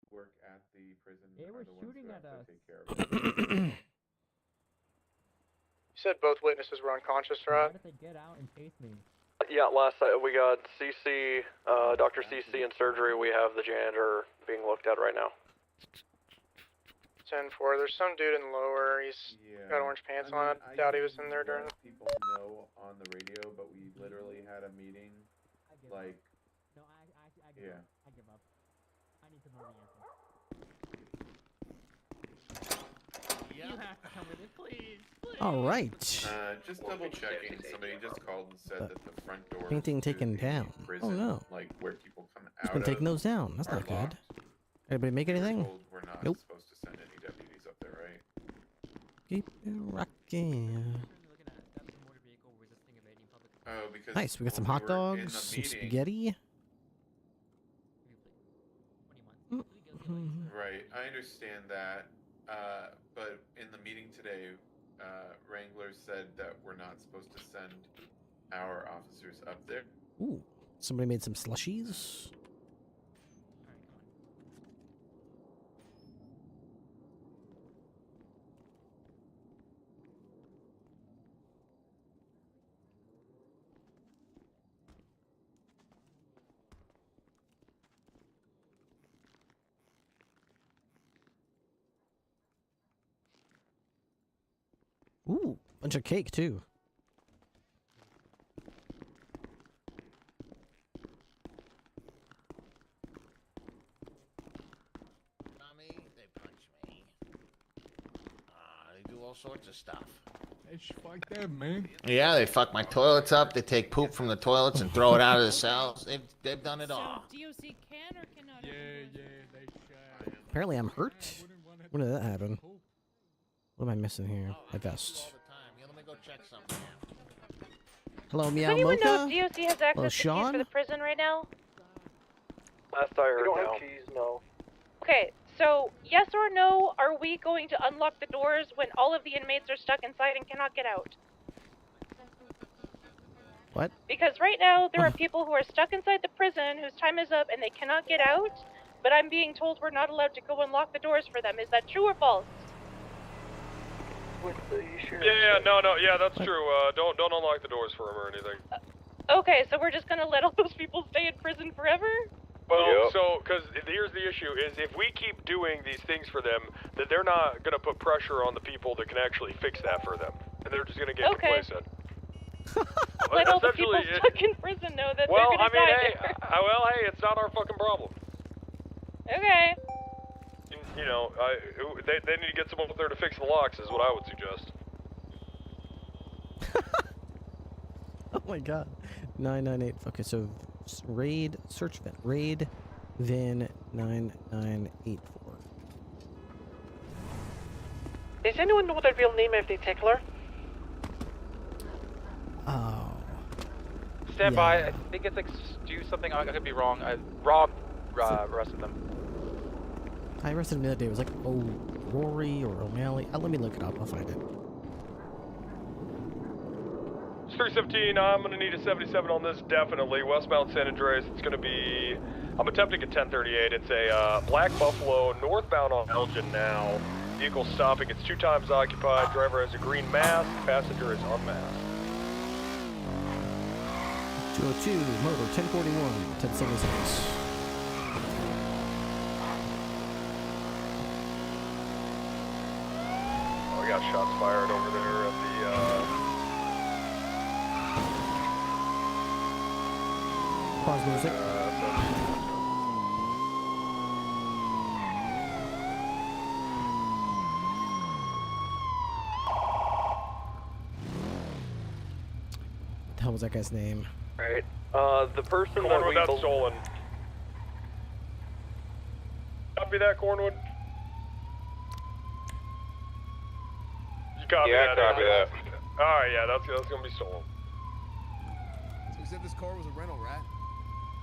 Work at the prison. They were shooting at us. Take care of it. You said both witnesses were unconscious, right? Why did they get out and chase me? Yeah, last night we got CC, Dr. CC in surgery. We have the janitor being looked at right now. 10-4. There's some dude in the lower. He's got orange pants on. I doubt he was in there during. People know on the radio, but we literally had a meeting. Like. No, I give up. I give up. I need to know the answer. You have to come with it, please. All right. Just double checking. Somebody just called and said that the front door. Painting taken down. Prison, oh no. Like where people come Who's out. been taking those down? That's not good. Anybody make anything? We're not nope. supposed to send any deputies up there, right? Keep it rocking. Oh, because nice. We got some hot dogs, some spaghetti. Right, I understand that. But in the meeting today, Wrangler said that we're not supposed to send our officers up there. Ooh, somebody made some slushies. Ooh, bunch of cake too. Tommy, they punch me. They do all sorts of stuff. They fuck them, man. Yeah, they fuck my toilets up. They take poop from the toilets and throw it out of the cells. They've done it all. So DOC can or cannot? Yeah, they should. Apparently I'm hurt. When did that happen? What am I missing here? My vest. Let me go check something. Hello, Meow Does anyone Mocha? know if DOC has access Hello, to keys Sean? for the prison right now? Last I heard, We don't no. have keys, no. Okay, so yes or no, are we going to unlock the doors when all of the inmates are stuck inside and cannot get out? What? Because right now there are people who are stuck inside the prison whose time is up and they cannot get out, but I'm being told we're not allowed to go unlock the doors for them. Is that true or false? Yeah, that's true. Don't unlock the doors for him or anything. Okay, so we're just gonna let all those people stay in prison forever? Well, so, because here's the issue, is if we keep doing these things for them, then they're not going to put pressure on the people that can actually fix that for them. And they're just going to get complacent. Let all the people stuck in prison know that they're gonna die there. Hey, it's not our fucking problem. Okay. You know, they need to get someone up there to fix the locks is what I would suggest. Oh my god. 998. Okay, so raid, search vent, raid, VIN 9984. Does anyone know the real name of the tickler? Oh. Stand by. I think it's like Stu something. I could be wrong. Rob arrested them. I arrested him the other day. It was like, oh, Rory or O'Malley. Let me look it up. I'll find it. It's 317. I'm going to need a 77 on this, definitely. Westbound San Andreas. It's going to be... I'm attempting a 1038. It's a Black Buffalo, northbound on Elgin now. Vehicle stopping. It's 2 times occupied. Driver has a green mask. Passenger is unmasked. 202, motor 1041, 1076. Oh, we got shots fired over there at Pause music. What the hell was that guy's name? Right. The person that that's stolen. Copy that, Cornwood. You copy that? Copy that. Alright, yeah, that's gonna be stolen. So he said this car was a rental, right?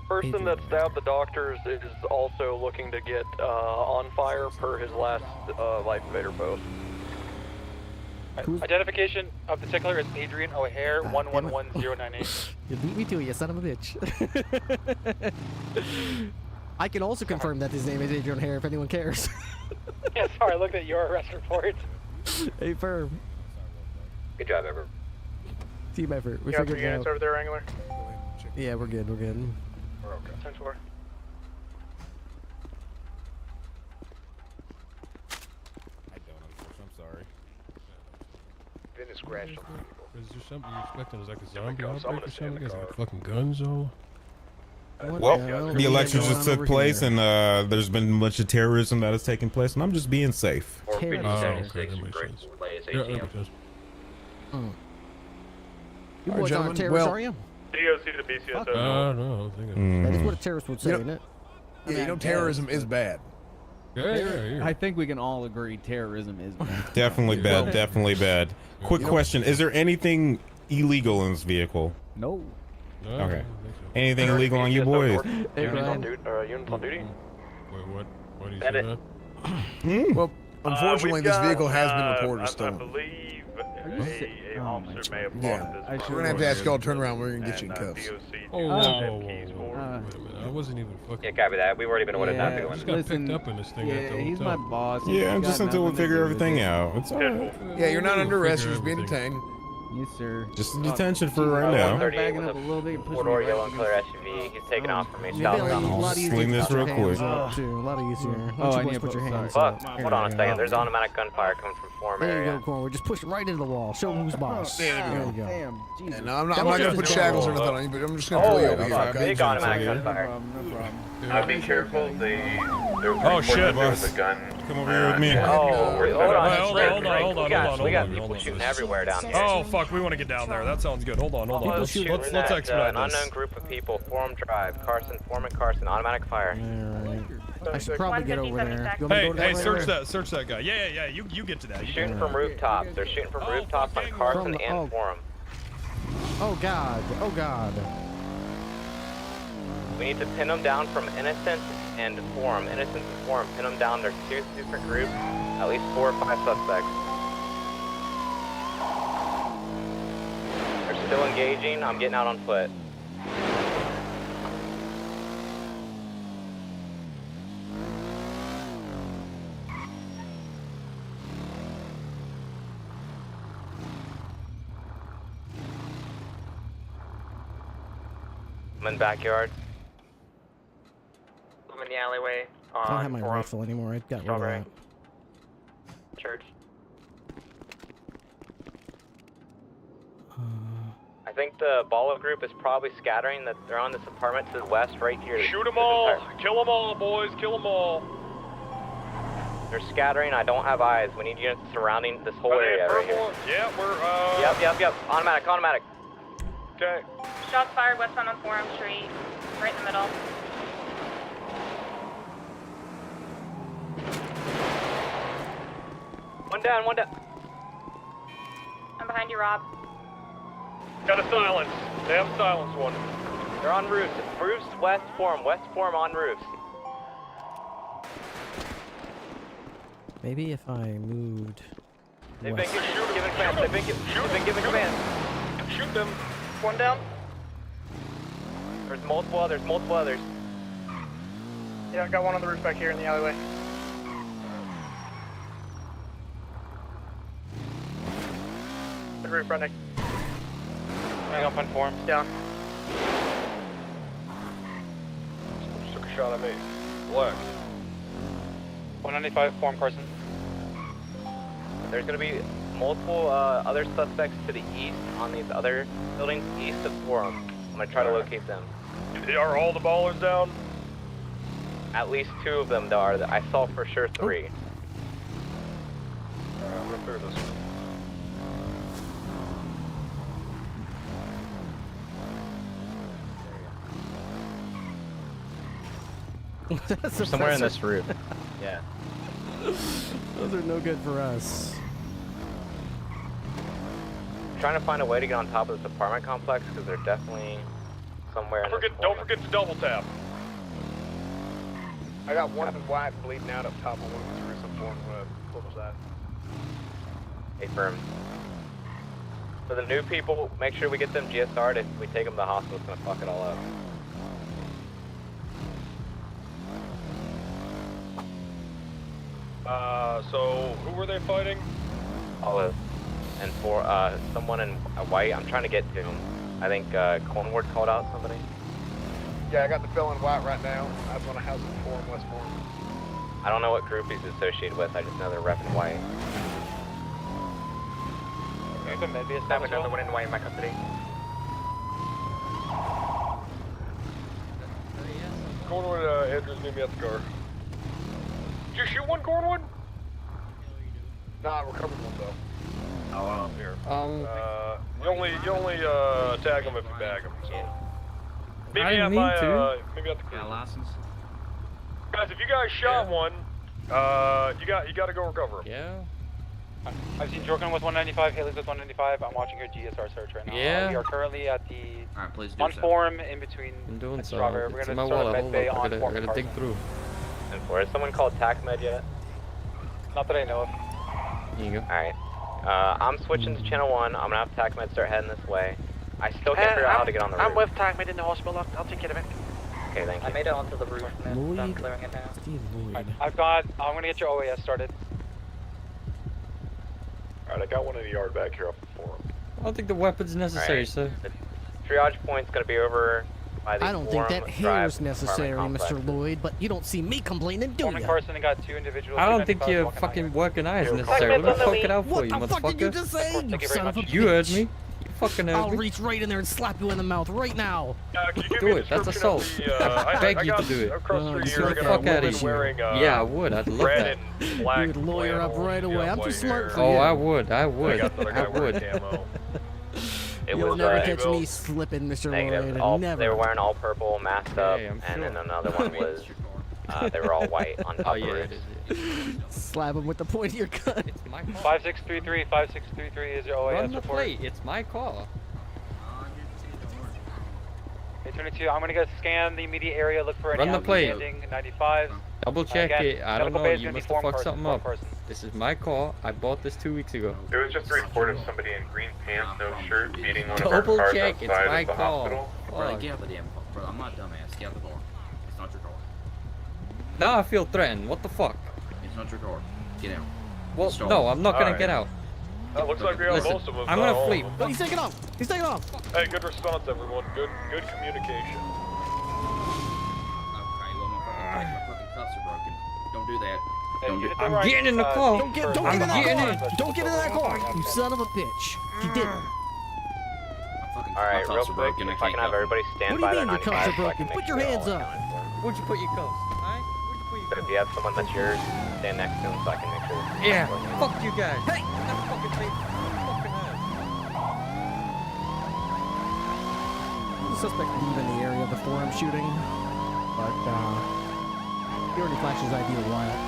Person that stabbed the doctors is also looking to get on fire per his last life evader post. Identification of the tickler is Adrian O'Hare, 111098. You beat me to it, you son of a bitch. I can also confirm that his name is Adrian O'Hare if anyone cares. Yeah, sorry, I looked at your arrest report. Hey, firm. Good job, Ever. Team effort. We You got figured 3 it units out. over there, Wrangler? Yeah, we're good, we're good. We're okay. 10-4. I'm sorry. Didn't scratch them. Is there something you expecting? Is like a zombie go. outbreak Someone or to stay in something? the Guys car. got fucking guns all. Well, hell the is election going just on took over place, here? and there's been a bunch of terrorism that has taken place, and I'm just being safe. Terrorism. Oh, okay, that makes sense. Yeah, that makes sense. You All right, boys aren't gentlemen, terrorists, well- are you? DOC to BCS. No, I think That is what a terrorist would say, You know- isn't it? Yeah, you know, terrorism is bad. Yeah. I think we can all agree terrorism is bad. Definitely bad, definitely bad. Quick question, is there anything illegal in this vehicle? No. No, I Okay. don't think so. Anything illegal on you boys? Hey, Units on Ryan. duty? Wait, what? Why do you say that? Well, unfortunately, We've this got, vehicle has been reported as I stolen. believe Oh, a officer may have Yeah. bought this. We're gonna have to ask y'all to turn around. We're gonna get you in and, cuffs. DOC Oh, do whoa, have whoa, keys whoa, for. wait a minute. I wasn't even fucking. copy that. We've already been ordered not to go I in. just got picked up in this thing at the he's my hotel. boss. Yeah, He's just got until we nothing to figure do with everything it. out. It's alright. Yeah, you're not under arrest. You're just being Everything. detained. Yes, sir. Just detention for right now. Backing up a little bit and pushing me Four-door right yellow and against clear the- SUV. He's taking off from me. Maybe South a lot South. easier Swing to this put your real hands quick. up, too. A lot easier. Why Oh, don't I you need boys to put your put- hands sorry. up? Hold on a second. There's automatic gunfire coming from Forum There you area. go, Corn. Just push it right into the wall. Show them who's boss. There you go. we go. Damn, Jesus. And I'm not That was gonna just put a shackles or double. nothing on you, but I'm just gonna pull you over here. Okay? Big automatic No gunfire. problem, no problem. Be careful. There was Oh, report shit, that there was boss. a gun. Come over here with me. Oh, hold on. Hold on. We got people shooting everywhere down here. Oh fuck, we want to get down there. That sounds good. Hold on. Let's Let's expedite an this. unknown group of people. Forum Drive. Foreman Carson. Automatic fire. Alright. I should probably get over there. You want me to go to that right away? Search that guy. Yeah. You get to that. Shooting from rooftops. They're shooting from rooftops on Carson From the- and Forum. Oh god. Oh god. We need to pin them down from Innocent and Forum. Innocent and Forum. Pin them down. There's 2 different groups. At least 4 or 5 suspects. They're still engaging. I'm getting out on foot. I'm in backyard. I'm in the alleyway. I don't have my rifle anymore. I got rid of Strawberry. that. Church. I think the Bala group is probably scattering. That they're on this apartment to the west, right here. Shoot them all. Kill them all, boys. Kill them all. They're scattering. I don't have eyes. We need units surrounding this whole Are they area in right here. purple? Yeah, we're Yep. Automatic. Okay. Shots fired westbound on Forum Street, right in the middle. One down. I'm behind you, Rob. Got a silence. They have silence one. They're on roofs. Roofs west Forum on roofs. Maybe if I moved. They've been west. giving commands. They've been giving commands. Shoot them. One down. There's multiple others. Yeah, I got one on the roof back here in the alleyway. The roof right next. Hang up on form. Down. Just took a shot at me. Black. 195, form Carson. There's gonna be multiple other suspects to the east on these other buildings east of Forum. I'm gonna try to locate them. Are all the ballers down? At least 2 of them are. I saw for sure 3. Alright, I'm gonna clear this one. That's Somewhere in this route. Yeah. Those are no good for us. I'm trying to find a way to get on top of this apartment complex because they're definitely somewhere in this Don't corner. forget to double tap. I got one in white bleeding out up top of one of the roofs on Forum. What was that? Hey, firm. For the new people, make sure we get them GSR'd. If we take them to the hospital, it's gonna fuck it all up. So who were they fighting? Olive. And for someone in white, I'm trying to get to him. I think Cornward called out somebody. Yeah, I got the fellow in white right now. I was on a house in Forum, West Forum. I don't know what group he's associated with. I just know they're repping white. You have a maybe I have another one in white in my custody. Cornwood, Andrews, meet me at the car. Did you shoot one, Cornwood? Nah, I recovered one though. Oh, here. You only tag them if you bag them. So maybe at my maybe at the crew. license. Guys, if you guys shot one, you got to go recover them. Yeah. I've seen Jordan with 195, Haley's with 195. I'm watching her GSR search right now. Yeah. We are currently at the Alright, please do on so. Forum in between. I'm doing so. Strawberry. We're It's in gonna my start wallet. med Hold bay up. on I Forum gotta dig Carson. through. And for is someone called TACMED yet? Not that I know of. Here you go. Alright. I'm switching to channel 1. I'm gonna have TACMED start heading this way. I still can't figure out how to get on the roof. I'm with TACMED in the hospital. I'll take care of it. Okay, thank you. I made it onto the roof, man. Lloyd. I'm clearing it now. Steve Lloyd. I'm gonna get your OAS started. Alright, I got one in the yard back here off the Forum. I don't think the weapon's necessary, Alright. sir. The triage point's gonna be over by the I don't think Forum that Drive hair's necessary, apartment Mr. complex. Lloyd, but you don't see me complaining, do Foreman ya? Carson got 2 individuals. I don't think 295 your walking out fucking here. working eye is Here, necessary. Let me Contacts on the fuck it out for What you, the fuck did you motherfucker. just say, Thank you you very son of a much. You heard bitch? me. You fucking heard I'll me. reach right in there and slap you in the mouth right now. Can you give Do me a it, that's description of assault. the, I beg you got to do it. Across the Get street here, the I got fuck a outta woman here. wearing Yeah, I would. I'd love red that. and black. You would lawyer up flannel, right she's away. got I'm too white smart hair. for Oh, you. I would. I I would. got another I guy wearing would. camo. It You'll was never uh, catch me slipping, Mr. negative. Lloyd. All, Never. they were wearing all purple, masked up, Hey, I'm and then sure. another one was they were all white on top Oh, of yeah, it. it is. Slap him with the point of your gun. It's my car. 5633 is your OAS Run the report. plate. It's my car. 822, I'm gonna go scan the immediate area, look for any Run the plate. outstanding 95. Double check Again, it. I don't medical know. bay is You gonna be must have form fucked person, something form up. person. This is my car. I bought this 2 weeks ago. There was just a report of somebody in green pants, no shirt, beating one of our Double cars check. It's outside my of the car. hospital. Fuck. Get out the damn car, bro. I'm not a dumbass. Get out the car. It's not your car. Now I feel threatened. What the fuck? It's not your car. Get out. Well, Stop. no, I'm not gonna Alright. get out. That looks like we got Listen, most of them. I'm not gonna all of flee. them. But he's taking off. He's taking off. Hey, good response, everyone. Good communication. Okay, well, my fucking cuffs are broken. Don't do that. Hey, Don't you do- hit the I'm right, getting in the car. Don't get in I'm that getting car. in. Don't get in that car. You son of a bitch. He didn't. My fucking Alright, my real cuffs are quick, broken. I if I can't can have cuff 'em. everybody stand What do by you their mean your cuffs 95 are so I broken? can make Put your sure hands all up. accounted for. Where'd you put your cuffs? Alright? Where'd you put your But if you have someone that's yours, stand next to him so I can make sure. Yeah, fuck you guys. Hey! That fucking thing. Fucking ass. The suspect leaving the area before I'm shooting, but he already flashed his ID a while.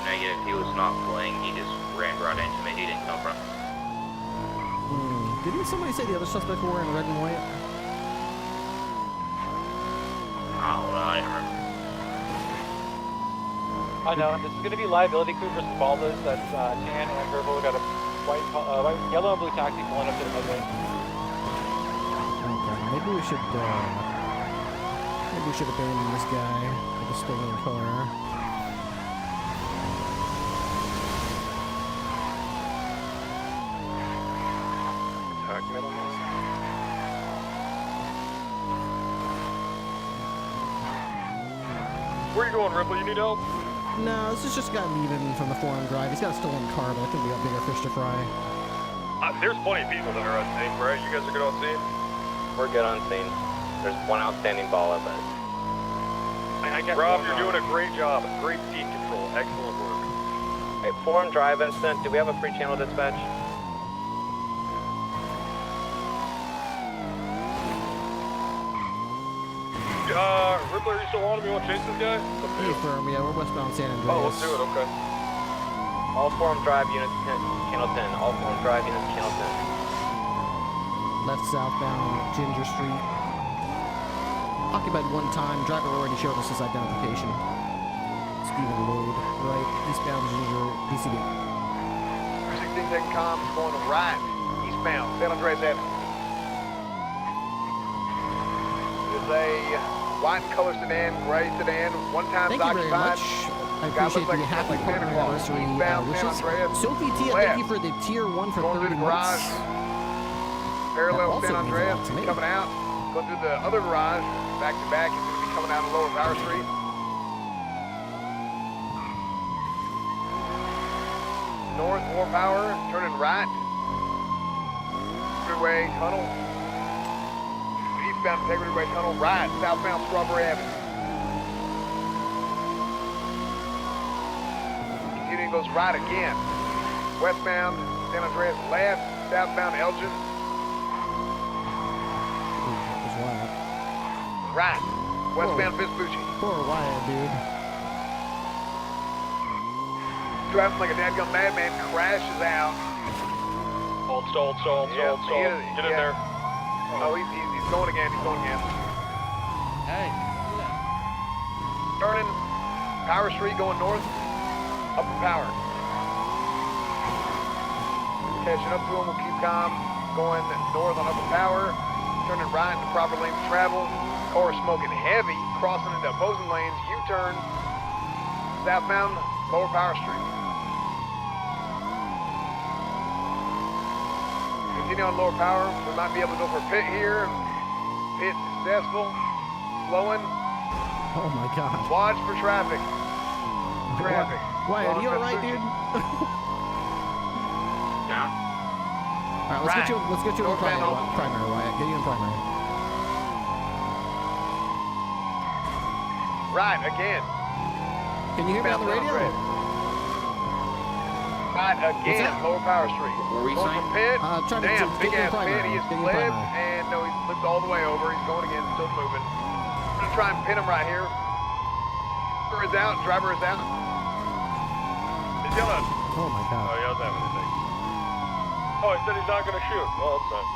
Negative, he was not playing, he just ran right into me, he didn't come from. Didn't somebody say the other suspect were wearing red and white? Oh, I don't remember. I know, this is gonna be liability crew versus Ballas. That's Chan and Purple. We got a white, yellow and blue taxi pulling up to the midway. Okay, maybe we should abandon this guy with a stolen car. document on this? Where you going, Ripley? You need help? No, this is just a guy leaving from the Forum Drive. He's got a stolen car, but I think we got bigger fish to fry. There's plenty of people that are on scene, right? You guys are good on scene? We're good on scene. There's one outstanding ball up it. Rob, you're doing a great job. Great speed control. Excellent work. Hey, Forum Drive incident. Do we have a free channel dispatch? Ripley, are you still on him? You want to chase this guy? Hey, firm, yeah, we're westbound San Andreas. Oh, let's do it, okay. All Forum Drive units, channel 10. All Forum Drive units, channel 10. Left southbound Ginger Street. Occupied one time. Driver already showed us his identification. Steven Lloyd. Right, eastbound Ginger, DCD. 16 taking comms going right, eastbound, San Andreas Avenue. There's a white color sedan, gray sedan, one time Thank you very occupied. much. I appreciate the happy partner anniversary wishes. Sophie T, thank you for the tier 1 for going 30 through the months. garage, parallel San Andreas, coming out, going through the other garage, back to back, he's going to be coming out on Lower Power Street. North Lower Power, turning right, Freeway Tunnel, eastbound Integrity Way Tunnel, right, southbound Strawberry Avenue. Continuing goes right again, westbound San Andreas left, southbound Elgin. Right, westbound Vespucci. Poor Wyatt, dude. Driving like a dadgum madman, crashes out. Hold, stall. Get in there. Oh, he's going again, Hey. Turning, Power Street going north, Upper Power. Catching up to him, we'll keep calm. Going north on Upper Power, turning right into proper lane of travel. Car smoking heavy, crossing into opposing lanes, U-turn, southbound Lower Power Street. Continue on Lower Power, we might be able to go for a pit here. Pit successful, slowing. Oh my god. Watch for traffic. Wyatt, are you alright, dude? Yeah. Alright, let's get you in primary, Wyatt. Get you in primary. Right, again. Can you hear me on the radio? Right, again, Lower Power Street. What were you Going saying? from pit, Trying to damn, get big you in ass pit, primary. he is Get you in flipped, primary. and no, he's flipped all the way over, he's going again, still moving. I'm gonna try and pin him right here. Driver is out. He's yelling. Oh my god. Oh, he has everything. Oh, he said he's not gonna shoot. Oh, that's nice.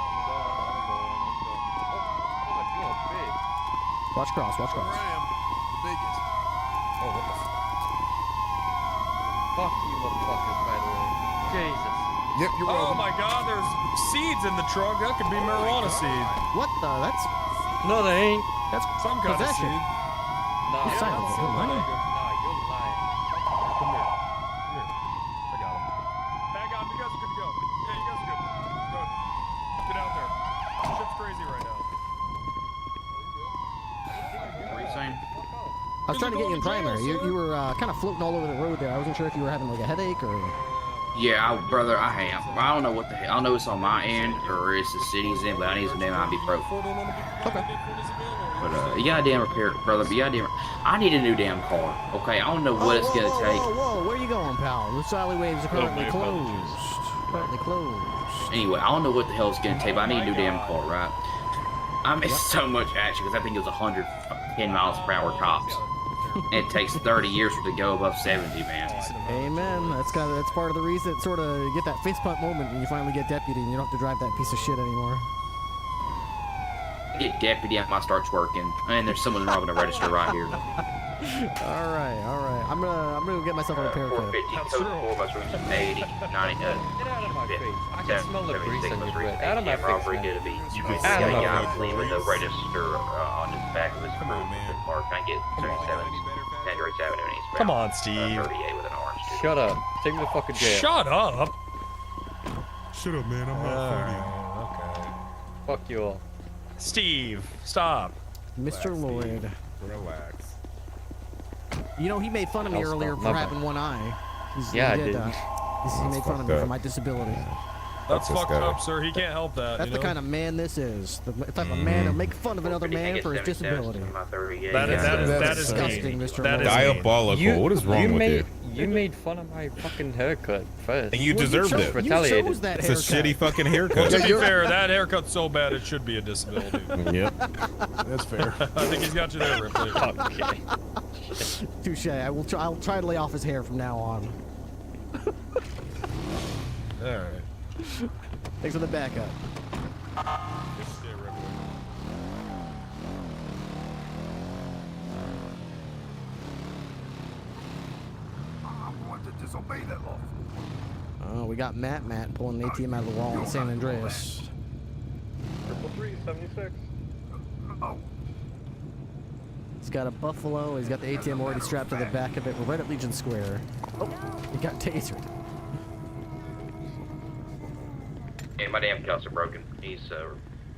Watch cross. I am the biggest. Oh, what the fuck you motherfuckers, by the way. Jesus. Yep, you're Oh welcome. my god, there's seeds in the trunk. That could be marijuana seed. What the? That's No, they ain't. Some kind possession. of seed. Nah, You're silent. you're You're lying. lying. Nah, you're lying. Come here. I got him. Hang on, you guys are good to go. Yeah, you guys are good. Good. Get out there. Shit's crazy right now. What are you saying? I was trying to get you in primary. You were kind of floating all over the road there. I wasn't sure if you were having like a headache or. Yeah, brother, I am. I don't know what the hell. I don't know it's on my end or it's the city's end, but I need some damn ibuprofen. Okay. But you gotta damn repair it, brother. But you gotta damn. I need a new damn car. Okay, I don't know what it's gonna take. Whoa, where you going, pal? This alleyway's currently closed. Currently closed. Anyway, I don't know what the hell it's gonna take, but I need a new damn car, right? I missed so much action because I think it was 110 miles per hour tops. And it takes 30 years to go above 70, man. Amen. That's part of the reason. Sort of get that fist pump moment when you finally get deputy and you don't have to drive that piece of shit anymore. Get deputy out, my starts working, and there's someone robbing a register right here. All right. I'm gonna get myself a repair kit. 450, code 4, most recent 80, 90, Get out of my face. I can smell the grease on your breath. Out of my face, man. You can Out see of a my guy face. leaving the register on his back of his car. Can I get 77 Android Avenue and eastbound? Come on, Steve. 38 with an orange. Shut up. Take me to fucking jail. Shut up. Shut up, man. I'm not funny. Okay. Fuck you all. Steve, stop. Mr. Lloyd. Relax. You know, he made fun of me I'll earlier stop. for My having bad. one eye. Yeah, I he did. He made fun of me for my disability. That's Fuck this fucked guy. up, sir. He can't help that. That's you the know? kind of man this is. The type of man to make fun of another man for his disability. That is disgusting, mean. Mr. That Lloyd. is Diabolical. What is wrong with you? You made fun of my fucking haircut first. And you deserved it. Retaliated. You chose that It's haircut. a shitty fucking haircut. Well, to be fair, that haircut's so bad it should be a disability. Yep. That's fair. I think he's got you there, Ripley. Okay. Touche. I'll try to lay off his hair from now on. All right. Thanks for the backup. Disobey that law. Oh, we got Matt pulling an ATM out of the wall in San Andreas. 376. He's got a Buffalo. He's got the ATM already strapped to the back of it. We're right at Legion Square. Oh, he got tasered. Hey, my damn cuffs are broken. He's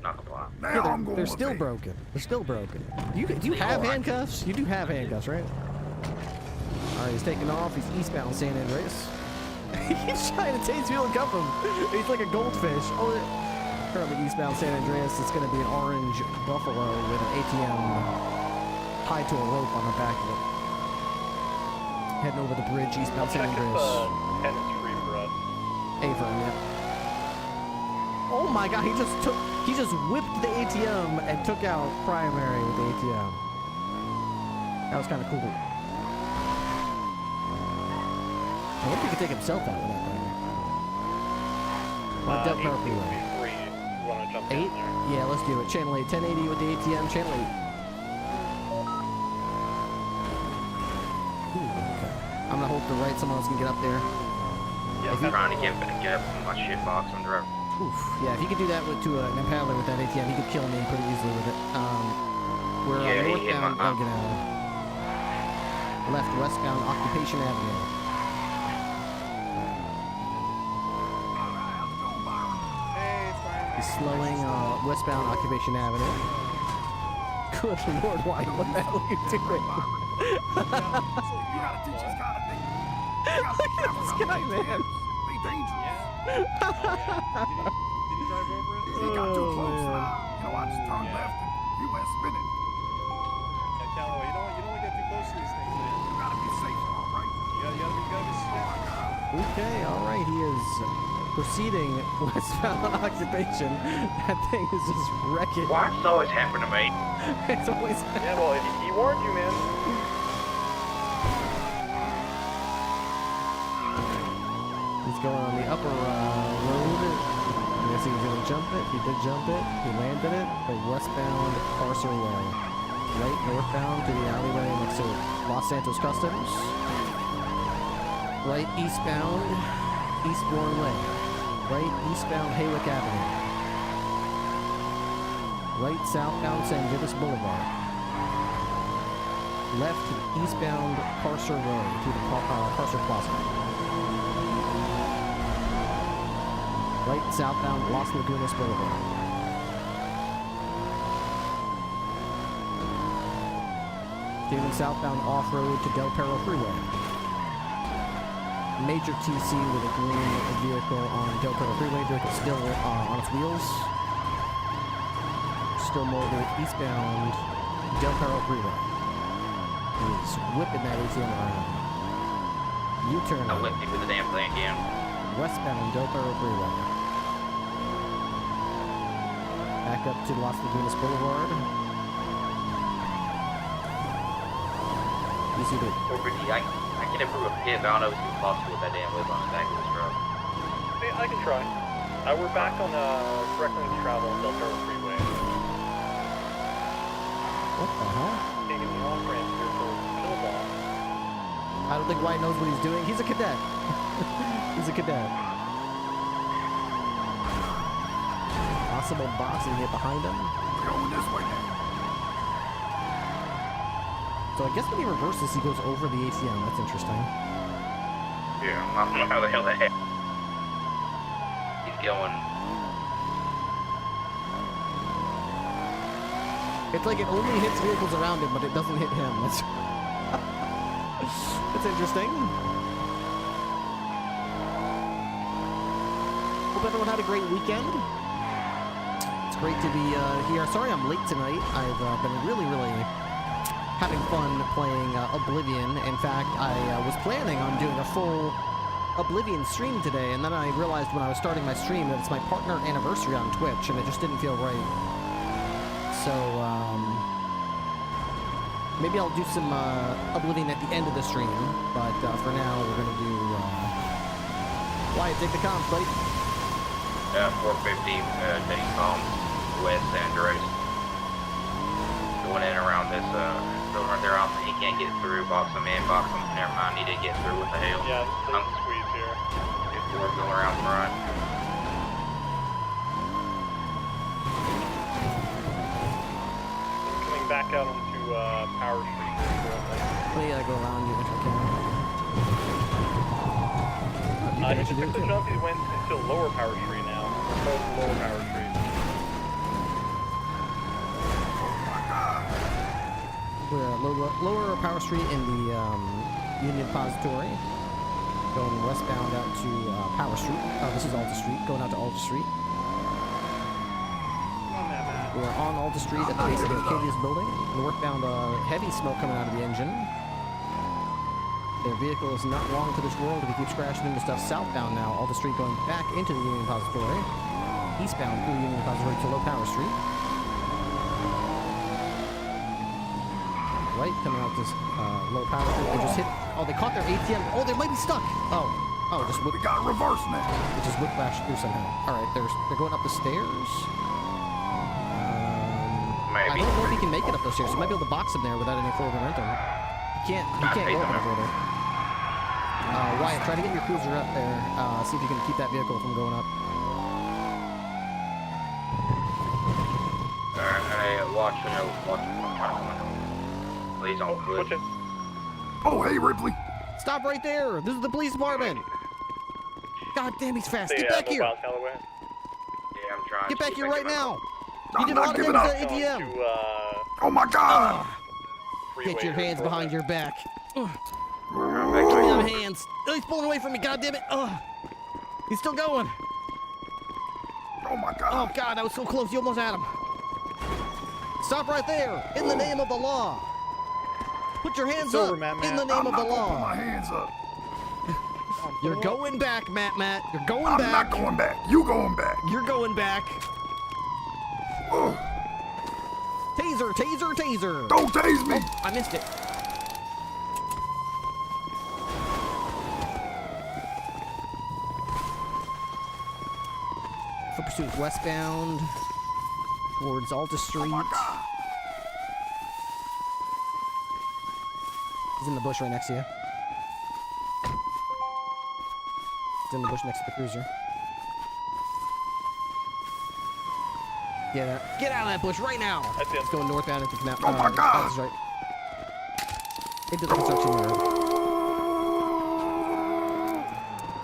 not complying. Yeah, they're still broken. They're still broken. Do you have handcuffs? You do have handcuffs, right? All right, he's taking off. He's eastbound San Andreas. He's trying to tase me and cuff him. He's like a goldfish. Oh, currently eastbound San Andreas. It's going to be an orange Buffalo with an ATM tied to a rope on the back of it. Heading over the bridge, eastbound San Andreas. 10 is free for us. A-firm, yeah. Oh my God, he just whipped the ATM and took out primary with the ATM. That was kind of cool. I wonder if he could take himself out with that thing. Del Perro Freeway. You want to jump 8? in there? Yeah, let's do it. Channel 8, 1080 with the ATM, channel 8. Ooh, okay. I'm gonna hold the right, someone else can get up there. Yeah, I'm trying to get up from my shit box on the road. Oof. Yeah, if he could do that to an impaler with that ATM, he could kill me pretty easily with it. We're Yeah, he hit northbound my- Elgin Alley. Left, westbound Occupation Avenue. He's slowing westbound Occupation Avenue. Good Lord, why? What the hell are you doing? Look at this guy, man. Be dangerous. Did you drive over it? He got too close now. You know, I just turned left and you went spinning. Yeah, Callaway, you don't want to get too close to these things, man. You gotta be safe, all right? You gotta be safe. Okay, all right. He is proceeding westbound Occupation. That thing is just wrecking. Why does this always happen to me? It's always. Yeah, well, he warned you, man. He's going on the upper road. I guess he was going to jump it. He did jump it. He landed it. The westbound Parser Way. Right northbound to the alleyway next to Los Santos Customs. Right eastbound Eastbourne Way. Right eastbound Haywick Avenue. Right southbound San Vitus Boulevard. Left eastbound Parser Road to the Parser Plaza. Right southbound Las Lagunas Boulevard. Continuing southbound off-road to Del Perro Freeway. Major TC with a green vehicle on Del Perro Freeway. Vehicle still on its wheels. Still molded eastbound Del Perro Freeway. He's whipping that ATM around. U-turn. I whipped him with the damn thing again. Westbound Del Perro Freeway. Back up to Las Lagunas Boulevard. You see the... I can improve a pit, but I don't know if it's possible with that damn whip on the back of this truck. Hey, I can try. We're back on direct lane travel on Del Perro Freeway. What the hell? Taking the off ramp here for Pillball. I don't think White knows what he's doing. He's a cadet. He's a cadet. Possible boxing hit behind him. Going this way now. So I guess when he reverses, he goes over the ATM. That's interesting. Yeah, I don't know how the hell that happened. He's going. It's like it only hits vehicles around him, but it doesn't hit him. That's, that's interesting. Hope everyone had a great weekend. It's great to be here. Sorry I'm late tonight. I've been really having fun playing Oblivion. In fact, I was planning on doing a full Oblivion stream today, and then I realized when I was starting my stream that it's my partner anniversary on Twitch, and it just didn't feel right. So, maybe I'll do some Oblivion at the end of the stream, but for now, we're going to do... Wyatt, take the comms, buddy. 450, taking comms, West San Andreas. Going in around this, building right there, he can't get through, box him in, never mind, he did get through with the hail. Yeah, there's a squeeze here. We're going around front. Coming back out onto Power Street. Oh yeah, go around you if I can. He took the jump, he went into Lower Power Street now. Both Lower Power Street. We're lower Power Street in the Union Depository. Going westbound out to Power Street. Oh, this is Alta Street. Going out to Alta Street. We're on Alta Street at the base of the Arcadia's building. Northbound, heavy smoke coming out of the engine. Their vehicle is not long to this world if he keeps crashing into stuff. Southbound now, Alta Street going back into the Union Depository. Eastbound through Union Depository to Low Power Street. Right, coming out this Low Power Street. They just hit. Oh, they caught their ATM. Oh, they might be stuck. Oh, just whip. We got a reverse now. It just whiplash through somehow. All right, they're going up the stairs. I don't know if he can make it up those stairs. He might be able to box him there without any forward momentum. He can't go up further. Wyatt, try to get your cruiser up there. See if you can keep that vehicle from going up. Alright, watch. Please don't push it. Oh, hey, Ripley. Stop right there. This is the police department. God damn, he's fast. Get back here. Yeah, I'm trying. Get back here right now. You I'm did a lot not of giving damage up. to that ATM. Oh my God. Get your hands behind your back. Give me them hands. Oh, he's pulling away from me. God damn it. He's still going. Oh my God. Oh God, that was so close. You almost had him. Stop right there. In the name of the law. Put your hands up. In the name of the law. Put my hands up. You're going back, Matt. You're going I'm back. not going back. You going back. You're going back. Taser. Don't tase me. Oh, I missed it. Foot pursuit westbound towards Alta Street. Oh my God. He's in the bush right next to you. He's in the bush next to the cruiser. Get out of that bush right now! It's going northbound into canal. Oh my God! Right. Into the construction yard.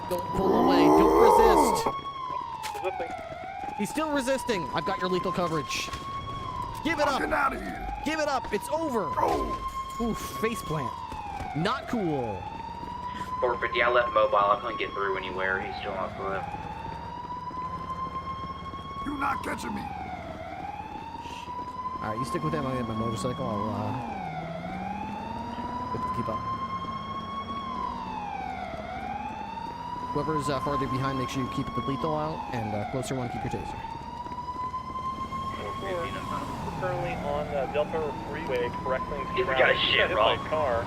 Don't pull away. Don't resist. He's still resisting. I've got your lethal coverage. Give it up. Get out of here. Give it up. It's over. Oh. Oof. Face plant. Not cool. 450, I left mobile. I couldn't get through anywhere. He's still on foot. You're not catching me. Alright, you stick with him. I'll get my motorcycle. I'll keep up. Whoever's farther behind, make sure you keep the lethal out, and closer one, keep your taser. We're currently on Delta Freeway, correcting to He's got a shit roll. Car.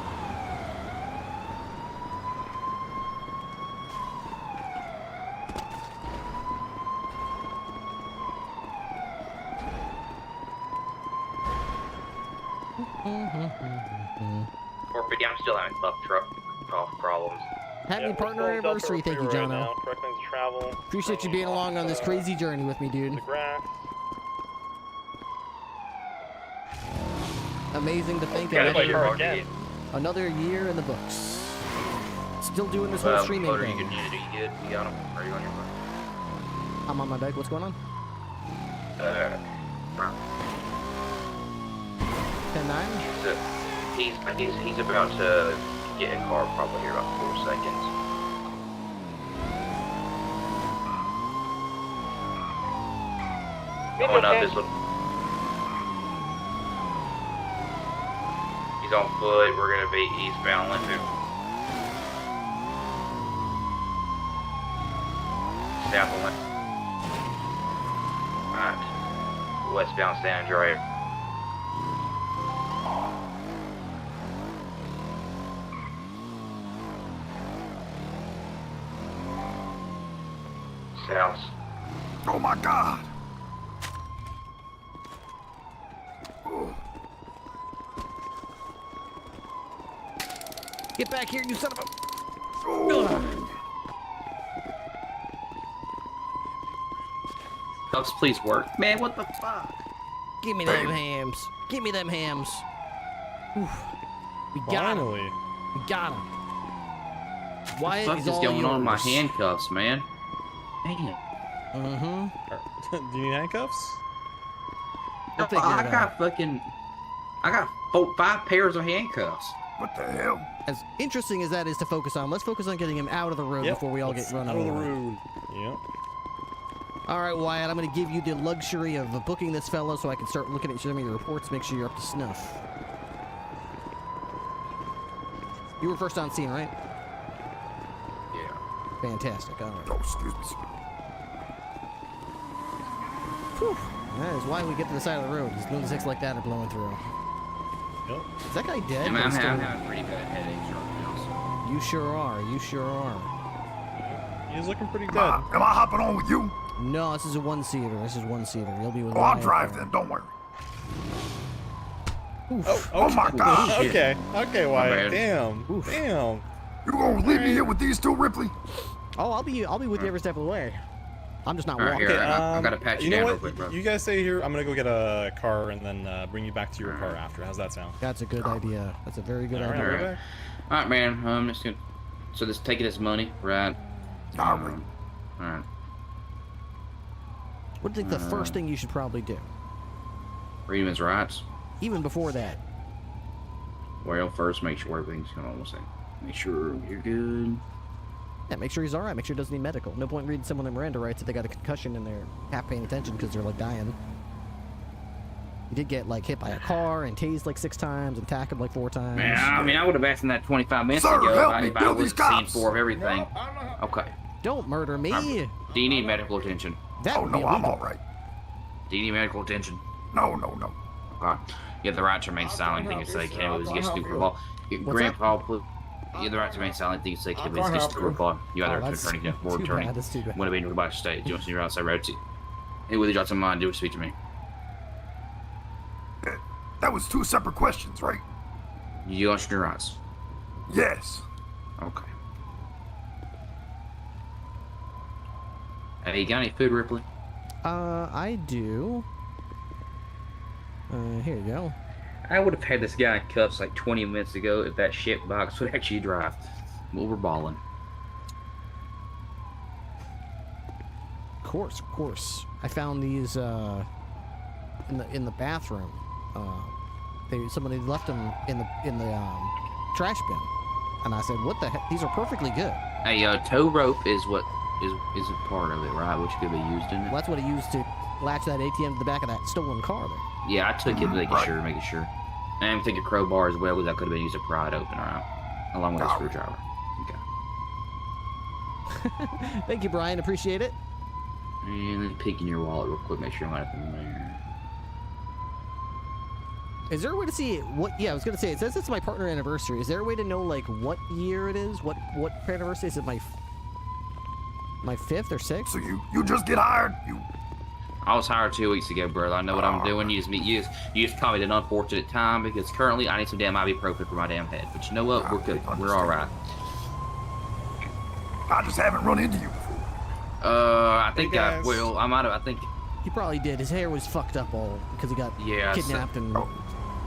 I'm still having tough truck problems. Happy partner anniversary, thank you, Jono. Appreciate you being along on this crazy journey with me, dude. Amazing to think another year in the books. Still doing this whole streaming thing. You good? You got him? Are you on your bike? I'm on my bike. What's going on? He's about to get in car probably here about 4 seconds. Going up this little. He's on foot. We're gonna be eastbound Linfield. South of Linfield. Alright. Westbound San Andreas. South. Oh my God! Get back here, you son of a... Cuffs, please work. Man, what the fuck? Give me them hams. Give me them hams. Oof. We got him. Finally. We got him. Wyatt What the is fuck is all going on with my yours. handcuffs, man? Dang. Mm-hmm. Do you need handcuffs? We'll figure it out. I got 5 pairs of handcuffs. What the hell? As interesting as that is to focus on, let's focus on getting him out of the road before we all get run out of the over. road. Yep. All right, Wyatt, I'm going to give you the luxury of booking this fellow so I can start looking at some of your reports, make sure you're up to snuff. You were first on scene, right? Yeah. Fantastic. All right. Oh, excuse me, sir. Whew. That is why we get to the side of the road. These lunatics like that are blowing through. Yep. Is that guy dead? I mean, I'm He's still- having pretty bad headaches right now. You sure are. You sure are. He's looking pretty dead. Am I hopping on with you? No, this is a one-seater. This is one-seater. You'll be with Oh, I'll Wyatt drive there. then. Don't worry. Oof. Oh my God! Okay, Wyatt. bad. Damn. Oof. Damn. You gonna leave me here with these two, Ripley? Oh, I'll be with you every step of the way. I'm just not All right, walking. here, I gotta pat you know down what? real quick, bro. You guys stay here. I'm gonna go get a car and then bring you back to your car after. How's that sound? That's a good idea. That's a very good idea. All right. All right, man. I'm just gonna. So just take it as money, right? All right. All right. What do you think the first thing you should probably do? Read him his rights. Even before that. Well, first make sure everything's going on. Make sure you're good. Yeah, make sure he's all right. Make sure he doesn't need medical. No point reading someone their Miranda rights if they got a concussion and they're half paying attention because they're like dying. He did get like hit by a car and tased like 6 times and tackled like 4 times. Man, I mean, I would have asked him that 25 minutes Sir, ago help me, if I kill was these seen cops. for of everything. Okay. Don't murder me. Do you need medical attention? That Oh would be no, I'm illegal. all right. Do you need medical attention? No. Okay. You have the right to remain silent. Anything you say can was against the law. Grandpa, please. You have the right to remain silent. Anything you say can was against the law. You either that's attorney, board too attorney. bad, that's too bad. Would have been by state. Do you want to see your outside road to? Hey, with the drops in mind, do speak to me. That was 2 separate questions, right? You lost your rights. Yes. Okay. Hey, you got any food, Ripley? I do. Here you go. I would have had this guy in cuffs like 20 minutes ago if that shit box would actually drive. Well, we're balling. Of course. I found these in the bathroom. Somebody left them in the trash bin, and I said, "What the heck? These are perfectly good." Hey, tow rope is what is a part of it, right? Which could be used in it. Well, that's what he used to latch that ATM to the back of that stolen car there. Yeah, I took it, making sure. And I'm thinking crowbar as well, because that could have been used to pry it open, right? Along with a screwdriver. Okay. Thank you, Brian. Appreciate it. And then peek in your wallet real quick, make sure I'm not in there. Is there a way to see what? Yeah, I was gonna say it says it's my partner anniversary. Is there a way to know like what year it is? What anniversary is it? My 5th or 6th? So you just get hired? I was hired 2 weeks ago, brother. I know what I'm doing. You just caught me at an unfortunate time because currently I need some damn ibuprofen for my damn head. But you know what? We're good. We're all right. I just haven't run into you before. I think I will. I think. He probably did. His hair was fucked up all because he got kidnapped and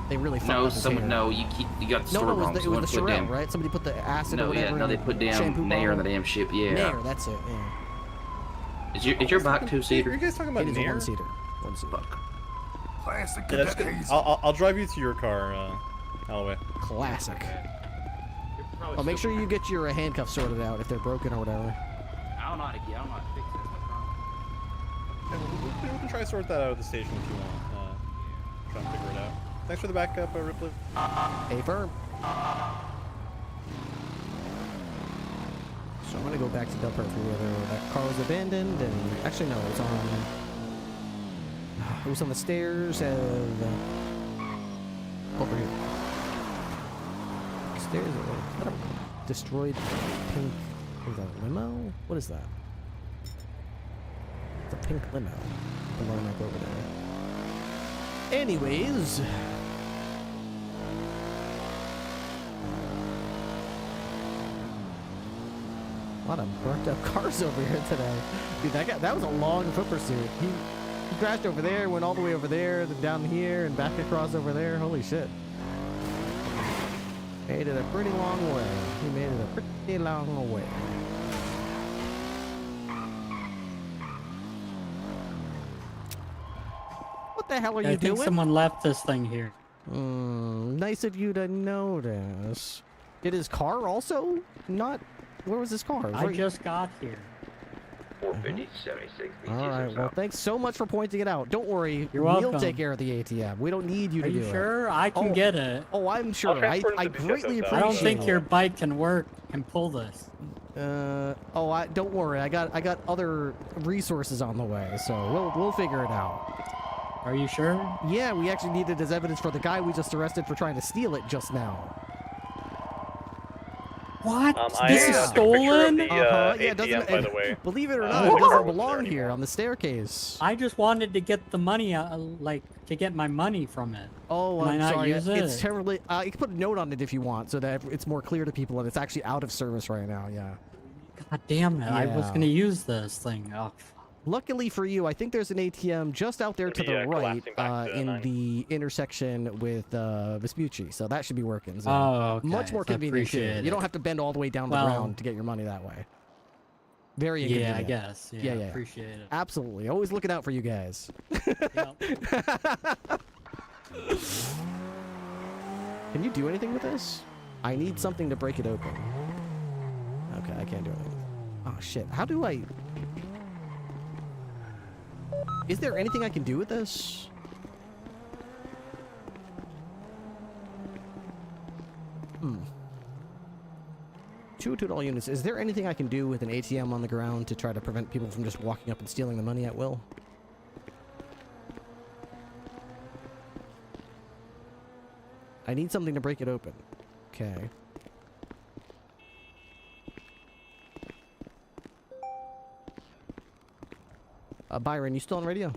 they really fucked up his hair. You got the story wrong. It was the Sherelle, right? Somebody put the acid or whatever. They put damn Nair in the damn ship. Yeah. Nair, that's it. Yeah. Is your bike 2-seater? Are you guys talking about It is a Nair? 1-seater. 1-seater. Classic Yeah, cadet haze. I'll drive you to your car. Alloway. Classic. Oh, make sure you get your handcuffs sorted out if they're broken or whatever. I don't know how to fix it. That's Yeah, we can try to sort that out at the station if you want. Try and figure it out. Thanks for the backup, Ripley. A firm. So I'm gonna go back to Delport for whether that car was abandoned, and actually no, it was on the stairs of over here. Stairs of is that a destroyed pink? Is that a limo? What is that? It's a pink limo. Blown up over there. Anyways. A lot of burnt up cars over here today. Dude, that was a long foot pursuit. He crashed over there, went all the way over there, then down here, and back across over there. Holy shit. Made it a pretty long way. He made it a pretty long way. What the hell are you doing? I think someone left this thing here. Nice of you to notice. Did his car also not... Where was his car? I just got here. 450, 76. All right, well, thanks so much for pointing it out. Don't worry. You're welcome. We'll take care of the ATM. We don't need you to do it. Are you sure? I can get it. Oh, I'm sure. I greatly appreciate it. I don't think your bike can work and pull this. Don't worry. I got other resources on the way, so we'll figure it out. Are you sure? Yeah, we actually need it as evidence for the guy we just arrested for trying to steal it just now. What? This is stolen? Yeah, it doesn't, by the way. Believe it or not, it doesn't belong here on the staircase. I just wanted to get the money, to get my money from it. Oh, Can I'm I not sorry. use it? It's terribly. You can put a note on it if you want, so that it's more clear to people, and it's actually out of service right now. Yeah. God damn it! I was Yeah. gonna use this thing. Oh. Luckily for you, I think there's an ATM just out there to the right in the intersection with Vespucci, so that should be working. So okay. much more I convenient. Too. appreciate You don't it. have to bend all the way down the Well- ground to get your money that way. Very Yeah, inconvenient. I guess. Yeah, appreciate it. Absolutely. Always looking out for you guys. Can you do anything with this? I need something to break it open. Okay, I can't do anything. Oh, shit. How do I... Is there anything I can do with this? Two $2 units. Is there anything I can do with an ATM on the ground to try to prevent people from just walking up and stealing the money at will? I need something to break it open. Okay. Byron, you still on radio?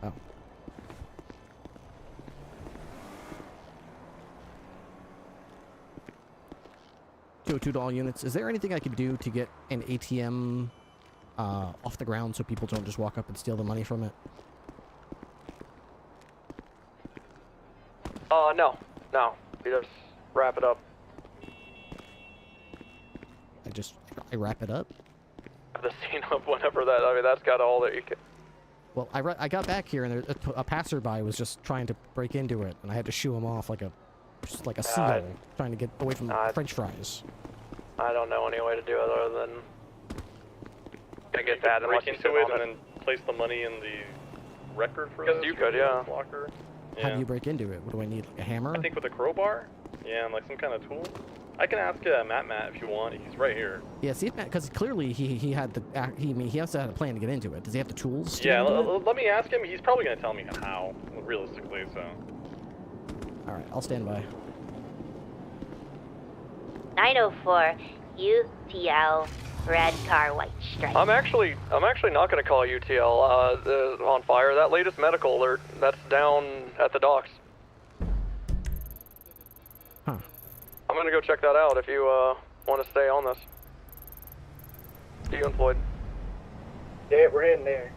Oh. $2 units. Is there anything I can do to get an ATM off the ground so people don't just walk up and steal the money from it? No. We just wrap it up. I wrap it up? The scene up whenever that's got all that you can. Well, I got back here and a passerby was just trying to break into it, and I had to shoo him off like a seal trying to get away from French fries. I don't know any way to do it other than I get that unless you sit on it and then place the money in the record for this. You could, yeah. Locker. How do you break into it? What do I need? Like a hammer? I think with a crowbar. Yeah, and like some kind of tool. I can ask Matt if you want. He's right here. Yeah, see, because clearly he had the he also had a plan to get into it. Does he have the tools? Yeah, let me ask him. He's probably gonna tell me how, realistically. So. All right, I'll stand by. 904 UTL red car white stripe. I'm actually not gonna call UTL on fire. That latest medical alert that's down at the docks. Huh. I'm gonna go check that out if you want to stay on this. See you and Floyd. Yeah, we're heading there.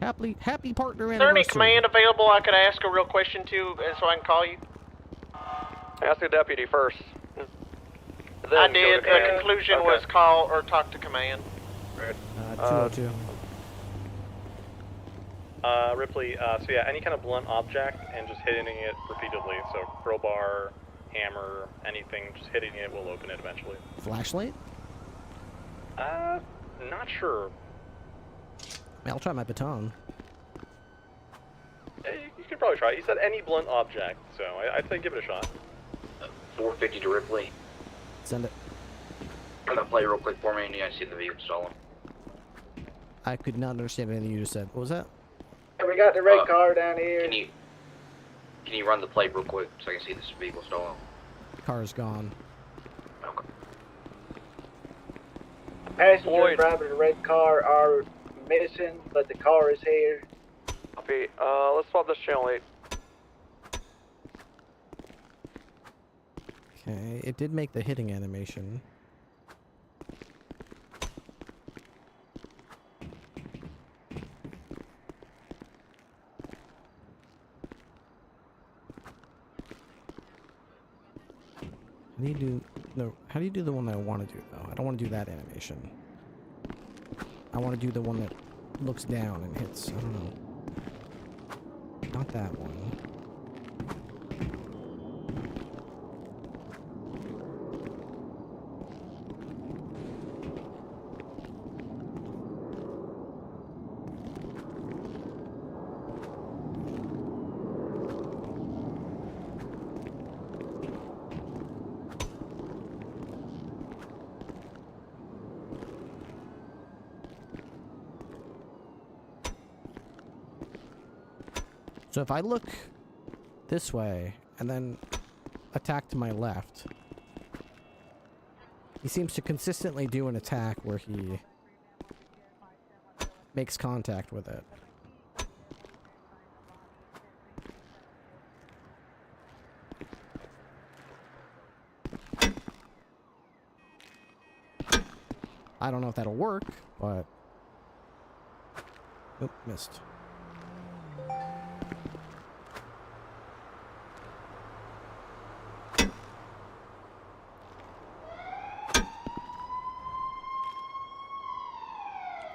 Happy partner Is there any anniversary. command available I could ask a real question to so I can call you? Ask the deputy first. Then I did. go to command. The conclusion Okay. was call or talk to command. 202. Ripley, so yeah, any kind of blunt object and just hitting it repeatedly. So crowbar, hammer, anything, just hitting it will open it eventually. Flashlight? Not sure. I'll try my baton. You could probably try it. He said any blunt object, so I'd say give it a shot. 450 to Ripley. Send it. Run that play real quick for me, and you guys see the vehicle stalling. I could not understand anything you just said. What was that? We got the red car down here. Can you run the plate real quick so I can see this vehicle stalling? Car's gone. Passenger and driver of the red car are missing, but the car is here. Copy. Let's swap this channel 8. Okay, it did make the hitting animation. How do you do the one that I want to do, though? I don't want to do that animation. I want to do the one that looks down and hits, I don't know. Not that one. So if I look this way and then attack to my left, he seems to consistently do an attack where he makes contact with it. I don't know if that'll work, but... Oop, missed.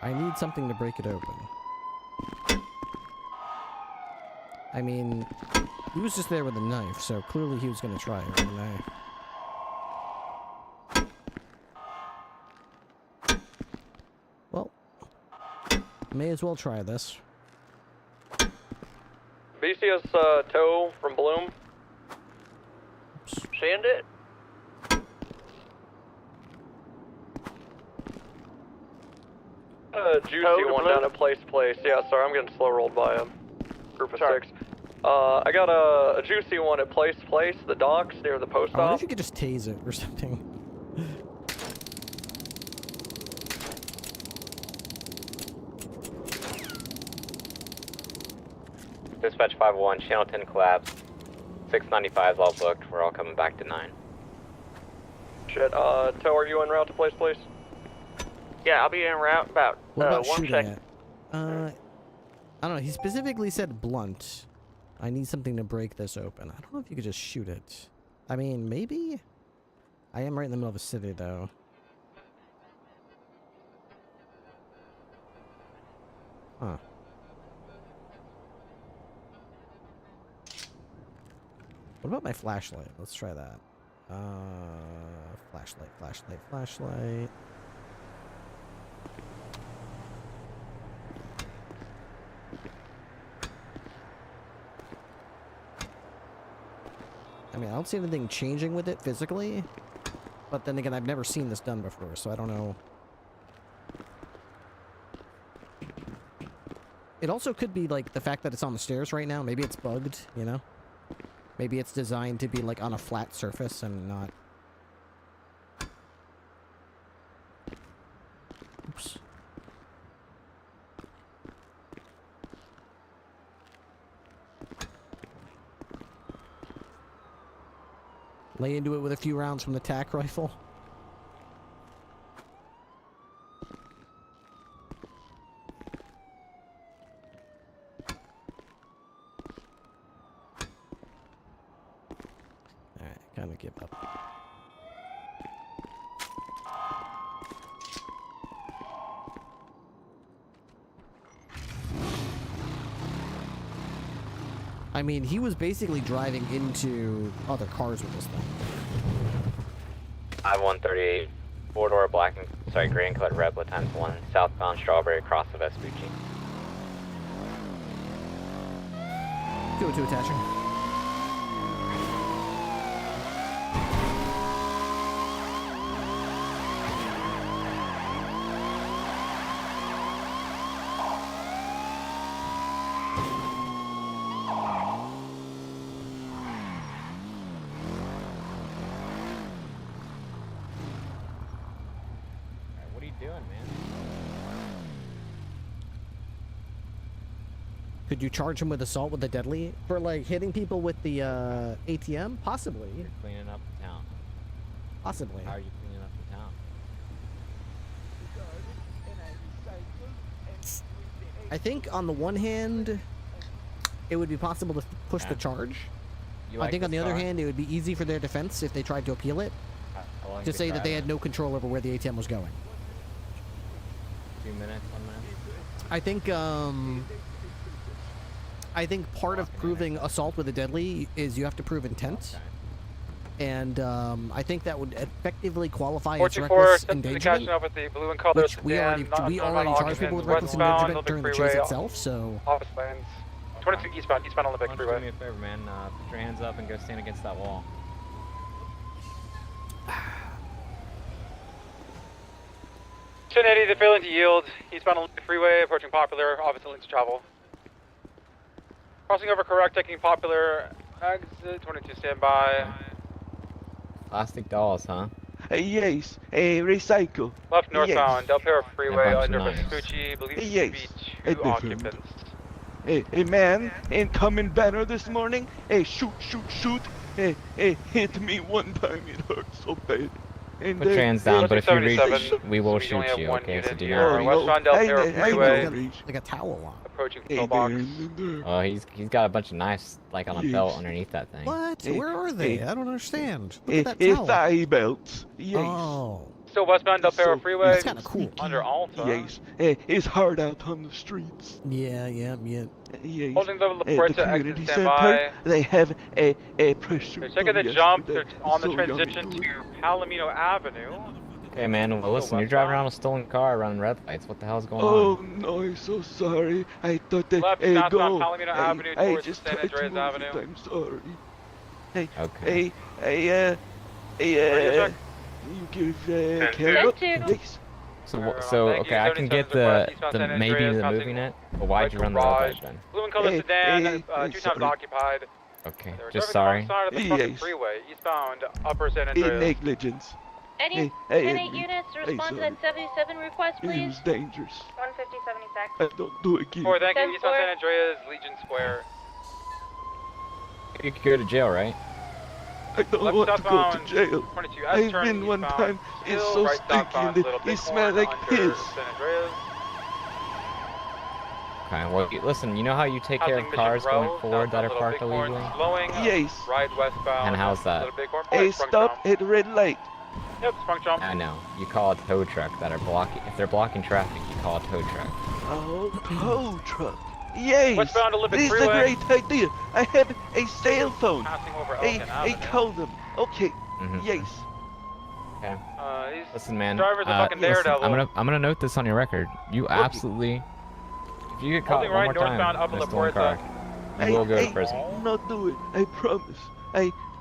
I need something to break it open. I mean, he was just there with a knife, so clearly he was going to try it with a knife. Well, may as well try this. BCS tow from Bloom. Send it. Juicy one down at Place. Yeah, sorry, I'm getting slow rolled by him. Group of 6. I got a juicy one at Place, the docks near the post I wonder if office. you could just tase it or something. Dispatch 501, Channel 10 collapsed. 695 is all booked. We're all coming back to 9. Shit, tow, are you en route to Place? Yeah, I'll be en route about What about 1 shooting second. it? I don't know. He specifically said blunt. I need something to break this open. I don't know if you could just shoot it. I mean, maybe? I am right in the middle of a city, though. Huh. What about my flashlight? Let's try that. Flashlight. I mean, I don't see anything changing with it physically, but then again, I've never seen this done before, so I don't know. It also could be, like, the fact that it's on the stairs right now. Maybe it's bugged, you know? Maybe it's designed to be, like, on a flat surface and not... Oops. Lay into it with a few rounds from the TAC rifle. Alright, kind of give up. I mean, he was basically driving into other cars with this thing. 5138, 4-door black and, green colored Repla ×1, southbound Strawberry across of SBG. 202 attaching. What are you doing, man? Could you charge him with assault with a deadly for like hitting people with the ATM? Possibly. You're cleaning up the town. Possibly. How are you cleaning up the town? I think on the one hand, it would be possible to push the charge. I think on the other hand, it would be easy for their defense if they tried to appeal it to say that they had no control over where the ATM was going. 2 minutes, 1 minute. I think part of proving assault with a deadly is you have to prove intent. And I think that would effectively qualify as reckless endangerment, with the blue and color which we already charge people with reckless endangerment during the chase itself, so... Office lanes. 22 eastbound Olympic Why don't you Freeway. do me a favor, man? Put your hands up and go stand against that wall. 1080, they're failing to yield. Eastbound Olympic Freeway, approaching Popular, opposite lanes of travel. Crossing over correct, taking Popular, exit 22, standby. Plastic dolls, huh? Yes, recycle. Left northbound, Del Perro Freeway, bunch under of knives. Vespucci, believe to Yes, be 2 occupants. A man ain't coming better this morning. Shoot. Hit me one time, it hurts so bad. And Put your hands down, but if you reach, 77, we will we shoot only have you, one okay? unit So do here. not reach. Westbound Del Perro Freeway, Like a towel on. approaching patrol box. Oh, he's got a bunch of knives, like, on a belt underneath that thing. What? Where are they? I don't understand. Look at that It's towel. thigh belts. Yes. Oh. Still westbound Del Perro Freeway. That's kind of cool. Under Alta. Yes. It's hard out on the streets. Yeah. Yes. Holding the The Puerta exit community standby. center, they have a pressure. They're taking the jump. They're on the transition to Palomino Avenue. Okay, man, well, listen, you're driving around a stolen car running red lights. What the hell's going Oh on? no, I'm so sorry. I thought that Left go. southbound Palomino Avenue I towards just San tried to Andreas move Avenue. it, I'm sorry. Okay. You give camera, please. So, Thank okay, you. I can get 77 the eastbound San maybe Andreas, the passing moving it, but why'd you run the red garage. light then? Blue and color sedan, 2 times sorry. occupied. Okay, They were just driving sorry. alongside of the fucking Yes. freeway, eastbound Upper San Andreas. Negligence. Any Hey, 10-8 units respond to that 77 request, It please? was dangerous. 150-76. I don't do it again. 4, thank you. 10-4. Eastbound San Andreas, Legion Square. You could go to jail, right? I don't Left want to go to southbound, jail. 22, I've turn been one eastbound. time. It's Still so right stinky southbound, and Little it Bighorn smells like under piss. San Andreas. Okay, well, listen, you know how you take care of Housing cars Mission going Row, forward that are southbound parked Little Bighorn, illegally? Slowing, Yes. right westbound. And how's that? Little Bighorn, Hey, sprung stop jump. at red light. Yep, sprung jump. I know. You call a tow truck that are blocking. If they're blocking traffic, you call a tow truck. Oh, tow truck. Yes. Westbound Olympic This is a Freeway. great idea. I have a cell phone. Passing over Hey, Elkin hey, Avenue. call them. Okay. Mhm. Yes. Okay. These Listen, man. drivers are fucking listen, daredevil. I'm gonna note this on your record. You absolutely. If you get caught Holding one right more time northbound up in a La stolen car, Puerta. you will go to prison. Not do it. I promise.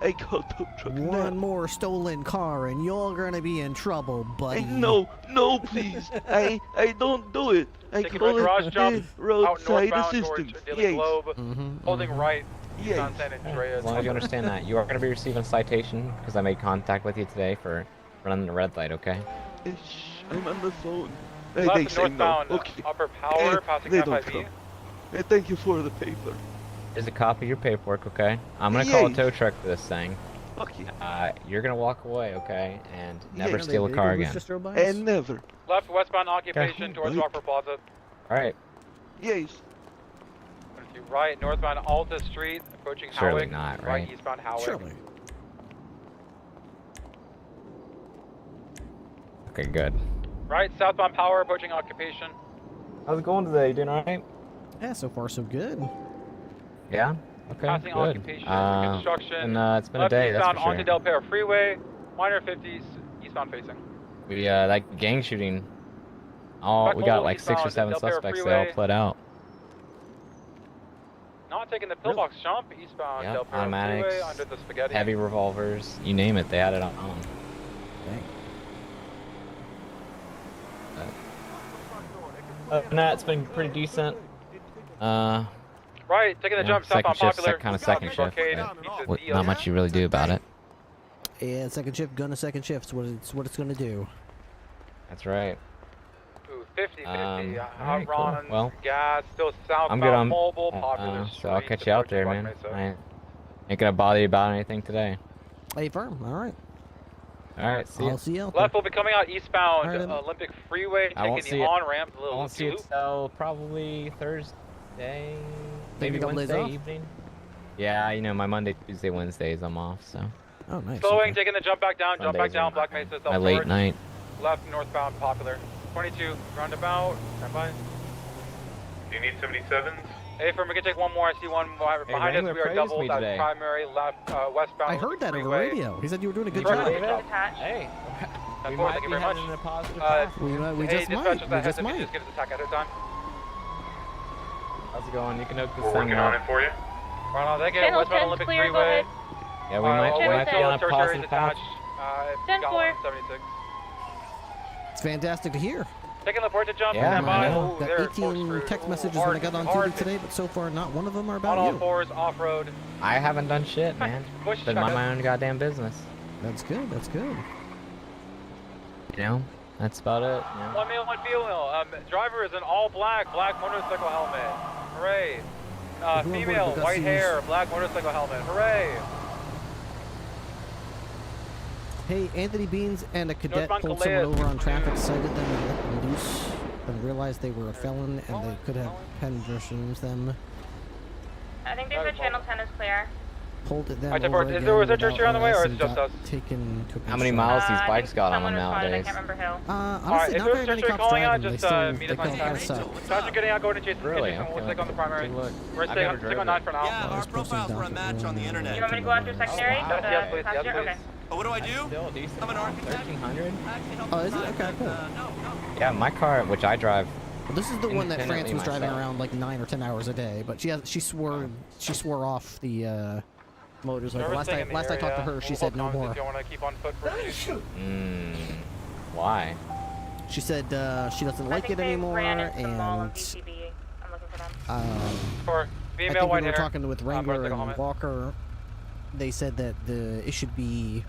I call tow truck now. One more stolen car and you're gonna be in trouble, buddy. No, please. I don't do it. I Taking call a garage it jump out roadside northbound assistance. towards Daily Yes. Globe. Holding right Yes. on San Andreas. As long as you understand that, you are going to be receiving a citation because I made contact with you today for running the red light, okay? Shh, I'm on the phone. Left They and say no. northbound Okay. Upper Power, passing They don't FIV. come. Thank you for the paper. Here's a copy of your paperwork, okay? I'm going to call a Yes. tow truck for this thing. Okay. You're going to walk away, okay? And never Yeah, steal a car again. And never. Left westbound occupation towards Right. Rockford Plaza. Alright. Yes. Right, northbound Alta Street, approaching Surely Howick. not, right? Eastbound Howick. Surely. Okay, good. Right, southbound Power, approaching occupation. How's it going today? You doing alright? Yeah, so far so good. Yeah? Okay, Passing good. occupation, And construction. it's been a day, that's eastbound for sure. onto Del Perro Freeway, minor 50s, eastbound facing. We that gang shooting. Oh, we got like 6 or 7 suspects. They all pled out. Not taking the pillbox jump, eastbound Yeah, Del Perro automatics, Freeway under the spaghetti. heavy revolvers, you name it, they had it on. Other than that, it's been pretty decent. Right, taking the jump southbound Popular. Kind of second shift. But not much you really do about it. Yeah, second shift, gonna second shift. It's what it's gonna do. That's right. Ooh, 50, 50. Alright, cool. Ron, Well, gas, still southbound I'm good on Mobile, Popular so I'll catch you out there, man. Mesa. I ain't gonna bother you about anything today. Hey, firm. All right. Alright, see ya. I'll see you out Left will be coming out eastbound Alright, Olympic Freeway, I won't taking see the it. on-ramp, the I little won't see it loop. till probably Thursday, maybe a couple days Wednesday off? evening. Yeah, you know, my Monday, Tuesday, Wednesdays I'm off, so. Oh, nice. Slowing, taking the jump back down, Mondays are Black Mesa, my late night. Left northbound Popular. 22, roundabout, stand by. Do you need 77s? Hey, firm, we can take one more. I see one behind us. Wrangler We are praised double. me That's today. primary, left, westbound. I heard that over freeway. radio. He said you were doing a good First job. David. Hey, That's we four, might thank you be very much. heading in a positive path. We Hey, just dispatch, might. just We a heads just up, you might. just give us a tack ahead of time. How's it going? You can hook this We're thing working on up. it for you. Right on, thank you. Channel Westbound 10's Olympic clear, go Freeway. ahead. Yeah, we might be on a positive path. Ten four. 76. It's fantastic to hear. Taking the port to jump. Yeah, stand by. I know. Ooh, Got they're 18 text messages when I got on hard TV today, but so far not one of them are on about all you. fours, off-road. I haven't done shit, man. Push Been mind my own goddamn business. That's good. That's good. You know, that's about it. You know? One male, one female. Driver is in all black, black motorcycle helmet. Hooray. Who on board Female, the white Gussies? hair, black motorcycle helmet. Hooray. Hey, Anthony Beans and a cadet Northbound pulled Calais. someone over on traffic, cited them and let them loose, and realized they were a felon and they could have pensions them. I think they said channel 10 is clear. Pulled it them Alright, over is again there a search without here on the way, or arrest is it and just got us? taken to a How many patrol. miles these I bikes think got on someone them responded, I nowadays? can't remember who. Honestly, Alright, is not there a very many searcher cops calling out? driving. Just They still, meet they us on kind of 10. suck. Passenger getting out, going to chase Really? We'll Okay, stick on the primary. take a look. We're I've staying never on, stick drove on 9 it. for now. Yeah, our profiles were a match on the internet. You want me to go after secondary? wow. Go to Yes, please. passenger? Yes, please. Okay. Oh, what do I do? Still decent. I'm an architect. 1300? Oh, is it? Okay, cool. Yeah, my car, which I drive. Well, this is the one that France Independently was driving myself. around like 9 or 10 hours a day, but she swore off the motorcycle. Last I talked to her, she said no more. If you want to keep on foot for Why? She said she doesn't like it anymore, and I'm looking for them. For I female think white when we were hair. talking with Wrangler motorcycle and helmet. Walker, they said that it should be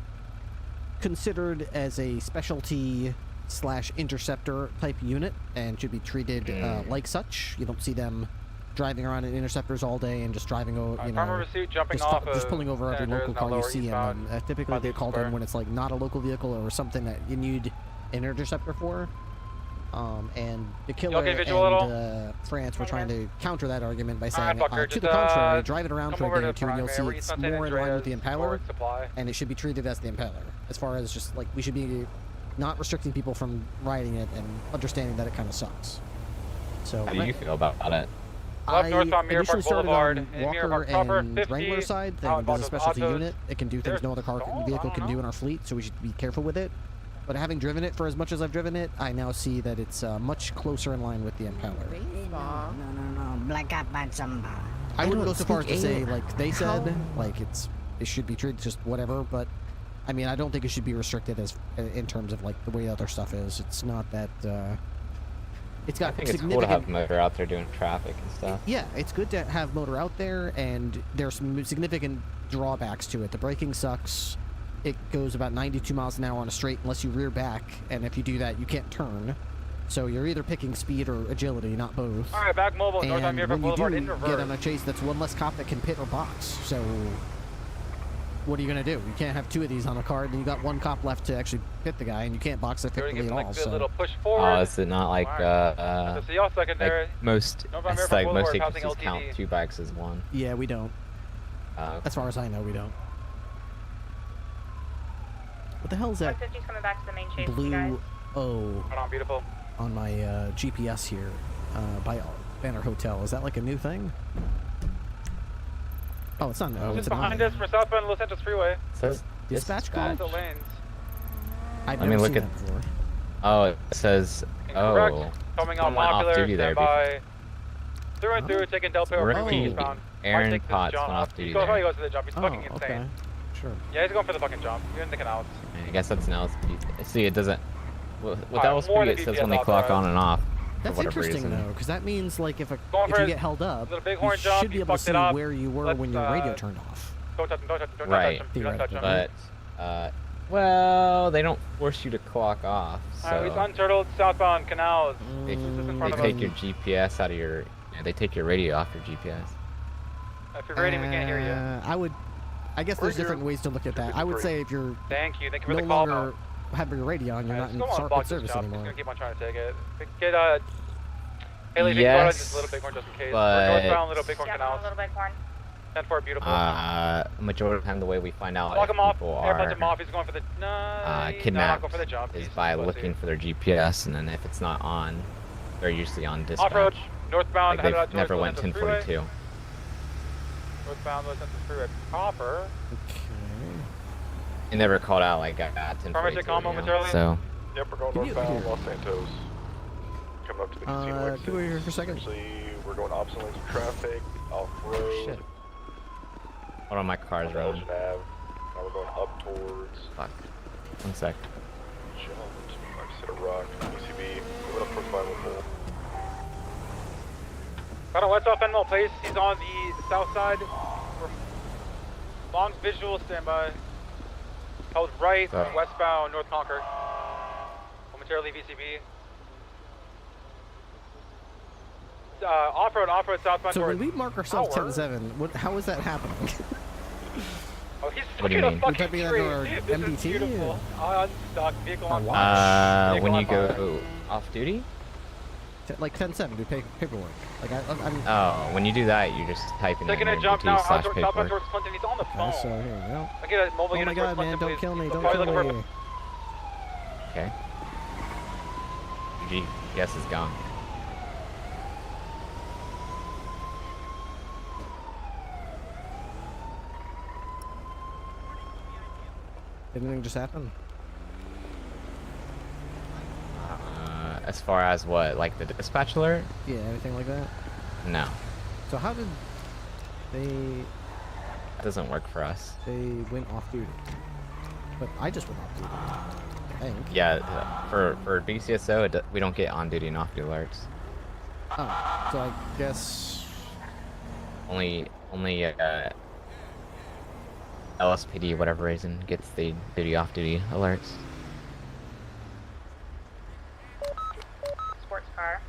considered as a specialty / interceptor type unit and should be treated like such. You don't see them driving around in interceptors all day and just driving over, you Farmer know, receipt jumping just, off just pulling over every Sanders, local now car you lower see, and eastbound then typically by they the call square. in when it's like not a local vehicle or something that you need an interceptor for. And the killer get visual at all? and France were trying to counter that argument by saying, Fucker, to just, the contrary, drive it around come for over a day to or two and you'll see primary, it's East on San more in line with the Andreas, Impaler, forward supply. and it should be treated as the Impaler. As far as just like we should be not restricting people from riding it and understanding that it kind of sucks. So How do you feel about it? Left I northbound Mirror initially Park started Boulevard, on in Mirror Walker Park proper, and 50. Wrangler side, How thinking there's a about specialty those unit. It can do things no other car vehicle can do in our fleet, so we should be careful with it. But having driven it for as much as I've driven it, I now see that it's much closer in line with the Impaler. No. Black up on somebody. I wouldn't go so far as to say, English. like they said, like it should be treated just whatever, but I mean, I don't think it should be restricted as in terms of like the way other stuff is. It's not that it's got I think it's significant. cool to have motor out there doing traffic and stuff. Yeah, it's good to have motor out there, and there's some significant drawbacks to it. The braking sucks. It goes about 92 miles an hour on a straight unless you rear back, and if you do that, you can't turn. So you're either picking speed or agility, not both. All right, back mobile, north on And Mirror when Park you Boulevard do in get reverse. on a chase, that's one less cop that can pit or box. So what are you gonna do? You can't have two of these on a car, and you got one cop left to actually pit the guy, and you can't box effectively at all. Good So little push forward. Oh, is it not like See y'all secondary. like most? Northbound It's Mirror like most Boulevard, agencies passing count LTD. 2 bikes as one. yeah, we don't. Okay. As far as I know, we don't. What the hell is that 150's coming back to the main chase, you guys. blue O Right on, beautiful. on my GPS here by Banner Hotel? Is that like a new thing? Oh, it's not no. Just It's an behind I. us, we're southbound Los Santos Freeway. It says Dispatch call? The lanes. I've Let me never look seen at. that before. Oh, it says. Incorrect. Oh. Coming on someone off Popular, duty there. stand by. Through and through, taking Del Perro Freeway Rookie eastbound. Aaron Take this Potts jump. went off duty He goes, there. he goes to the jump. He's fucking insane. Okay. Sure. Yeah, he's going for the fucking jump. You're thinking out. I guess that's an LSP. See, it doesn't. With Alright, LSP, more it than says VPS when they clock on and off. That's for whatever interesting reason. though, because that means like if Going you for get held up, the big you horn jump, should be you able to fucked see it up. where you were Let's, when your radio turned off. Don't touch him, don't touch him, Right. touch him. Do not touch him. But, well, they don't force you to clock off. So Alright, he's unturtled, southbound canals. they, This is in they front of take us. your GPS out of your. Yeah, they take your radio off your GPS. If you're ready, we can't hear you. I guess there's different ways to look at that. I would say if you're Thank you for no the call. longer having your radio on, you're not in Let's go on SARP block this service job. He's anymore. gonna keep on trying to take it. Get Haley, Yes, just Little Bighorn just in case. but- We're northbound Little Bighorn Yeah, canals. Little Bighorn. 10-4, beautiful. Majority of the time, the way we find out Block if him off. people Airpunch are him off. He's going for the. No, he's not kidnapped going for the jump. is He's by pussy. looking for their GPS, and then if it's not on, they're usually on dispatch. Off-road, northbound, Like headed out they've towards never Los went Santos Freeway. 1042. Northbound, Los Santos Freeway proper. They never called out like at 1042. Permission call momentarily. So Yep, we're going Can you northbound hear? Los Santos. Coming up to the casino exit. Can we hear for a second? Actually, we're going opposite lanes of traffic, off-road. Shit. Hold on, my car's on running. Elgin Ave. Now we're going up towards. Fuck. 1 sec. Jumped. Like a rock. UCB. Moving up towards 514. Got a west off Enmel Place. He's on the south side. Long visual, standby. Held right, westbound, North Concord. Momentarily VCB. Off-road, southbound So when towards we mark ourselves Tower. 10-7, how is that happening? Oh, he's What do you stuck in mean? a fucking You're typing that tree. to our This is MDT, beautiful. Unstuck, vehicle on Watch. fire. When Vehicle you on fire. go off duty? Like 10-7, do paperwork. Like I'm. Oh, when you do that, you just type in Taking a MDT jump now, slash southbound paperwork. towards Clinton. He's on the phone. So here we go. I get a mobile Oh unit my towards god, man! Clinton, Don't please. kill me! He's Don't probably kill looking me! Okay. GPS is gone. Did anything just happen? As far as what, like the dispatch alert? Yeah, anything like that? No, So how did they? it doesn't work for us. They went off duty. But I just went off duty. I think. Yeah, for BCSO, we don't get on duty and off duty alerts. Oh, so I guess. Only LSPD, whatever reason, gets the duty off duty alerts. Sports car.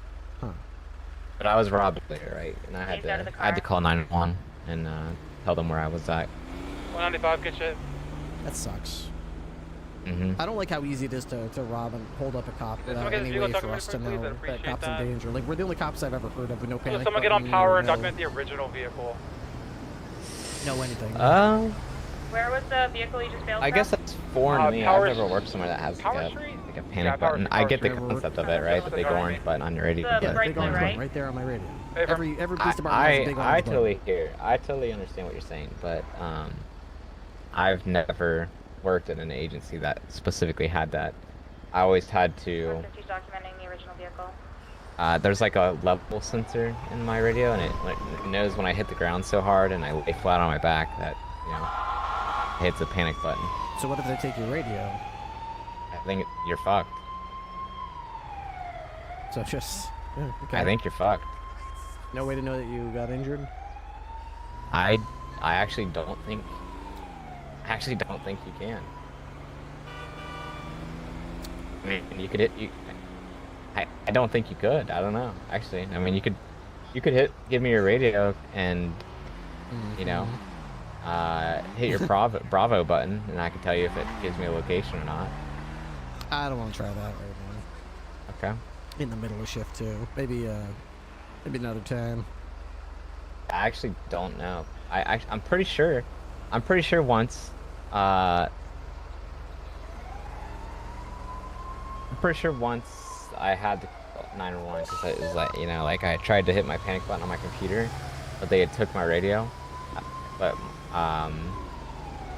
But I was robbed earlier, right? And I He's out of the had to car. call 911 and tell them where I was at. 195, good shit. That sucks. Mm-hmm. I don't like how easy it is to rob and hold up a cop without get any this vehicle way for documented us to for me, please? know I'd that appreciate cops that. in danger. Like we're the only cops I've ever heard of with no panic. Someone get on button, power and no- document the original vehicle. No anything. Where was the vehicle you just bailed I from? guess that's foreign to me. I've Power never worked somewhere that has Power like Street? a panic Yeah, Power button. Street, I get the Power Street. concept of it, right? The big orange button on your radio. The but bright big blue, orange right? one right there on my radio. Hey, Every police department has a big I orange button. totally hear. I totally understand what you're saying, but I've never worked at an agency that specifically had that. I always had to. Since you're documenting the original vehicle. There's like a level sensor in my radio, and it knows when I hit the ground so hard and I lay flat on my back that it hits a panic button. So what if they take your radio? I think you're fucked. So it's just. Yeah, okay. I think you're fucked. No way to know that you got injured. I actually don't think. I actually don't think you can. I mean, you could hit you. I don't think you could. I don't know. Actually, I mean, you could give me your radio and hit your Bravo button, and I can tell you if it gives me a location or not. I don't want to try that right now. Okay. In the middle of shift too. Maybe another time. I actually don't know. I'm pretty sure. I'm pretty sure once. I'm pretty sure once I had to call 911 because it was like I tried to hit my panic button on my computer, but they had took my radio. but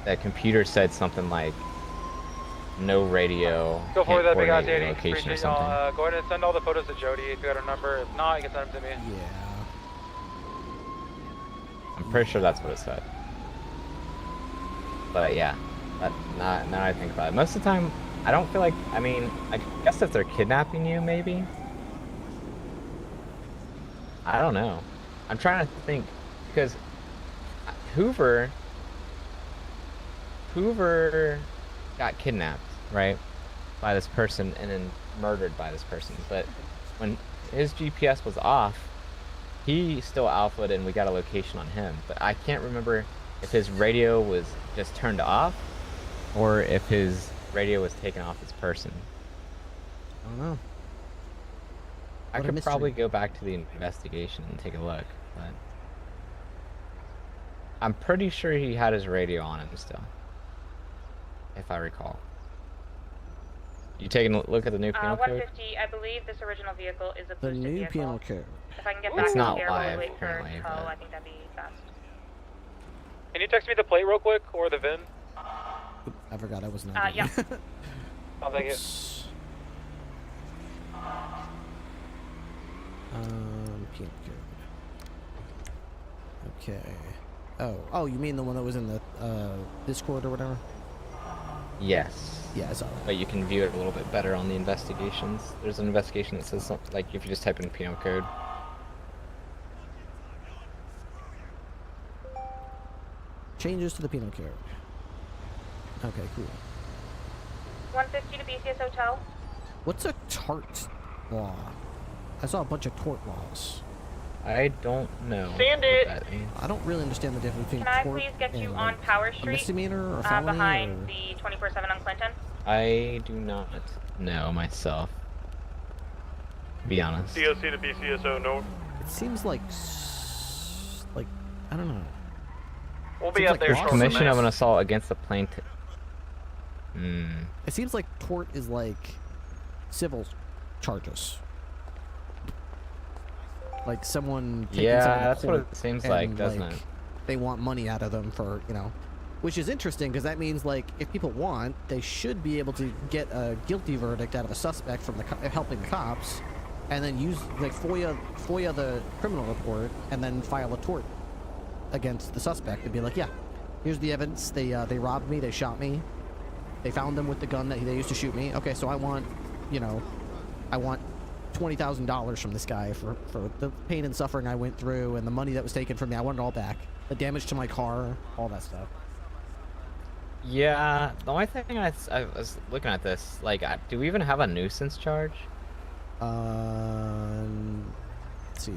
the computer said something like no radio. Go forward that big ass coordinate 80. location or Appreciate something. y'all. Go ahead and send all the photos to Jody if you got her number. If not, you can send them to me. Yeah. I'm pretty sure that's what it said. But yeah, now I think about it. Most of the time, I don't feel like. I mean, I guess if they're kidnapping you, maybe. I don't know. I'm trying to think because Hoover got kidnapped, right, by this person and then murdered by this person. But when his GPS was off, he still alphaed and we got a location on him. But I can't remember if his radio was just turned off or if his radio was taken off his person. I don't know. I could probably go back to the investigation and take a look, but I'm pretty sure he had his radio on him still, if I recall. You taking a look at the new penal code? 150, I believe this original vehicle is a The boosted new vehicle. penal code. If I can get It's back to not here while we live, wait for apparently, tow, but- I think that'd be best. Can you text me the plate real quick or the VIN? I forgot I was not. Yeah. I'll take it. Penal code. Okay. Oh, you mean the one that was in the Discord or whatever? Yes. Yeah, I saw that. But you can view it a little bit better on the investigations. There's an investigation that says something, like if you just type in penal code. Changes to the penal code. Okay, cool. 150 to BCS Hotel. What's a tort law? I saw a bunch of tort laws. I don't know. Sand what it. that means. I don't really understand the difference between Can I tort please get you and, on like, Power a Street? misdemeanor or a felony behind or... the 24/7 on Clinton. I do not know myself. To be honest. DOC to BCSO, no. It seems like I don't know. We'll be Seems up there like short Commission of an assault against the plaintiff. It seems like tort is like civil charges. Like someone taking Yeah, someone to that's what court it seems like, and, doesn't it? They want money out of them for, which is interesting because that means like if people want, they should be able to get a guilty verdict out of a suspect from helping the cops, and then use like FOIA the criminal report and then file a tort against the suspect and be like, yeah, here's the evidence. They robbed me. They shot me. They found them with the gun that they used to shoot me. Okay, so I want $20,000 from this guy for the pain and suffering I went through and the money that was taken from me. I want it all back. The damage to my car, all that stuff. Yeah, the only thing I was looking at this, like, do we even have a nuisance charge? Let's see.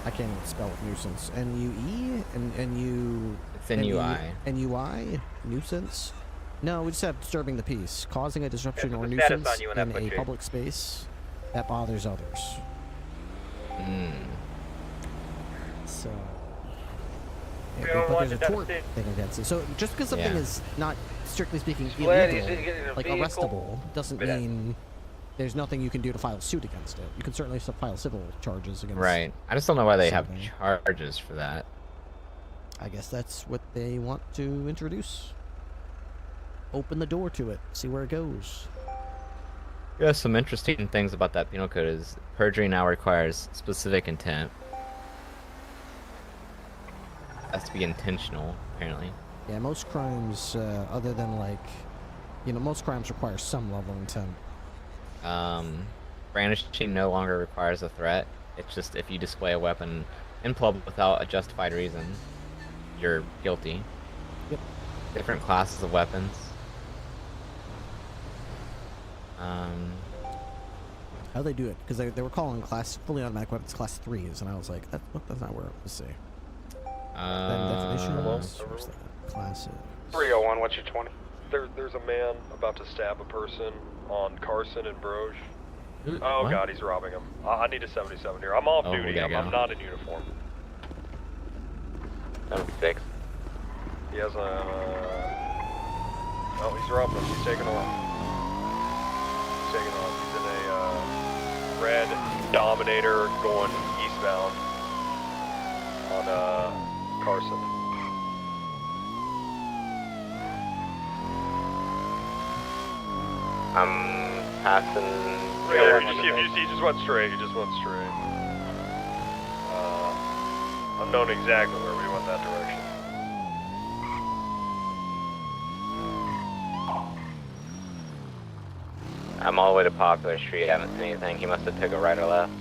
I can't even spell it, nuisance. N-U-E? N-U... It's N-U-I. N-U-I? Nuisance? No, we just have disturbing the peace. Causing a disruption Yeah, or the status nuisance on you in in a FOG. public space that bothers others. So... We Yeah, don't but want there's to a tort devastate- thing against it. So just because something Yeah. is not, strictly speaking, Glad he's illegal, getting in a like vehicle. arrestable, doesn't But, mean there's nothing you can do to file suit against it. You can certainly file civil charges against Right. I just don't know why they have something. charges for that. I guess that's what they want to introduce. Open the door to it. See where it goes. Yeah, some interesting things about that penal code is perjury now requires specific intent. Has to be intentional, apparently. Yeah, most crimes, other than like, most crimes require some level of intent. Brandishing no longer requires a threat. It's just if you display a weapon in public without a justified reason, you're guilty. Yep. Different classes of weapons. How do they do it? Because they were calling fully automatic weapons class 3s, and I was like, that's not where it was say. Definitions. Where's that? Classes. 301, what's your 20? There's a man about to stab a person on Carson and Broge. Oh what? god, he's robbing him. I need a 77 here. I'm off Oh, we duty. gotta I'm go. not in uniform. 76. He has a... Oh, he's robbing him. He's taking off. He's taking off. He's in a red Dominator going eastbound on Carson. I'm passing. Yeah, he just went straight. He just went straight. Unknown exactly where we went that direction. I'm all the way to Popular Street. I haven't seen anything. He must have took a right or left.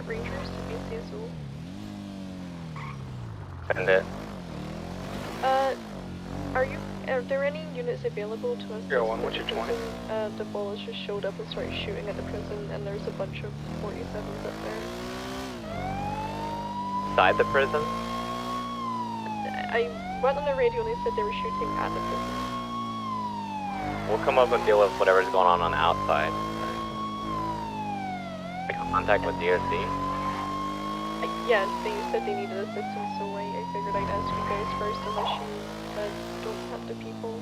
Rangers to BCSO. Send it. Are there any units available to us? Go on, what's your 20? The bullets just showed up and started shooting at the prison, and there's a bunch of 47s up there. Inside the prison? I went on the radio and they said they were shooting at the prison. We'll come up and deal with whatever's going on the outside. Make contact with DOC? Yes, they said they needed assistance, so I figured I'd ask you guys first unless you don't have the people.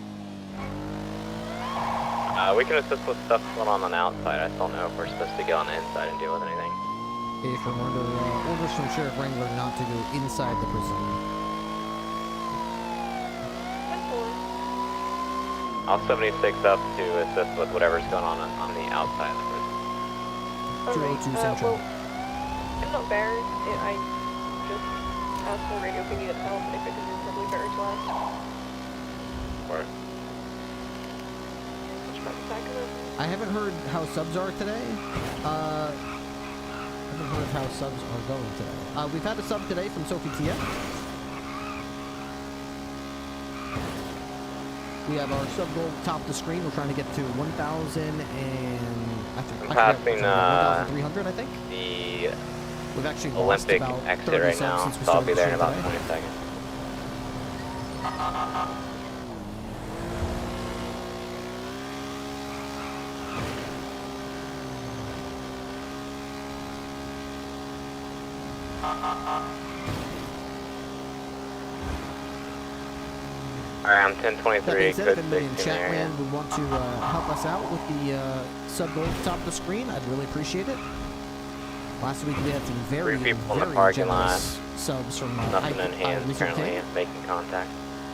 We can assist with stuff going on the outside. I just don't know if we're supposed to go on the inside and deal with anything. If we're going to order from Sheriff Wrangler not to go inside the prison. I'll 76 up to assist with whatever's going on the outside of the prison. 202 Central. I'm not Barry. I just asked on the radio if we needed help, and I figured we were probably Barry to ask. Where? I haven't heard how subs are today. I haven't heard how subs are going today. We've had a sub today from Sophie Tia. We have our sub goal top of the screen. We're trying to get to 1,000 and I'm passing 1,300, I think. The We've actually Olympic lost about exit right now, so I'll be there in about 20 seconds. Alright, I'm 1023, That code said, 6 in Chatland would want to help us out with the sub goal at the top of the screen, I'd really appreciate it. Last week we had some very, people in the very parking lot. generous subs from Nothing in hand currently, making contact.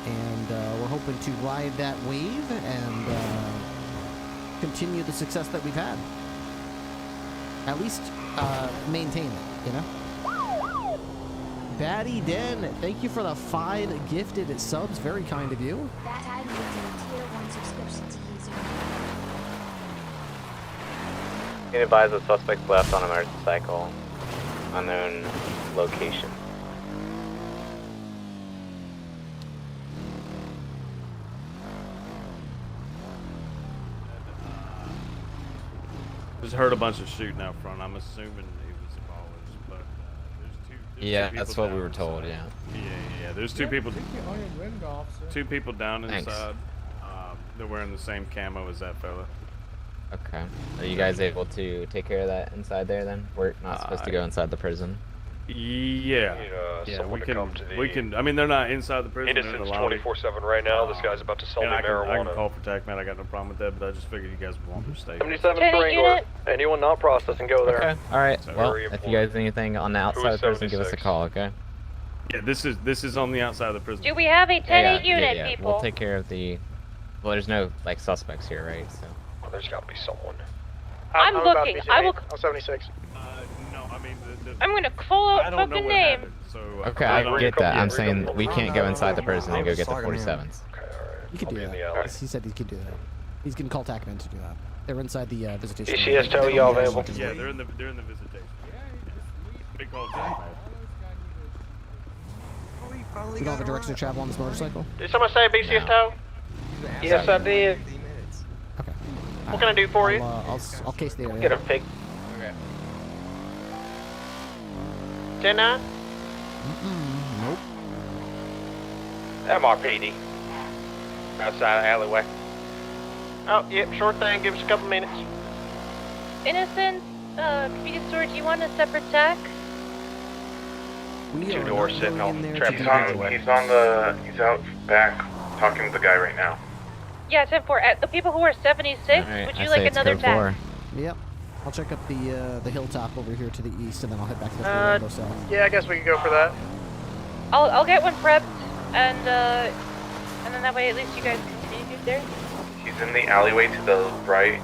And we're hoping to ride that wave and continue the success that we've had. At least maintain it, you know? Batty Den, thank you for the 5 gifted subs. Very kind of you. That had me tier 1 subscription to user. Can you advise the suspect left on a motorcycle? Unknown location. Just heard a bunch of shooting out front. I'm assuming it was abolished, but yeah, that's what we were told. Yeah. Yeah. There's two people. Two people down inside. They're wearing the same camo as that fella. Okay. Are you guys able to take care of that inside there then? We're not supposed to go inside the prison. Yeah. We can. I mean, they're not inside the prison. Innocent's 24/7 right now. This guy's about to sell me marijuana. I can call for TAC, man. I got no problem with that, but I just figured you guys would want to stay. 77 Wrangler. Anyone not processing, go there. Okay. All right. Well, if you guys need anything on the outside of the prison, give us a call. Okay. Yeah. This is on the outside of the prison. Do we have a 10-8 unit, yeah. people? We'll take care of the. Well, there's no like suspects here, right? So. Well, there's got to be someone. I'm looking. I will. I'm 76. No, I mean I'm gonna call out fucking name. Okay, I get that. I'm saying we can't go inside the prison and go get the 47s. You can do that. He said he could do that. He's going to call TACman to do that. They're inside the visitation. Is SGTs y'all available? Yeah, they're in the visitation. Big call TACman. We don't have a direction to travel on this motorcycle? Did someone say BCS tow? Yes, I did. Okay. What can I do for you? I'll case the area. Get a pic. Okay. 10-9? Nope. MRPD. Outside the alleyway. Oh, yep, sure thing. Give us a couple minutes. Innocent, convenience store, do you want a separate tack? Two doors sitting on traffic. He's out back talking with the guy right now. Yeah, 10-4. The people who are 76, right, would I you say like it's another code tack? 4. Yep. I'll check up the hilltop over here to the east, and then I'll head back to the freeway and go south. Yeah, I guess we can go for that. I'll get one prepped, and then that way at least you guys can communicate there. He's in the alleyway to the right,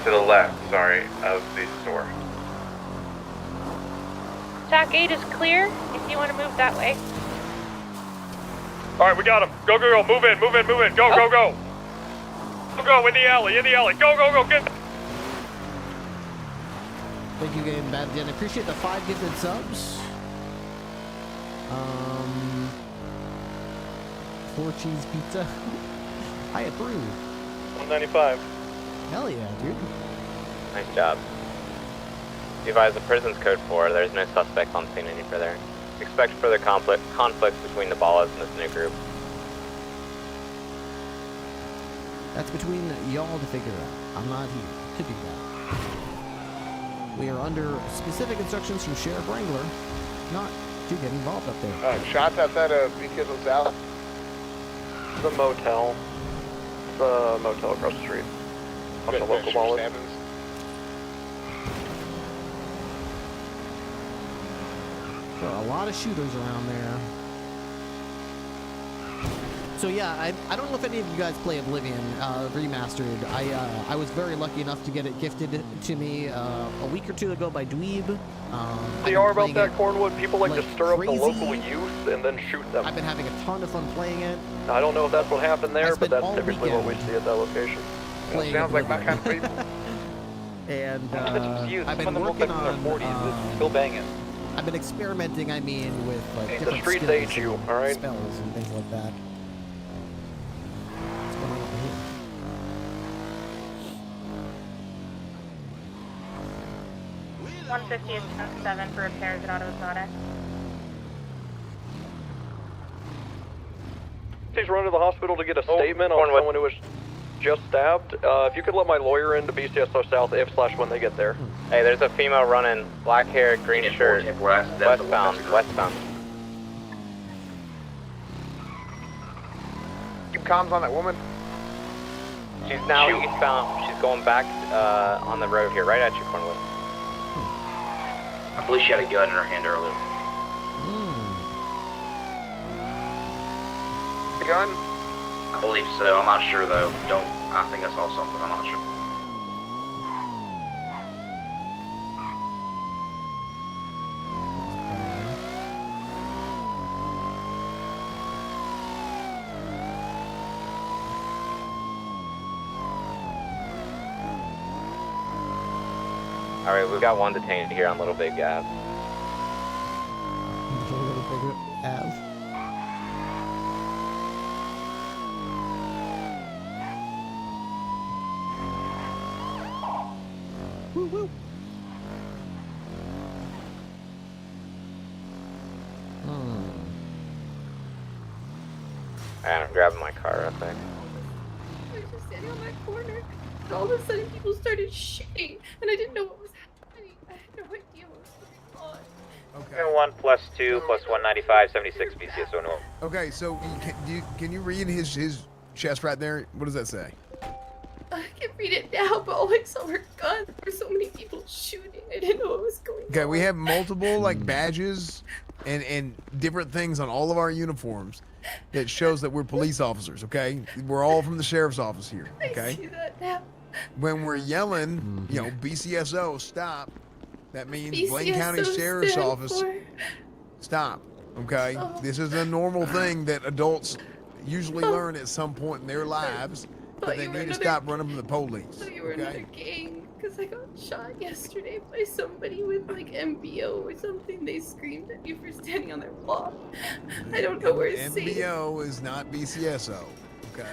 to the left, sorry, of the store. TAC 8 is clear if you want to move that way. All right, we got him. Go, go, go. Move in, move in, move in. Go, go, go. Go, go, in the alley, in the alley. Go, go, go. Get. Thank you, Game Bad Dan. I appreciate the 5 gifted subs. 4 cheese pizza. I approve. 195. Hell yeah, dude. Nice job. Be advised, the prison's code 4. There's no suspects on scene any further. Expect further conflicts between the Ballas and this new group. That's between y'all to figure out. I'm not here to do that. We are under specific instructions from Sheriff Wrangler not to get involved up there. Shots outside of BTSO South. The motel. The motel across the street. On the local wallet. There are a lot of shooters around there. So yeah, I don't know if any of you guys play Oblivion Remastered. I was very lucky enough to get it gifted to me a week or 2 ago by Dweeb. They are about that, Cornwood. People like to stir up the local youth and then shoot them. I've been having a ton of fun playing it. I don't know if that's what happened there, but that's typically what we see at that location. Sounds like my kind of people. And I've been working on still banging. I've been experimenting, I mean, with like Hey, the different streets skills age you, and all right? spells and things like that. What's going on over here? $150 is 7 for repairs at Auto Exotic. He's run to the hospital to get a statement on someone who was just stabbed. If you could let my lawyer in to BCSO South if/when they get there. Hey, there's a female running, black hair, green shirt, westbound. Keep comms on that woman. She's now eastbound. She's going back on the road here, right at you, Cornwood. I believe she had a gun in her hand earlier. The gun? I believe so. I'm not sure though. I think I saw something. I'm not sure. All right, we've got one detained here on Little Big Ave. Little Big Ave. Woo woo. Alright, I'm grabbing my car real quick. I was just standing on that corner, and all of a sudden people started shooting, and I didn't know what was happening. I had no idea what was going on. Okay. 1 plus 2 plus 195, 76 BCSO North. Okay, so can you read his chest right there? What does that say? I can read it now, but all I saw were guns. There were so many people shooting. I didn't know what was going on. Okay, we have multiple like badges and different things on all of our uniforms that shows that we're police officers. Okay, we're all from the sheriff's office here. Okay. I see that now. When we're yelling, you know, BCSO, stop. That means Blaine BCSO County Sheriff's stand Office, for- stop. Okay, Oh. this is a normal thing that adults usually learn at some point in their lives, but they you were need to another- stop running from the police. I thought you were another gang, because I got shot yesterday by somebody with like MBO or something. They screamed at me for standing on their block. I don't know where it's safe. MBO is not BCSO. Okay.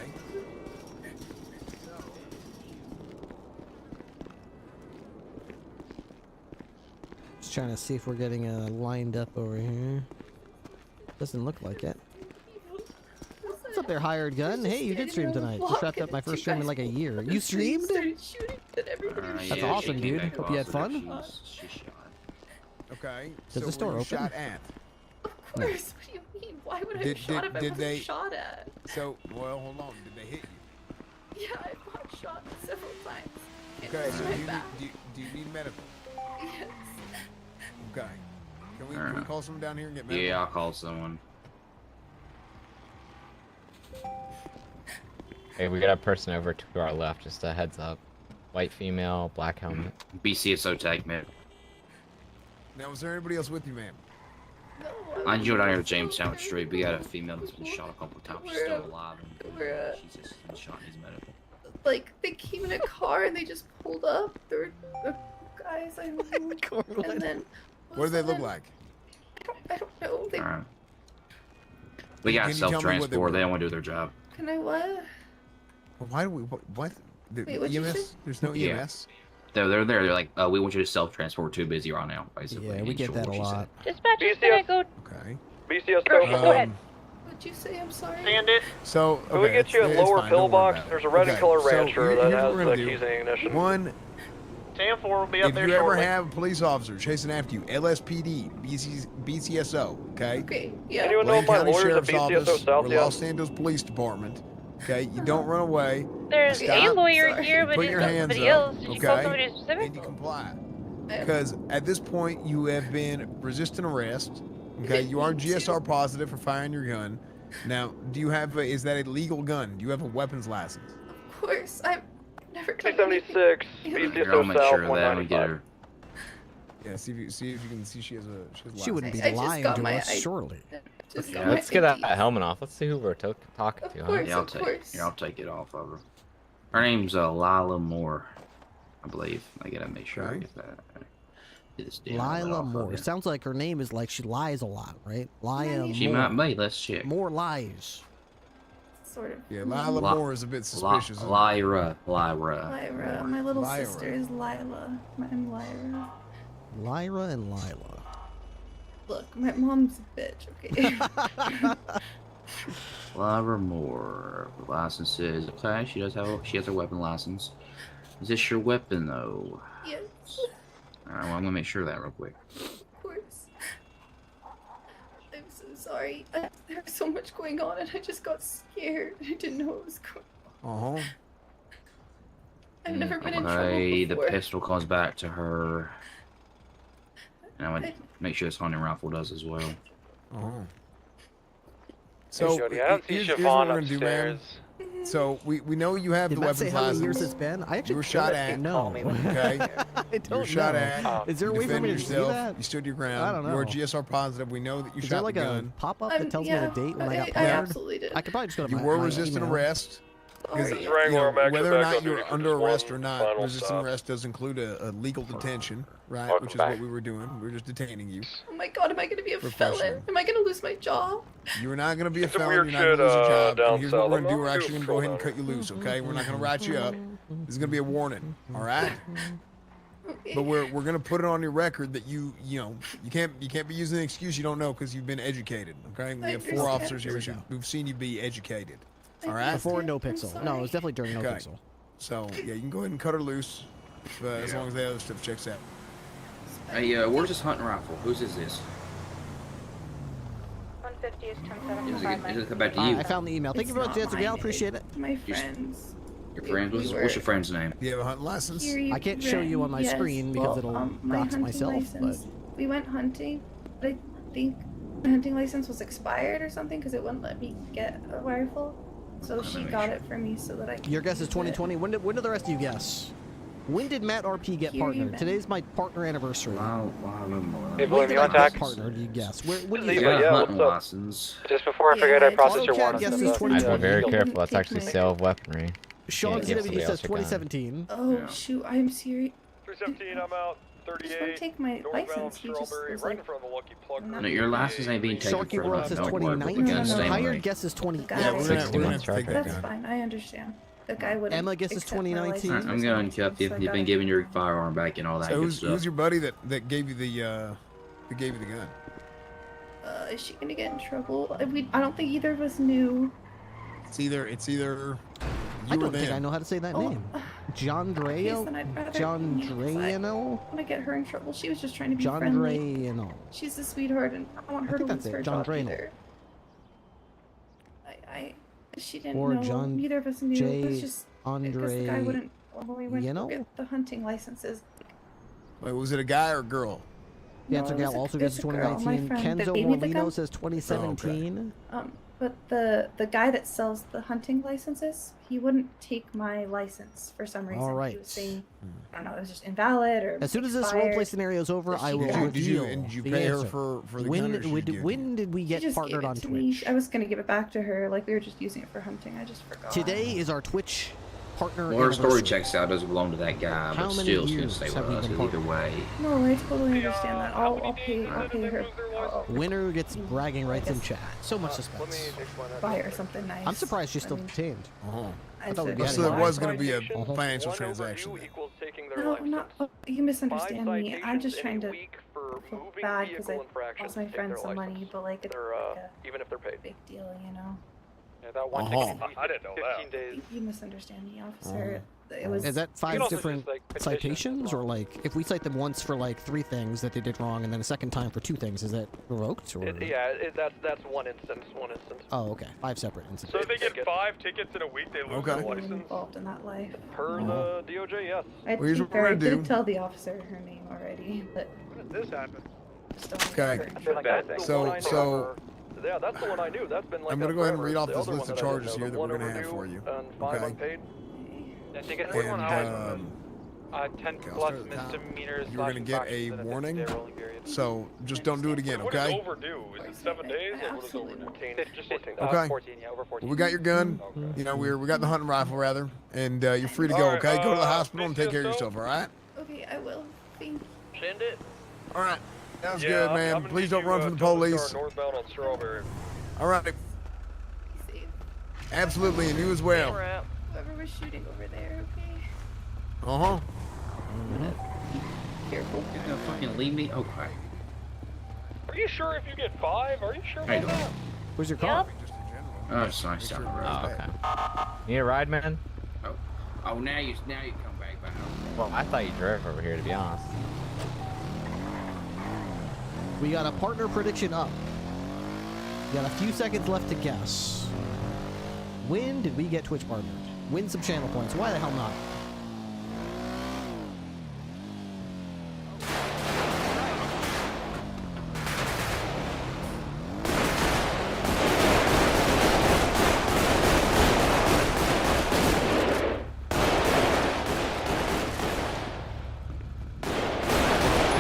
Just trying to see if we're getting lined up over here. Doesn't look like it. What's up there, hired gun? Hey, you did stream tonight. Just wrapped up my first stream in like a year. You streamed? That's awesome, dude. Hope you had fun. Okay. Does the store open? Shot at? Of course. What do you mean? Why would I be shot if I wasn't shot at? So, well, hold on. Did they hit you? Yeah, I've got shot several times. Okay, so my do back. you need medical? Yes. Okay. Can we call someone down here and get medical? Yeah, I'll call someone. Hey, we got a person over to our left. Just a heads up. White female, black helmet. BCSO tag, man. Now, was there anybody else with you, ma'am? I drove down here to Jamestown Street. We got a female that's been shot a couple times. She's still alive. And she's just been shot. Needs medical. Like, they came in a car and they just pulled up. There were guys I knew. And then... What do they look like? I don't know. They... Alright. We got self-transport. They don't want to do their job. Can I what? Well, why do we... What? The Wait, what'd you say? EMS? There's no Yeah. EMS? They're there. They're like, we want you to self-transport. We're too busy right now, basically. Yeah, we get that a lot. Dispatch is gonna go. Okay. BCS Go ahead. What'd you say? I'm sorry. Stand it. So, Can we get you a lower pillbox? There's a red and color so Rancher that here's what has we're the gonna keys do. and ignition. One, 10-4 will be up if there you ever shortly. have a police officer chasing after you, LSPD, BCSO, okay? Okay, yeah. Anyone know Wayne if my County lawyer's at Sheriff's BCSO Office South or yet? Los Santos Police Department, okay? You don't run away. There's a Stop. lawyer here, but Put it's your not hands somebody up, else. Did you call okay? somebody specific? And you comply. Because at this point, you have been resisting arrest, okay? You are GSR positive for firing your gun. Now, do you have is that a legal gun? Do you have a weapons license? Of course. I've never done 276, Here, BCSO I'll make South sure of that. We get 195. her. Yeah, see if you can see she has a She wouldn't be I just lying got to my us, surely. Just Yeah, got my let's get that ID. helmet off. Let's see who we're talking to. Huh? course, Yeah, of course. Here, I'll take it off of her. Her name's Lila Moore, I believe. I gotta make sure I get that. Get this damn helmet Lila off of Moore. you. Sounds like her name is like she lies a lot, right? Lila She Moore. might be. Let's check. More lies. Sort of. Yeah, Lila Moore is a bit suspicious. isn't it? Lyra. Lyra. My little Lyra. sister is Lila. I'm Lyra. Lyra and Lila. Look, my mom's a bitch, okay? Lyra Moore. Licenses. Okay, she has a weapon license. Is this your weapon though? Yes, Alright, well I'm gonna make sure of that real quick. of course. I'm so sorry. There was so much going on and I just got scared. I didn't know what was going on. I've never been in trouble Okay, the before. pistol comes back to her. And I would make sure this hunting rifle does as well. So Jody, I don't see here's what Siobhan we're gonna do, man. upstairs. So we know you have Did the Matt weapons say how many license. years it's been? I actually You were shot don't at. know. Okay. I You don't were shot know. at. Is there a You way for me defended to see yourself. that? You stood your ground. I don't You are know. GSR positive. We know that you Is shot there like the a gun. pop-up that tells me yeah, the date when I got I fired? absolutely did. I could probably just go to You my were my resisting email. arrest. Because, Sorry. you Wrangler, know, I'm actually whether or back not on you're duty for under just arrest one or not, final resisting stop. arrest does include a legal detention, right? Welcome Which is back. what we were doing. We were just detaining you. Oh my god, am I gonna be a Professional. felon? Am I gonna lose my job? You are not going to be a It's a felon. weird You're not going to lose shit, your job. down And here's what south. we're going to do. I'm We're not actually going to go ahead and patrol cut you loose, okay? We're not going to write you up. This is going to be a warning, all right? But we're going to put it on your record that you can't be using an excuse you don't know because you've been educated, okay? We have 4 understand. officers here who've seen you be educated, all right? Before No Pixel. No, it was definitely during No Okay. Pixel. So yeah, you can go ahead and cut her loose, as long as the other stuff checks out. Hey, where's this hunting rifle? Whose is this? 150 is Is 1075. it come back to you? I found the email. Thank you very much, Dancing Gal. Appreciate it. My friends. Your friend? What's your friend's name? Do you have a hunting license? I can't show you on my Yes, screen because well, it'll my dox hunting myself, license, we went hunting, but I think my hunting license was expired or something because it wouldn't let me get a rifle. So she got it for me so that I could Your guess is use it. 2020. When did the rest of you guess? When did Matt RP get Here you partnered? go. Today's my partner anniversary. Wow, Hey, When William, did you I want get tax? partnered? Do you guess? When I did you got a yeah, hunting what's up? license. Just before I Yeah, forget, I it's processed your AutoCAD warrant. guesses I'd be 2020. very Don't careful. That's take actually my- sale of weaponry. Sean Yeah, give Zinovich somebody says else your gun. 2017. Oh Yeah. shoot, I'm serious. 317, I'm out. Just want 38. to take my Northbound license. He just Strawberry, was right like, in front of the Lucky Plug. No, No, your license ain't being taken Sharky from World us. says Don't worry, but the 2019. gun's staying Hired away. guess is 20. guy- Yeah, we're gonna have to 16 take that That's gun. fine. I understand. The guy wouldn't. Emma guesses accept my 2019. license I'm or going to something, cuff you. so I You've been got giving your firearm back and all that So good who's stuff. your buddy that gave you the gun? Is she gonna get in trouble? I don't think either of us knew. It's either I you or don't think I them. know how to say that Oh, name. John Okay, Drano? then I'd rather John you, 'cause I Drano? don't want to get her in trouble. She was just trying to be John friendly. Drano. She's a sweetheart, and I don't want her I to think lose that's her it, John job Drano. either. She didn't Or know. John Neither of us knew. It was J. just because the guy Andre wouldn't when we went to get the hunting licenses. Wait, was it a guy or a girl? The answer gal also gets 2019. Kenzo Morlino says Oh, 2017. But the guy that sells the hunting licenses, he wouldn't take my license for some reason. All right. He was saying, I don't know, it was just invalid or As soon as this expired. roleplay scenario is over, I will reveal Did you the pay her answer. for the when, gun, or she gave when did we She get just partnered gave on it to Twitch? me. I was gonna give it back to her. Like we were just using it for hunting. I just forgot. Today is our Twitch partner Well, her story anniversary. checks out, doesn't belong to that guy, How but many still, she's gonna years stay have with we us been 'cause either way. No, I totally understand that. I'll pay her. Winner gets bragging rights in chat. So much suspense. Buy her something nice. I'm surprised she's still detained. I thought we'd be So adding there was more. going to be a financial transaction. No, I'm not. You misunderstand me. I'm just trying to feel bad because I lost my friend some money, but like it's like a even if they're paid. big deal, you know. Yeah, that one ticket, I didn't know that. 15 days. You misunderstand me, officer. It was. Is that You 5 can also different just, like, petition citations, or like if we cite them once for like 3 things that they did wrong, and then a second time for 2 things, is that revoked? Or? That's one instance. Oh, okay. 5 separate incidents. So if they get 5 tickets in a week, they lose their I'm license? involved in that life. Per the DOJ, yes. I Well, here's what we're I gonna do. did tell the officer her name already, but When did this happen? Okay. So Yeah, that's the one I knew. That's been like I'm that going to go ahead and forever. read off The this other list one of that I didn't charges know, here the that we're one going to have overdue for you. And 5 Okay. unpaid. I think it's And 10 okay, I'll plus start at the top. misdemeanors. You're going to get a warning, so just don't do it again, What is okay? overdue? Is it 7 days or what is overdue? 14. Okay. 14, yeah, over 14. Well, we got your gun. You know, we got the hunting rifle rather, and you're free to go. Alright, Okay, go to the hospital and take care of yourself. All right. okay, I will. Thank you. Send it. All right. Sounds Yeah, good, I'm man. gonna Please need don't you, run from the Joe Star police. Northbound on Strawberry. All right. Absolutely, and you as well. Whoever was shooting over there, okay? Uh huh. Careful. You're gonna fucking leave me? Okay. Are you sure if you get 5? Are you sure How you about doing? that? Where's your car? Oh, it's nice down the road. Oh, okay. Need a ride, man? Oh, now you come back. Well, I thought you drove over here, to be honest. We got a partner prediction up. We got a few seconds left to guess. When did we get Twitch partnered? Win some channel points. Why the hell not?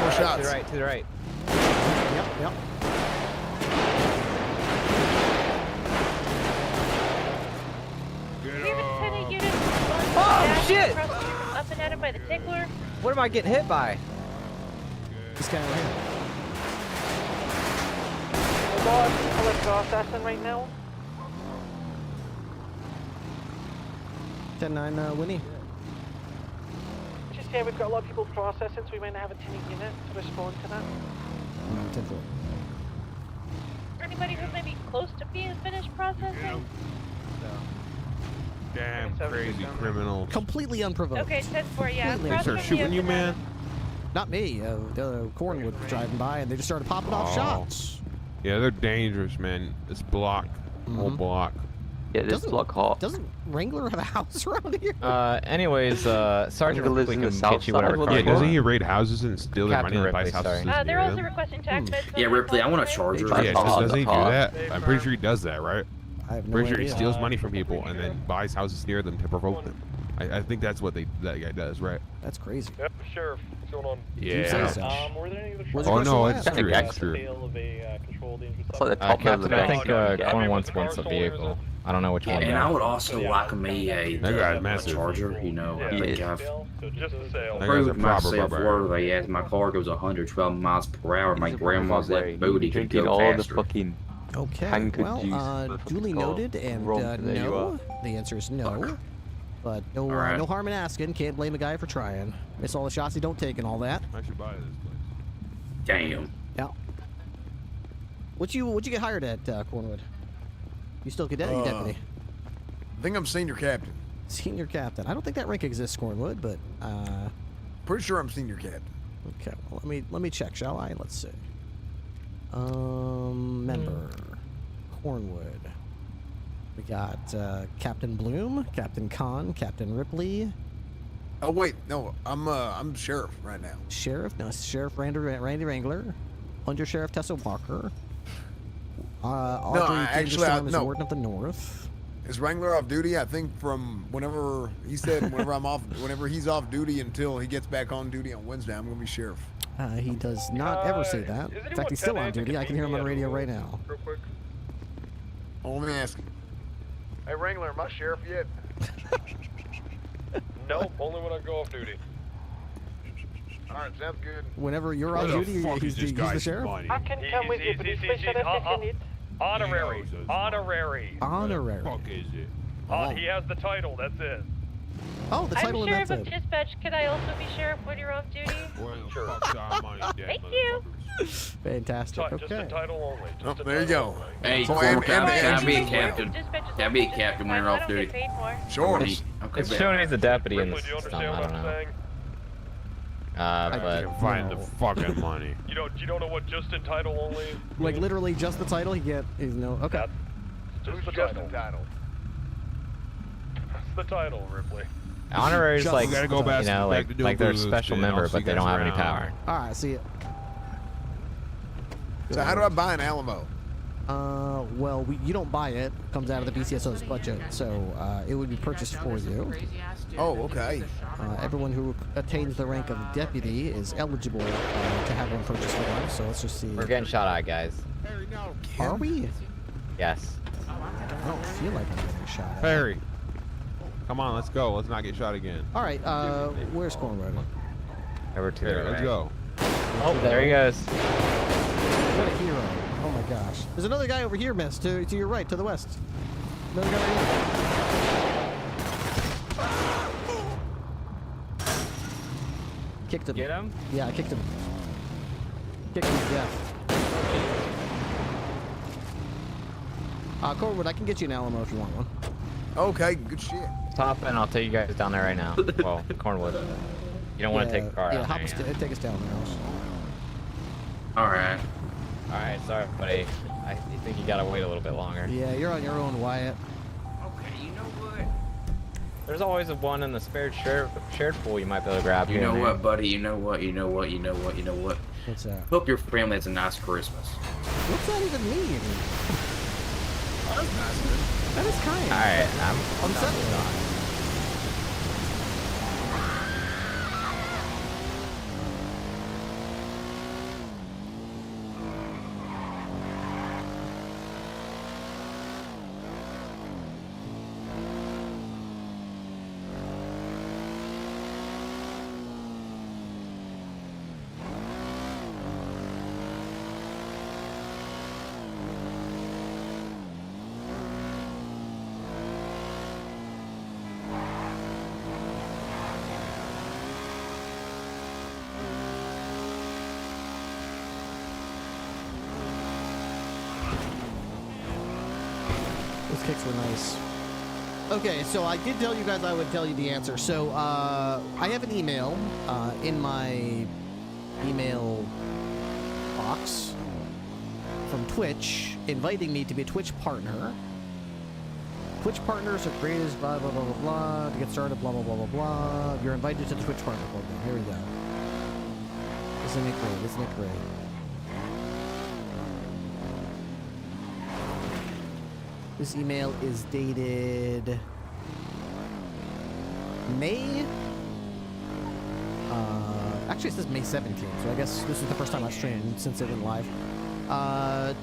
More shots. To the right, to the right. Yep. Oh, shit! Up and at him by the tickler. What am I getting hit by? This guy right here. Let's go assassin right now. 10-9, Winnie. Just we've got a lot of people processing, so we might not have a tinny unit to respond to that. 10-4. Anybody who may be close to being finished processing? Damn crazy criminals. Completely unprovoked. Okay, 10-4, yeah. Completely They start Cross from shooting the you, open man. Not me. The Cornwood was driving by, and they just started popping off Oh. shots. Yeah, they're dangerous, man. This block, whole block. Yeah, this block hot. Doesn't Wrangler have a house around here? Anyways, Sergeant lives Ripley in the can south get you side. whatever What car Yeah, you doesn't want. he raid houses and steal their Captain money and buy Ripley, houses? sorry. They're near also them? requesting tax meds. Yeah, Ripley, I want a charger. Yeah, doesn't he do that? I'm pretty sure he does that, right? I have no Pretty sure he idea. steals money from people and then buys houses near them to provoke them. I think that's what that guy does, right? That's crazy. Yep, Sheriff. What's going on? Yeah. Were there any other Where's Oh the no, question it's at? true. It's true. sale of a controlled dangerous That's like the top level of Captain, the I bank. think Corn wants a vehicle. I don't know which one. And I would also like me a That guy's massive. charger. You know, I think I've Just a sale. That guy's a proved proper myself barbarian. worthy as my car goes 112 miles per hour. My grandma's that booty could Drinking go all the faster. fucking Okay, tanker well, juice. duly noted, and Wrong, there you no. are. The answer is no. But no, Alright. no harm in asking. Can't blame a guy for trying. Miss all the shots he don't take and all that. I should buy this place. Damn. Yeah. What'd you get hired at, Cornwood? You still cadet or you deputy? I think I'm senior captain. Senior captain. I don't think that rank exists, Cornwood, but Pretty sure I'm senior captain. okay. Well, let me check, shall I? Let's see. Member Cornwood. We got Captain Bloom, Captain Khan, Captain Ripley, Oh wait, no, I'm sheriff right now. Sheriff? No, Sheriff Randy Wrangler. Under Sheriff Tessa Walker. Audrey actually, is no. Warden of the North. Is Wrangler off duty? I think from whenever he said whenever I'm off, whenever he's off duty until he gets back on duty on Wednesday, I'm gonna be sheriff. He does not ever say that. In fact, he's still on duty. I can hear him on the radio right now. Real quick. Oh, let me ask. Hey Wrangler, am I sheriff yet? Nope, only when I go off duty. All right, sounds good. Whenever you're on duty, he's the sheriff? I can come with you, but he's my sheriff if you need. Honorary. Honorary. Honorary. What the fuck is it? He has the title, that's it. Oh, the title I'm and sheriff that's of it. dispatch. Could I also be sheriff when you're off duty? Sure. Thank you. Fantastic. Just the Okay. title only. Oh, there you go. Hey, So, former and- captain, can I be a and- captain? Can I be a captain when you're off duty? Sure. Okay, It's bet. showing he's a deputy in the Ripley, do you system. understand I what don't I'm know. saying? But can find the fucking money. You don't know what just in title only? Like literally just the title. He's no. Okay. Just Who's the just title. in title? That's the title, Ripley. honorary is Just- like, Gotta go back you know, back to doing like they're a business, special then. I'll member, see but you they don't guys have any around. power. All right. See it. So how do I buy an Alamo? Well, you don't buy it. It comes out of the BCSO's budget, so it would be purchased for you. Oh, okay. Everyone who attains the rank of deputy is eligible to have one purchased for them. So let's just see. We're getting shot at, guys. Are we? Yes. I don't feel like I'm getting shot at. Perry, come on, let's go. Let's not get shot again. All right. Where's Cornroad? Over to There, the let's right. go. Oh, there he goes. What a hero. Oh my gosh. There's another guy over here, miss, to your right, to the west. Another guy right here. Kicked him. Get him? Yeah, I kicked him. Kicked him to death. Corwood, I can get you an Alamo if you want one. Okay, good shit. Top and I'll take you guys down there right now. Well, Cornwood. You don't want to take a car Yeah, out hop there. us take us down there. Alright. Alright, sorry, buddy. I think you gotta wait a little bit longer. Yeah, you're on your own, Wyatt. Okay, you know what? There's always a one in the shared pool you might be able to grab You here know and what, buddy? You know what? You know what? You know what? You know what? What's that? Hope your family has a nice Christmas. What's that even mean? That is kind. Alright, I'm settled. Those kicks were nice. Okay, so I did tell you guys I would tell you the answer. So I have an email in my email box from Twitch inviting me to be a Twitch partner. Twitch partners are created blah blah blah blah blah to get started blah blah blah blah blah. You're invited to the Twitch partner program. Here we go. Isn't it great? Isn't it great? This email is dated May. Actually, it says May 17th, so I guess this is the first time I've streamed since it went live.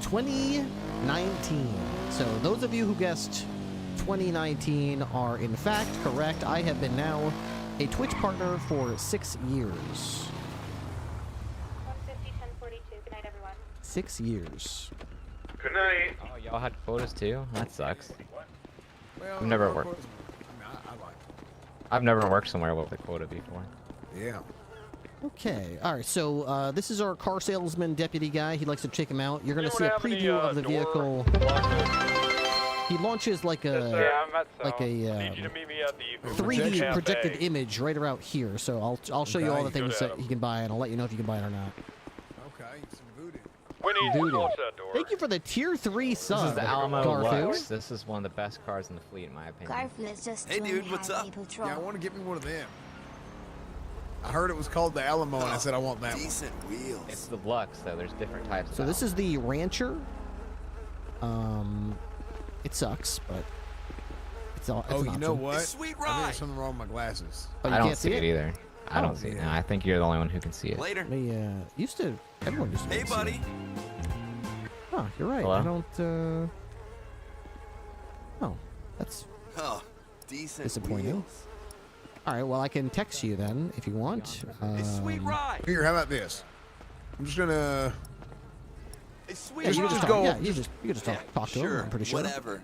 2019. So those of you who guessed 2019 are in fact correct. I have been now a Twitch partner for 6 years. 150, 1042. Good night, everyone. 6 years. Good night. Oh, y'all had quotas too? That sucks. Well, I've never of worked. course, I like I've never worked somewhere with a quota before. it. Yeah. Okay, all right, so this is our car salesman deputy guy. He likes to check him out. You're going to see a preview of the vehicle. He launches like a 3D projected image right around here. So I'll show you all the things that he can buy, and I'll let you know if you can buy it or not. Okay, some voodoo. Voodoo. Thank you for the tier 3 sub. This is the Alamo Garfu. Lux. This is one of the best cars in the fleet, in my opinion. Garfield is just Hey, doing dude, what's up? highway patrol. Yeah, I want to get me one of them. I heard it was called the Alamo, and I said I want that Decent wheels. It's the Lux, though. There's different types. So of this is the Rancher. It sucks, but it's all. It's Oh, an you option. know what? Sweet I think ride. there's something wrong with my glasses. Oh, you I don't can't see it either. I don't see it. No, I think you're the only one who can see it. Later. Used to. Everyone used to. be Hey, able to see buddy. it. Oh, you're right. Hello? I don't. Oh, that's Oh, decent disappointing. wheels. All right. Well, I can text you then if you want. Sweet ride. Here, how about this? I'm just gonna. Hey, sweet Yeah, you can ride. just go. Yeah, you can just talk to him. I'm pretty sure. Whatever.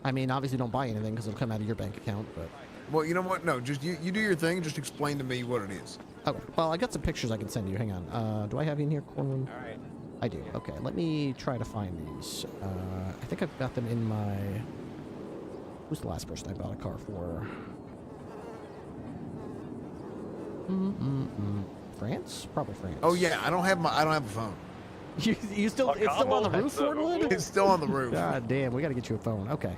I mean, obviously, don't buy anything because it'll come out of your bank account. But Well, you know what? No, just you do your thing. Just explain to me what it is. okay. Well, I got some pictures I can send you. Hang on. Do I have you in here, Corwin? All right. I do. Okay. Let me try to find these. I think I've got them in my. Who's the last person I bought a car for? France? Probably France. Oh yeah, I don't have a phone. You still? It's still on the roof, Fordwood? It's still on the roof. God damn, we got to get you a phone. Okay.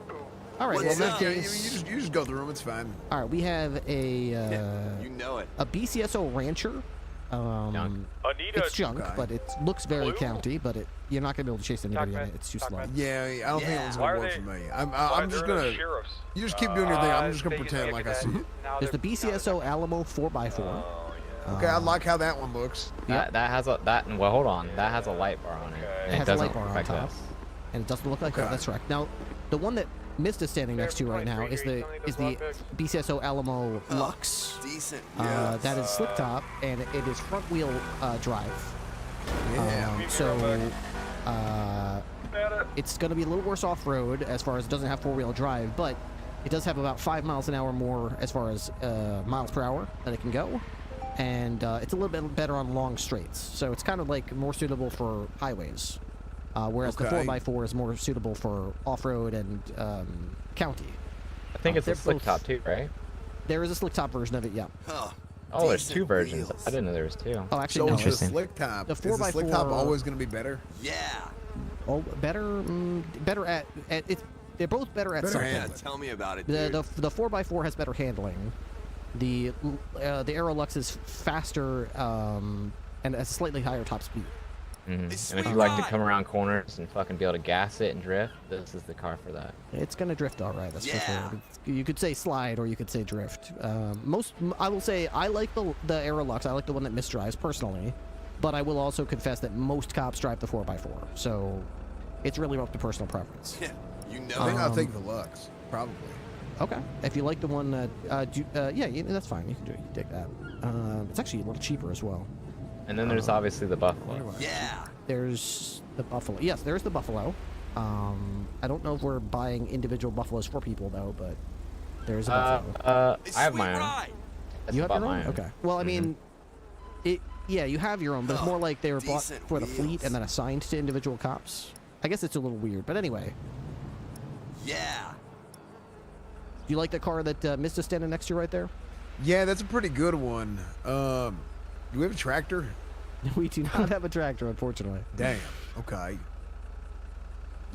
All right. Well, Well, in that no, case, you just go through them. It's fine. all right. We have a. You know it. A BCSO Rancher. It's junk, Okay. but it looks very county. But you're not gonna be able to chase anybody in Talk it. It's too talk slow. about- Yeah, I don't think it was Why gonna are work they- for me. Why I'm just they're the gonna. sheriffs? You just keep doing your thing. I'm just gonna they use pretend like I see it. Now There's the they're- BCSO Alamo 4x4. Okay, I like how that one looks. That has a well. Hold on. That has a light bar on it. It And has a doesn't light bar look on like top, this. and it doesn't look like that. That's correct. Now, the one that Mist is standing next to right now is the BCSO Alamo Lux. Decent. That is slick top, and it is front wheel drive. Yeah. It's going to be a little worse off road as far as it doesn't have 4-wheel drive, but it does have about 5 miles an hour more as far as miles per hour that it can go, and it's a little bit better on long straights. So it's kind of like more suitable for highways, whereas the 4x4 is more suitable for off-road and county. I think it's a they're slick both- top too, right? There is a slick top version of it, yeah. Oh, there's two versions. I didn't know there was two. Oh, actually, So no. is the slick top. The Is the slick 4x4 top always going to be better? Yeah. Oh, better at it's. They're both better at Better something. Yeah, tell me about it, The dude. the 4x4 has better handling. The Aerolux is faster and has slightly higher top speed. And if you like to come around corners and fucking be able to gas it and drift, this is the car for that. It's gonna drift all right. That's for sure. You could say slide or you could say drift. I will say I like the Aerolux. I like the one that Mist drives personally, but I will also confess that most cops drive the 4x4. So it's really up to personal preference. Yeah, you know. I think I'll take the Lux, probably. Okay. If you like the one that, yeah, that's fine. You can take that. It's actually a little cheaper as well. And then there's obviously the Buffalo. Yeah. There's the Buffalo. Yes, there's the Buffalo. I don't know if we're buying individual Buffaloes for people though, but there's a Buffalo. I have my own. You have bought your own? my own. Okay. Well, I mean, yeah, you have your own, but it's more like they were bought Decent for the fleet wheels. and then assigned to individual cops. I guess it's a little weird, but anyway. Yeah. Do you like the car that Mist is standing next to right there? Yeah, that's a pretty good one. Do we have a tractor? We do not have a tractor, unfortunately. Damn. Okay.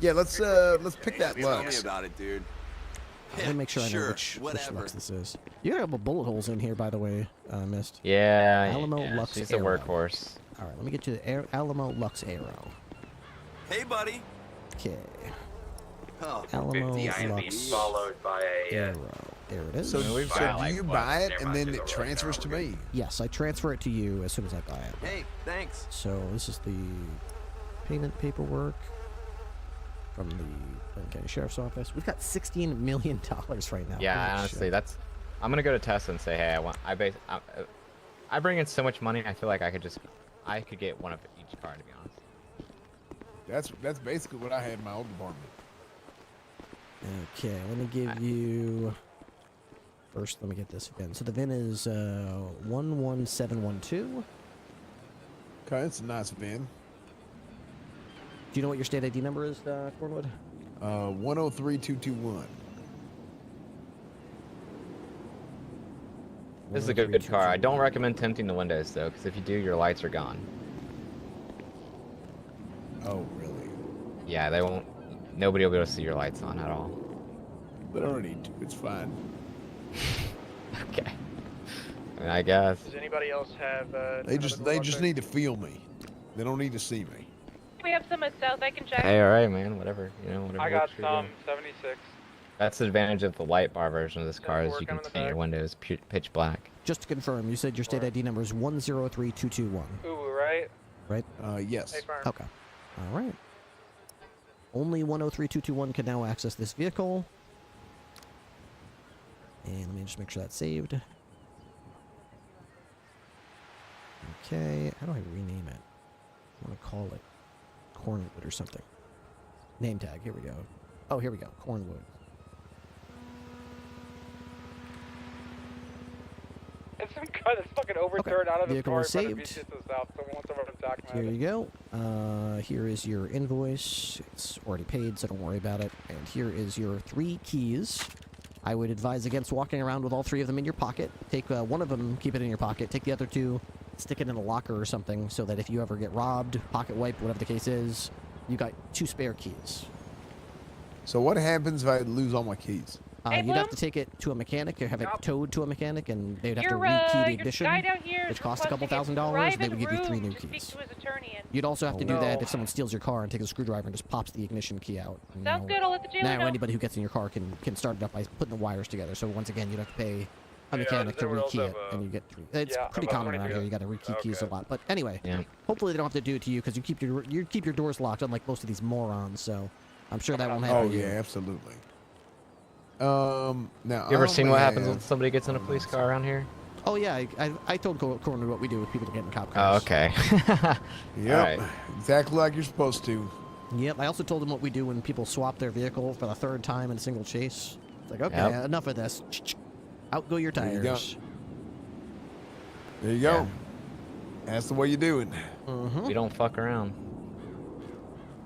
Yeah, let's pick that Tell me Lux. about it, dude. Let me make sure I know Sure, which whatever. Lux this is. You have a bullet holes in here, by the way, Mist. Yeah, Alamo yeah, Lux she's a Aero. workhorse. All right, let me get you the Alamo Lux Aero. Hey, buddy. Okay. Oh, Alamo 50 IMB Lux followed by a Aero. There it is. So, we've so got, do like, you what, buy it never and mind, then to it the right transfers now, to we're me? Yes, I transfer it to you as soon as I buy it. hey, thanks. So this is the payment paperwork from the Lincoln County Sheriff's Office. We've got $16 million right now. Yeah, Holy honestly, shit. that's. I'm gonna go to Tesla and say, hey, I bring in so much money. I feel like I could get one of each car, to be honest. That's basically what I had in my old department. Okay, let me give you. First, let me get this VIN. So the VIN is 11712. Okay, it's a nice VIN. Do you know what your state ID number is, Cornwood? 103221. This is a good car. I don't recommend tinting the windows though, because if you do, your lights are gone. Oh, really? Yeah, they won't. Nobody will be able to see your lights on at all. But I don't need to. It's fine. Okay. I guess. Does anybody else have? They just need to feel me. They don't need to see me. We have some at South. I can check. Hey, all right, man. Whatever. Whatever. I got works for you. some 76. That's the advantage of the light bar version of this car is you can paint your windows pitch black. Just to confirm, you said your state ID number is 103221. Ooh, right? Right? Yes. Okay. All right. Only 103221 can now access this vehicle. And let me just make sure that's saved. Okay. How do I rename it? I want to call it Cornwood or something. Name tag. Here we go. Oh, here we go. Cornwood. It's some guy that's fucking overturned out of his Vehicle car in is front of me saved. to the south. Someone wants to run attack Here you go. Here is your invoice. It's already paid, so don't worry about it. And here is your 3 keys. I would advise against walking around with all 3 of them in your pocket. Take one of them, keep it in your pocket. Take the other 2, stick it in a locker or something, so that if you ever get robbed, pocket wiped, whatever the case is, you got 2 spare keys. So what happens if I lose all my keys? You'd have to take it to a mechanic or have it towed to a mechanic, and they'd have to Your, rekey the your ignition, guy down here is which costs a couple requesting $1,000, and they would private give you 3 room new to speak keys. to his attorney and- You'd also have to do no. that if someone steals your car and takes a screwdriver and just pops the ignition key out. Sounds good. I'll let the jailer Now know. anybody who gets in your car can start it up by putting the wires together. So once again, you'd have to pay a mechanic to rekey it, and you get 3. It's pretty common around here. You got to rekey keys a lot. But anyway, hopefully they don't have to do it to you because you keep your doors locked, unlike most of these morons. So I'm sure that won't happen. Oh to you. yeah, absolutely. Now You ever seen what happens when somebody gets in a police car around here? Oh yeah, I told Corner what we do with people that get in cop Oh, cars. okay. Yep, exactly like you're supposed to. Yep, I also told them what we do when people swap their vehicle for the 3rd time in a single chase. It's like, okay, Yep. enough of this. Out go your There you go. tires. There you go. That's the way you do it. We don't fuck around.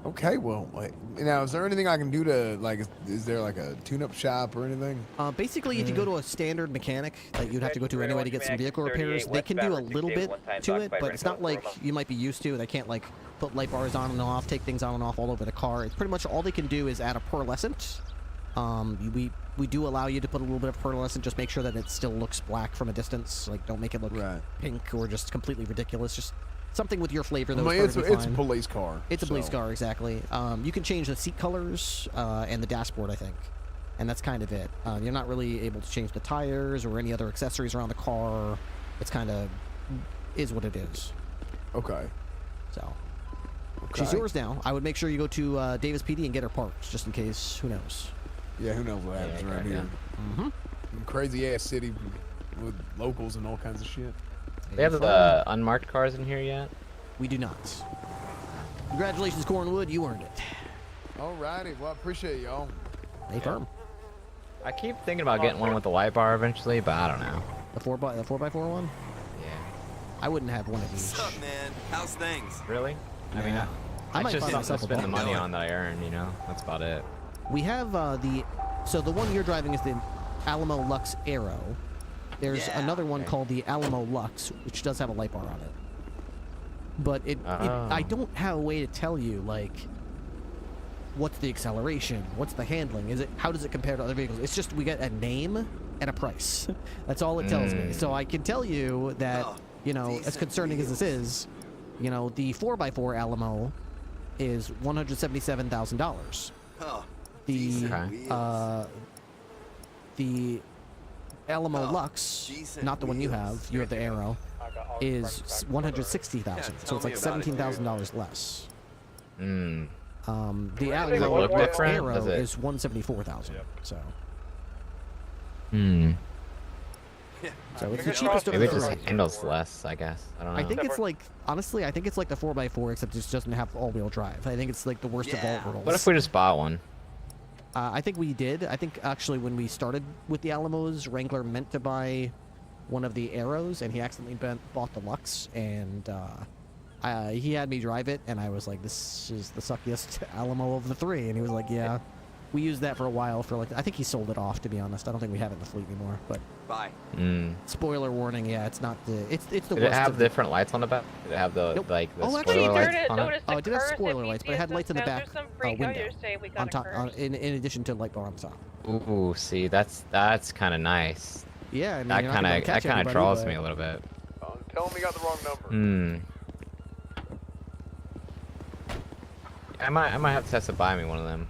Okay, well, now is there anything I can do to is there like a tune-up shop or anything? Basically, if you go to a standard mechanic that you'd have to go to anyway to get some vehicle repairs, they can do a little bit to it, but it's not like you might be used to. They can't like put light bars on and off, take things on and off all over the car. It's pretty much all they can do is add a pearlescent. We do allow you to put a little bit of pearlescent, just make sure that it still looks black from a distance. Like, don't make it look pink or just completely ridiculous. Just something with your flavor, though. It's a police car. It's a police car, exactly. You can change the seat colors and the dashboard, I think. And that's kind of it. You're not really able to change the tires or any other accessories around the car. It's kind of is what it is. Okay. So. She's yours now. I would make sure you go to Davis PD and get her parked, just in case. Who knows? Yeah, who knows what happens around here. Crazy-ass city with locals and all kinds of shit. They have the unmarked cars in here yet? We do not. Congratulations, Cornwood. You earned it. Alrighty. Well, I appreciate y'all. Hey, firm. I keep thinking about getting one with the light bar eventually, but I don't know. The 4x4 one? Yeah. I wouldn't have one of these. What's up, man? How's things? Really? I mean, I might just buy something to myself a spend the bike. money on that I earn, That's about it. We have so the one you're driving is the Alamo Lux Aero. There's another one called the Alamo Lux, which does have a light bar on it. But I don't have a way to tell you, like, what's the acceleration, what's the handling, how does it compare to other vehicles? It's just we get a name and a price. That's all it tells me. So I can tell you that, as concerning as this is, the 4x4 Alamo is $177,000. The Alamo Lux, not the one you have the Aero, is $160,000. So it's like $17,000 less. The Alamo Lux Aero is $174,000. So. So it's the cheapest of the Maybe it three. just handles less, I guess. I don't know. I think it's like, honestly, I think it's like the 4x4, except it just doesn't have all-wheel drive. I think it's like the worst of all worlds. What if we just bought one? I think we did. I think actually when we started with the Alamos, Wrangler meant to buy one of the Aeros, and he accidentally bought the Lux, and he had me drive it, and I was like, this is the suckiest Alamo of the 3, and he was like, yeah. We used that for a while I think he sold it off, to be honest. I don't think we have it in the fleet anymore, but... Bye. Spoiler warning, yeah, it's not the... It's the worst. Did it have different lights on the back? Did it have the, spoiler lights on it? Oh, it did have spoiler lights, but it had lights in the back window. On top, in addition to light bar on the top. Ooh, see, that's kind of nice. Yeah, I mean, that kind of draws me a little bit. Tell him he got the wrong number. I might have Tessa buy me one of them.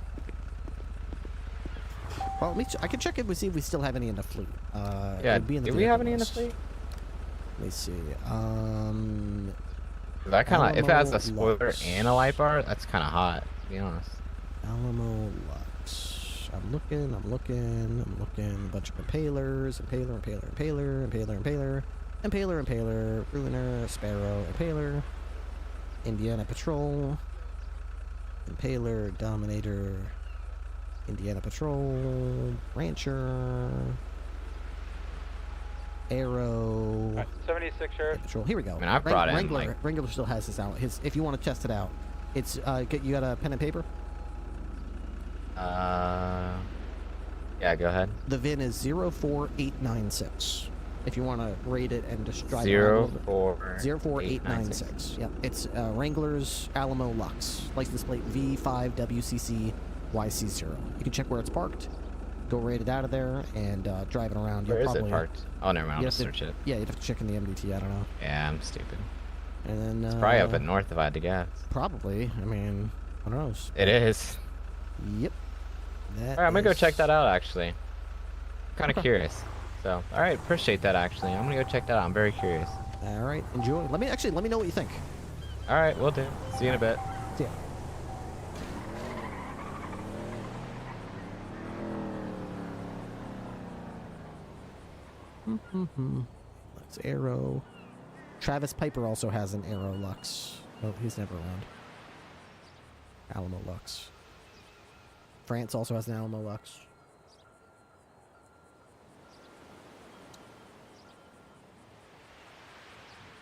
Well, I can check it to see if we still have any in the fleet. Yeah, do we have any in the fleet? Let me see. That kind of, if it has a spoiler Lux. and a light bar, that's kind of hot, to be honest. Alamo Lux. I'm looking. A bunch of impalers, impaler, ruiner, sparrow, impaler, Indiana Patrol, impaler, dominator, Indiana Patrol, rancher, arrow. 76 sheriff. Patrol. Here we go. I mean, I brought in, Wrangler. like... Wrangler still has this out. If you want to test it out, it's you got a pen and paper? Yeah, go ahead. The VIN is 04896. If you want to rate it and just drive it around a little bit. 04896. Yep. It's Wrangler's Alamo Lux. License plate V5WCC YC0. You can check where it's parked. Go rate it out of there and drive it around. Where is it parked? Oh, never mind. I'll just search it. Yeah, you'd have to check in the MDT. I don't know. Yeah, I'm stupid. And then it's probably up at north if I had to guess. Probably. I mean, who knows? It is. Yep. Alright, I'm gonna go check that out actually. Kind of curious. So, alright, appreciate that actually. I'm gonna go check that out. I'm very curious. Alright, enjoy. Let me know what you think. Alright, will do. See you in a bit. See ya. That's Arrow. Travis Piper also has an Arrow Lux. Oh, he's never around. Alamo Lux. France also has an Alamo Lux.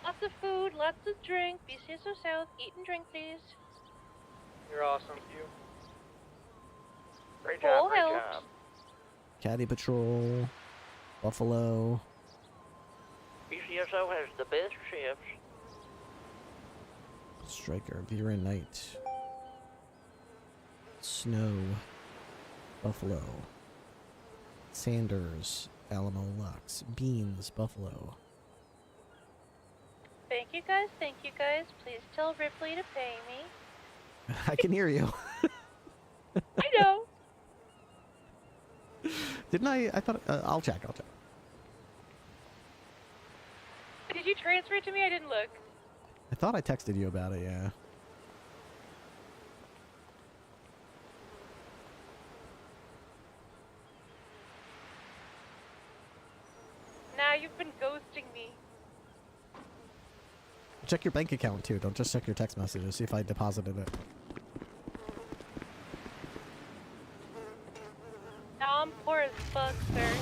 Lots of food, lots of drink. Be safe so south. Eat and drink, please. You're awesome. Thank you. Great Full job, great health. job. Caddy Patrol. Buffalo. BCSO has the best shifts. Striker. Vera Knight. Snow. Buffalo. Sanders. Alamo Lux. Beans. Buffalo. Thank you guys. Thank you guys. Please tell Ripley to pay me. I can hear you. I know. Didn't I? I thought. I'll check. Did you transfer it to me? I didn't look. I thought I texted you about it, yeah. Nah, you've been ghosting me. Check your bank account too. Don't just check your text messages. See if I deposited it. Nah, I'm poor as fuck, sir.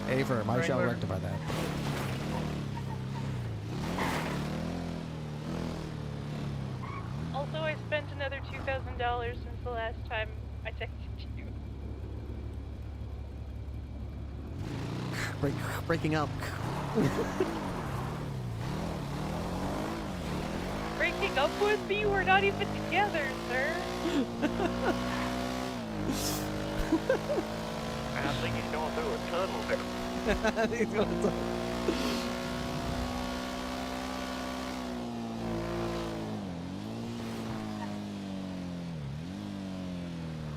Aver, I shall rectify that. Also, I spent another $2,000 since the last time I texted you. Breaking up. Breaking up with me? We're not even together, sir. I think he's going through a tunnel there. He's going through.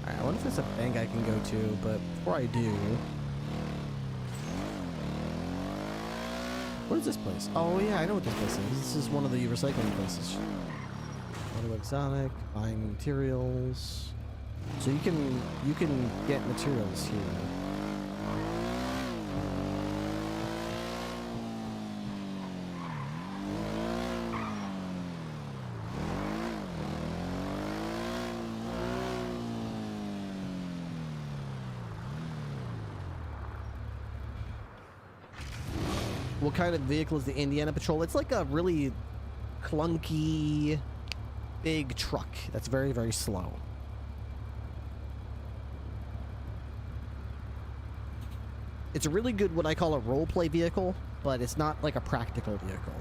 Alright, I wonder if there's a bank I can go to, but before I do... What is this place? Oh yeah, I know what this place is. This is one of the recycling places. Auto exotic, buying materials. So you can get materials here. What kind of vehicle is the Indiana Patrol? It's like a really clunky, big truck that's very, very slow. It's a really good, what I call a role-play vehicle, but it's not like a practical vehicle.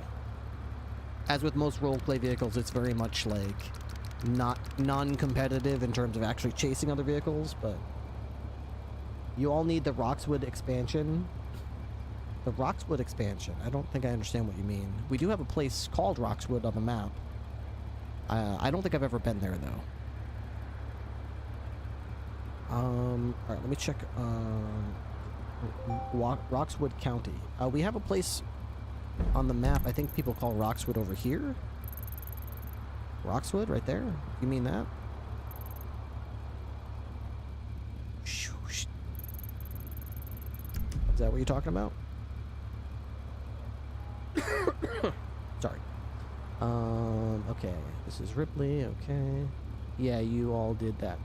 As with most role-play vehicles, it's very much like not non-competitive in terms of actually chasing other vehicles, but You all need the Roxwood expansion. The Roxwood expansion. I don't think I understand what you mean. We do have a place called Roxwood on the map. I don't think I've ever been there, though. Alright, let me check, Roxwood County. We have a place on the map I think people call Roxwood over here. Roxwood, right there? You mean that? Is that what you're talking about? Sorry. Okay. This is Ripley, okay. Yeah, you all did that.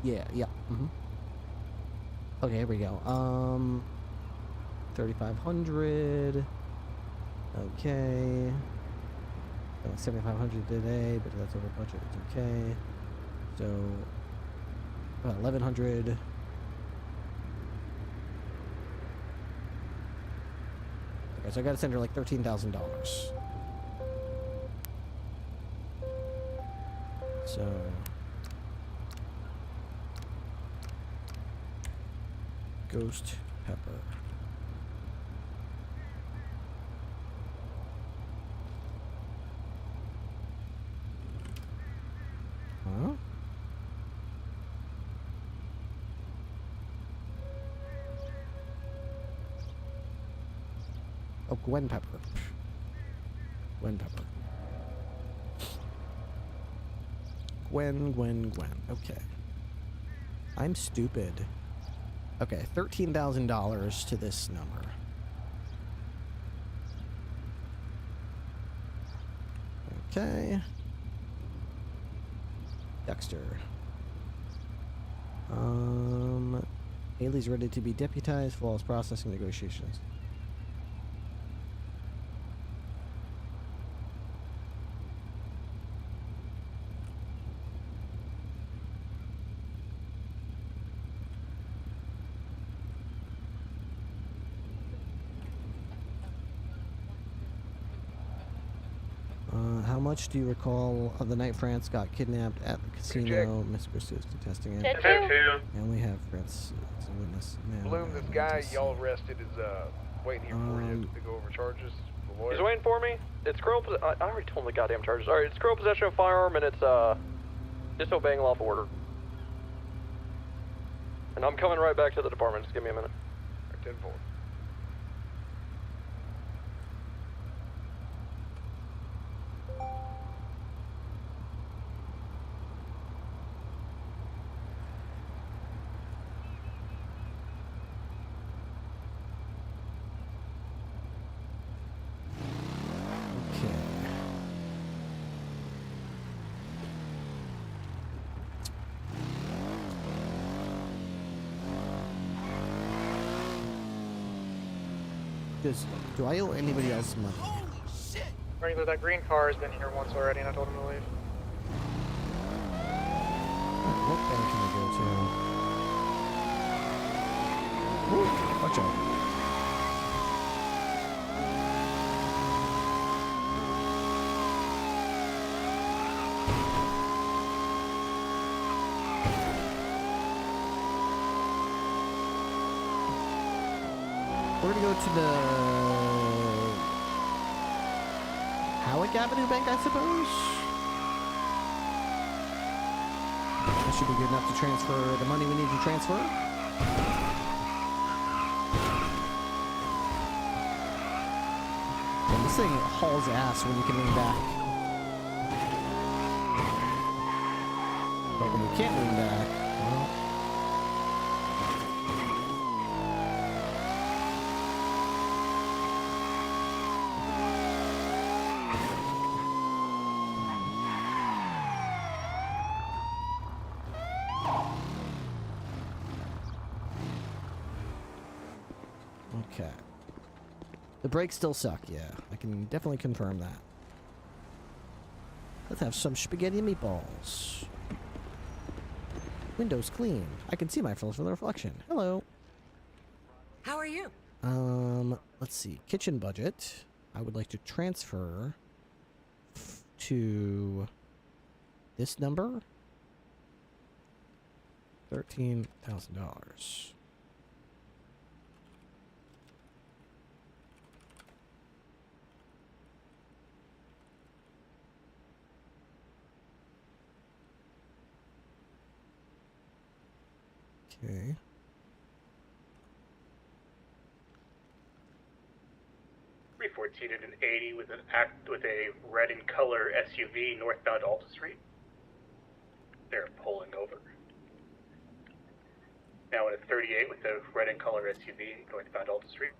Yeah. Okay, here we go. 3,500. Okay. 7,500 today, but that's over budget. It's okay. So, 1,100. Okay, so I gotta send her like $13,000. So. Ghost pepper. Huh? Oh, Gwen Pepper. Gwen Pepper. Gwen. Okay. I'm stupid. Okay, $13,000 to this number. Okay. Dexter. Haley's ready to be deputized. Flawless processing negotiations. How much do you recall of the night France got kidnapped at the casino? Miss Christie is contesting it. And we have France as a witness. Bloom, this guy y'all arrested is waiting here for you to go over charges. He's waiting for me. It's criminal. I already told him the goddamn charges. All right, it's criminal possession of a firearm and it's disobeying lawful order. And I'm coming right back to the department. Just give me a minute. 10-4. Do I owe anybody else money? Wrangler, that green car has been here once already, and I told him to leave. What bank can I go to? Ooh, watch out. We're gonna go to the Howick Avenue Bank, I suppose. That should be good enough to transfer the money we need to transfer. And this thing hauls ass when you can lean back. But when you can't lean back, well. Okay. The brakes still suck, yeah. I can definitely confirm that. Let's have some spaghetti and meatballs. Windows clean. I can see myself from the reflection. Hello. How are you? Let's see. Kitchen budget. I would like to transfer to this number. $13,000. Okay. .314 at an 80 with a red in color SUV northbound Alta Street. They're pulling over. Now at a 38 with a red in color SUV northbound Alta Street.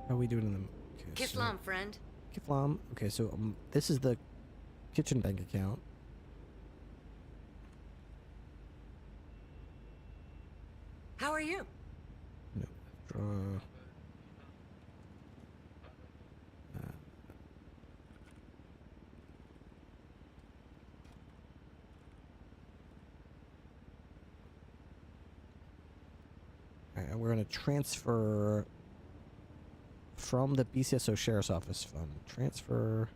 How are we doing in them? Okay, Kiflam, friend. Kiflam. Okay, so this is the kitchen bank account. How are you? No. Draw. Alright, we're gonna transfer from the BCSO Sheriff's Office fund. Transfer.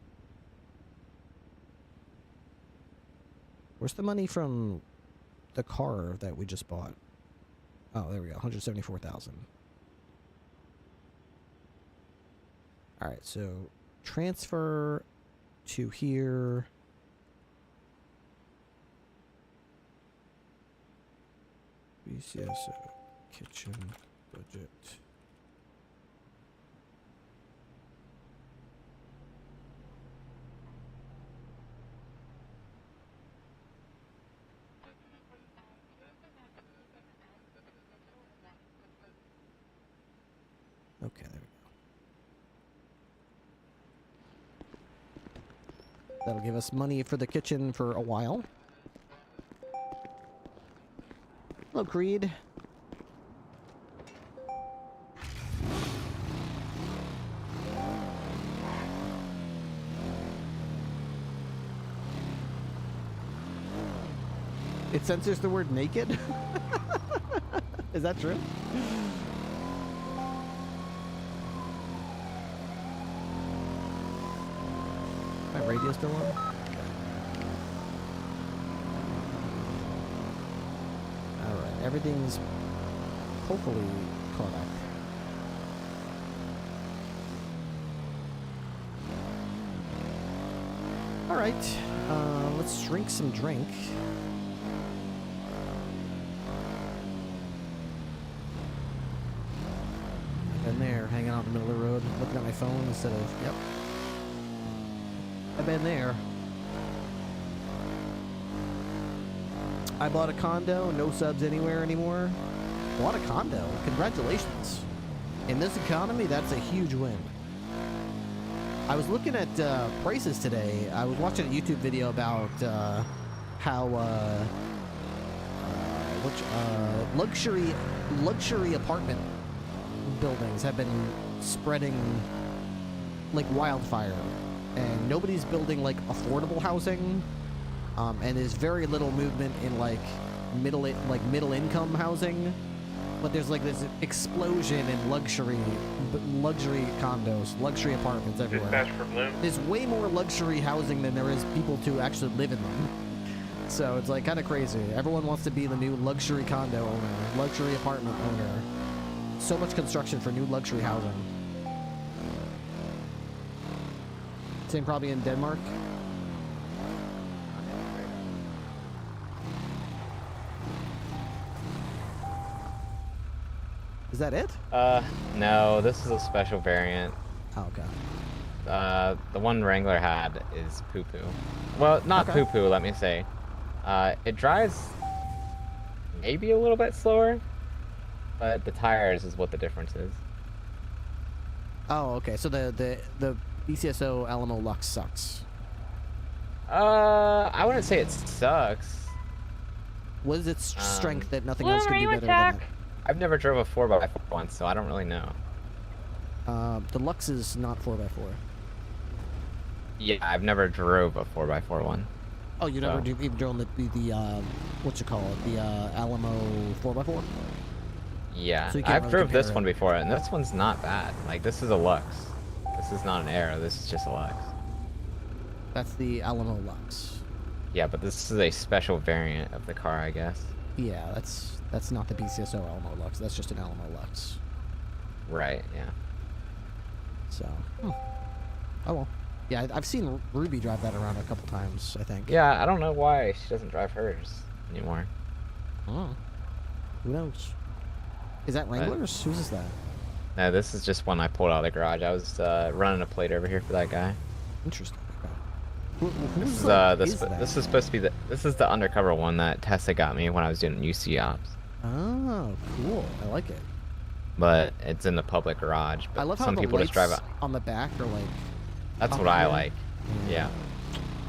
Where's the money from the car that we just bought? Oh, there we go. 174,000. All right, so transfer to here. BCSO kitchen budget. Okay, there we go. That'll give us money for the kitchen for a while. Hello, Creed. It censors the word naked? Is that true? My radio still on? Alright, everything's hopefully caught up. Alright, let's drink some drink. I've been there, hanging out in the middle of the road, looking at my phone instead of, yep. I've been there. I bought a condo, no subs anywhere anymore. Bought a condo, congratulations. In this economy, that's a huge win. I was looking at prices today. I was watching a YouTube video about how luxury apartment buildings have been spreading like wildfire. And nobody's building like affordable housing, and there's very little movement in like middle income housing. But there's like this explosion in luxury condos, luxury apartments everywhere. There's way more luxury housing than there is people to actually live in them. So it's like kind of crazy. Everyone wants to be the new luxury condo owner, luxury apartment owner. So much construction for new luxury housing. Same probably in Denmark. Is that it? No, this is a special variant. Oh, okay. The one Wrangler had is poo-poo. Well, not Okay. poo-poo, let me say. It drives maybe a little bit slower, but the tires is what the difference is. Oh, okay. So the BCSO Alamo Lux sucks. I wouldn't say it sucks. What is its strength that nothing Bloom, else are can do you better than attack? it? I've never drove a 4x4 once, so I don't really know. The Lux is not 4x4. Yeah, I've never drove a 4x4 one. Oh, you never even drove the what you call it, the Alamo 4x4? Yeah, So you can't I've really drove this compare one before, and this one's not bad. Like, this is a Lux. This is not an Aero, this is just a Lux. That's the Alamo Lux. Yeah, but this is a special variant of the car, I guess. Yeah, that's not the BCSO Alamo Lux. That's just an Alamo Lux. Right, yeah. So, oh well. Yeah, I've seen Ruby drive that around a couple times, I think. Yeah, I don't know why she doesn't drive hers anymore. Oh. Who knows? Is that Wranglers? Whose is that? No, this is just one I pulled out of the garage. I was running a plate over here for that guy. Interesting. This is supposed to be this is the undercover one that Tessa got me when I was doing UC ops. Oh, cool. I like it. But it's in the public garage. But I love how some the people lights just drive out. on the back are like. That's what I like. Yeah.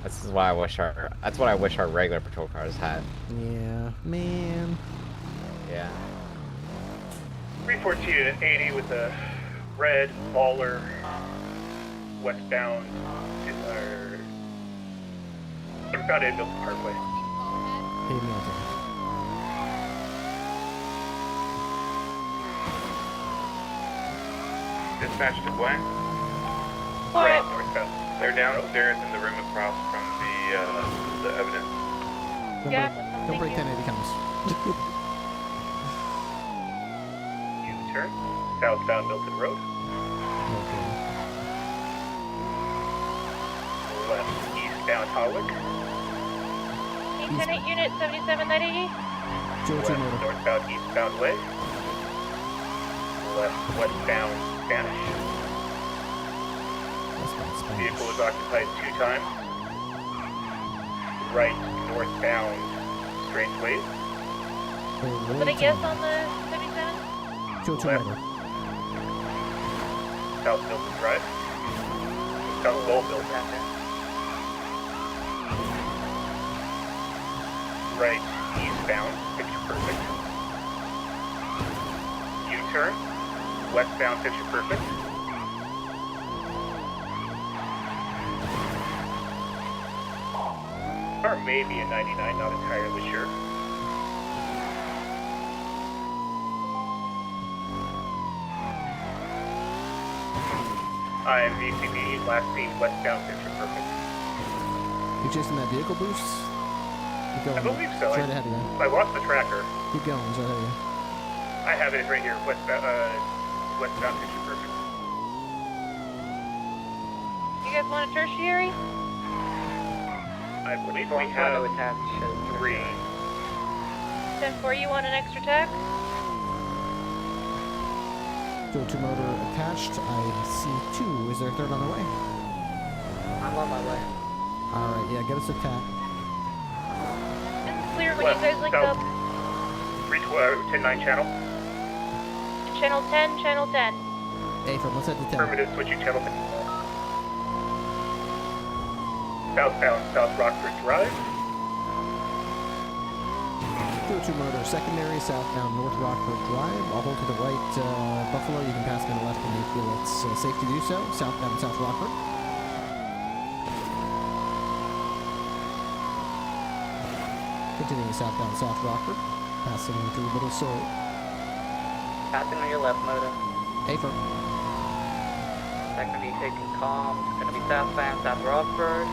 This is why I wish that's what I wish our regular patrol cars had. Yeah, man. Yeah. 314 at 80 with a red baller westbound northbound at Milton Parkway. Hey, Milton. Dispatch to Gwen. Right, northbound. They're downstairs in the room across from the evidence. Don't break 1080 comes. U-turn, southbound Milton Road. Okay. Left, eastbound Hollick. Lieutenant Unit 7790. West, northbound, eastbound way. Left, westbound Spanish. Vehicle was occupied 2 times. Right, northbound Strangeways. Was it a yes on the 77? Left, South Milton Drive. South Goldville. Right, eastbound, picture perfect. U-turn, westbound, picture perfect. Or maybe a 99, not entirely sure. I am VCB, last seen westbound, picture perfect. You chasing that vehicle boost? Keep going. I believe so. It's right ahead of you. I lost the tracker. Keep going. It's right ahead of you. I have it right here, westbound, picture perfect. You guys want a tertiary? I believe we have 3. 10-4, you want an extra tack? 202 motor attached. I see 2. Is there a third on the way? I'm on my way. Alright, yeah, get us a tack. It's clear when you guys link up. 10-9 channel. Channel 10, channel 10. Hey, from let's head to 10. Affirmative, switching channel 10. Southbound, South Rockford Drive. 202 motor secondary, southbound North Rockford Drive. I'll hold to the right, Buffalo. You can pass me to the left when you feel it's safe to do so. Southbound South Rockford. Continuing southbound South Rockford. Passing through Little Seoul. Passing on your left, motor. Affirm. That's going to be taking calm. It's going to be southbound South Rockford.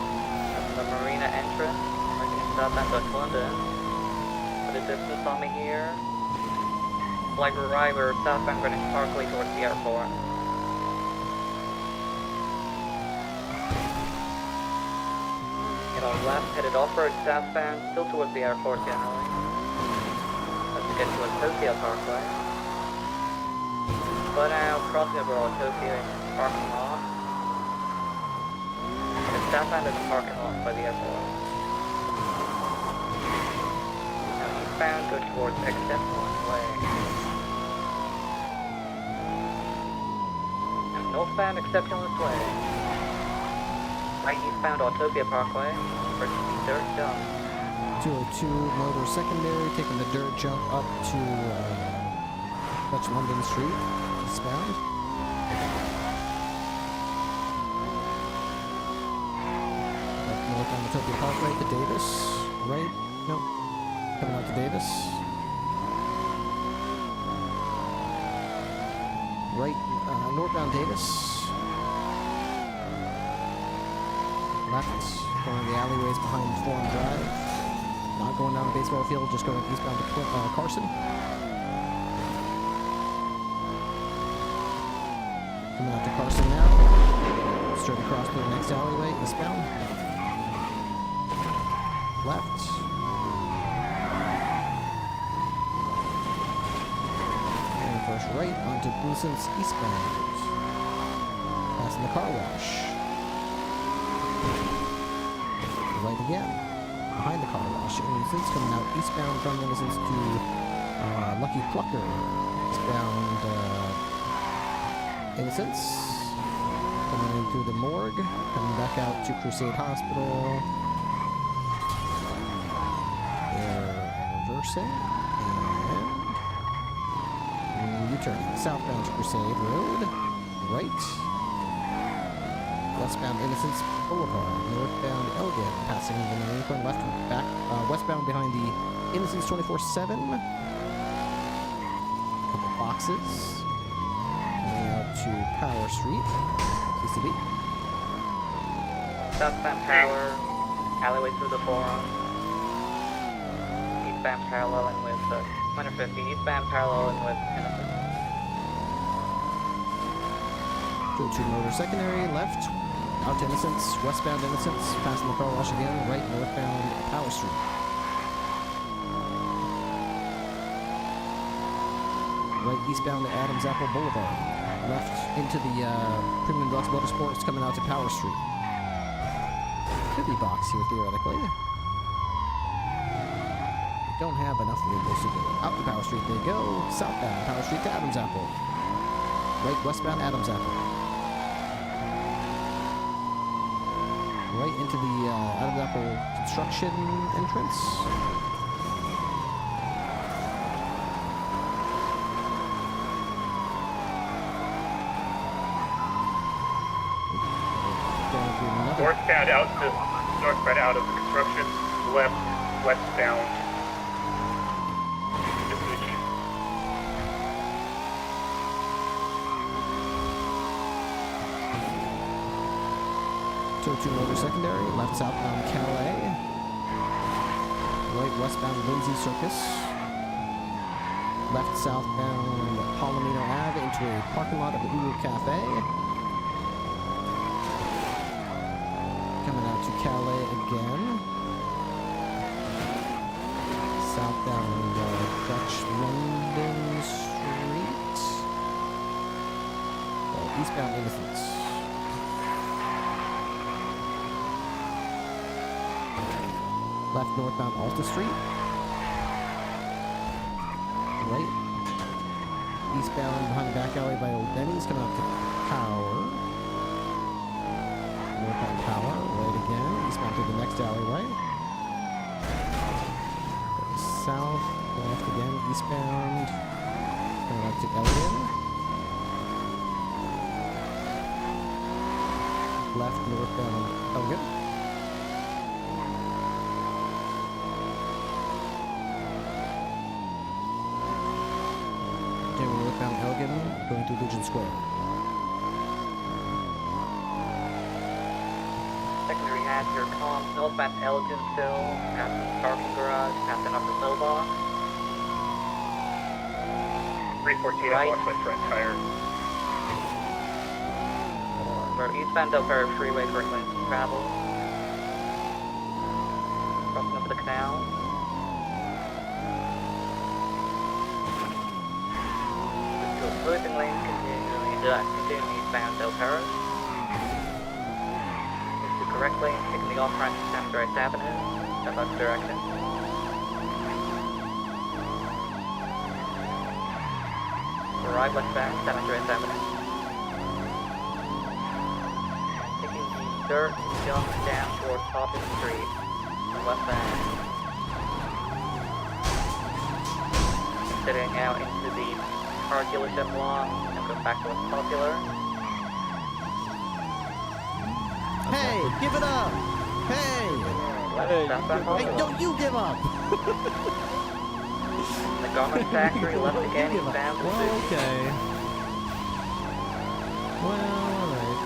The marina entrance. We're going southbound West London. Put a distance on me here. Like right, we're southbound Greenwich Parkway towards the airport. Get on left, headed off-road southbound, still towards the airport generally. Let's get to Tokyo Parkway. But now, crossing over Tokyo parking lot. Southbound is the parking lot by the airport. Now eastbound, go towards Exceptional Way. And northbound, Exceptional Way. Right eastbound, Autopia Parkway. First the dirt jump. 202 motor secondary, taking the dirt jump up to Dutch London Street, eastbound. North on Utopia Parkway to Davis, right? Nope. Coming out to Davis. Right, northbound Davis. Left, going the alleyways behind Forum Drive. Not going down the baseball field, just going eastbound to Carson. Coming out to Carson now. Straight across to the next alleyway, eastbound. Left. And first right onto Innocence eastbound. Passing the car wash. Right again. Behind the car wash. Innocence coming out eastbound from Innocence to Lucky Plucker. Eastbound Innocence. Coming in through the morgue. Coming back out to Crusade Hospital. They're reversing. And U-turn. Southbound to Crusade Road. Right. Westbound Innocence Boulevard. Northbound Elgin. Passing the Marine Corps. Left back. Westbound behind the Innocence 24/7. Couple boxes. Coming out to Power Street. CCB. Southbound Power, alleyway through the forum. Eastbound paralleling with 150. Eastbound paralleling with Innocence. Go to Motor Secondary, left. Out to Innocence, westbound Innocence. Passing the car wash again, right northbound Power Street. Right eastbound to Adams Apple Boulevard. Left into the Premium Deluxe Motorsports coming out to Power Street. Could be box here theoretically. We don't have enough vehicles to go. Out to Power Street they go. Southbound Power Street to Adams Apple. Right westbound Adams Apple. Right into the Adams Apple construction entrance. Northbound out of the construction, left, westbound. To Motor Secondary, left southbound Calais. Right westbound Lindsay Circus. Left southbound Palomino Ave into a parking lot of the Uru Cafe. Coming out to Calais again. Southbound Dutch London Street. Eastbound Innocence. Left northbound Alta Street. Right. Eastbound behind the back alley by Old Benny's coming up to Power. Northbound Power. Right again. Eastbound to the next alleyway. South. Left again. Eastbound. Coming up to Elgin. Left northbound Elgin. Northbound Elgin, going through Legion Square. Secondary has your comms, northbound Elgin still, passing the parking garage, passing up the mailbox. 314 right. Watch my front tire. For eastbound Del Perro Freeway for lanes of travel. Crossing over the canal. Looping lanes continuing eastbound Del Perro. Into correct lane, taking the off-ramp to San Andreas Avenue, left direction. Right westbound, San Andreas Avenue. Taking the dirt jump down towards Poppin Street, westbound. Considering out into the car dealership lot and go back to what's popular. Hey, give it up! Hey! Hey, don't you give up! The garment factory left again, eastbound. Well, okay. Well, alright.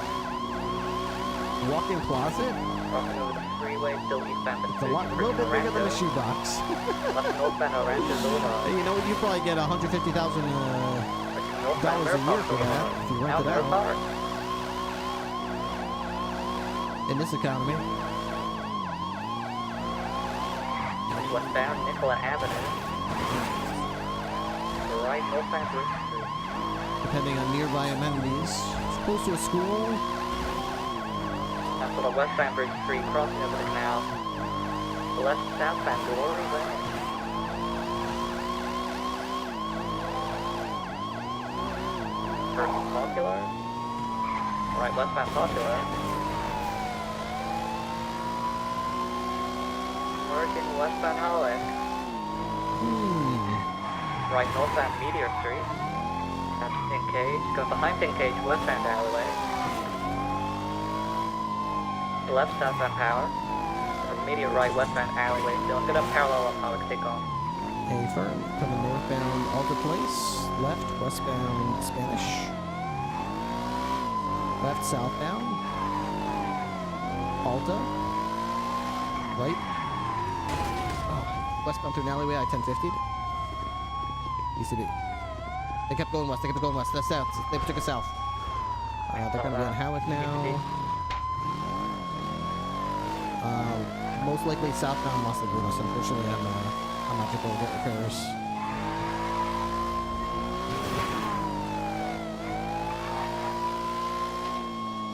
Walk-in closet? Crossing over the freeway, still eastbound. It's a little bit bigger than a shoebox. Left northbound Orange Boulevard. Hey, you know what? You probably get 150,000. $100 a year for that if you rent it out. In this economy. Westbound Nicola Avenue. Right northbound Bruce Street. Depending on nearby amenities. It's close to a school. That's the westbound Bridge Street crossing over the canal. The left southbound Glory Lane. First Popular. Right westbound Popular. Working westbound Hollick. Right northbound Meteor Street. That's Tin Cage. Go behind Tin Cage, westbound alleyway. Left southbound Power. Or Meteor right westbound alleyway. Still good up parallel on Hollick take off. A-firm coming northbound Alta Place. Left westbound Spanish. Left southbound Alta. Right. Westbound through an alleyway, I-1050. ECB. They kept going west, That's south. They took us south. They're going to be on Howick now. Most likely southbound Los Lagunas. Unfortunately, I'm not going to get repairs.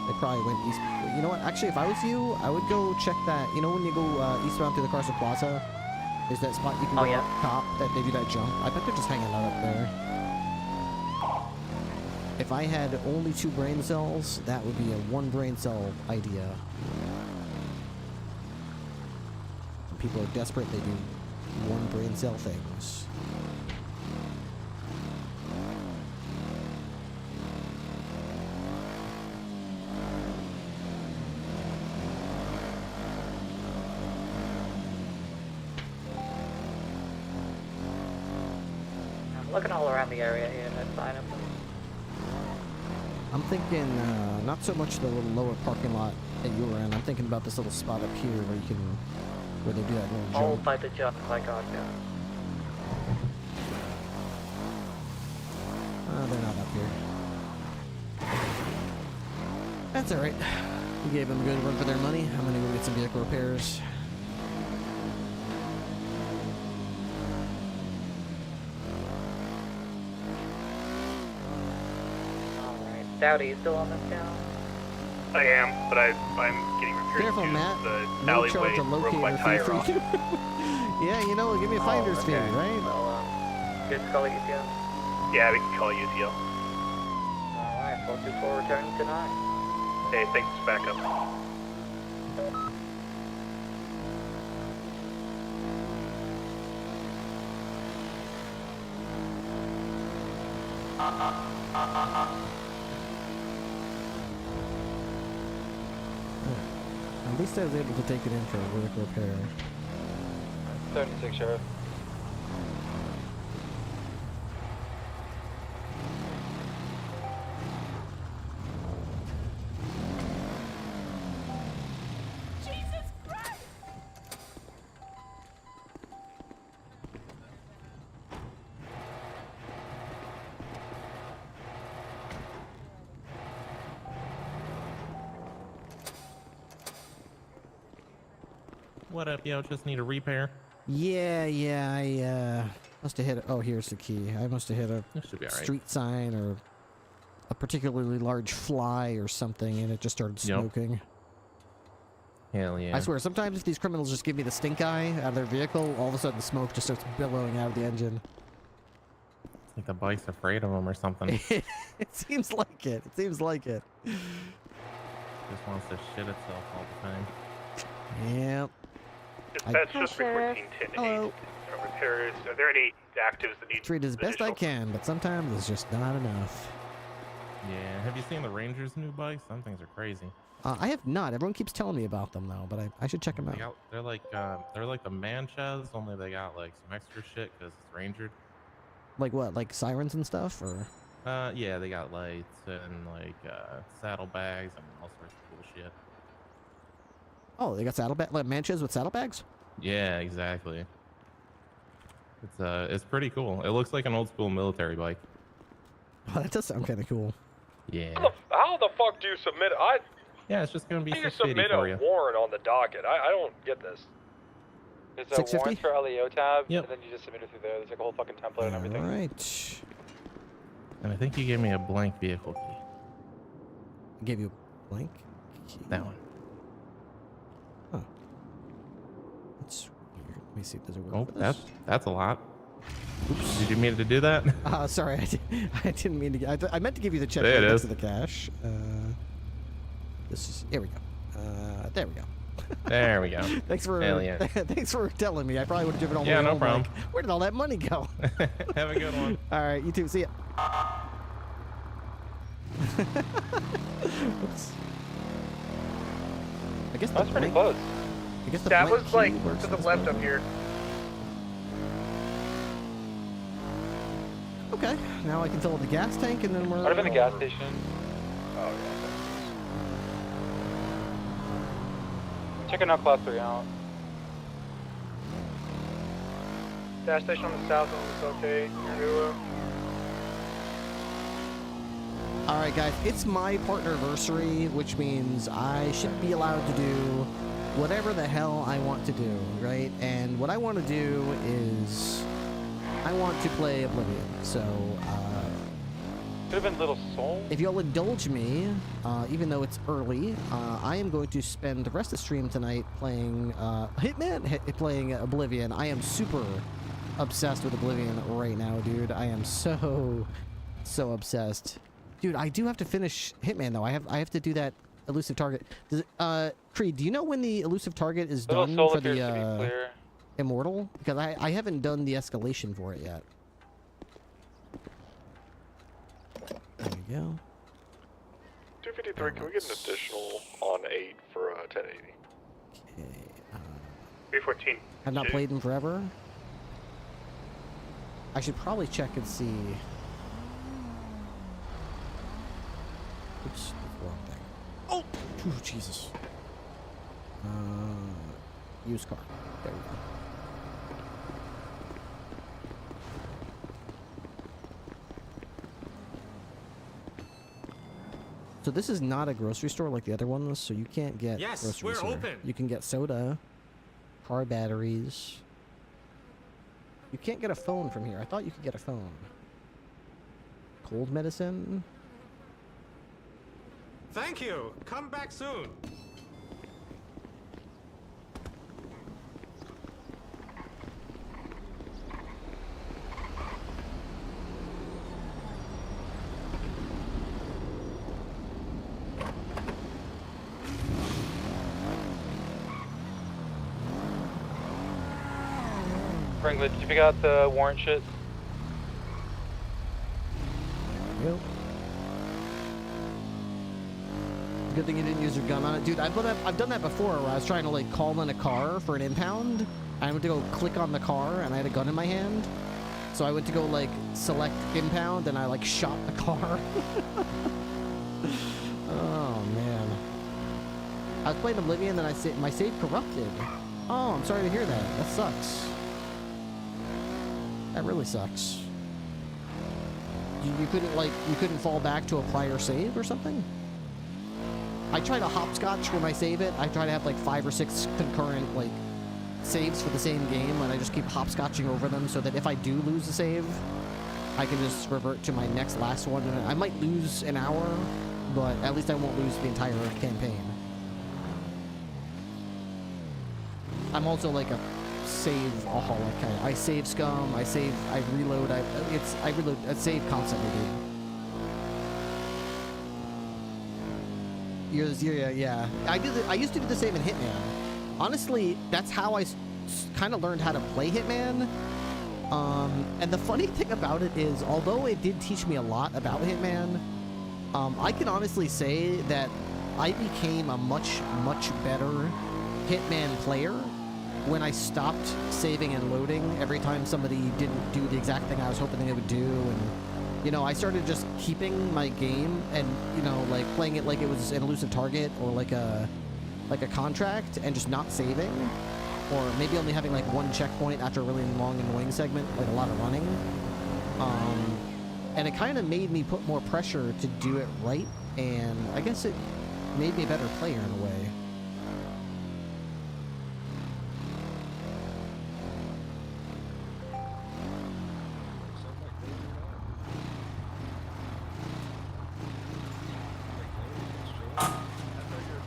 They probably went east. You know what? Actually, if I was you, I would go check that. You know when you go eastbound through the Carson Plaza? Is that spot you can go up top that they do that jump? I bet they're just hanging out up there. If I had only 2 brain cells, that would be a 1 brain cell idea. When people are desperate, they do 1 brain cell things. Looking all around the area here, no sign of them. I'm thinking not so much the little lower parking lot that you were in. I'm thinking about this little spot up here where you can, where they do that little jump. All by the jump, my god, yeah. They're not up here. That's alright. We gave them a good run for their money. I'm gonna go get some vehicle repairs. Dowdy, you still on this town? I am, but I'm getting repaired. Careful, Matt. The No alleyway charge a broke my locator tire fee off. for you. Yeah, you know, give me a finder's fee, right? Well, good to call UTO. Yeah, we can call UTO. Alright, 424 returning tonight. Hey, thanks for backup. At least I was able to take it in for a work repair. 36, Sheriff. What up, yo? Just need a repair. Yeah, I must have hit oh, here's the key. I must have hit a should be all right. street sign or a particularly large fly or something, and it just started smoking. Hell yeah. I swear, sometimes if these criminals just give me the stink eye out of their vehicle, all of a sudden smoke just starts billowing out of the engine. It's like the bike's afraid of them or something. It seems like it. It seems like it. Just wants to shit itself all the time. Yep. Dispatch just 1410 repairs. Are there any actives that need Treat as best I can, but sometimes it's just not enough. Yeah. Have you seen the Rangers' new bikes? Some things are crazy. I have not. Everyone keeps telling me about them though, but I should check them out. They're like the Manches, only they got like some extra shit because it's Rangered. Like what? Like sirens and stuff, or? Yeah, they got lights and like saddlebags and all sorts of cool shit. Oh, they got saddlebag like Manches with saddlebags? Yeah, exactly. It's pretty cool. It looks like an old school military bike. Oh, that does sound kind of cool. Yeah. How the fuck do you submit? Yeah, it's just gonna be How do you 650 submit for a you. warrant on the docket? I don't get this. There's a warrant for LEO tab, Yep. and then you just submit it through there. There's like a whole fucking template and everything. All right. And I think you gave me a blank vehicle key. I gave you a blank key. That one. Huh. That's weird. Let me see if there's a word Oh, for this. that's a lot. Oops. Did you mean to do that? Sorry, I didn't mean to. I meant to give you the check There it next is. to the cash. This is. Here we go. There we go. There we go. Thanks for Alien. thanks for telling me. I probably would have driven all the Yeah, way no home, problem. like, where did all that money go? Have a good one. All right, you too. See ya. Oops. I guess That's pretty blank- close. I guess the That blank was key like works to the this left way. up here. Okay, now I can fill up the gas tank and then we're. Right up in the gas station. Oh yeah. Checking out class 3 out. Gas station on the south end is okay. All right, guys, it's my partnerversary, which means I should be allowed to do whatever the hell I want to do, right? And what I want to do is I want to play Oblivion. So, Could have been Little Soul. if you'll indulge me, even though it's early, I am going to spend the rest of the stream tonight playing playing Oblivion. I am super obsessed with Oblivion right now, dude. I am so obsessed. Dude, I do have to finish Hitman though. I have to do that elusive target. Does it, Creed, do you know when the elusive target is Little done Soul for appears to be the clear. Immortal? Because I haven't done the escalation for it yet. There we go. 253. Can we get an additional on 8 for 1080? Okay. 314. I've not played in forever. I should probably check and see. Oops, wrong thing. Oh, ooh, Jesus. Used car. There we go. So this is not a grocery store like the other ones, so you can't get groceries we're here. open. You can get soda, car batteries. You can't get a phone from here. I thought you could get a phone. Cold medicine. Thank you. Come back soon. Franklin, did you pick out the warrant shit? Yep. Good thing you didn't use your gun on it. Dude, I've done that before where I was trying to like call in a car for an impound. I went to go click on the car and I had a gun in my hand. So I went to go like select impound and I like shot the car. Oh man. I was playing Oblivion and my save corrupted. Oh, I'm sorry to hear that. That sucks. That really sucks. You couldn't fall back to a prior save or something? I try to hopscotch when I save it. I try to have like 5 or 6 concurrent like saves for the same game, and I just keep hopscotching over them so that if I do lose a save, I can just revert to my next last one. And I might lose an hour, but at least I won't lose the entire campaign. I'm also like a save-aholic. I save scum. I reload. I reload. I save constantly, dude. Yeah. I used to do the same in Hitman. Honestly, that's how I kind of learned how to play Hitman. And the funny thing about it is, although it did teach me a lot about Hitman, I can honestly say that I became a much better Hitman player when I stopped saving and loading every time somebody didn't do the exact thing I was hoping they would do. And, you know, I started just keeping my game and, you know, like playing it like it was an elusive target or like a contract and just not saving. Or maybe only having like one checkpoint after a really long annoying segment, like a lot of running. and it kind of made me put more pressure to do it right, and I guess it made me a better player in a way.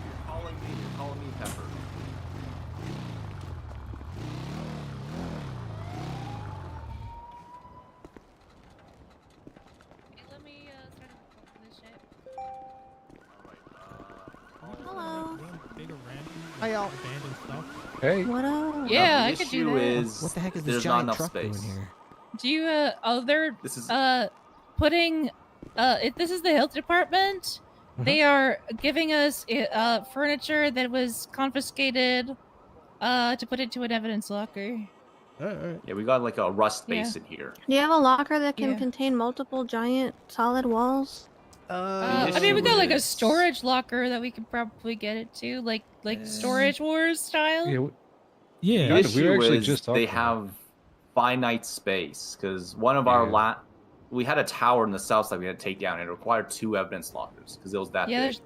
You're calling me Pepper. Let me start this shit. Hello. Hi, y'all. Hey. What up? Yeah, the I could do issue that. is What the heck is this there's not giant enough truck doing space. here? Do you, they're, This is putting, if this is the health department, they are giving us, furniture that was confiscated, to put into an evidence locker. yeah, we got like a rust Yeah. basin here. Do you have a locker that can Yeah. contain multiple giant solid walls? I mean, we got like a storage locker that we could probably get it to, like Storage Wars style. Yeah, The we issue were actually is just they talking about have finite space because one of our we had a tower in the south side we had to take down. And it required 2 evidence lockers because it was that Yeah, big.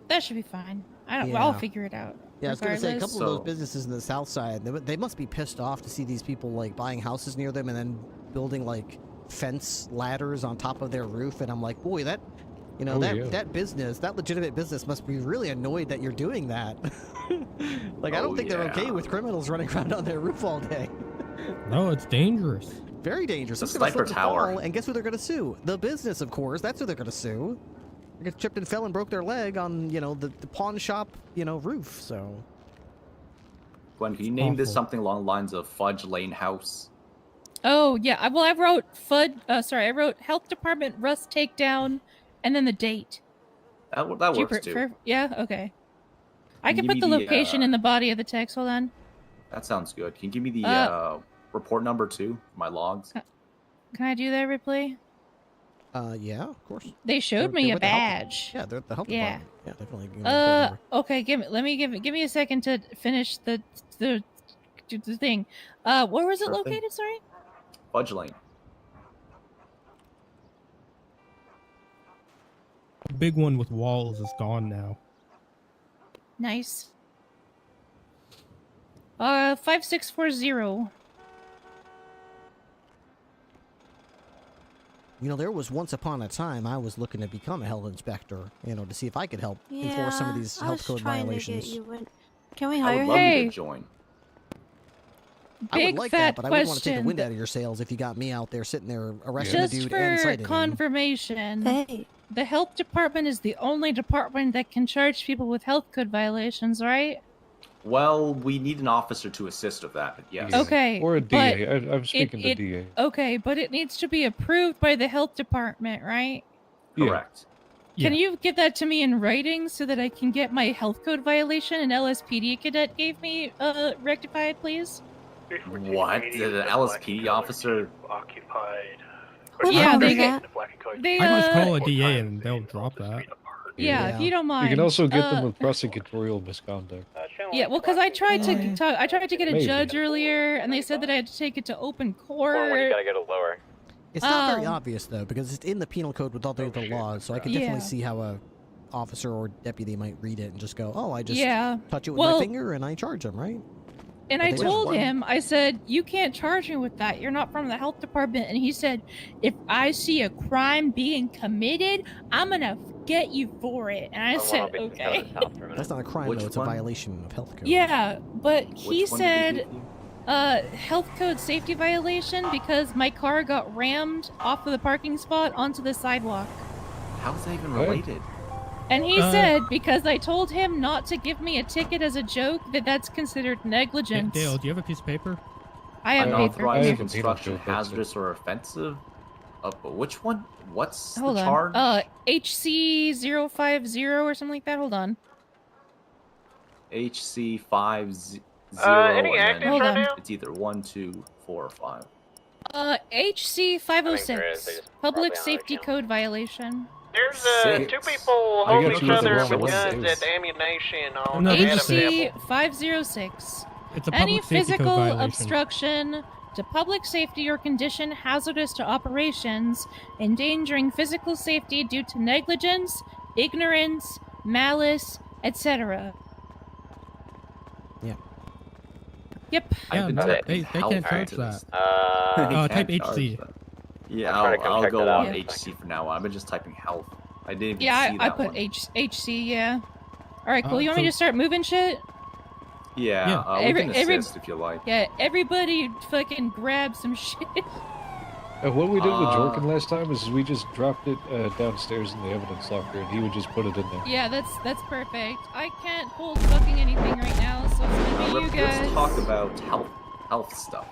that should be fine. I'll Yeah. figure it out. Yeah, I was gonna say a regardless. couple of those businesses in the south side, they must be pissed off to see these people like buying houses near them and then building like fence ladders on top of their roof. And I'm like, boy, that, you know, that business, that legitimate business must be really annoyed that you're doing that. Like, I don't think they're okay with criminals running around on their roof all day. No, it's dangerous. Very dangerous. It's a Someone's gonna sniper slip and tower. fall, and guess who they're gonna sue? The business, of course. That's who they're gonna sue. They got tripped and fell and broke their leg on, you know, the pawn shop, you know, roof. So. Gwen, can you name this something along the lines of Fudge Lane House? Oh yeah, well I wrote I wrote health department rust takedown, and then the date. That Do you works too. prefer- Yeah, okay. I Can can you put give the me the, location in the body of the text. Hold on. That sounds good. Can you give me the report number too for my logs? Can I do that, Ripley? Yeah, of course. They showed They're me a with the health- badge. Yeah, they're at the health Yeah. department. Yeah, definitely. Give me the report number. Okay. Give me a second to finish the thing. Where was it Sure thing. located? Sorry. Fudge Lane. The big one with walls is gone now. Nice. 5640. You know, there was once upon a time I was looking to become a health inspector, you know, to see if I could help enforce some of these health code violations. Can we I hire would him? love you to join. I would Big like fat that, but I wouldn't want to take the question. wind out of your sails if you got me out there sitting there arresting Just the dude for and citing him. confirmation, Hey. the health department is the only department that can charge people with health code violations, right? Well, we need an officer to assist with that, but yes. Okay. Or a but DA. I'm speaking to it- DA. Okay, but it needs to be approved by the health department, right? Correct. Can you give that to me in writing so that I can get my health code violation an LSPD cadet gave me rectified, please? What? Did an LSPD officer? Occupied. Yeah, they that? they I just call a DA and they'll drop that. yeah, if you don't mind. You can also get them uh, with prosecutorial misconduct. Yeah, well, because I tried to talk, I tried to get a Maybe. judge earlier, and they said that I had to take it to open court. Or when you gotta get it lower. It's not very Oh. obvious though, because it's in the penal code with all the other laws, so I can definitely Yeah. see how a officer or deputy might read it and just go, "Oh, I just Yeah. touch it with Well- my finger and I charge them, right?" And But I they just told won't. him, I said, you can't charge me with that. You're not from the health department. And he said, if I see a crime being committed, I'm going to get you for it. And I said, okay. That's not a crime Which though; it's a one? violation of health code. Yeah, but he Which one did they said, give you? health code safety violation because my car got rammed off of the parking spot onto the sidewalk. How's that even What? related? And he said, because I told him not to give me a ticket as a joke, that's considered negligence. Dale, do you have a piece of paper? I have paper. Unauthorized here. construction, That's it. hazardous or offensive. But which one? What's Hold the on. charge? HC050 or something like that. Hold on. HC50. Any and then Hold on. it's either 1, 2, 4, or 5. HC506. Public probably on safety their code violation. There's Six. two people I holding got each you with the other wrong with one. guns Six. at ammunition on No, the this is Adam Temple. HC506. It's a Any public safety code physical violation. obstruction to public safety or condition hazardous to operations, endangering physical safety due to negligence, ignorance, malice, etc. Yeah. Yep. Yeah, no, they can't charge that. Type HC. Yeah, I'll go on HC for now on. I've been just typing health. I didn't even Yeah, see I that put one. HC, yeah. Alright, cool. You want me to start moving shit? Yeah, we can assist if you like. Yeah, everybody fucking grab some shit. What we did with Jorkin last time is we just dropped it downstairs in the evidence locker, and he would just put it in there. Yeah, that's perfect. I can't hold fucking anything right now, so it's gonna be you guys. Let's talk about health stuff.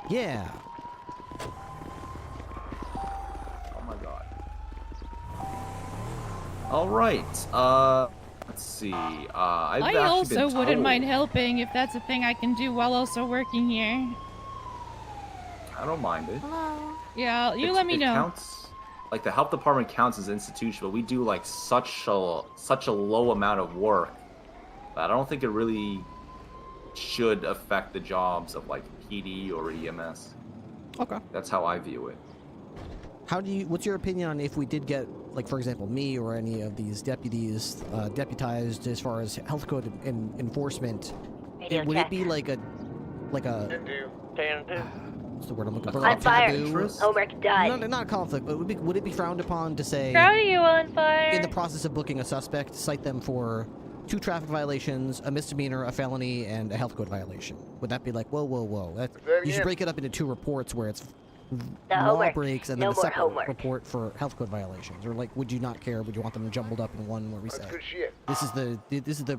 Yeah. Oh my god. All right. Let's see. I also wouldn't mind helping if that's a thing I can do while also working here. I don't mind it. Yeah, you let me know. Counts, like the health department counts as institution, but we do like such a low amount of work that I don't think it really should affect the jobs of like PD or EMS. Okay. That's how I view it. What's your opinion on if we did get, like, for example, me or any of these deputies deputized as far as health code enforcement? Would it be like a what's the word I'm looking for? On fire. Taboo? Homework done. Not a conflict, but would it be frowned upon to say, Proud of you, on fire. in the process of booking a suspect, cite them for 2 traffic violations, a misdemeanor, a felony, and a health code violation? Would that be like, whoa? You should break it up into 2 reports where it's law breaks and then a separate report for health code violations, or like, would you not care? Would you want them jumbled up in one where we say, this is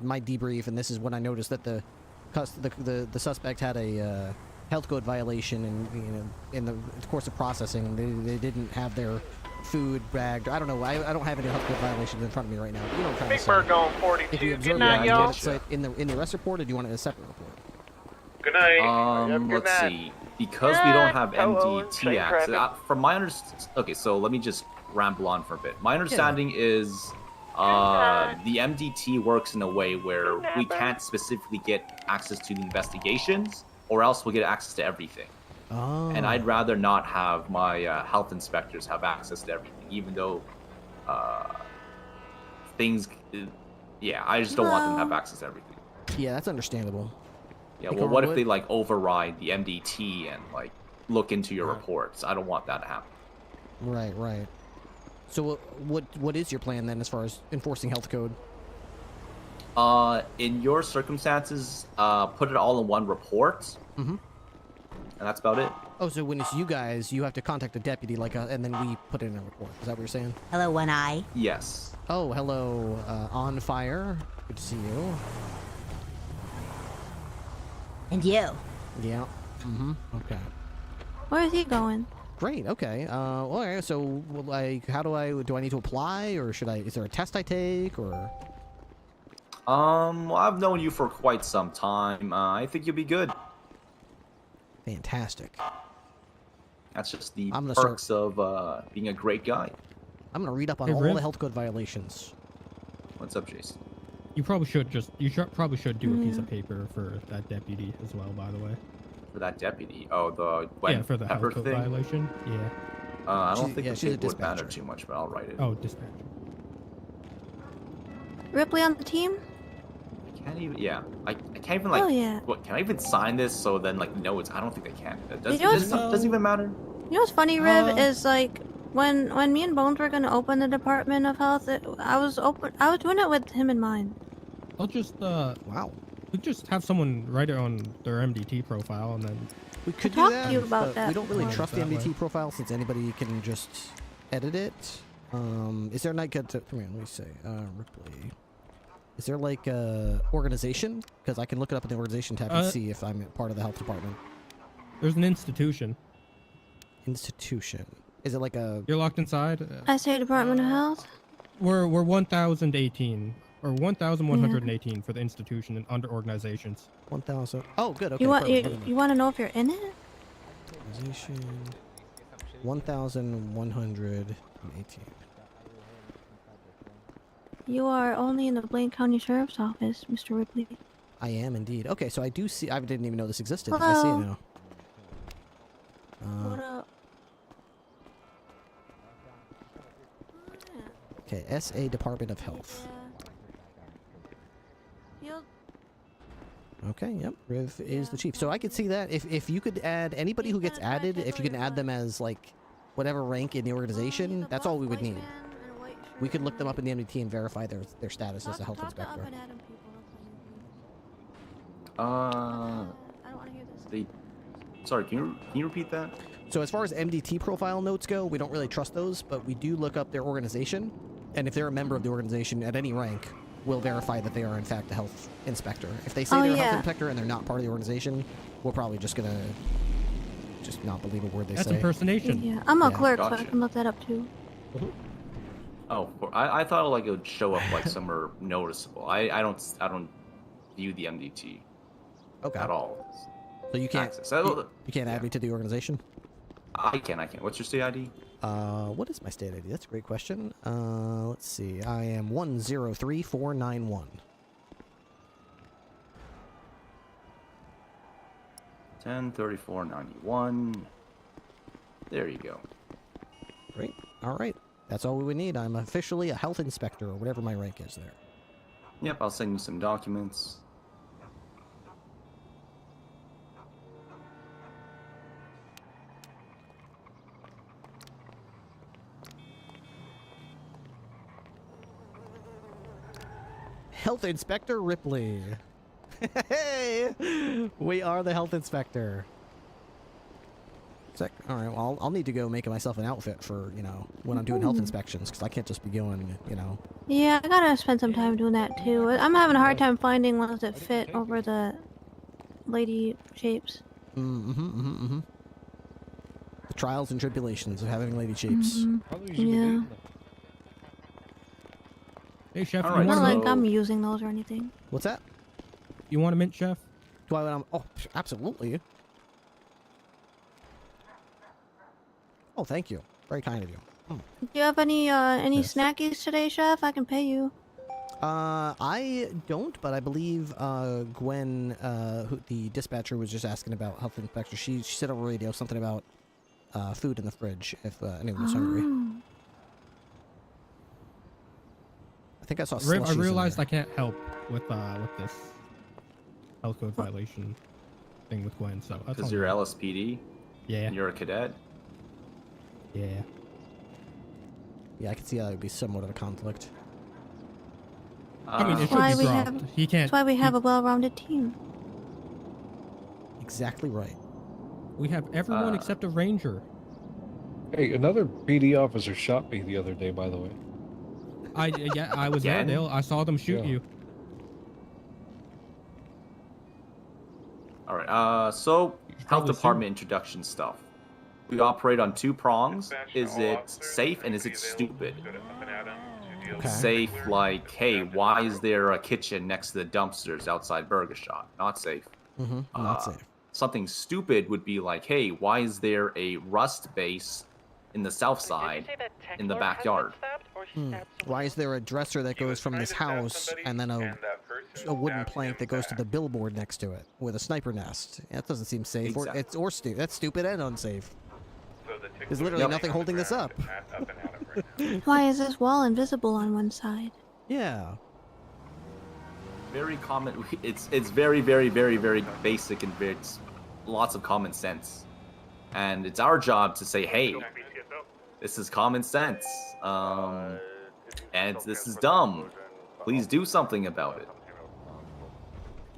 my debrief, and this is when I noticed that the suspect had a health code violation, and in the course of processing, they didn't have their food bagged. I don't know. I don't have any health code violations in front of me right now. But you know what I'm trying to say. Big Bird on 42. If you observe Good night, y'all. in the arrest report, or do you want it in a separate report? Good night. Let's see. Because we don't have MDT access, from my understanding, okay, so let me just ramble on for a bit. My understanding is the MDT works in a way where we can't specifically get access to the investigations, or else we'll get access to everything. Oh. And I'd rather not have my health inspectors have access to everything, even though things, I just don't want them to have access to everything. Yeah, that's understandable. Yeah, well, what if they, like, override the MDT and, like, look into your reports? I don't want that to happen. Right. So what is your plan, then, as far as enforcing health code? In your circumstances, put it all in one report. Mm-hmm. And that's about it. Oh, so when it's you guys, you have to contact a deputy, like, and then we put it in a report. Is that what you're saying? Hello, One Eye. Yes. Oh, hello, On Fire. Good to see you. And you. Yeah. Mm-hmm. Okay. Where is he going? Great. Okay. All right. So, like, do I need to apply, or is there a test I take, or? Well, I've known you for quite some time. I think you'll be good. Fantastic. That's just the perks of being a great guy. I'm gonna read up on all the health code violations. What's up, Jason? You probably should do a piece of paper for that deputy as well, by the way. For that deputy? Oh, the for the health code violation. Yeah. I don't think the paper would matter too much, but I'll write it. Oh, dispatcher. Ripley on the team? I can't even. Yeah, I can't even like. Oh, yeah. What? Can I even sign this? So then, like, no, it's. I don't think they can. Does You know doesn't even matter. You know what's funny, Rib, is like when me and Bones were gonna open the Department of Health, I was doing it with him in mind. I'll just wow. We just have someone write it on their MDT profile, and then we could talk do that. to you about that. We don't really trust the that MDT way. profile since anybody can just edit it. Is there like let me see. Ripley. Is there like a organization? Because I can look it up in the organization tab and see if I'm part of the health department. There's an institution. Institution. Is it like a? You're locked inside. I say Department of Health. We're 1,018 or 1,118 for the institution and under organizations. 1,000. Oh, good. Okay. You want to know if you're in it? Organization. 1,118. You are only in the Blaine County Sheriff's Office, Mr. Ripley. I am indeed. Okay, so I do see. I didn't even know this existed. Hello. I see it now. Okay, SA Department of Health. You'll Okay, yep. Riv is the chief. So I could see that if you could add anybody who gets added, if you can add them as like whatever rank in the organization, that's all we would need. We could look them up in the MDT and verify their status as a health inspector. Sorry, can you repeat that? So as far as MDT profile notes go, we don't really trust those, but we do look up their organization, and if they're a member of the organization at any rank, we'll verify that they are in fact a health inspector. If they say they're a health inspector and they're not part of the organization, we're probably just gonna not believe a word they say. That's impersonation. Yeah, I'm a clerk, so Gotcha. I can look that up too. Oh, I thought like it would show up like somewhere noticeable. I don't view the MDT at all. So you can't Access. you can't add me to the organization? I can. What's your state ID? What is my state ID? That's a great question. Let's see. I am 103491. 103491. There you go. Great. All right. That's all we would need. I'm officially a health inspector, or whatever my rank is there. Yep, I'll send you some documents. Health Inspector Ripley. Hey, we are the health inspector. All right, well, I'll need to go make myself an outfit for, when I'm doing health inspections, because I can't just be going, Yeah, I gotta spend some time doing that too. I'm having a hard time finding ones that fit over the lady shapes. The trials and tribulations of having lady shapes. Yeah. Hey, Chef. It's not like I'm using those or anything. What's that? You want a mint, Chef? Do I want oh, absolutely. Oh, thank you. Very kind of you. Do you have any snackies today, Chef? I can pay you. I don't, but I believe Gwen, who the dispatcher was just asking about health inspector. She said over radio something about food in the fridge if anyone was hungry. I think I saw slushies I in realized there. I can't help with this health code violation thing with Gwen. So that's Because all you're good. LSPD? Yeah. And you're a cadet? Yeah. Yeah, I can see how that would be somewhat of a conflict. I mean, it That's should be why dropped. we have. He can't. That's why we have a well-rounded team. Exactly right. We have everyone except a ranger. Hey, another PD officer shot me the other day, by the way. I was there, Dale. I saw them shoot you. All right. So health department introduction stuff. We operate on two prongs. Is it safe and is it stupid? Okay. Safe, like, hey, why is there a kitchen next to the dumpsters outside Burger Shot? Not safe. Not safe. Something stupid would be like, hey, why is there a rust base in the south side in the backyard? Why is there a dresser that goes from this house and then a wooden plank that goes to the billboard next to it with a sniper nest? That doesn't seem safe. Exactly. That's stupid and unsafe. There's literally nothing holding this up. Why is this wall invisible on one side? Yeah. Very common. It's very, very, very, very basic and it's lots of common sense. And it's our job to say, hey, this is common sense. And this is dumb. Please do something about it.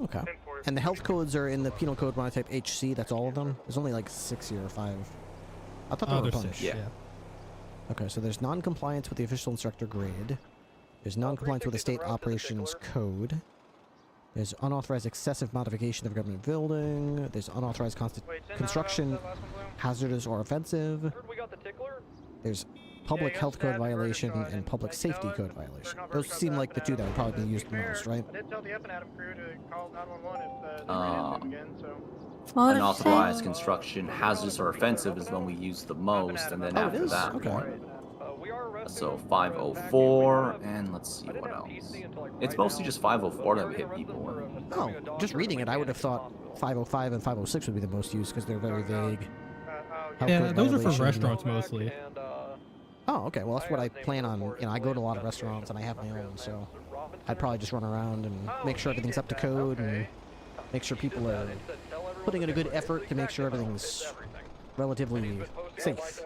Okay. And the health codes are in the penal code when I type HC. That's all of them? There's only like 6 here or 5. I thought there were a there's bunch. 6, yeah. Okay, so there's non-compliance with the official instructor grade. There's non-compliance with the state operations code. There's unauthorized excessive modification of a government building. There's unauthorized construction, hazardous or offensive. There's public health code violation and public safety code violation. Those seem like the two that would probably be used the most, right? I did tell the F&Adam crew to call 911 if they ran into him again, so... Unauthorized construction, hazardous or offensive is when we use the most, and then after that, so 504, and let's see what else. It's mostly just 504 that hit people. Oh, just reading it, I would have thought 505 and 506 would be the most used because they're very vague. Yeah, those are for restaurants mostly. Oh, okay. Well, that's what I plan on. You know, I go to a lot of restaurants and I have my own, so I'd probably just run around and make sure everything's up to code and make sure people are putting in a good effort to make sure everything's relatively safe.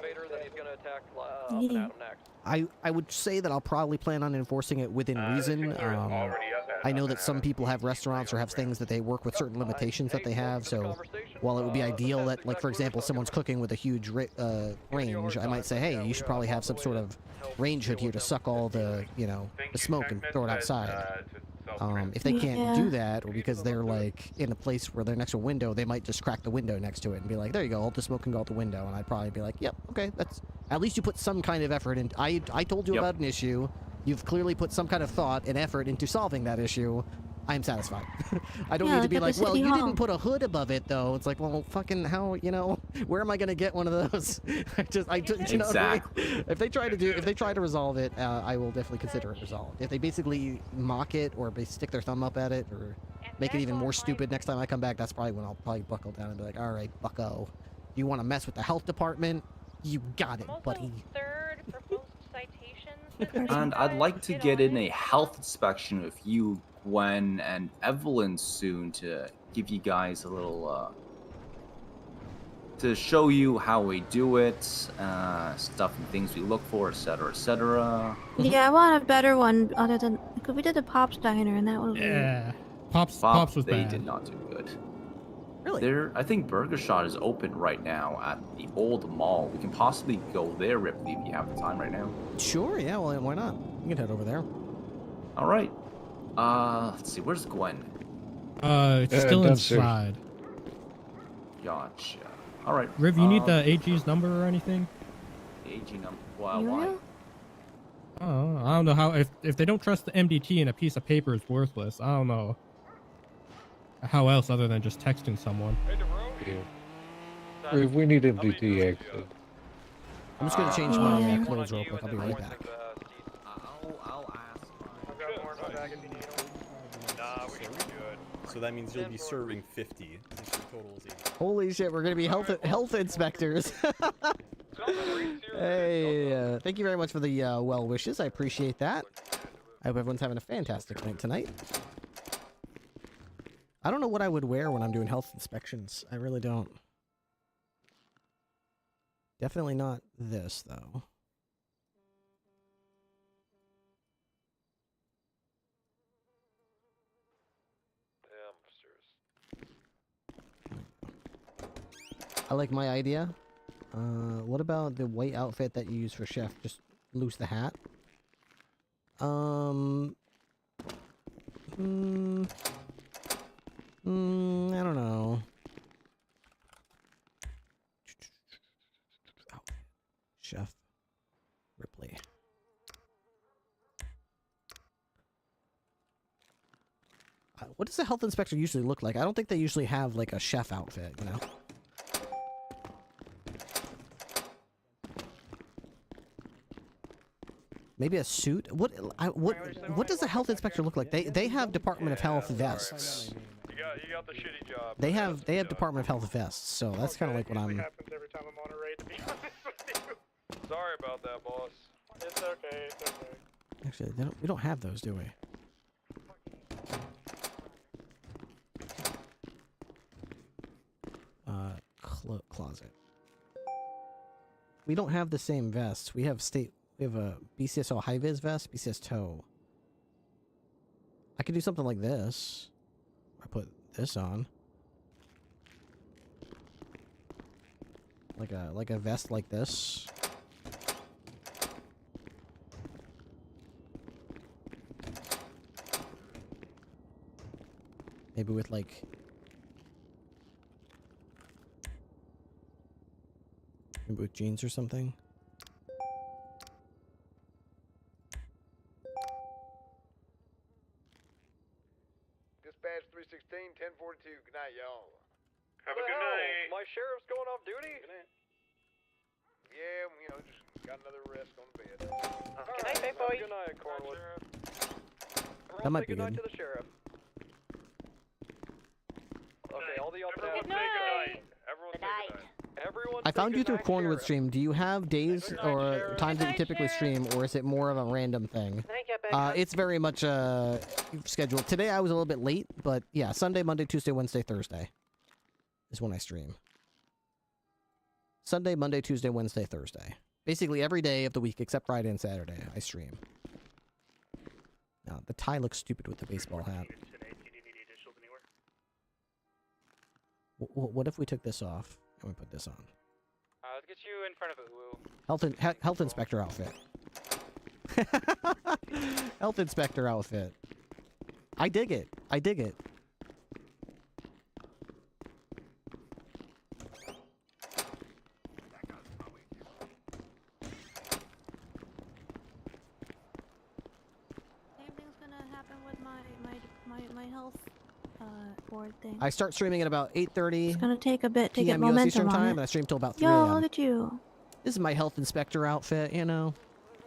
I would say that I'll probably plan on enforcing it within reason. I know that some people have restaurants or have things that they work with certain limitations that they have, so while it would be ideal that, like, for example, someone's cooking with a huge range, I might say, hey, you should probably have some sort of range hood here to suck all the, you know, the smoke and throw it outside. If they can't do that, or because they're, like, in a place where they're next to a window, they might just crack the window next to it and be like, there you go, all the smoke can go out the window, and I'd probably be like, yep, okay, that's... At least you put some kind of effort in. I told you about an issue. You've clearly put some kind of thought and effort into solving that issu. I'm satisfied. I don't need to be like, well, you didn't put a hood above it, though. It's like, well, fucking how, you know, where am I going to get one of those? You know what I mean? If they try to resolve it, I will definitely consider it resolved. If they basically mock it or they stick their thumb up at it or make it even more stupid next time I come back, that's probably when I'll probably buckle down and be like, all right, bucko, you want to mess with the health department? You got it, buddy. Third for most citations. And I'd like to get in a health inspection with you, Gwen, and Evelyn soon to give you guys a little, to show you how we do it, stuff and things we look for, etc., etc. Yeah, I want a better one other than, because we did the Pop's Diner and that was Yeah. Pops was they bad. did not do good. Really? I think Burger Shot is open right now at the old mall. We can possibly go there, Ripley, if you have the time right now. Sure, yeah, well, why not? You can head over there. All right. Let's see, where's Gwen? It's still inside. Gotcha. All right. Riv, you need the AG's number or anything? AG number? Why? Oh, I don't know how. If they don't trust the MDT and a piece of paper is worthless, I don't know how else other than just texting someone. Yeah. Riv, we need MDT access. I'm just gonna change my clothes real quick. I'll be right back. I'll ask. Nah, we should be good. So that means you'll be serving 50. Total is 80. Holy shit, we're gonna be health inspectors. Hey, thank you very much for the well wishes. I appreciate that. I hope everyone's having a fantastic night tonight. I don't know what I would wear when I'm doing health inspections. I really don't. Definitely not this, though. I like my idea. What about the white outfit that you use for chef? Just lose the hat. I don't know. Oh, Chef Ripley. What does a health inspector usually look like? I don't think they usually have like a chef outfit, you know? Maybe a suit? What does a health inspector look like? They have Department of Health vests. You got the shitty job. They have Department of Health vests, so that's kind of like what I'm. Happens every time I'm on a raid, to be honest with you. Sorry about that, boss. It's okay, it's okay. Actually, we don't have those, do we? Closet. We don't have the same vests. We have a BCSO high-vis vest, BCS tow. I could do something like this. I put this on. Like a vest like this. Maybe with like maybe with jeans or something. Dispatch 316, 1042. Good night, y'all. Have a good night. My sheriff's going off duty? Good night. Yeah, you know, just got another rest on the bed. Good night, big boy. Good night, Cornwood. That might be good night good. to the sheriff. Okay, all the up and Good out. night. Everyone say good night. Everyone I found you through Cornwood stream. Do you have days or times that you typically stream, or is it more of a random thing? It's very much scheduled. Today I was a little bit late, but yeah, Sunday, Monday, Tuesday, Wednesday, Thursday is when I stream. Sunday, Monday, Tuesday, Wednesday, Thursday. Basically every day of the week except Friday and Saturday I stream. Now, the tie looks stupid with the baseball hat. What if we took this off and we put this on? Let's get you in front of it, Woo. Health inspector outfit. Health inspector outfit. I dig it. I dig it. Same thing's gonna happen with my health board thing. I start streaming at about 8:30. It's gonna take a bit to get PM US Eastern momentum on time, it. and I stream till about 3 Yo, a.m. look at you. This is my health inspector outfit, you know.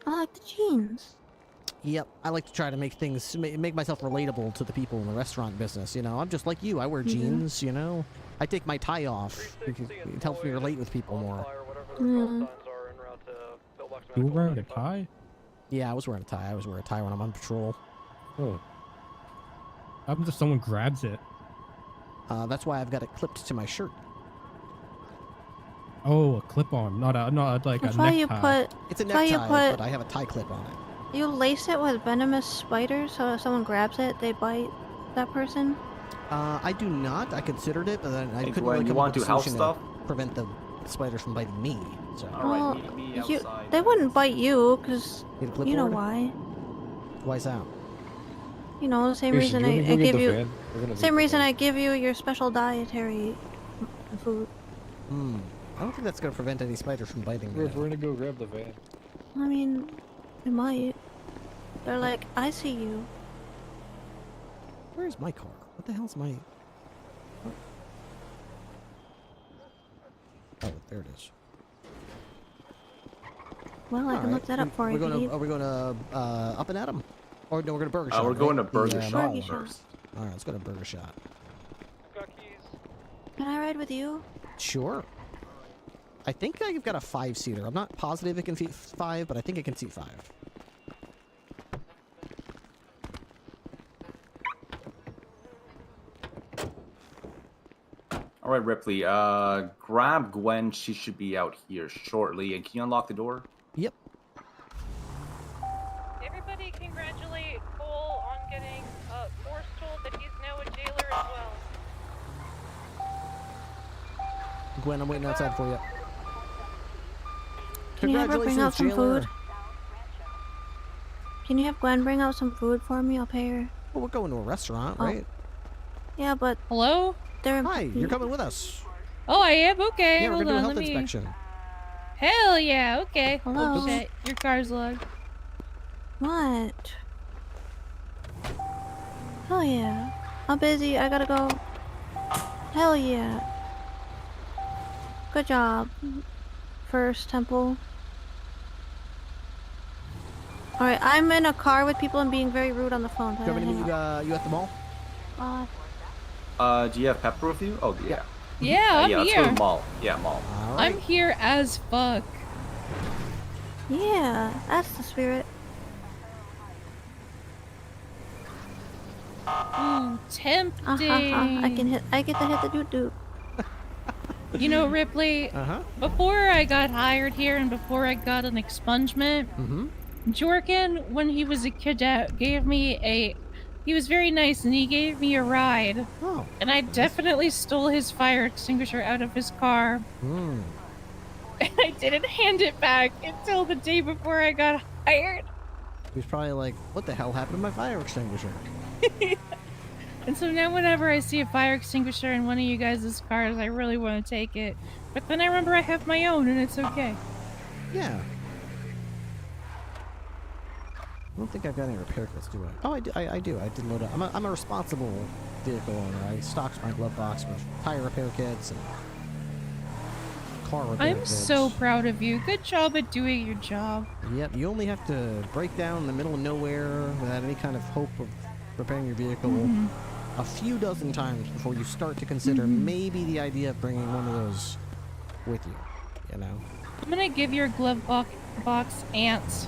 I like the jeans. Yep, I like to try to make things, make myself relatable to the people in the restaurant business, you know. I'm just like you, I wear jeans, you know. I take my tie off. It helps me relate with people more. You were wearing a tie? Yeah, I was wearing a tie. I always wear a tie when I'm on patrol. Oh. What happens if someone grabs it? That's why I've got it clipped to my shirt. Oh, a clip-on, not like That's a why necktie. It's a that's why you necktie, put- but I have a tie clip on it. You lace it with venomous spiders, so if someone grabs it, they bite that person. I do not. I considered it, but then I Hey, couldn't Gwen, really you come wanna up with a do house solution stuff? to prevent the spiders from biting me. So. Well, meet me you, outside. they wouldn't bite you, because Need a you know clipboard? why. Why's that? You know, the same Here, reason should you I go get give the you... van? We're gonna Same leave the reason van. I give you your special dietary food. I don't think that's going to prevent any spiders from biting me. We're gonna go grab the van. I mean, it might. They're like, I see you. Where's my car? What the hell's my... Oh, there it is. Well, I can look that up for you. Dave. Are we going to Up and Atom? Or no, we're going to Burger Shot. We're going to right? Burger The, Shot Burger Shot. first. Alright, let's go to Burger Shot. Can I ride with you? Sure. I think I've got a 5-seater. I'm not positive it can fit 5, but I think it can seat 5. All right, Ripley. Grab Gwen. She should be out here shortly. And can you unlock the door? Yep. Everybody congratulate Cole on getting force told that he's now a jailer as well. Gwen, I'm waiting outside for you. Can you have her bring out some jailer. food? Can you have Gwen bring out some food for me? I'll pay her. Well, we're going to a restaurant, Oh. right? Yeah, but... Hello? They're... Hi, you're coming with us. Oh, I am? Okay, Yeah, we're hold going to do a on, health let me... inspection. Hell yeah, okay. Hello? Oh shit, your car's logged. What? Hell yeah. I'm busy. I gotta go. Hell yeah. Good job. First Temple. Alright, I'm in a car with people and being very rude on the phone. Do you want me to meet you at the mall? Do you have Pepper with you? Oh, yeah. Yeah, I'm yeah, let's go here. to the mall. Yeah, mall. I'm here as fuck. Yeah, that's the spirit. Ooh, tempting. I get to hit the doo-doo. You know, Ripley, before I got hired here and before I got an expungement, Jorkin, when he was a cadet, gave me he was very nice and he gave me a ride. Oh. And I definitely stole his fire extinguisher out of his car. Hmm. And I didn't hand it back until the day before I got hired. He was probably like, what the hell happened to my fire extinguisher? And so now whenever I see a fire extinguisher in one of you guys' cars, I really want to take it. But then I remember I have my own and it's okay. Yeah. I don't think I've got any repair kits, do I? Oh, I do. I did load up. I'm a responsible vehicle owner. I stocked my glove box with tire repair kits and car repair I'm kits. so proud of you. Good job at doing your job. Yep, you only have to break down in the middle of nowhere without any kind of hope of repairing your vehicle a few dozen times before you start to consider maybe the idea of bringing one of those with you. you know. I'm gonna give your glove box ants.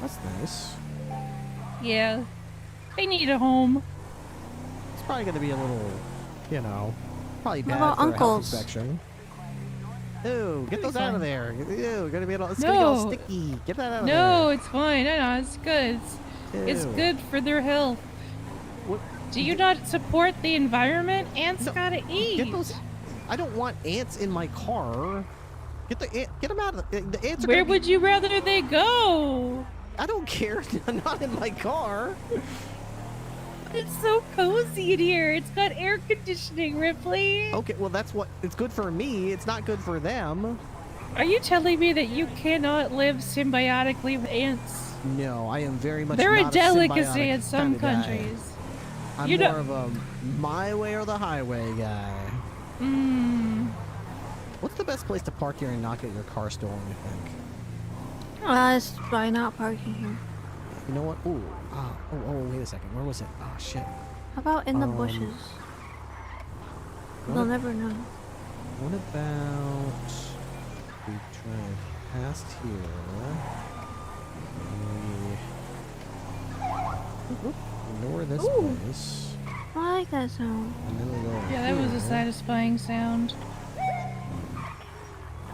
That's nice. Yeah. They need a home. It's probably gonna be a little, you know, probably What bad about for a health uncles? inspection. Ew, get those out of there. Ew, gonna be it's No. gonna get all sticky. Get that out of there. No, it's fine. I know, it's good. It's Ew. good for their health. What? Do you not support the environment? Ants gotta eat. Get those. I don't want ants in my car. Get them out of the ants. Where would you rather they go? I don't care. Not in my car. It's so cozy in here. It's got air conditioning, Ripley. Okay, well it's good for me. It's not good for them. Are you telling me that you cannot live symbiotically with ants? No, I am very much. They're a not delicacy symbiotic in some kind of guy. countries. I'm You more don't- of a my way or the highway guy. What's the best place to park here and not get your car stolen, you think? It's by not parking here. You know what? Ooh. Wait a second. Where was it? Oh, shit. How about in the bushes? what They'll if- never know. What about we drive past here? We ignore this place. I like that sound. And then we go over Yeah, that was a here. satisfying sound.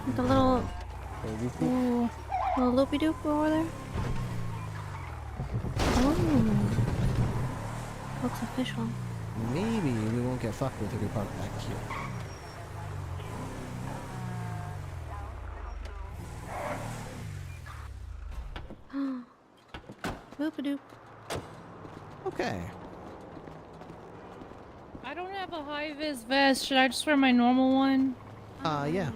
With the little Ooh. little loopy doop over there. Ooh. Looks official. Maybe we won't get fucked with if we park back here. Loopy doop. Okay. I don't have a high-vis vest. Should I just wear my normal one? Yeah.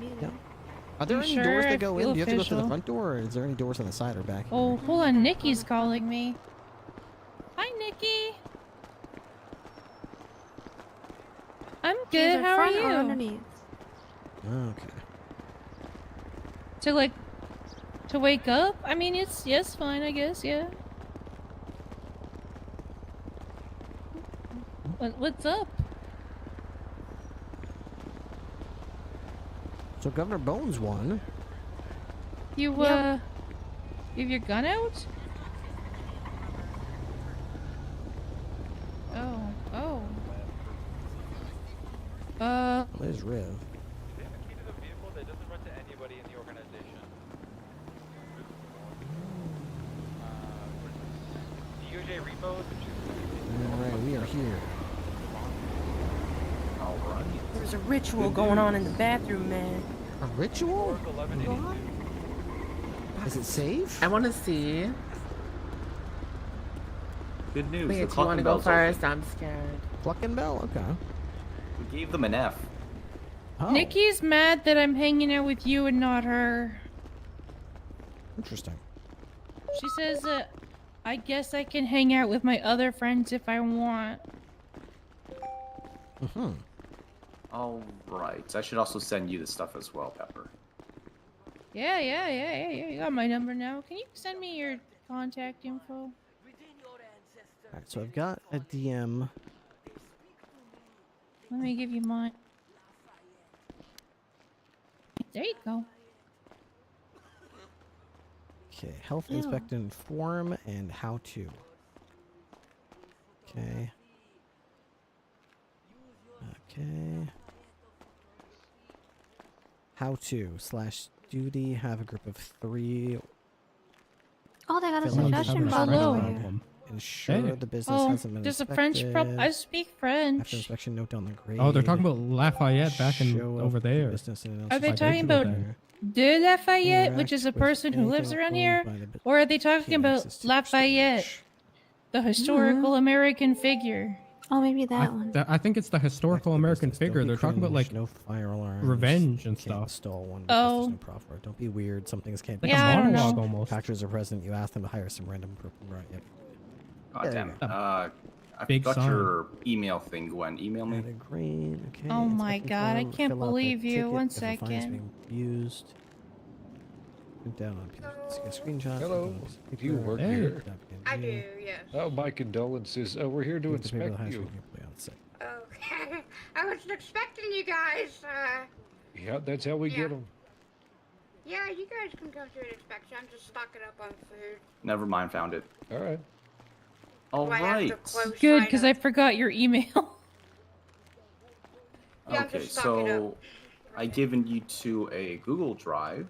Are there You any sure? doors I that go in? feel Do you have to go through the official. front door, or is there any doors on the side or back? Oh, hold on. Nikki's calling me. Hi, Nikki. I'm good. How are front or you? underneath? Okay. To wake up? I mean, it's fine, I guess. Yeah. What's up? So Governor Bones won. You you have your gun out? Oh. There's Riv. Alright, we are here. Alright. There's a ritual going on in the bathroom, man. A ritual? Is it safe? I want to see. Good news. Wait, the do you want to Clucking go Bell's first? open. I'm scared. Clucking Bell? Okay. We gave them an F. Oh, Nikki's mad that I'm hanging out with you and not her. interesting. She says I guess I can hang out with my other friends if I want. Alright. I should also send you the stuff as well, Pepper. Yeah. You got my number now. Can you send me your contact info? Alright, so I've got a DM. Let me give you mine. There you go. Okay, health Ew. inspect and inform and how to. Okay. Okay. How to / duty have a group of 3. Oh, they got a Fill out suggestion the box coverage over form. here. Ensure Hey. the business hasn't been there's a inspected. French I speak French. After inspection, note down the grade. Oh, they're talking about Lafayette back in Show over up there. business and Are they announce talking by about there. De Lafayette, which is a Interact with person who lives anything around owned here? by the Or are they talking about access to Lafayette, the historical American figure? Oh, maybe that one. I think it's the historical American figure. They're talking about like no fire alarms. revenge and Can't stuff. install one. Oh. No proffer. Don't be weird. Some things can't Like be. a Yeah, I don't monologue know. almost. Factors are present. You ask them to hire some random person. Right. Yep. God Yeah, damn it. yeah. I Big got sign. your email thing, Gwen. Email me. Add a green. Okay. Oh my inspection God, I form, can't fill out the believe you. ticket One if a fine is second. being used. Print down on piece. Take a screenshot. Hello. take a piece of Do you paper, work Hey. here? I do, yes. Oh, my condolences. We're here to Give the paper inspect the highest you. rating you play on site. Okay. I wasn't expecting you guys. Yeah, that's how we get them. Yeah, you guys can come to an inspection. I'm just stocking up on food. Never mind, found it. All right. All I have to right. close Good, sign because up. I forgot your email. Yeah, I'm Okay, just stocking so I given you to a Google Drive.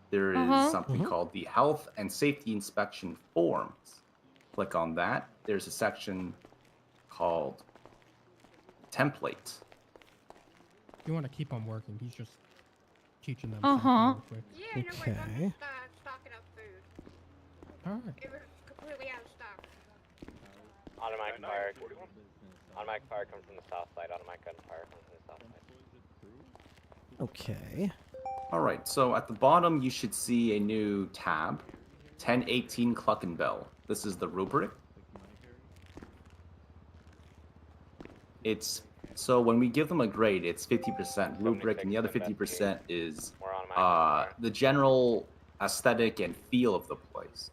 There is Uh-huh. something called the Health and Safety Inspection Forms. Click on that. There's a section called Template. You want to keep on working. He's just teaching them Uh-huh. something real quick. Yeah, no worries. I'm just stocking up food. All right. It was completely out of stock. Automatic fire. Automatic fire comes from the south side. Automatic gunfire comes from the south side. Okay. All right, so at the bottom you should see a new tab, 1018 Cluckenbell. This is the rubric. It's so when we give them a grade, it's 50% rubric, and the other 50% is the general aesthetic and feel of the place.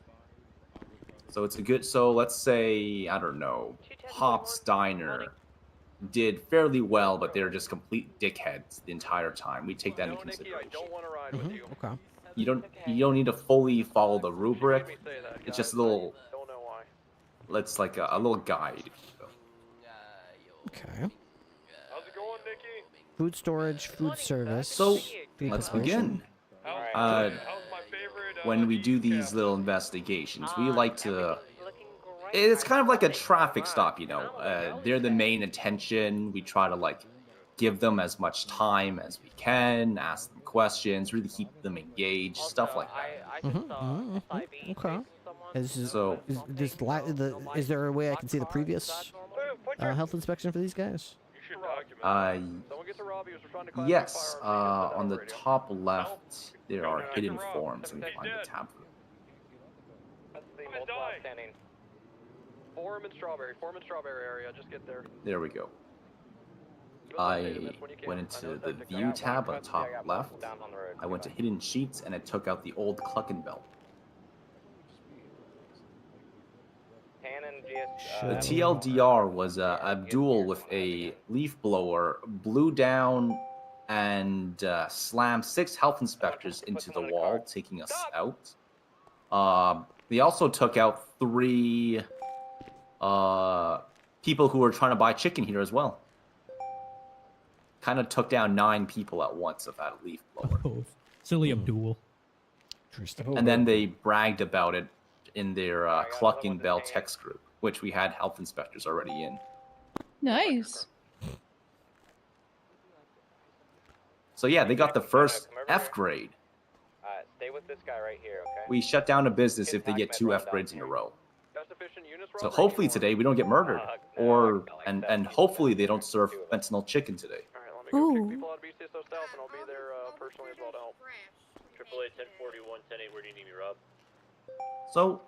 So it's a good. So let's say I don't know, Hop's Diner did fairly well, but they're just complete dickheads the entire time. We take that into consideration. Okay. You don't need to fully follow the rubric. It's just a little. It's like a little guide. Okay. Food storage, food service. So food let's preparation. begin. When we do these little investigations, we like to. It's kind of like a traffic stop, you know. They're the main attention. We try to like give them as much time as we can, ask them questions, really keep them engaged, stuff like that. Okay. Is there a way I can see the previous health inspection for these guys? Yes. On the top left, there are hidden forms, and find the tab. Forum and strawberry area. Just get there. There we go. I went into the view tab on top left. I went to hidden sheets, and it took out the old Cluckenbell. The TLDR was Abdul with a leaf blower blew down and slammed 6 health inspectors into the wall, taking us out. They also took out 3 people who were trying to buy chicken here as well. Kind of took down 9 people at once with that leaf blower. Oh, silly Abdul. And then they bragged about it in their Cluckenbell text group, which we had health inspectors already in. Nice. So yeah, they got the first F grade. Stay with this guy right here, okay? We shut down a business if they get 2 F grades in a row. So hopefully today we don't get murdered, or and hopefully they don't serve fentanyl chicken today. Ooh. AAA 1041, 10-8, where do you need me, Rob? So,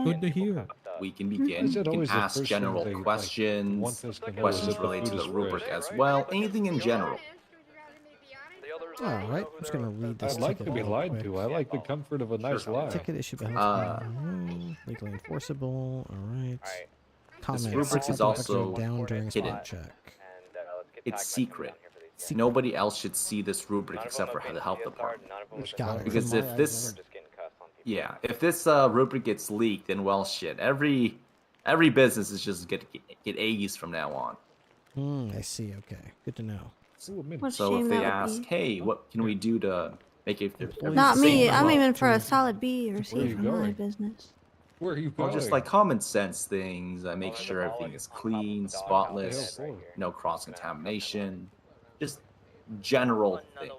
good to hear. We can begin. We can ask general questions, questions related to the rubric as well, anything in general. Alright, I'm just gonna read this. I'd like ticket to be real lied quick. to. I like the comfort of a nice lie. Ticket issued by legally enforceable. Alright. This Comment. rubric is also down during hidden. spot check. It's secret. Nobody else should see this rubric except for the health department. Got it. Because From if my this, eyes, if this rubric gets leaked, then well, shit. Every business is just get A's from now on. I see. Okay, good to know. So if they ask, hey, what can we do to make it? Not me. I'm aiming for a solid B or C for my business. Where are you Well, going? just like common sense things. I make sure everything is clean, spotless, no cross-contamination, just general things.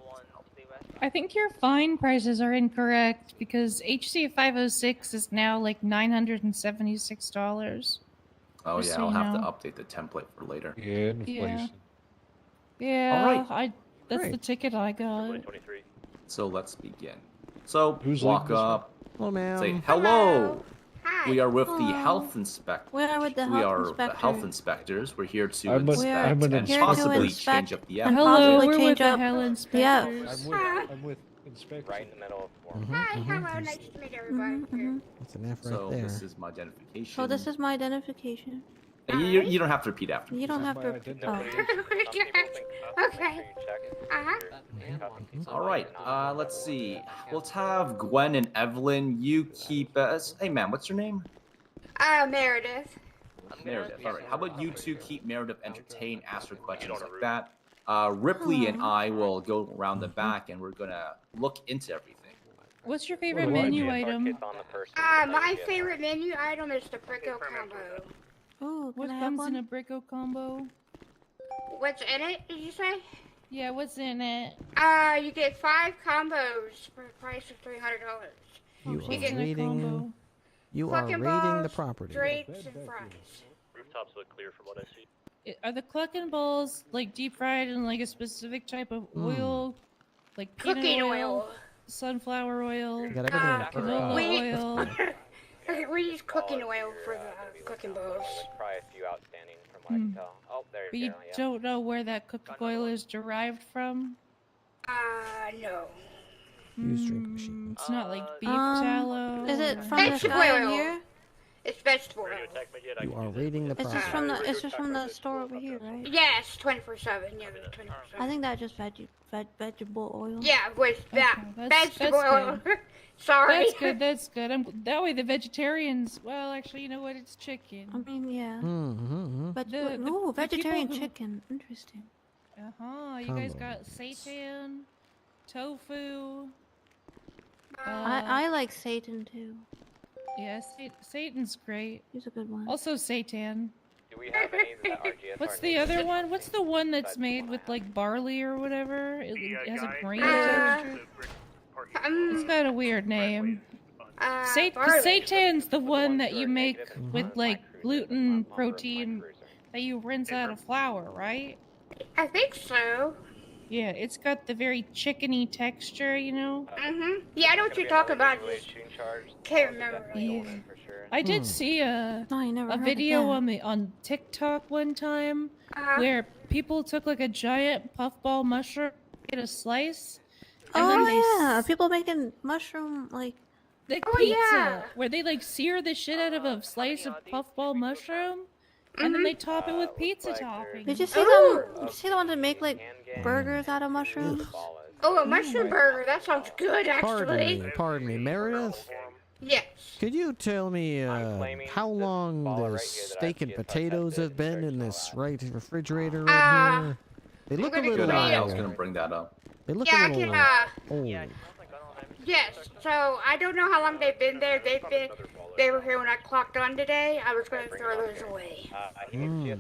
I think your fine prices are incorrect because HC 506 is now like $976. Oh Just yeah, so I'll you have know. to update the template for later. Yeah, inflation. Yeah, Alright. that's the Great. ticket I got. So let's begin. So Who's walk leading this one? up, Hello, ma'am. say hello. Hi. We are with the Hello. health inspector. We are with the We health are inspector. the health inspectors. We're here to I'm inspect and here to possibly inspect change up the and evidence. Hello, possibly we're change with the up. health Yeah. inspectors. I'm with inspection. Right in the middle of forum. Hi, hello, nice to meet everybody. That's an F right So there. this is my identification. So this is my identification. You don't have to repeat after me. You don't have to. Oh. Okay. All right. Let's see. Let's have Gwen and Evelyn. You keep. Hey, man, what's your name? Meredith. Meredith. All right. How about you two keep Meredith entertained, ask her questions like that. Ripley and I will go around the back, and we're gonna look into everything. What's your favorite menu item? My favorite menu item is the Bricko combo. Oh, what comes in a Bricko combo? What's in it, did you say? Yeah, what's in it? You get 5 combos for the price of $300. You are raiding the property. Drinks and fries. Rooftops look clear from what I see. Are the clucking balls like deep fried in like a specific type of oil, like peanut Cooking oil, sunflower oil, canola oil? We use cooking oil for the cooking balls. Probably a few outstanding from what I can tell. Oh, there But you you go. Yeah. don't know where that cooking oil is derived from? No. Use drink machine. It's not like beef tallow. Is it from this Vegetable guy oil. here? It's vegetable oil. You are raiding the It's property. just from the store over here, right? Yes, 24/7. Yeah, 24/7. I think that's just vegetable oil. Yeah, with that that's vegetable oil. good. Sorry. That's good. That's good. That way the vegetarians. Well, actually, you know what? It's chicken. I mean, yeah. But the vegetarian people who- chicken. Interesting. You guys Combos. got seitan, tofu. I like Satan too. Yeah, Satan's great. He's a good one. Also seitan. Do we have any that RGS What's are the named? other one? What's the one that's made with like barley or whatever? It has a grain Uh, texture. It's got a weird name. barley. Seitan's the one that you make with like gluten protein that you rinse out of flour, right? I think so. Yeah, it's got the very chickeny texture, you know? Yeah, I know what you're talking about. Just can't remember. Yeah. I did see a video on TikTok one time where people took like a giant puffball mushroom, made a slice, and then they people making mushroom like pizza, where they like sear the shit out of a slice of puffball mushroom, and then they top it with pizza topping. Did you see them? Did you see the ones that make like burgers out of mushrooms? Oh, a mushroom burger. That sounds good, actually. Pardon me, Meredith? Yes. Could you tell me how long the steak and potatoes have been in this refrigerator right here? They look a little Good eye. I was gonna bring that up. They look Yeah, a little old. Yes. So I don't know how long they've been there. They were here when I clocked on today. I was going to throw those away. Okay.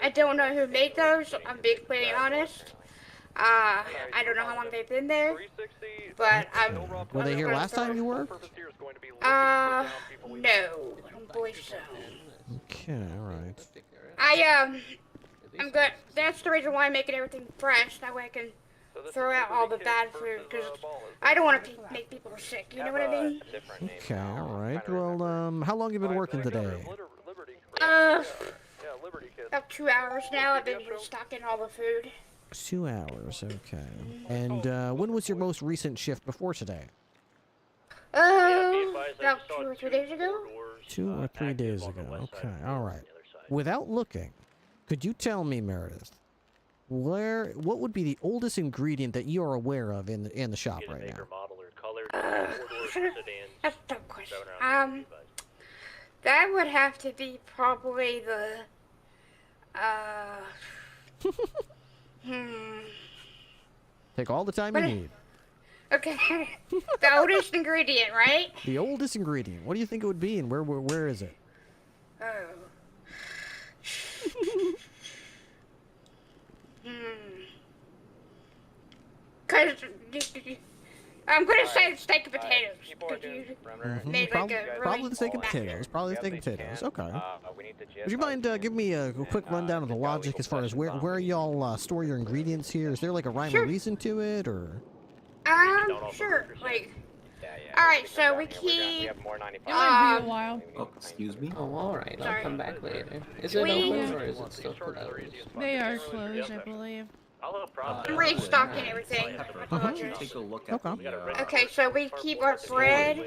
I don't know who made those. I'm being completely honest. I don't know how long they've been there, but Were they here last time you worked? No, I don't believe so. Okay, alright. I'm good. That's the reason why I'm making everything fresh. That way I can throw out all the bad food, because I don't want to make people sick. You know what I mean? Okay, alright. Well, how long have you been working today? About 2 hours now. I've been restocking all the food. 2 hours, okay. And when was your most recent shift before today? About 2 or 3 days ago. 2 or 3 days ago. Okay, alright. Without looking, could you tell me, Meredith, what would be the oldest ingredient that you are aware of in the shop right now? That's a dumb question. That would have to be probably the Take all the time you need. Okay. The oldest ingredient, right? The oldest ingredient. What do you think it would be, and where is it? Oh. Cause I'm gonna say steak and potatoes. Probably the steak and potatoes. Probably the steak and potatoes. Okay. Would you mind giving me a quick rundown of the logic as far as where y'all store your ingredients here? Is there like a rhyme or reason to it, or? Sure. Like, all right. So we keep. It might be a while. Oh, excuse me. Oh, all right. I'll Sorry. come back later. Is it open or is it still closed? They are closed, I believe. I'm restocking everything. Take a look at Okay, so we keep our bread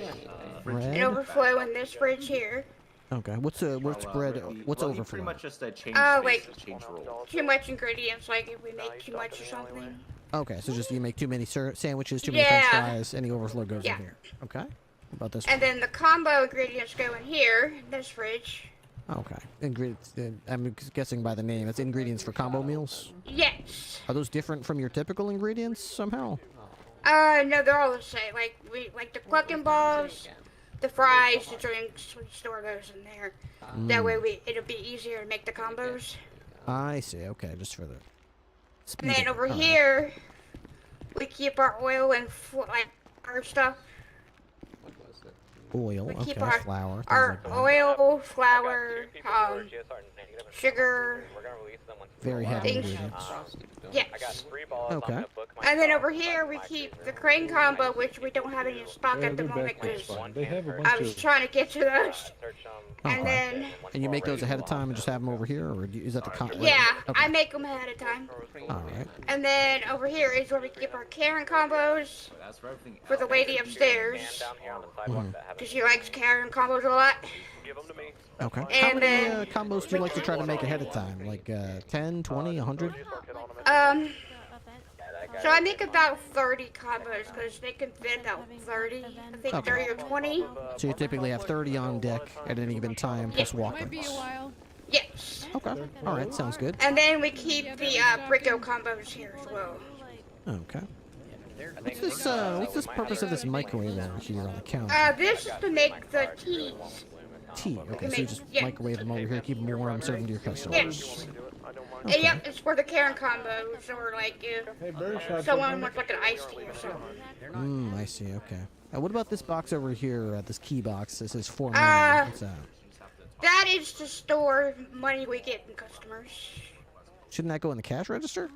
and overflow in this fridge here. Okay. What's bread? What's over for pretty lunch? much just change like spaces, change roles. too much ingredients. Like if we make too much or something. Okay, so just you make too many sandwiches, too many French fries, any overflow goes in here. Okay. What about this And one? then the combo ingredients go in here, in this fridge. Okay. Ingredients. I'm guessing by the name, it's ingredients for combo meals. Yes. Are those different from your typical ingredients somehow? No, they're all the same. Like the clucking balls, the fries, the drinks. We store those in there. That way, it'll be easier to make the combos. I see. Okay, just for the. And then over here, we keep our oil and our stuff. Oil. We Okay. keep our Flour. our oil, flour, sugar. Very heavy things. ingredients. Yes. Okay. And then over here we keep the crane combo, which we don't have any in stock at the moment because I was trying to get to those. And then. And you make those ahead of time and just have them over here, or is that the Yeah, Okay. I make them ahead of time. All right. And then over here is where we keep our Karen combos for the lady upstairs. Because she likes Karen combos a lot. Okay. And How many then- combos do you like to try to make ahead of time? Like 10, 20, 100? So I make about 30 combos because they can fit about 30. I think Okay. 30 or 20. So you typically have 30 on deck at any given time, plus walk-ins. Yes. Okay. All right. Sounds good. And then we keep the Bricko combos here as well. Okay. What's this purpose of this microwave over here on the counter? This is to make the teas. Tea. Okay, so you just microwave them over here, keep them warm, serve them to your customers. Yes. And yep, it's for the Karen combos, or like if someone wants like an iced tea or something. I see. Okay. What about this box over here? This key box. This is for money. What's that? That is to store money we get from customers. Shouldn't that go in the cash register?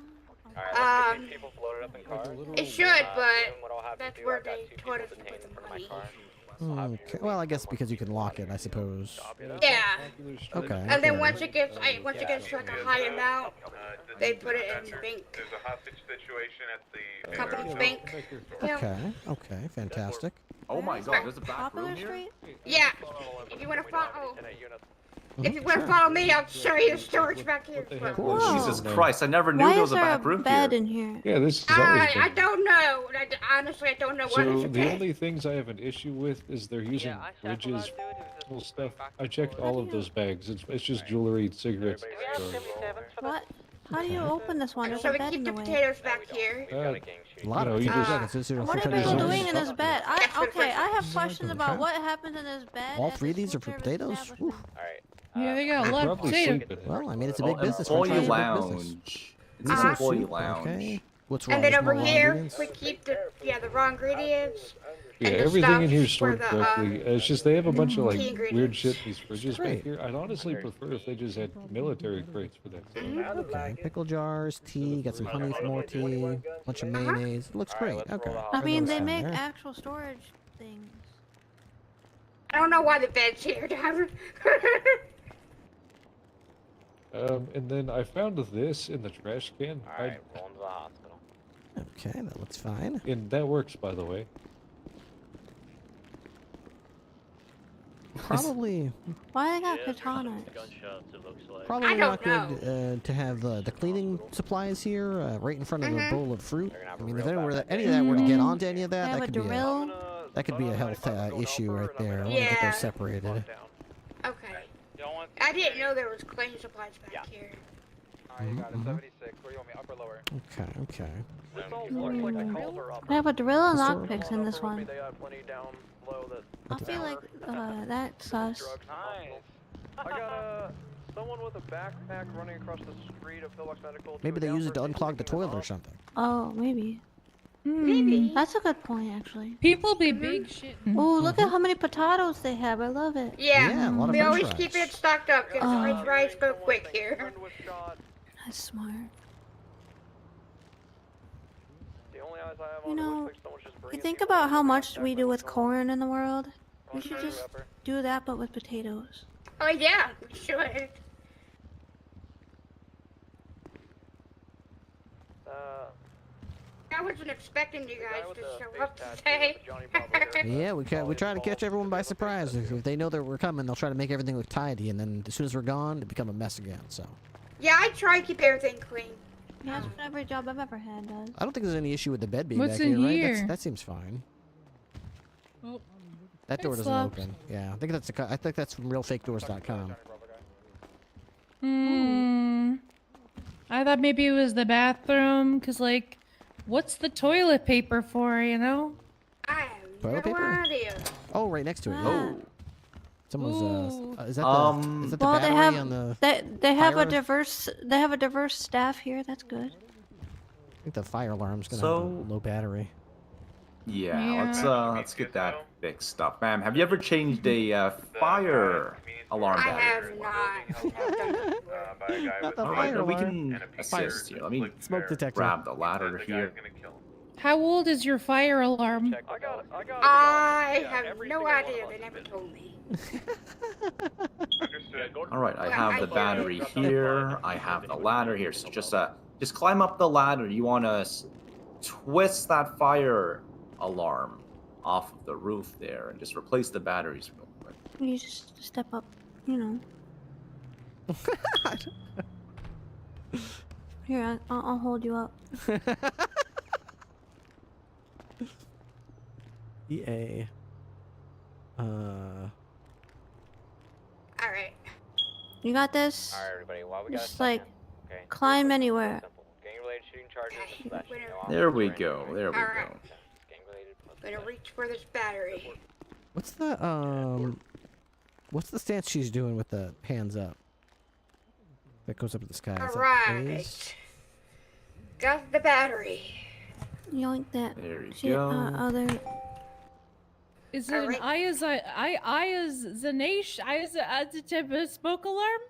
It should, but that's where they put it with the money. Okay. Well, I guess because you can lock it, I suppose. Yeah. Okay. And then once it gets to like a high amount, they put it in the bank. There's a hostage situation at the Company's bank. Yeah. Okay. Okay. Fantastic. Oh my God! There's a back room here. Yeah. If you want to follow. If you want to follow me, I'll show you the storage back here. Jesus Christ! I never knew there was a back room bed here. in here? Yeah, this is always been. I don't know. Honestly, I don't know what So it's the about. only things I have an issue with is they're using bridges, stuff. I checked all of those bags. It's just jewelry, cigarettes. What? How do you open this one? There's So a we bed keep in the the way. potatoes back here. A lot of you potatoes. just- What are people doing in this bed? Okay, I have questions about what happens in this bed. All three of these are for potatoes? Oof. Yeah, they got a lot of potatoes. Well, I mean, it's a big business. Employee franchise is a big lounge. business. It's an Miso employee soup, lounge. Okay. What's wrong? And then There's over more raw here, ingredients? we keep the raw ingredients. Yeah, and the everything in stuff here is for stored the, correctly. It's just they have a bunch of like key ingredients. weird shit in these fridges Great. back here. I'd honestly prefer if they just had military crates for that stuff. Okay. Pickle jars, tea, got some honey for more tea, bunch of mayonnaise. It looks great. Okay. I mean, they Everything's make fine there. actual storage things. I don't know why the bed's here, Darren. And then I found this in the trash can. Alright, rolling to the hospital. Okay, that looks fine. And that works, by the way. Probably, Why they got katanas? probably not good to have the cleaning supplies here right in front of a bowl of fruit. I mean, if any of that were to get onto any of They that, have that could be a health issue right there. I want to get Yeah. those separated. Okay. I didn't know there was cleaning supplies back here. Alright, you got it. 76. Where do you want me, up or lower? Okay, okay. This all looks like the culver up. I have a drill and Store- lockpicks in this one. They got plenty down low that. I feel like that's sus. Nice. I got someone with a backpack running across the street of Pillbox Medical. Maybe they use it to unclog the toilet or something. Oh, maybe. Maybe. That's a good point, actually. People be big shit. Oh, look at how many potatoes they have. I love it. Yeah, a lot of we french always fries. keep it stocked up because french fries go quick here. That's smart. The only eyes I have You on know, looks like someone's just you bringing think people about how in. much we do with corn in the world. We should just do that, but with potatoes. Oh yeah, we should. I wasn't expecting you guys to show up today. Yeah, we try to catch everyone by surprise. If they know that we're coming, they'll try to make everything look tidy, and then as soon as we're gone, it become a mess again. So. Yeah, I try to keep everything clean. That's what every job I've ever had does. I don't think there's any issue with the bed being What's back in here, here? right? That seems fine. Oh, that door it's doesn't locked. open. Yeah, I think that's from realfakedoors.com. I thought maybe it was the bathroom, cause like, what's the toilet paper for? You know? I have Toilet no paper? idea. Oh, right next to it. Oh. Someone's is that the Well, they battery have on the they have fire? a diverse staff here. That's good. I think the fire alarm's gonna So- have a low battery. Yeah, let's get that fixed up. Ma'am, have you ever changed a fire alarm I battery? have not. All right, then we can assist here. Let me Smoke detector. grab the ladder here. How old is your fire alarm? I have no idea. They never told me. All right, I have the battery here. I have the ladder here. So just climb up the ladder. You want to twist that fire alarm off of the roof there and just replace the batteries real quick. You just step up, you know. Here, I'll hold you up. EA. All right. You got this. All right, everybody. While we got Just a like second, okay. climb anywhere. Gang-related shooting charges. There we go. There we All right. go. Gonna reach for this battery. What's the stance she's doing with the hands up? That goes up to the sky. Is All that right. phase? Got the battery. Yoink that. There you shit go. Other. Is it an ionization smoke alarm?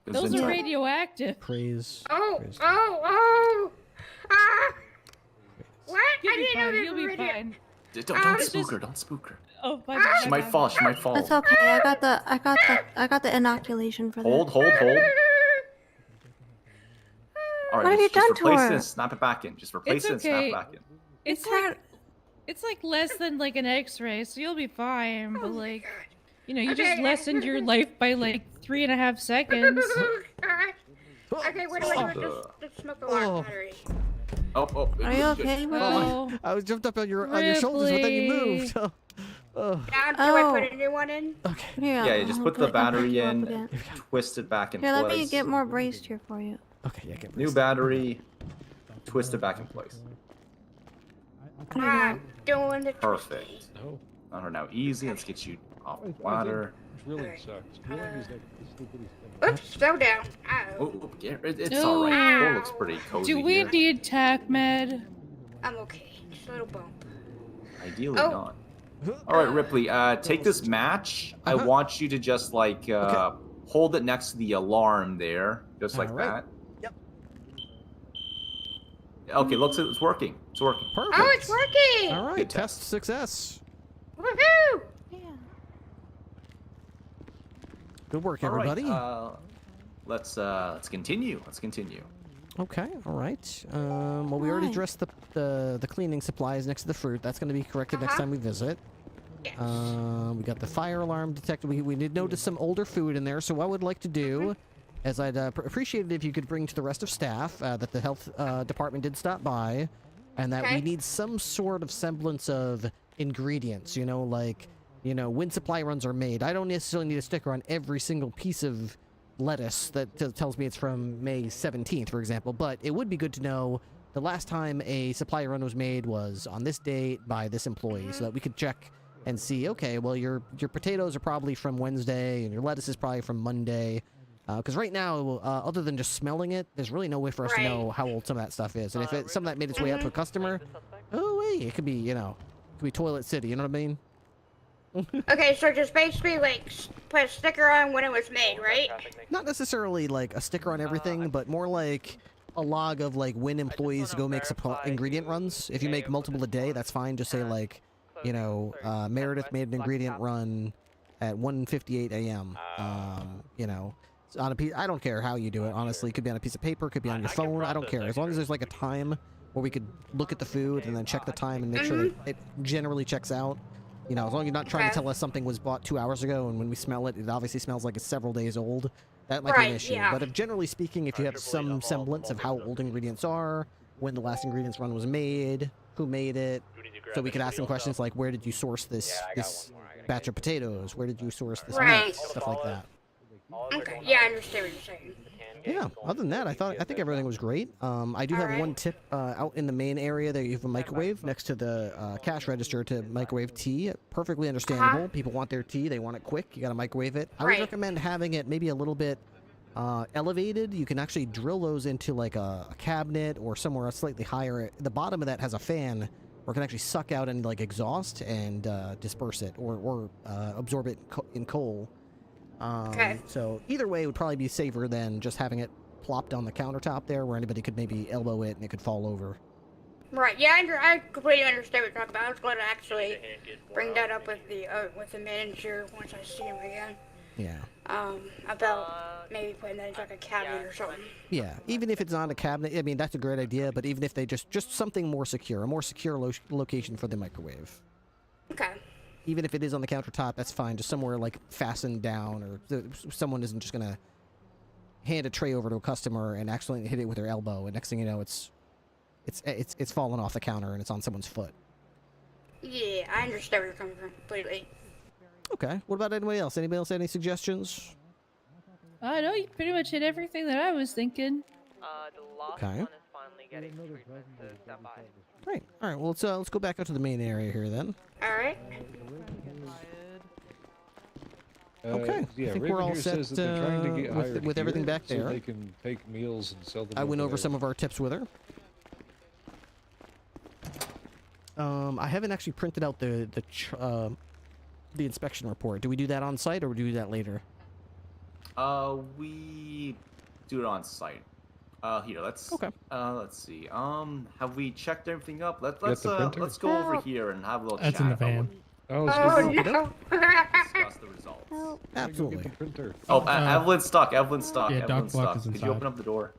Those are radioactive. Praise. Oh. praise. Ah! What? You'll I be didn't know fine. they You'll were be fine. Don't spook her. Don't spook her. Oh, my She might fall. She might fall. That's okay. I got the inoculation for that. Hold. All What right, have you just done to replace her? this. Snap it back in. Just replace It's it and snap okay. it back in. It's like less than like an X-ray, so you'll be fine. But like, you know, you just lessened your life by like 3.5 seconds. Okay, what do I do with this smoke alarm battery? Oh. Are you okay, Oh. I was jumped up on your shoulders, but then you moved. Oh. Now do I put a new one in? Okay. Yeah, you just put the battery in, twist it back in Here, place. let me get more braced here for you. Okay, yeah, get New battery, twist it back in place. I'm doing the Perfect. I don't know, easy. Let's get you off the ladder. Drilling sucks. Drilling is like the stupidest thing. Oops, slow down. Oh, yeah, it's Ooh. alright. It looks pretty cozy Do we here. need tac med? I'm okay. Just a little bump. Ideally Oh. not. All right, Ripley. Take this match. I want you to just like hold it next to the alarm there, just like that. Yep. Okay, looks it's working. It's working. Perfect. Oh, it's working! All right, test success. Woohoo! Good work, All right, everybody. let's continue. Let's continue. Okay, all right. Well, we already addressed the cleaning supplies next to the fruit. That's going to be corrected next time we visit. We got the fire alarm detected. We did notice some older food in there. So what I would like to do, as I'd appreciate it if you could bring to the rest of staff that the health department did stop by, and that we need some sort of semblance of ingredients. You know, like when supply runs are made. I don't necessarily need a sticker on every single piece of lettuce that tells me it's from May 17th, for example, but it would be good to know the last time a supply run was made was on this date by this employee, so that we could check and see, okay, well, your potatoes are probably from Wednesday and your lettuce is probably from Monday, because right now, other than just smelling it, there's really no way for us to know how old some of that stuff is. And if some of that made its way out to a customer, oh wait, it could be Toilet City, you know what I mean? Okay, so just basically like put a sticker on when it was made, right? Not necessarily like a sticker on everything, but more like a log of like when employees go make ingredient runs. If you make multiple a day, that's fine. Just say like, Meredith made an ingredient run at 1:58 a.m. On a piece. I don't care how you do it. Honestly, it could be on a piece of paper, could be on your phone. I don't care. As long as there's like a time where we could look at the food and then check the time and make sure that it generally checks out. You know, as long as you're not trying to tell us something was bought 2 hours ago, and when we smell it, it obviously smells like it's several days old. That might be an issue. But if generally speaking, if you have some semblance of how old ingredients are, when the last ingredients run was made, who made it, so we could ask some questions like, where did you source this batch of potatoes? Where did you source this meat? Stuff like that. Okay, yeah, I understand what you're saying. Yeah, other than that, I think everything was great. I do have one tip out in the main area there. You have a microwave next to the cash register to microwave tea. Perfectly understandable. People want their tea. They want it quick. You got to microwave it. I would recommend having it maybe a little bit elevated. You can actually drill those into like a cabinet or somewhere slightly higher. The bottom of that has a fan where it can actually suck out any like exhaust and disperse it or absorb it in coal. So either way, it would probably be safer than just having it plopped on the countertop there where anybody could maybe elbow it and it could fall over. Right, yeah, I completely understand what you're talking about. I was going to actually bring that up with the manager once I see him again. Yeah. About maybe putting that in like a cabinet or something. Yeah, even if it's not a cabinet, I mean, that's a great idea, but even if they just something more secure, a more secure location for the microwave. Okay. Even if it is on the countertop, that's fine. Just somewhere like fastened down, or someone isn't just gonna hand a tray over to a customer and accidentally hit it with their elbow, and next thing you know, it's fallen off the counter and it's on someone's foot. Yeah, I understand where you're coming from completely. Okay. What about anybody else? Anybody else have any suggestions? I know you pretty much hit everything that I was thinking. Okay. Great. All right. Well, let's go back out to the main area here then. All right. Okay. Yeah, I think Raven we're all here set says that they're trying to get hired with everything here back so there. they can take meals and sell them. I went over some of our tips with her. I haven't actually printed out the inspection report. Do we do that on site or do we do that later? We do it on site. Here, let's see. Have we checked everything up? Let's go over here and have a little That's chat. in the van. Oh no! Discuss the results. Absolutely. Oh, Evelyn's stuck. Yeah, Evelyn's Doc stuck. Block is Could you inside. open up the door?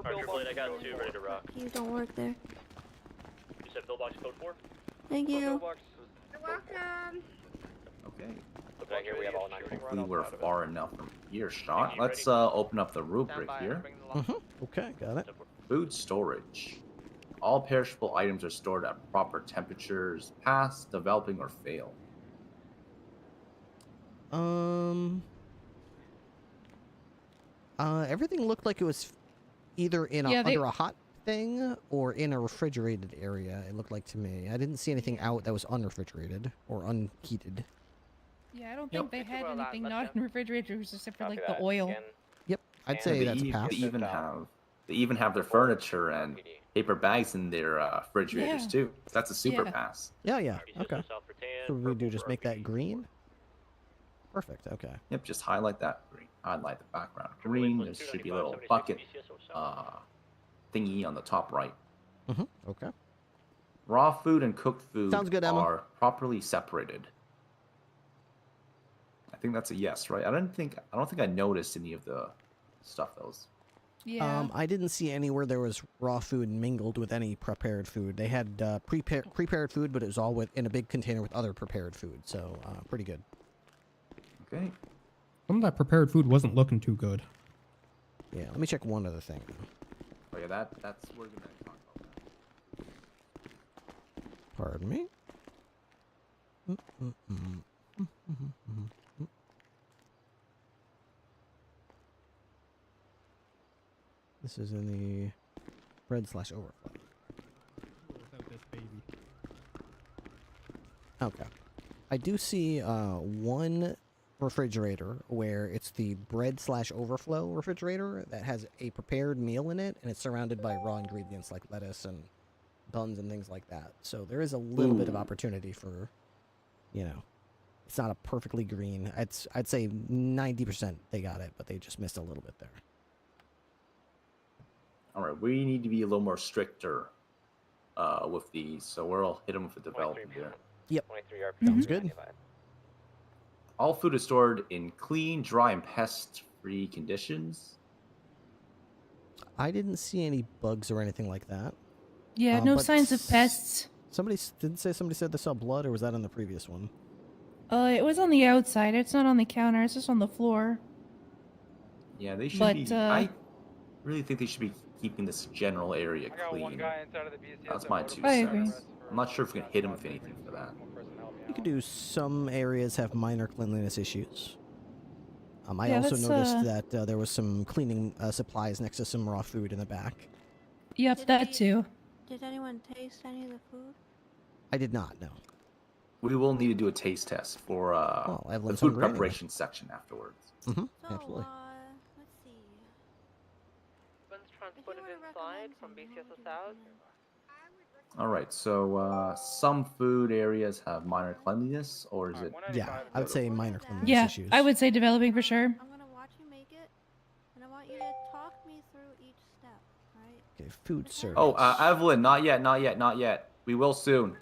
I got 2 ready to rock. You don't work there. You said pillbox code 4? Thank you. You're welcome. Okay. Looks like here we have all 9. Hopefully we're far enough from earshot. Let's open up the rubric here. Okay, got it. Food storage. All perishable items are stored at proper temperatures, pass, developing, or fail. Everything looked like it was either in under a hot thing or in a refrigerated area. It looked like to me. I didn't see anything out that was unrefrigerated or unheated. Yeah, I don't think they had anything not in refrigerators except for like the oil. Yep, I'd say that's a pass. They even have their furniture and paper bags in their refrigerators too. That's a super pass. Yeah. Okay. So we do just make that green. Perfect. Okay. Yep, just highlight that green. Highlight the background green. There should be a little bucket thingy on the top right. Okay. Raw food and cooked food Sounds good, Emma. are properly separated. I think that's a yes, right? I don't think I noticed any of the stuff that was. Yeah. I didn't see anywhere there was raw food mingled with any prepared food. They had prepared food, but it was all in a big container with other prepared food. So pretty good. Okay. Some of that prepared food wasn't looking too good. Yeah. Let me check one other thing. Oh yeah, that's we're gonna talk about that. Pardon me. This is in the bread/overflow. Okay. I do see one refrigerator where it's the bread/overflow refrigerator that has a prepared meal in it, and it's surrounded by raw ingredients like lettuce and buns and things like that. So there is a little bit of opportunity for, it's not a perfectly green. I'd say 90% they got it, but they just missed a little bit there. All right, we need to be a little more stricter with these, so we'll hit them with the development here. Yep. Sounds good. All food is stored in clean, dry, and pest-free conditions. I didn't see any bugs or anything like that. Yeah, no but signs of pests. Somebody said they saw blood, or was that on the previous one? It was on the outside. It's not on the counter. It's just on the floor. Yeah, they should But, be. I really think they should be keeping this general area clean. That's my 2 I agree. cents. I'm not sure if we can hit him with anything for that. You could do some areas have minor cleanliness issues. I Yeah, also let's, noticed that there was some cleaning supplies next to some raw food in the back. Yep, that too. Did anyone taste any of the food? I did not, no. We will need to do a taste test for the Evelyn's food hungry anyway. preparation section afterwards. Mm-hmm, absolutely. Let's see. One's transported inside from BCSS out. All right, so some food areas have minor cleanliness, or is it? Yeah, I would say minor cleanliness Yeah, issues. I would say developing for sure. I'm gonna watch you make it, and I want you to talk me through each step, right? Okay, food service. Oh, Evelyn, not yet, not yet, not yet. We will soon.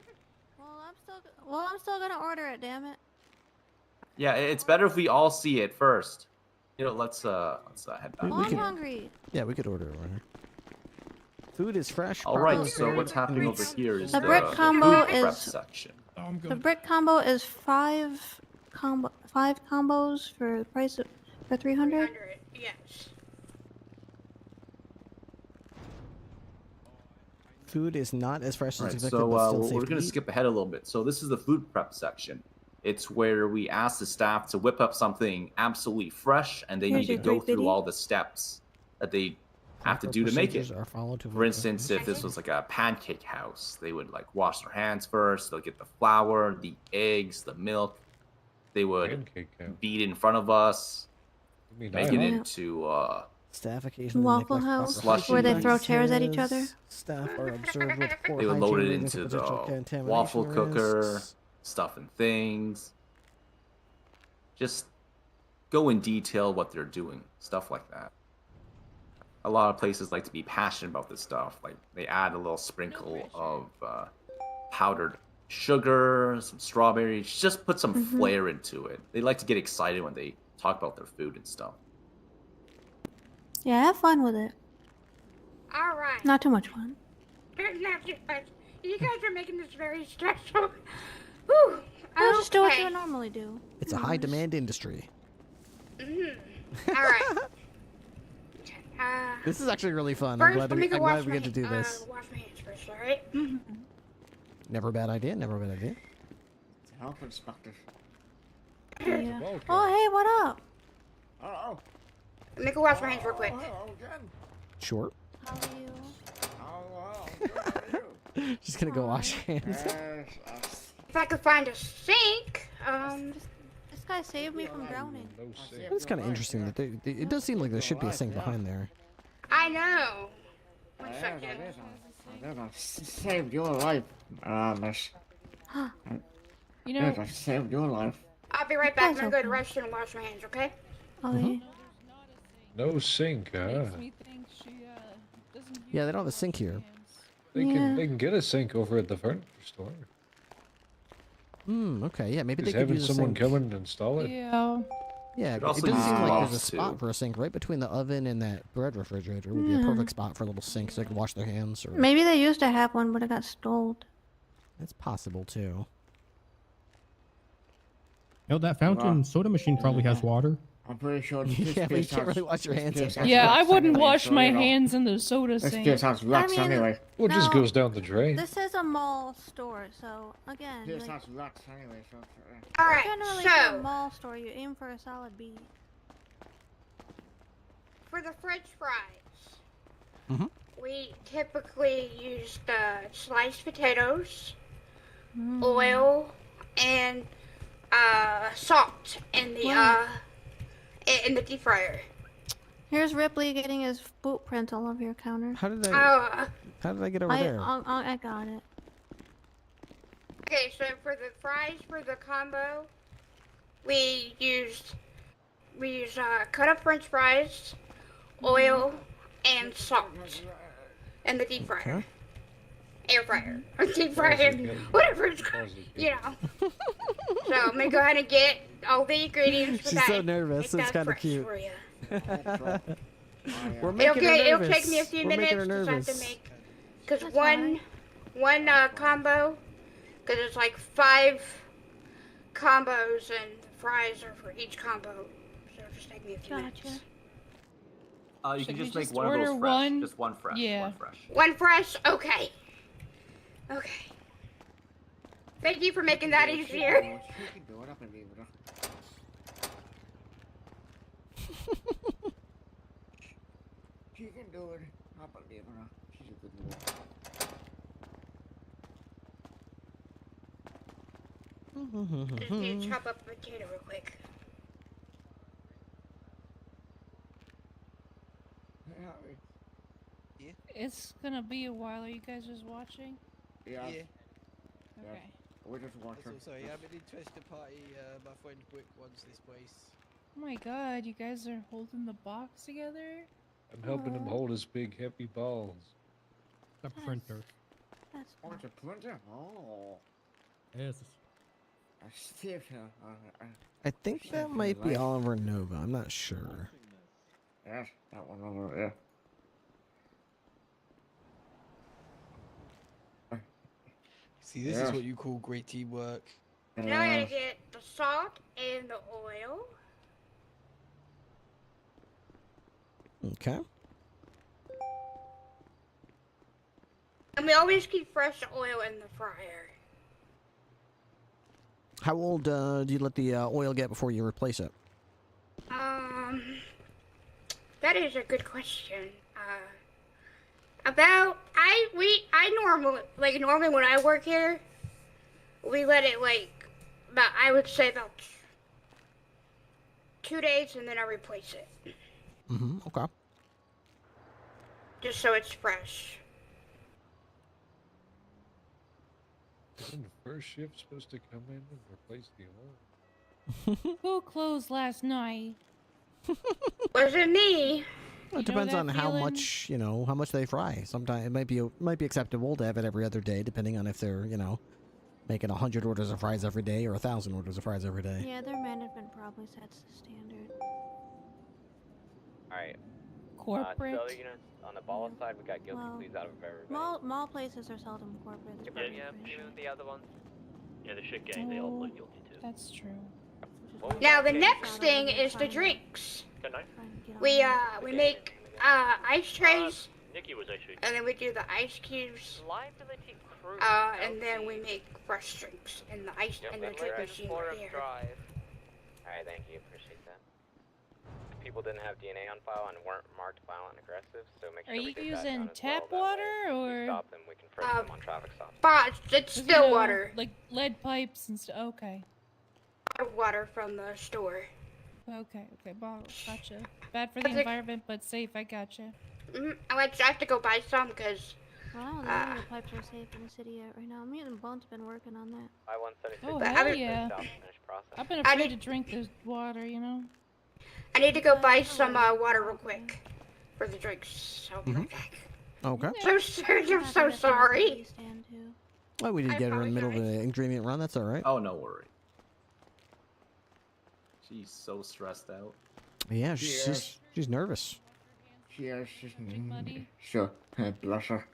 Well, I'm still gonna order it. Damn it. Yeah, it's better if we all see it first. You know, let's head back. Well, I'm hungry. Yeah, we could order it right here. Food is fresh. All right, properly so prepared, what's happening and over here is The the brick food combo prep is section. the brick combo is five combos for the price of for 300. Yes. Food is not as fresh All as right, expected, so but still safe we're to going to eat. skip ahead a little bit. So this is the food prep section. It's where we ask the staff to whip up something absolutely fresh, and they Here's need to your go quick through video. all the steps that they have to Proper do to make it. procedures are followed to For instance, if this was like a pancake house, they would like wash their hands first. They'll get the flour, the eggs, the milk. They would Pancake house. beat it in front of us, mean make I it have? into Staff occasionally Waffle neglect House, proper Slushy. where they hygiene throw chairs at each practices. other. Staff are observed with poor they would load it hygiene leading to into the potential contamination waffle cooker, risks. stuff and things. Just go in detail what they're doing, stuff like that. A lot of places like to be passionate about this stuff. Like they add a little sprinkle of powdered sugar, some strawberries, just put some flair into it. They like to get excited when they talk about their food and stuff. Yeah, have fun with it. All right. Not too much fun. Not too much. You guys are making this very stressful. Whew. Well, just do what Okay. you would normally do. It's a high demand industry. All right. This is actually really fun. First, I'm glad let me go I'm wash glad we my get to do this. wash my hands first, all right? Never a bad idea. Never a bad idea. Health inspector. Yeah. Oh, hey, what up? Oh, Let me go wash my hands real quick. Short. How are you? She's gonna go wash hands. If I could find a sink, This guy saved me from drowning. It's kind of interesting that it does seem like there should be a sink behind there. I know. One second. I saved your life, miss. You know, I saved your life. I'll be right back. I'm gonna go to the restroom and wash my hands, okay? Okay. No sink, huh? Yeah, they don't have a sink here. They can get a sink over at the furniture store. Okay, yeah, maybe Is they could having use a someone sink. come and install it? Yeah. Yeah, Could it also does use seem like there's a gloves, spot too. for a sink right between the oven and that bread refrigerator. Would be a Yeah. perfect spot for a little sink so they could wash their hands. Or Maybe they used to have one, but it got stole. That's possible too. You know, that fountain soda machine probably has water. I'm pretty sure Yeah, but you can't really wash your hands. Yeah, I wouldn't wash my hands in the soda This sink. just has rats I mean, anyway. Well, it just No. goes down the drain. This is a mall store, so again, This like, has rats anyway, so. All right. generally for a So mall store, you aim for a solid B. for the French fries, we Mm. typically use sliced potatoes, oil, and salt in the deep fryer. Here's Ripley getting his boot print all over your counter. How did Uh, I get over there? I got it. Okay, so for the fries for the combo, we use cut up French fries, oil, and salt in the deep fryer. Air fryer. Or deep fryer. Whatever it's called. You know. So I'm gonna go ahead and get all the ingredients for She's that. so nervous. Make It's that kind of fresh cute. for you. We're making her It'll nervous. take me a few We're minutes making her because I have to nervous. make, because one combo, because it's like 5 combos and the fries are for each combo, so it'll just take me a few minutes. You Should can we just make just one of those order fresh. one? Just one fresh. Yeah. One fresh. One fresh? Okay. Okay. Thank you for making that easier. She can do it, I believe it. She can do it, I believe her. She's a good woman. Just need to chop up a potato real quick. It's gonna be a while. Are you guys just watching? Yeah. Okay. We're just watching. Sorry, I'm an interested party. My friend Brick runs this place. Oh my god, you guys are holding the box together? I'm helping him hold his big heavy balls. The printer. Oh, it's a printer? Oh. Yes. I think that might be Oliver Nova. I'm not sure. Yes, that one over there. See, this is what you call great teamwork. Now I gotta get the salt and the oil. Okay. And we always keep fresh oil in the fryer. How old do you let the oil get before you replace it? That is a good question. Normally when I work here, we let it I would say about 2 days and then I replace it. Okay. Just so it's fresh. Isn't the first shift supposed to come in and replace the oil? Who closed last night? Wasn't me. Well, it depends on how much, how much they fry. Sometimes it might be acceptable to have it every other day, depending on if they're, making 100 orders of fries every day or 1,000 orders of fries every day. Yeah, their management probably sets the standard. Alright. Corporate? So, on the ball side, we got guilty pleas out of everybody. Mall places are seldom corporate. It's probably even the other ones. Yeah, the shit gang, they all plead guilty too. That's true. Now the next thing is the drinks. We make ice trays. Nikki was actually. And then we do the ice cubes. Liability crew. And then we make fresh drinks in the ice and the drink machine right here. Alright, thank you. Appreciate that. People didn't have DNA on file and weren't marked violent and aggressive, so make sure Are we you get that using done as tap well. That water way, if or? we stop them, we can frisk them on traffic stops. But it's still water. Like lead pipes and stuff. Okay. Water from the store. Okay. Gotcha. Bad for the environment, but safe. I gotcha. I have to go buy some because. Well, I don't know if the pipes are safe in the city yet right now. Me and Bone's been working on that. Oh hell yeah! I've been afraid to drink this water. I need to go buy some water real quick for the drinks. I'll be right back. Okay. I'm so sorry. Well, we did get her in the middle of the ingredient run. That's all right. Oh, no worry. She's so stressed out. Yeah, she's nervous. She's sure. Bless her.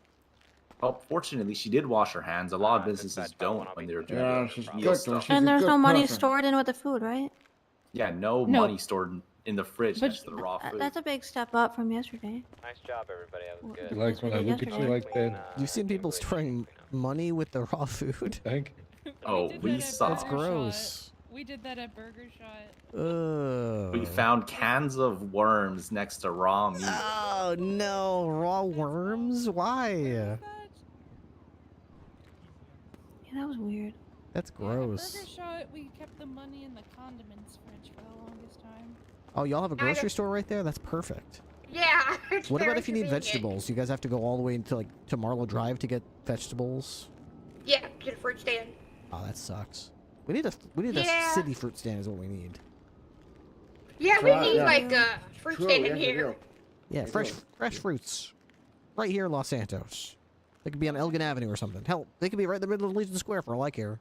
Well, fortunately, she did wash her hands. A lot of businesses don't when they're doing meal stuff. And there's no money stored in with the food, right? Yeah, no money stored in the fridge next to the raw food. That's a big step up from yesterday. Nice job, everybody. That was good. You like when I look at you like that? You've seen people storing money with the raw food? Thank. Oh, we saw. That's gross. We did that at Burger Shot. We found cans of worms next to raw meat. Oh no, raw worms? Why? Yeah, that was weird. That's At gross. Burger Shot, we kept the money in the condiments fridge for the longest time. Oh, y'all have a grocery store right there? That's perfect. Yeah. What about if you need vegetables? You guys have to go all the way to Marlow Drive to get vegetables? Yeah, to the fruit stand. Oh, that sucks. We need a city fruit stand is what we need. Yeah, we need a fruit stand in here. Yeah, fresh fruits. Right here in Los Santos. They could be on Elgin Avenue or something. Hell, they could be right in the middle of Legion Square for all I care.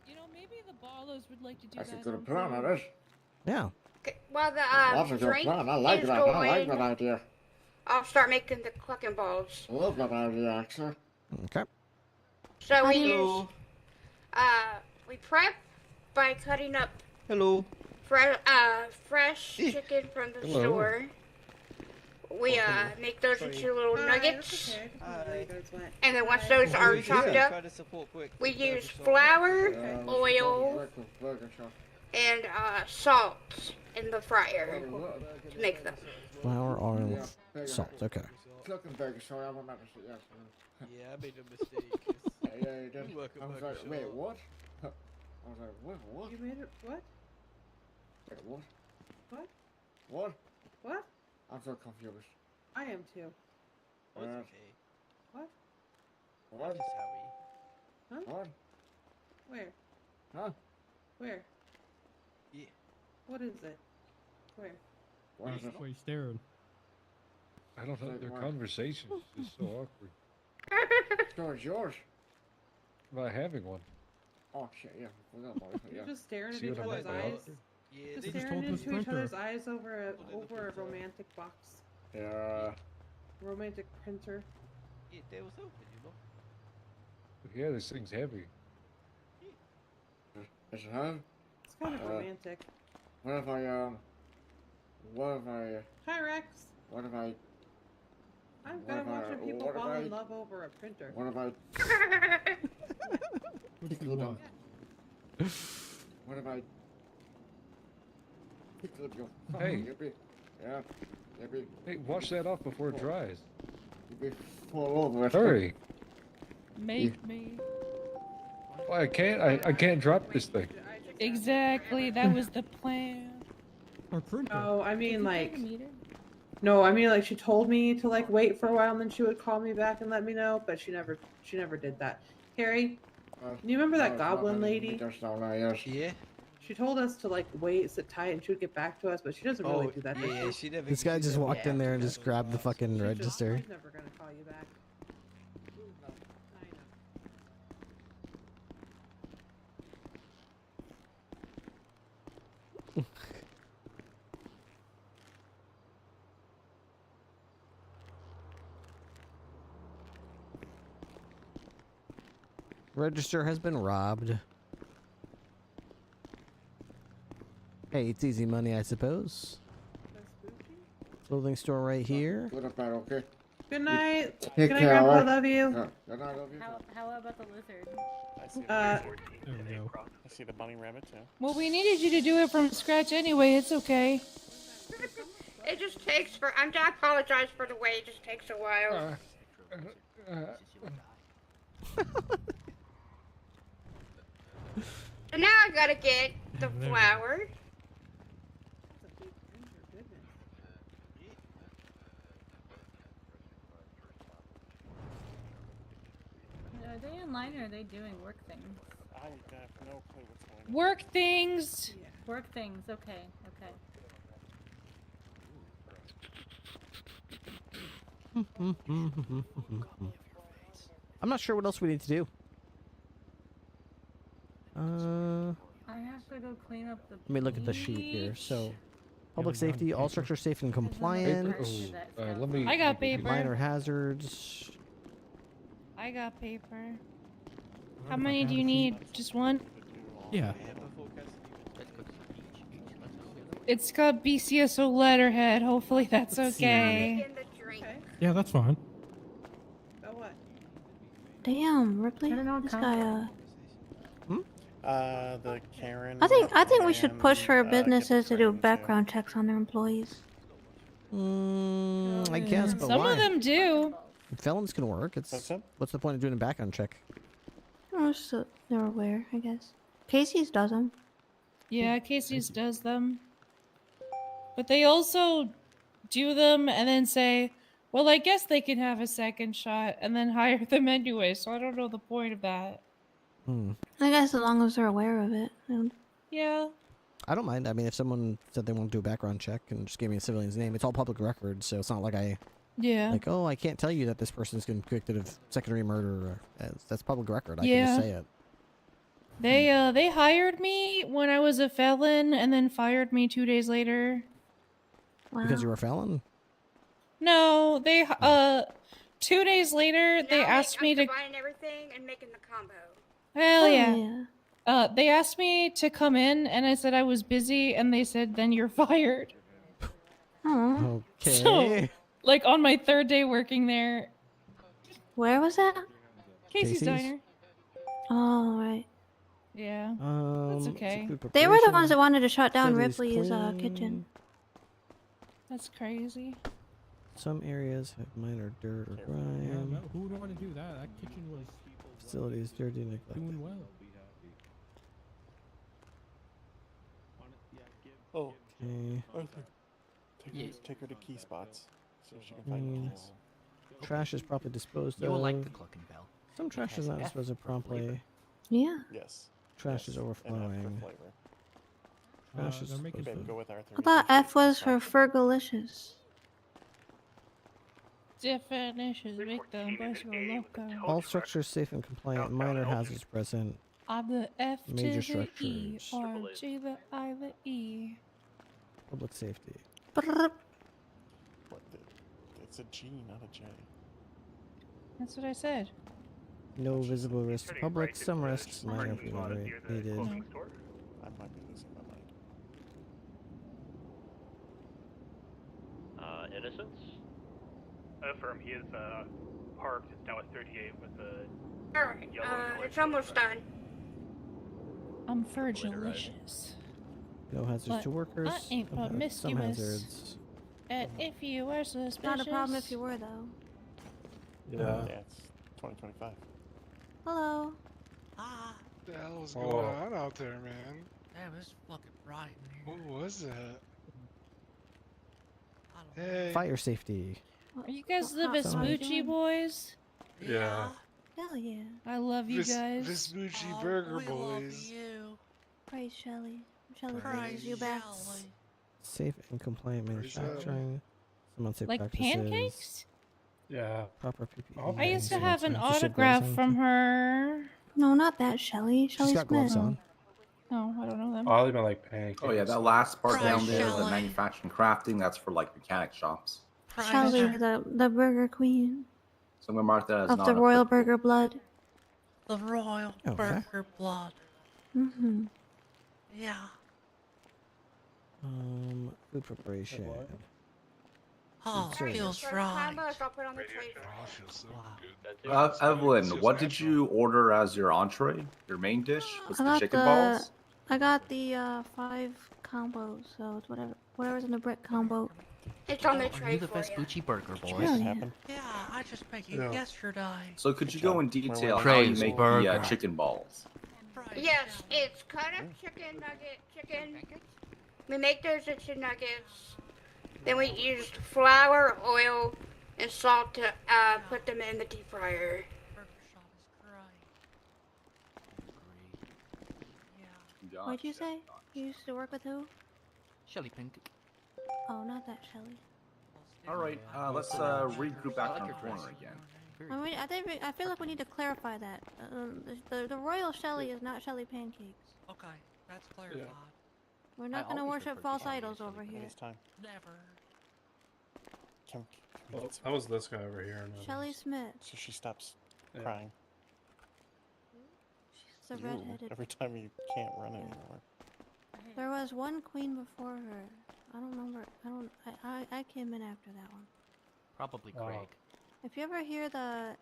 Maybe the Ballos would like to do That's that. a good plan, that is. Yeah. Okay, while the That's a good drink plan. I like is that. going, I like that idea. I'll start making the clucking balls. I love that idea, actually. Okay. So we prep by cutting up Hello. fresh chicken from the Hello. store. We make those into little nuggets. And then once those are chopped up, we use flour, oil, and salt in the fryer to make them. Flour, oil, salt. Okay. Cooking burger, sorry, I'm not yes. Yeah, I made a mistake. Yeah, you did. I was like, wait, what? I was like, what? You made it, what? Wait, what? What? What? What? I'm so confused. I am too. Oh, it's okay. What? What? Just Harry. Huh? What? Where? Huh? Where? Yeah. What is it? Where? What is it? Why are you staring? I don't know. Their conversation is just so awkward. So it's yours. About having one. Oh shit, yeah. Well, no, You're yeah. just staring at See each what I other's meant by eyes. awkward? Yeah, Just they staring told this into each printer. other's eyes over a romantic box. Yeah. Romantic printer. Yeah, they was open, you know. But yeah, this thing's heavy. Is it home? It's kind of romantic. What if I, Hi, Rex. what if I, I'm What kind of if I- watching people what if fall I- in love over a printer. what if I, What do you want? what if I, tickled you? Hey. Yippee. Yeah. Yippee. Hey, wash that off before it dries. Yippee. Fall over it. Hurry. Make me. Well, I can't drop this thing. Exactly, that was the plan. Our printer. Oh, I mean, Did you like, take a meter? no, I mean, like, she told me to like wait for a while and then she would call me back and let me know, but she never did that. Harry, you remember that goblin lady? Yeah. She told us to like wait, sit tight, and she would get back to us, but she doesn't really do that. does Yeah, she? she never. This guy just walked in there and Yeah. just grabbed the fucking She's just- register. she's never gonna call you back. Register has been robbed. Hey, it's easy money, I suppose. Clothing store right here. Good up there, okay? Good night. Take Good night, care, Grandpa. alright? Love you. Yeah. Good night, love you. How about the lizard? I see Uh, There we go. I see the bunny rabbit too. Well, we needed you to do it from scratch anyway. It's okay. It just takes for. I apologize for the way it just takes a while. And now I gotta get the flour. Are they online or are they doing work things? I have no clue what's going on. Work things. Work things. Okay. Okay. I'm not sure what else we need to do. I have to go clean up the. Let me look at the sheet here. So, public Yeah, we safety, all structures safe and compliant. Let me. I got paper. Minor hazards. I got paper. How many do you need? Just one? Yeah. It's got BCSO letterhead. Hopefully that's okay. Yeah, that's fine. Damn, Ripley. This guy. The Karen. I think we should push for businesses to do background checks on their employees. I guess, but Some why? of them do. Felons can work. What's the point of doing a background check? Oh, so they're aware, I guess. Casey's does them. Yeah, Casey's does them. But they also do them and then say, well, I guess they can have a second shot and then hire them anyway, so I don't know the point of that. I guess as long as they're aware of it. Yeah. I don't mind. I mean, if someone said they want to do a background check and just gave me a civilian's name, it's all public record, so it's not like Yeah. like, oh, I can't tell you that this person's been convicted of secondary murder. That's public record. I can Yeah. just say it. They hired me when I was a felon and then fired me 2 days later. Because you were a felon? No, they 2 days later they asked me to buying everything and making the combo. Hell Oh, yeah. They asked me to come in and I said I was busy and they said then you're fired. Oh. Okay. So, like on my 3rd day working there. Where was that? Casey's Casey's? Diner. Oh, right. Yeah. That's okay. They were the ones that wanted to shut down Facility's Ripley's clean. kitchen. That's crazy. Some areas have minor dirt or Yeah, grime. no, who would want to do that? That kitchen was Facilities dirty and neglected. doing well. Oh, Okay. Arthur. Take her to key spots so she can find keys. Trash is properly disposed You of. will like the clock and bell. Some trash is not disposed of promptly. Yeah. Yes. Trash is overflowing. Trash is they're making disposed of. Go with Arthur. I thought F was for Fergalicious. Definitions make the bus go loco. All structures safe and compliant. Minor hazards present. I'm the F Major to the E, structures. R to the I the E. Public safety. What it's a G, not a J. That's what I said. No visible risk to public. Some risks minor if needed. I might be losing my mind. Innocence? Affirm, he is parked. It's now at 38 with the Alright, it's almost done. I'm Fergalicious. No hazards But to workers. I ain't Some promiscuous. hazards. And if you were suspicious. Not a problem if you were, though. Yeah, it's 2025. Hello. The hell was Oh. going on out there, man? Damn, it's fucking bright in here. What was that? Hey. Fire safety. Are you guys the Hot sauce. Vespucci boys? Yeah. Hell yeah. I love you guys. Vespucci Burger Boys. Praise Shelly. Shelly Praise praises you back. Safe and compliant manufacturing. Some unsafe Like practices. pancakes? Yeah. Proper PPE. I used to have an Does she have autograph gloves on? from her. No, not that Shelly. Shelly She's got gloves Smith. on. No, I don't know them. I'll even like pancakes. Oh yeah, that last part down there, the Shelley. manufacturing crafting, that's for like mechanic shops. Shelly, the burger queen So I'm gonna mark that as of not the royal applicable. burger blood. The royal Okay. burger blood. Mm-hmm. Yeah. Food preparation. Oh, Food feels service. right. I'll put on the tray. Evelyn, what did you order as your entree? Your main dish? Was I the got chicken balls? I got the 5 combos, so it's whatever's in the brick combo. It's on the Are tray you the for you. Vespucci Burger Boys? Hell yeah. Yeah, I just met you Yeah. yesterday. So could you go in detail how you Praise make the burger. chicken balls? Yes, it's cut up chicken. We make those into nuggets. Then we used flour, oil, and salt to put them in the deep fryer. What'd you say? You used to work with who? Shelly Pink. Oh, not that Shelly. Alright, let's regroup back in the corner again. I mean, I feel like we need to clarify that. The royal Shelly is not Shelly pancakes. Okay, that's clarified. We're not gonna worship false idols over here. Time. Never. Can Well, that was this guy over here. No. Shelly Smith. So she stops Yeah. crying. She's the You, redheaded. every time you can't run anymore. There was one queen before her. I don't remember. I came in after that one. Probably Oh. Craig. If you ever hear the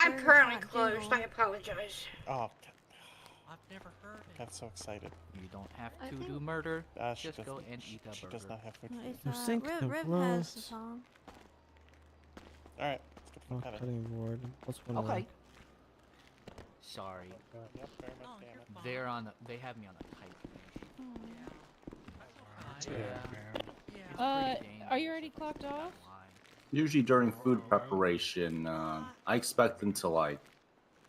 I'm burger currently shot closed. jingle- I apologize. Oh, God. I've never heard it. I'm so excited. You don't have I to think- do murder. She Just go doesn't- and eat a She burger. does not have food. No, for it's, you. Sink and Riv has the gloves. song. Alright, let's get the Oh, fuck out of cutting board. What's one Okay. more? Sorry. Yep, very much damage. They're on. They have me on a tight. Are you already clocked off? Usually during food preparation, I expect them to like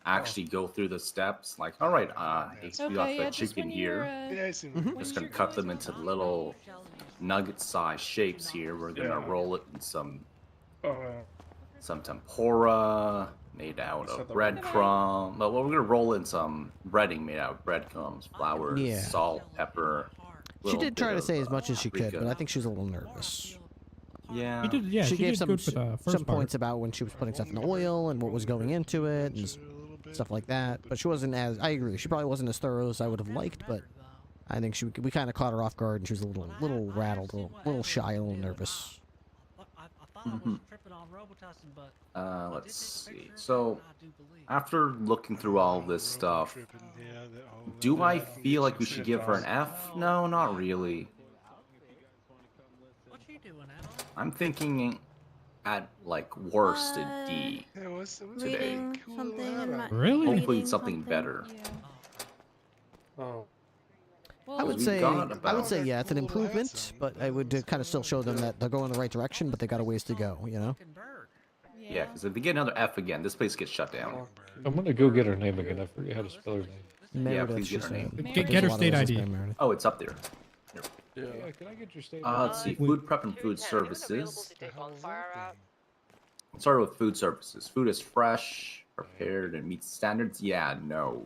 actually go through the steps. Like, all right, we got Okay, the yeah, just chicken when you're, here. Yeah, I see. Mhm. Just gonna cut them into little nugget-sized shapes here. We're gonna Yeah. roll it in some Oh, tempura. made out of breadcrumb. Well, we're gonna roll in some breading made out of breadcrumbs, flour, Yeah. salt, pepper. She little did try bit to of, say as much as she could, paprika. but I think she was a little nervous. Yeah. she gave did some good for the first some part. points about when she was putting stuff in the oil and what was going into it and stuff like that. But she wasn't as, I agree, she probably wasn't as thorough as I would have liked, but I think we kind of caught her off guard and she was a little rattled, a little shy, a little nervous. Let's see. So, after looking through all this stuff, do I feel like we should give her an F? No, not really. I'm thinking at like worst a D today. Reading something in my Really? Hopefully reading something better. Oh. I would say yeah, it's an improvement, but I would kind of still show them that they're going in the right direction, but they got a ways to go, you know? Yeah, because if they get another F again, this place gets shut down. I'm gonna go get her name again. I forget how to spell her name. Yeah, Meredith, please she get her name. said. Get her There's a lot of state ways to ID. spell Meredith. Oh, it's up there. Yeah, can I get your state? Let's see. Food prep and food services. Let's start with food services. Food is fresh, prepared, and meets standards. Yeah, no,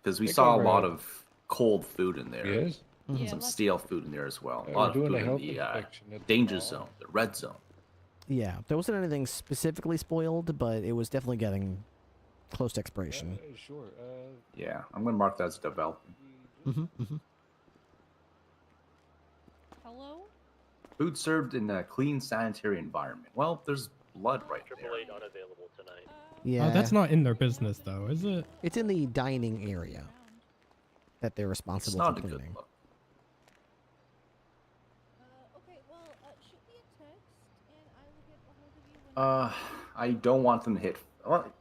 because we Take saw a over. lot of cold food in there. Yes? And some stale food in there as well. A We're lot of doing food a in health the inspection at the danger mall. zone, the red zone. Yeah, there wasn't anything specifically spoiled, but it was definitely getting close to expiration. Sure. Yeah, I'm gonna mark that as development. Hello? Food served in a clean, sanitary environment. Well, there's blood right there. AAA not available tonight. Yeah. That's not in their business, though, is it? It's in the dining area that they're It's responsible not for a good cleaning. look. I don't want them to hit. Well,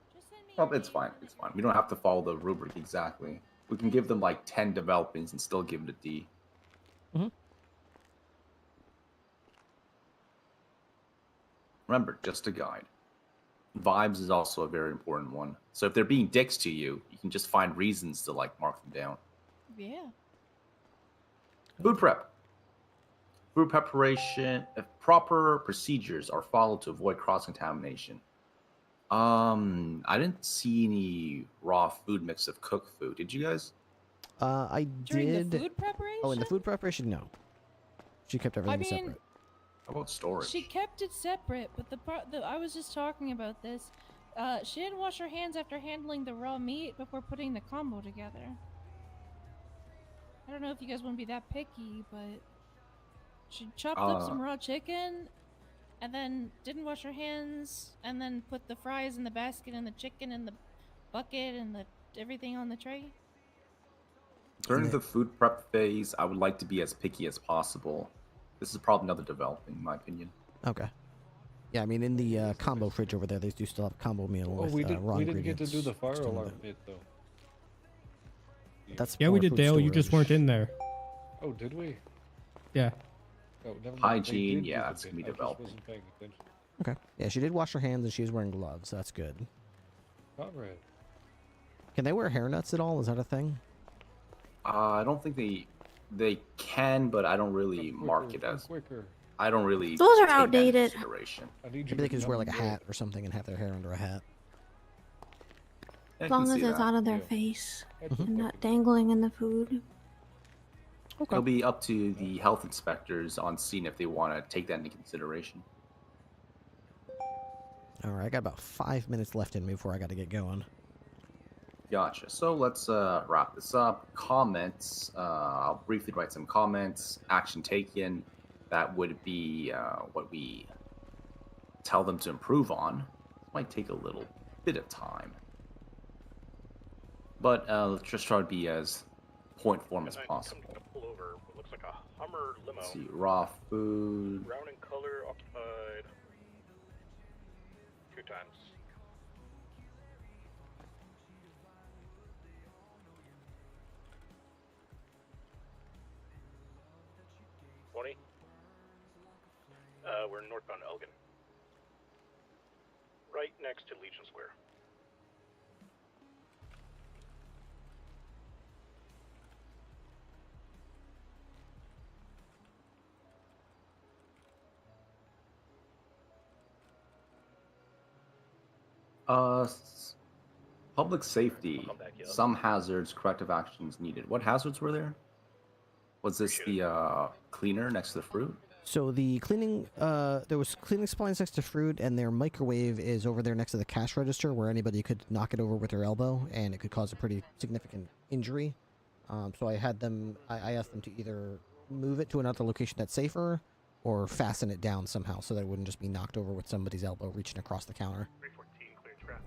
it's fine. It's fine. We don't have to follow the rubric exactly. We can give them like 10 developings and still give it a D. Remember, just a guide. Vibes is also a very important one. So if they're being dicks to you, you can just find reasons to like mark them down. Yeah. Food prep. Food preparation. If proper procedures are followed to avoid cross-contamination. I didn't see any raw food mix of cooked food. Did you guys? I During did. the food preparation? Oh, in the food preparation, no. She kept everything separate. How about storage? She kept it separate, but I was just talking about this. She didn't wash her hands after handling the raw meat before putting the combo together. I don't know if you guys want to be that picky, but she chopped up some raw chicken, and then didn't wash her hands, and then put the fries in the basket and the chicken in the bucket and everything on the tray. During the food prep phase, I would like to be as picky as possible. This is probably another developing, in my opinion. Okay. Yeah, I mean, in the combo fridge over there, they do still have a combo meal Oh, with we raw didn't get to do ingredients. the fire Still in alarm there. bit though. That's Yeah, we more did, food Dale. You just storage. weren't in there. Oh, did we? Yeah. Oh, never mind. They Hygiene, did do yeah, the that's bit. gonna be I just developing. wasn't paying attention. Okay. Yeah, she did wash her hands and she was wearing gloves. So that's good. Conrad. Can they wear hairnets at all? Is that a thing? I don't think they can, but I don't really mark it as. Quicker. I don't really. Those are take that into outdated. consideration. Maybe they could just wear like a hat or something and have their hair under a hat. I As can long as see it's that. out of their face and not dangling in the food. It'll be up to the health inspectors on scene if they want to take that into consideration. All right, I got about 5 minutes left in me before I got to get going. Gotcha. So let's wrap this up. Comments. I'll briefly write some comments. Action taken. That would be what we tell them to improve on. Might take a little bit of time. But let's just try to be as point form as possible. Pull over what looks like a Hummer limo. Let's see, raw food. Brown in color, occupied 2 times. We're northbound Elgin. Right next to Legion Square. Public safety. Some hazards, corrective actions needed. What hazards were there? Was this the cleaner next to the fruit? So the cleaning, there was cleaning supplies next to fruit, and their microwave is over there next to the cash register, where anybody could knock it over with their elbow, and it could cause a pretty significant injury. So I had them, I asked them to either move it to another location that's safer, or fasten it down somehow, so that it wouldn't just be knocked over with somebody's elbow reaching across the counter.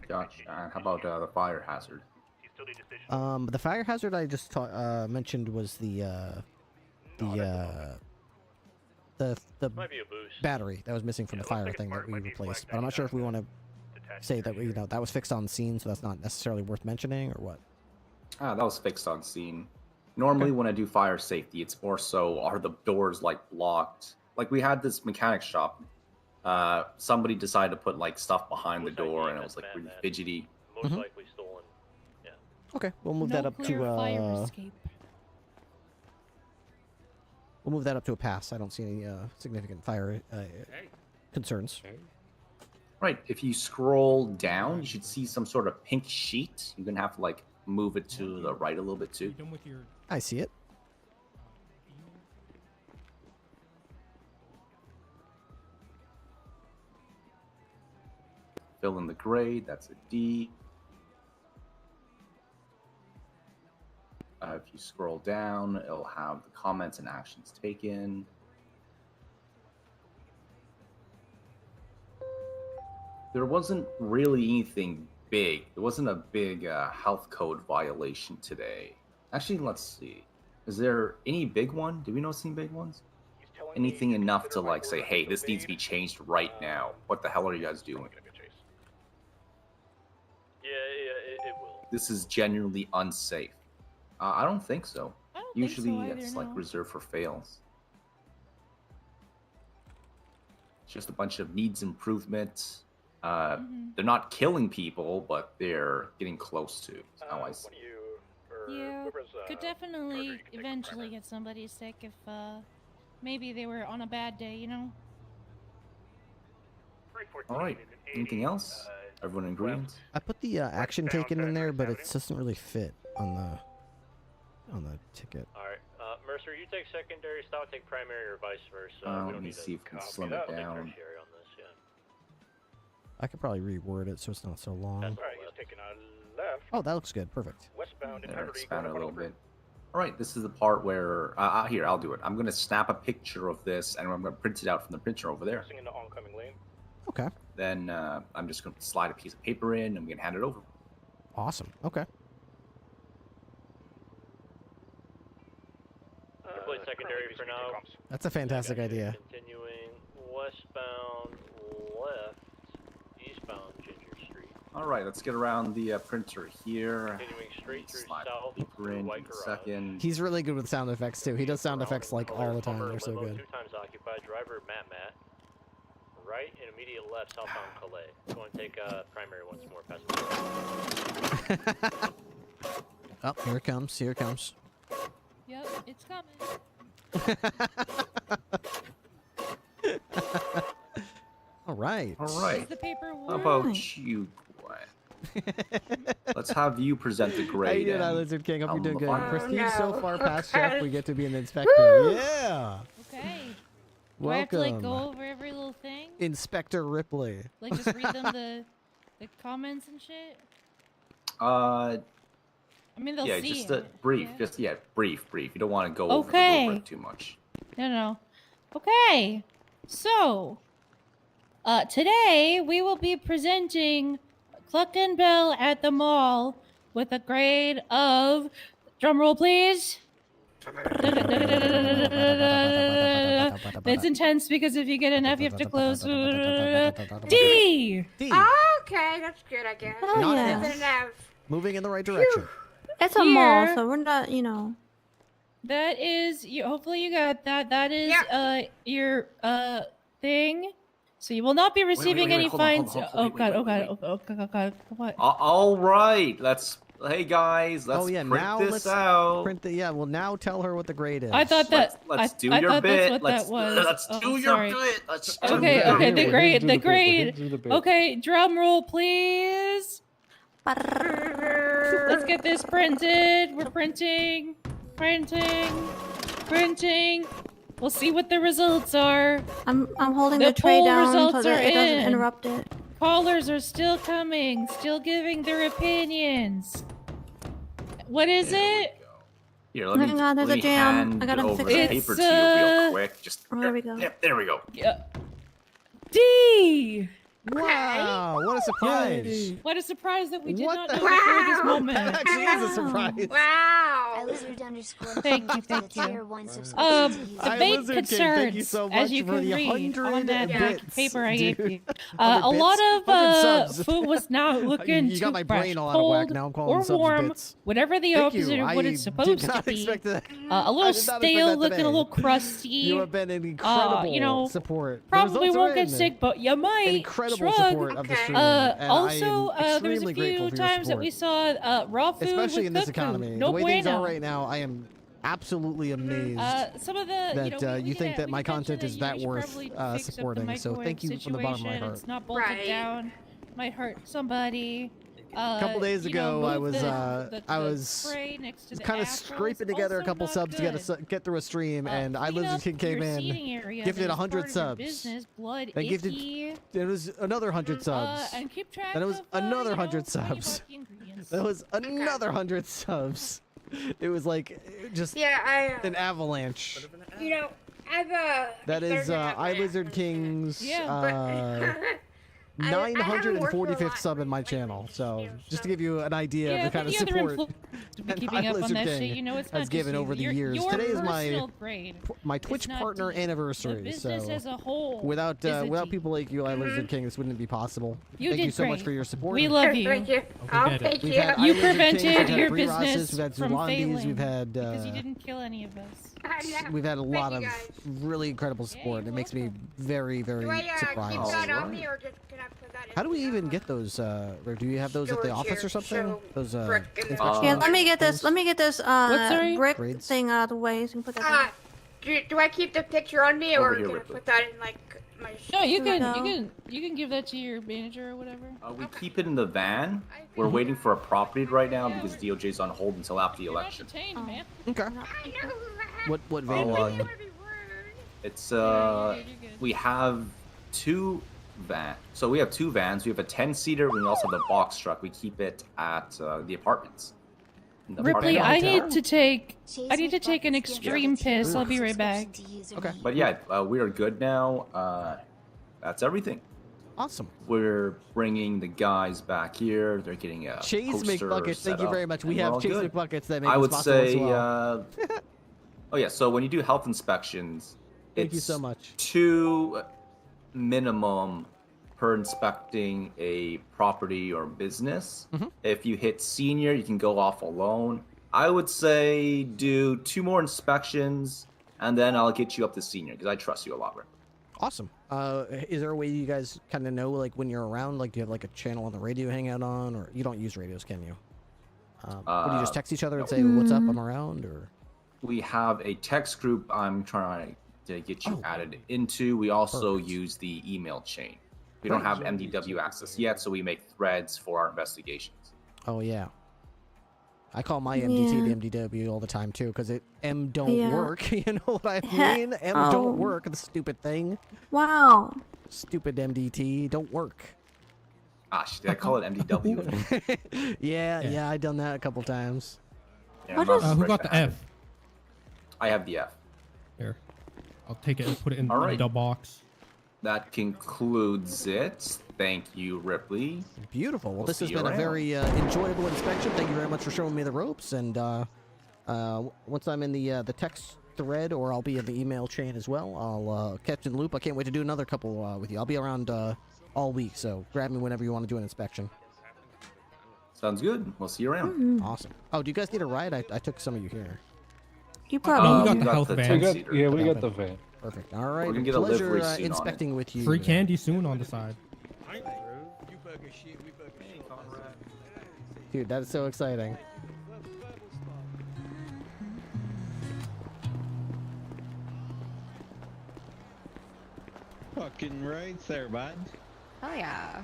Gotcha. How about the fire hazard? The fire hazard I just mentioned was the Might be a boost. battery that was missing from the fire thing that we replaced. But I'm not sure if we want to say that that was fixed on scene, so that's not necessarily worth mentioning, or what. That was fixed on scene. Normally, when I do fire safety, it's more so are the doors like blocked. Like we had this mechanic shop. Somebody decided to put like stuff behind the door, and it was like really fidgety. Most likely stolen. Yeah. Okay, we'll move that up to fire escape. We'll move that up to a pass. I don't see any significant fire concerns. Right. If you scroll down, you should see some sort of pink sheet. You're gonna have to like move it to the right a little bit too. I see it. Fill in the grade. That's a D. If you scroll down, it'll have the comments and actions taken. There wasn't really anything big. There wasn't a big health code violation today. Actually, let's see. Is there any big one? Do we notice any big ones? Anything enough to like say, hey, this needs to be changed right now. What the hell are you guys doing? Yeah, it will. This is genuinely unsafe. I don't think so. Usually either, it's like no. reserved for fails. It's just a bunch of needs improvement. They're not killing people, but they're getting close to. That's how I see it. Yeah, could definitely eventually get somebody sick if maybe they were on a bad day, you know? All right. Anything else? Everyone in agreement? I put the action taken in there, but it doesn't really fit on the ticket. All right, Mercer, you take secondary style, take primary, or vice versa. We Let don't me need see a if we can slim it take down. tertiary on this, yeah. I could probably reword it so it's not so long. That's right, he's taking a left. Oh, that looks good. Perfect. Westbound There, expand it a little bit. All right, this is the part where here I'll do it. I'm gonna snap a picture of this, and I'm gonna print it out from the printer over there. In the oncoming lane. Okay. Then I'm just gonna slide a piece of paper in, and we can hand it over. Awesome. Okay. Play secondary for now. That's a fantastic idea. Continuing westbound, left, eastbound Ginger Street. All right, let's get around the printer here. Continuing straight through Slide south, paper in White a Garage. second. He's really good with sound effects too. He does sound effects like all the time. They're so Limo, good. 2 times occupied, driver Matt. Right and immediate left, southbound Calais. Just want to take primary once more, passenger. Oh, here it comes. Here it comes. Yep, it's coming. All right. All right. Is the paper How warm? about you, Gwen? Let's have you present the How grade. you doing, and Lizard King? Hope you're doing good. fine. Prestige so no. far past Okay. chef. We get to be an inspector. Yeah. Okay. Do I have to Welcome, like go over every little thing? Inspector Ripley. Like just read them the comments and shit? Uh, I mean they'll yeah, see just it. brief. Yeah. Just brief. You don't want to go over the Okay. rubric too much. No. Okay. So, today we will be presenting Cluckin' Bell at the Mall with a grade of, drumroll please. It's intense because if you get an F, you have to close. D. Okay, that's good, I guess. Oh, Not yeah. That's an F. Moving in the right direction. It's a mall, Here. so we're not, you know. That is, hopefully you got that. That is, your, thing. So you will not be receiving any hold on, fines. hold on, Oh wait, god, wait, oh god, what? All right. Hey guys, let's Oh yeah, print now this let's out. print the. Yeah, well now tell her what the grade is. I thought that. Let's do I your thought bit. That's what that was. Let's Oh, do your sorry. bit. Let's Okay, do okay, your the bit. grade, do the the bit, we're here grade. to do the bit. Okay, drum roll, please. Let's get this printed. We're printing. Printing. We'll see what the results are. I'm holding the tray poll down so results that are it doesn't in. interrupt it. Callers are still coming, still giving their opinions. What is it? Here, let me, Hang on, there's let a me jam. hand I gotta over fix the it. paper to you real quick. Just there we go. there we go. Yeah. D! Wow, what a surprise. What a surprise that we did What not the- know before this moment. That actually is a surprise. Wow. Thank you. I Debate Lizard King, concerns, thank you so much as you for can the read 100 on that bits, paper I gave dude. you. 100 A lot bits? of 100 subs. food was not looking You got too my fresh, brain all out of whack. cold, Now I'm calling or subs warm, bits. whatever the Thank you. opposite of what I it's did supposed to not be. expect that. A I little did not expect stale, that looking today. a little crusty. You have been an incredible you know, support. The probably results are won't get in. sick, but you might. Incredible Shrug. support of the stream. and Also, I am there was a extremely grateful few for your times that support. we saw raw food Especially with in this cooked economy. food. No the way bueno. things are right now, I am absolutely amazed Some of the that you think that my content is that worth supporting. So thank you from the bottom of my heart. It's not bolted down. Might hurt somebody. A couple days ago, I was spray next to the kind of apples. scraping together a couple Also subs to good. get through a stream, and I Lizard King came your in, seating area gifted that is 100 part of your subs. business, blood, They gifted icky. there was another 100 subs. And keep track Then it was of, another you know, 100 plenty about subs. the ingredients. There was another 100 subs. It was like just an avalanche. You know, I've That is I Lizard King's 945th sub in my channel. So just to give you an idea of the kind of support to be keeping up on that shit, you know, it's not has given just over the your years. Your Today is personal grade. my Twitch not partner deep. anniversary. The business so as a whole without is a without deep. people like you, I Lizard King, this wouldn't be possible. You Thank did so much great. for your support. We love you. Thank you. Oh, thank you. We've had You I Lizard Kings, prevented we've had your Pre Rosses, business we've had from Zulandis, failing we've had because you didn't kill any of us. we've had a lot of really incredible support. It makes me very, very Do I keep surprised. that on me, or just can I put that in? How do we even get those? Or do you have those at the Storage office here, or something? so Those Yeah, let me get this. Let me get this brick Grades? thing out of the way so you can put that. Do I keep the picture on me, Over or here, can I Ripley. put that in like my? No, you can give that to your manager or whatever. We keep it in the van. We're waiting for a property right now because DOJ's on hold until after the election. Man. Okay. What van? It's we have two vans. So we have two vans. We have a 10-seater, and we also have the box truck. We keep it at the apartments. In the Ripley, parking lot. I need to take an extreme piss. I'll be right back. Okay. But yeah, we are good now. That's everything. Awesome. We're bringing the guys back here. They're getting a Chase poster McBuckets, set thank you up, very much. We and we're have all Chase good. McBuckets that make I this would possible as say, well. oh yeah. So when you do health inspections, Thank you it's so much. 2 minimum per inspecting a property or business. Mm-hmm. If you hit senior, you can go off alone. I would say do 2 more inspections, and then I'll get you up to senior because I trust you a lot, Rick. Awesome. Is there a way you guys kind of know, like, when you're around? Like, do you have, like, a channel on the radio hang out on? Or you don't use radios, can you? Would you just text each other and say, what's up, I'm around? Or We have a text group I'm trying to get you added into. We also use the email chain. We don't have MDW access yet, so we make threads for our investigations. Oh, yeah. I call my MDT the MDW all the time, too, because M don't work. You know what I mean? M don't work, the stupid thing. Wow. Stupid MDT, don't work. Did I call it MDW? yeah, I done that a couple times. Yeah, I'm not who very got the bad. F? I have the F. Here. I'll take it and put it in All right. the box. That concludes it. Thank you, Ripley. Beautiful. Well, this has see you been a around. very enjoyable inspection. Thank you very much for showing me the ropes. And once I'm in the text thread, or I'll be in the email chain as well, I'll catch in the loop. I can't wait to do another couple with you. I'll be around all week, so grab me whenever you want to do an inspection. Sounds good. We'll see you around. Awesome. Oh, do you guys need a ride? I took some of you here. You probably we got the health van. We got the van. Perfect. All right. We're gonna get a Pleasure livery soon on inspecting it. with you. Free candy soon on the side. Dude, that is so exciting. Fucking right there, bud. Oh yeah.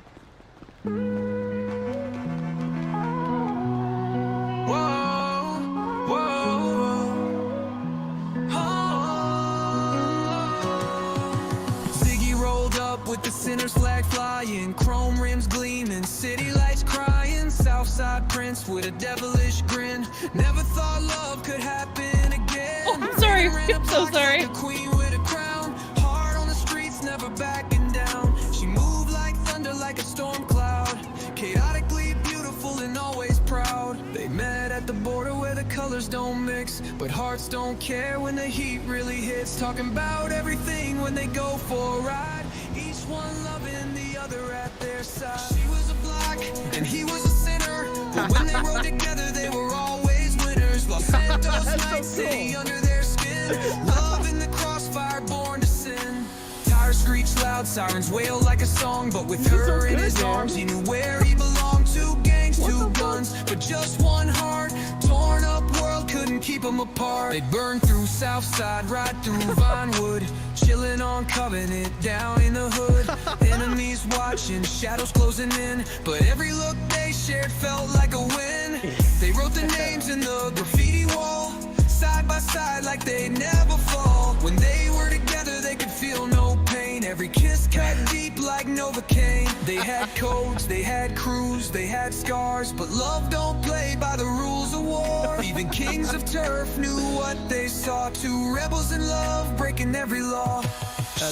flying, chrome rims gleaming, city lights crying, Southside Prince with a devilish grin. Never thought love could happen again. Oh, I'm sorry. I'm so sorry. Like a queen with a crown, heart on the streets, never backing down. She moved like thunder, like a storm cloud, chaotically beautiful and always proud. They met at the border where the colors don't mix, but hearts don't care when the heat really hits. Talking about everything when they go for a ride, each one loving the other at their side. She was a block and he was a sinner, but when they rode together they were always winners. Los Santos, Night City under their skin, love in the crossfire, born to sin. Tires screech loud, sirens wail like a song, but with her in his arms he knew where he belonged. Two gangs, two guns, but just one heart. Torn up world couldn't keep them apart. They burned through Southside, right through Vinewood, chilling on Covenant down in the hood. Enemies watching, shadows closing in, but every look they shared felt like a win. They wrote the names in the graffiti wall, side by side like they'd never fall. When they were together they could feel no pain, every kiss cut deep like Novocaine. They had codes, they had crews, they had scars, but love don't play by the rules of war. Even kings of turf knew what they saw, two rebels in love breaking every law.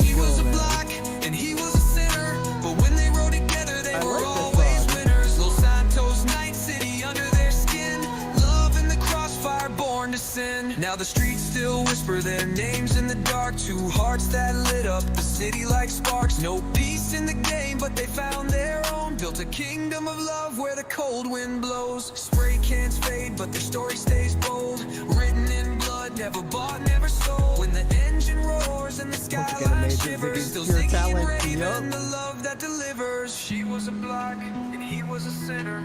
She was a block and he was a sinner, but when they rode together they were always winners. Los Santos, Night City under their skin, love in the crossfire, born to sin. Now the streets still whisper their names in the dark, two hearts that lit up the city like sparks. No peace in the game, but they found their own, built a kingdom of love where the cold wind blows. Spray cans fade, but their story stays bold, written in blood, never bought, never sold. When the engine roars and the skyline shivers, still Ziggy and Raven, the love that delivers. She was a block and he was a sinner,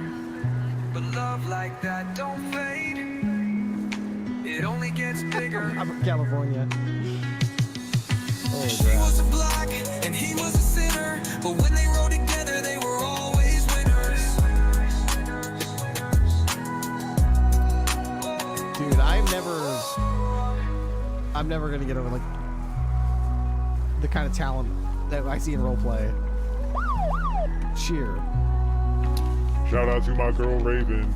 but love like that don't fade, it only gets bigger. I'm from California. She was a block and he was a sinner, but when they rode together they were always winners. Dude, I'm never gonna get over like the kind of talent that I see in roleplay. Cheer. Shout out to my girl Raven.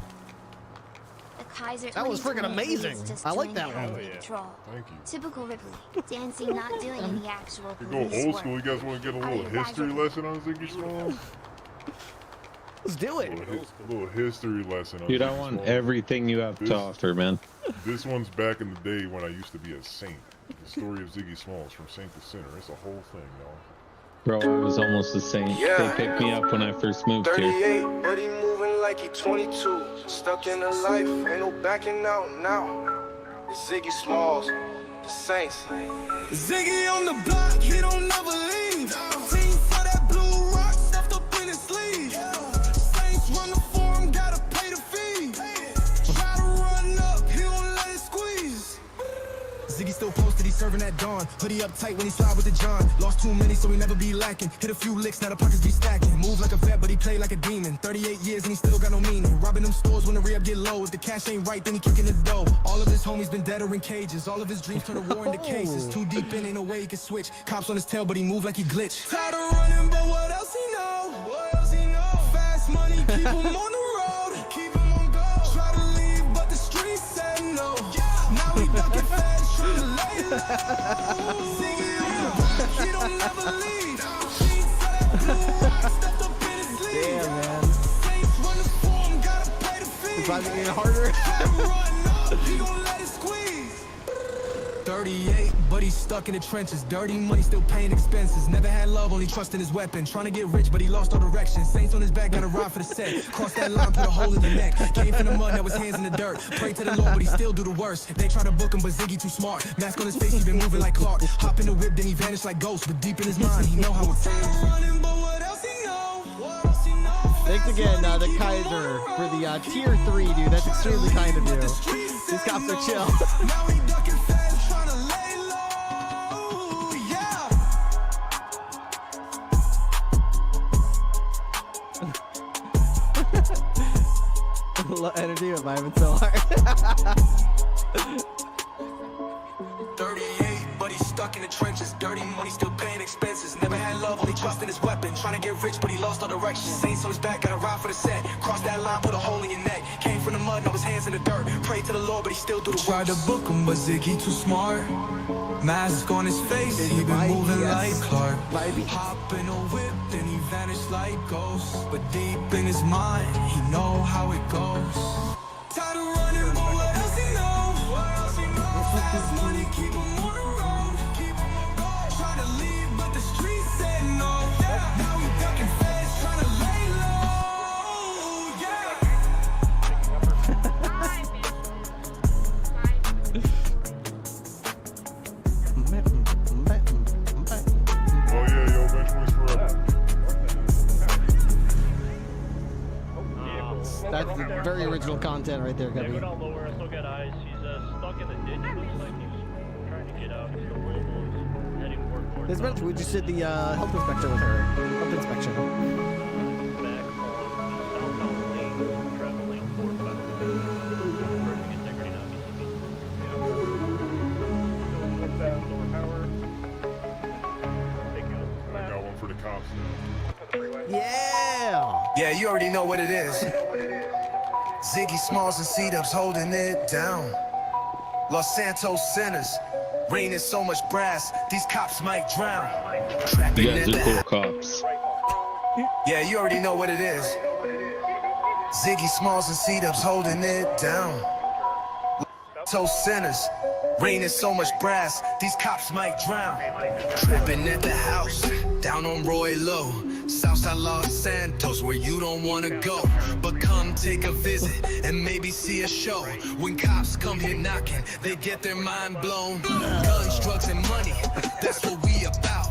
That was freaking amazing. I like that one. Thank you. Typical Ripley. Dancing, not doing any actual We police go old work. school. You guys want to get a little history lesson on Ziggy Smalls? Let's do it. A little history lesson on Dude, I Ziggy want Smalls. everything you have to offer, man. This one's back in the day when I used to be a saint. The story of Ziggy Smalls from saint to sinner. It's a whole thing, y'all. Bro, I was almost a saint. They picked me up when I first moved here. 38, but he moving like he 22. Stuck in a life, ain't no backing out now. It's Ziggy Smalls, the Saints. Ziggy on the block, he don't never leave. Team for that blue rock, stuffed up in his sleeve. Saints run the forum, gotta pay the fee. Try to run up, he don't let it squeeze. Ziggy still posted, he's serving at dawn. Hoodie up tight when he slide with the John. Lost too many, so he never be lacking. Hit a few licks, now the pockets be stacking. Move like a vet, but he play like a demon. 38 years and he still got no meaning. Robbing them stores when the re-up get low. If the cash ain't right, then he kicking the dough. All of his homies been dead or in cages. All of his dreams turn to war into cases. Too deep in, ain't no way he can switch. Cops on his tail, but he move like he glitch. Tired of running, but what else he know? What else he know? Fast money, keep him on the road. Keep him on go. Try to leave, but the streets said no. Now he ducking fast, trying to lay low. Ziggy on the block, he don't never leave. Jeans for that blue rock, stuffed up in his sleeve. Damn, man. Saints run the form, gotta pay the fee. It's driving it harder. Run up, he gon' let it squeeze. 38, but he's stuck in the trenches. Dirty money, still paying expenses. Never had love, only trust in his weapon. Trying to get rich, but he lost all direction. Saints on his back, got a ride for the set. Cross that line, put a hole in the neck. Came from the mud, now his hands in the dirt. Pray to the Lord, but he still do the worst. They try to book him, but Ziggy too smart. Mask on his face, he been moving like Clark. Hop in the whip, then he vanished like Ghost. But deep in his mind, he know how it feels. Running, but what else he know? What else he know? Thanks again, the Kaiser, for the tier 3, dude. That's extremely kind of you. These cops are chill. Now he ducking fast, trying to lay low. Yeah. Energy of vibing so hard. 38, but he's stuck in the trenches. Dirty money, still paying expenses. Never had love, only trust in his weapon. Trying to get rich, but he lost lost all direction. Saints on his back, gotta ride for the set. Cross that line, put a hole in your neck. Came from the mud, now his hands in the dirt. Pray to the Lord, but he still do the work. Tried to book him, but Ziggy too smart. Mask on his face, he been moving like Clark. Hop in a whip, then he vanished like ghosts. But deep in his mind, he know how it goes. Tired of running, but what else he know? Fast money, keep him on the road. Try to leave, but the streets said no. Now he ducking feds, trying to lay low. Oh yeah, yo, bench boys forever. That's the very original content right there, Yeah, Gubby. go down lower. I still got eyes. He's stuck in the ditch. Looks like he's trying to get out. He's still rollable. He's heading towards This bench, we just did the health inspection with her. Health inspection. back on southbound lane, traveling 45. Perfect integrity now. Lower power. Take out. I got one for the cops now. Yeah! Yeah, you already know what it is. Ziggy Smalls and C-Dubs holding it down. Los Santos sinners, raining so much brass, these cops might drown. Trapping You guys at are the cool cops. Yeah, you already know what it is. Ziggy Smalls and C-Dubs holding it down. So sinners, raining so much brass, these cops might drown. Trapping at the house, down on Roy Low. Southside Los Santos, where you don't wanna go. But come take a visit and maybe see a show. When cops come here knocking, they get their mind blown. Guns, drugs, and money, that's what we about.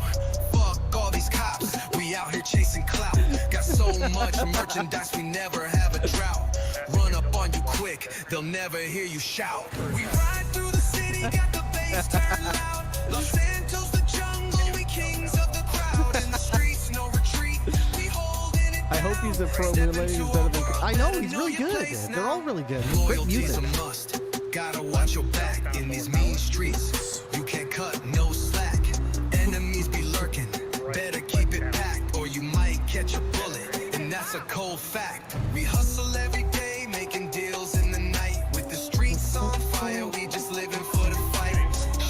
Fuck all these cops, we out here chasing clout. Got so much merchandise, we never have a drought. Run up on you quick, they'll never hear you shout. We ride through the city, got the bass turned loud. Los Santos, the jungle, we kings of the crowd. In the streets, no retreat, we holding it. I hope he's a pro moonlighting instead of a... I know, he's really good. They're all really good. Great Loyalty's music. a must. Gotta watch your back in these mean streets. You can't cut no slack. Enemies be lurking. Better keep it packed, or you might catch a bullet. And that's a cold fact. We hustle every day, making deals in the night. With the streets on fire, we just living for the fight.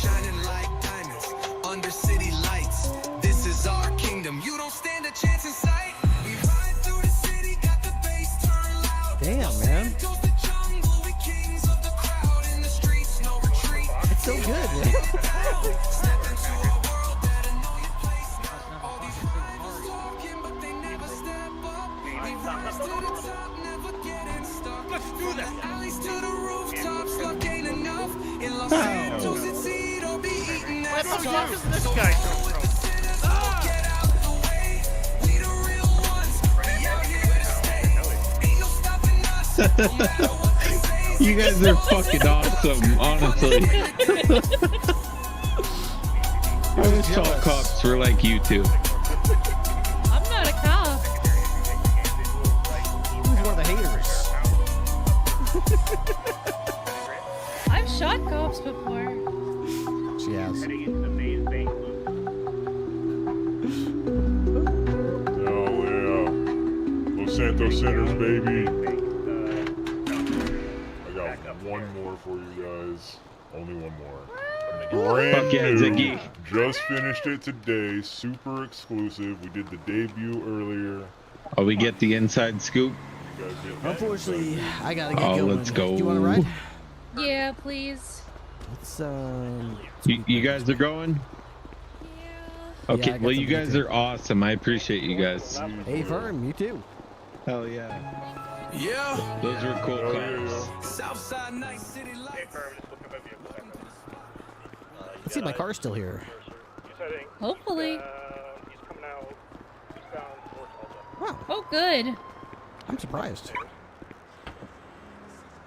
Shining like diamonds under city lights. This is our kingdom. You don't stand a chance in sight. We ride through the city, got the bass turned loud. Damn, man. It's so good, man. Let's do that. Alleys to the rooftops, luck ain't enough. In Los Santos, it's eat or be eaten. Where the fuck is this guy come from? Get out the way. We the real ones. We out here to stay. Ain't no stopping us. No matter what they say. You guys are fucking awesome, honestly. I wish all cops were like you two. I'm not a cop. Who's one of the haters? I've shot cops before. She has. Oh yeah. Los Santos Centers, baby. I got one more for you guys. Only one more. Brand Fuck yeah, new. Ziggy. Just finished it today. Super exclusive. We did the debut earlier. Oh, we get the inside scoop. You guys get the Unfortunately, I gotta get Oh, going. let's go. Do you want to ride? Yeah, please. Let's You guys are going? Okay, Yeah, I got well, you something to guys do. are awesome. I appreciate you guys. Hey, Vern, you too. Hell yeah. Yeah. Those were cool Oh, cops. Southside night city lights. Let's see, my car's still here. Hopefully. He's coming out. He's down towards Alta. Wow, Oh, good. I'm surprised.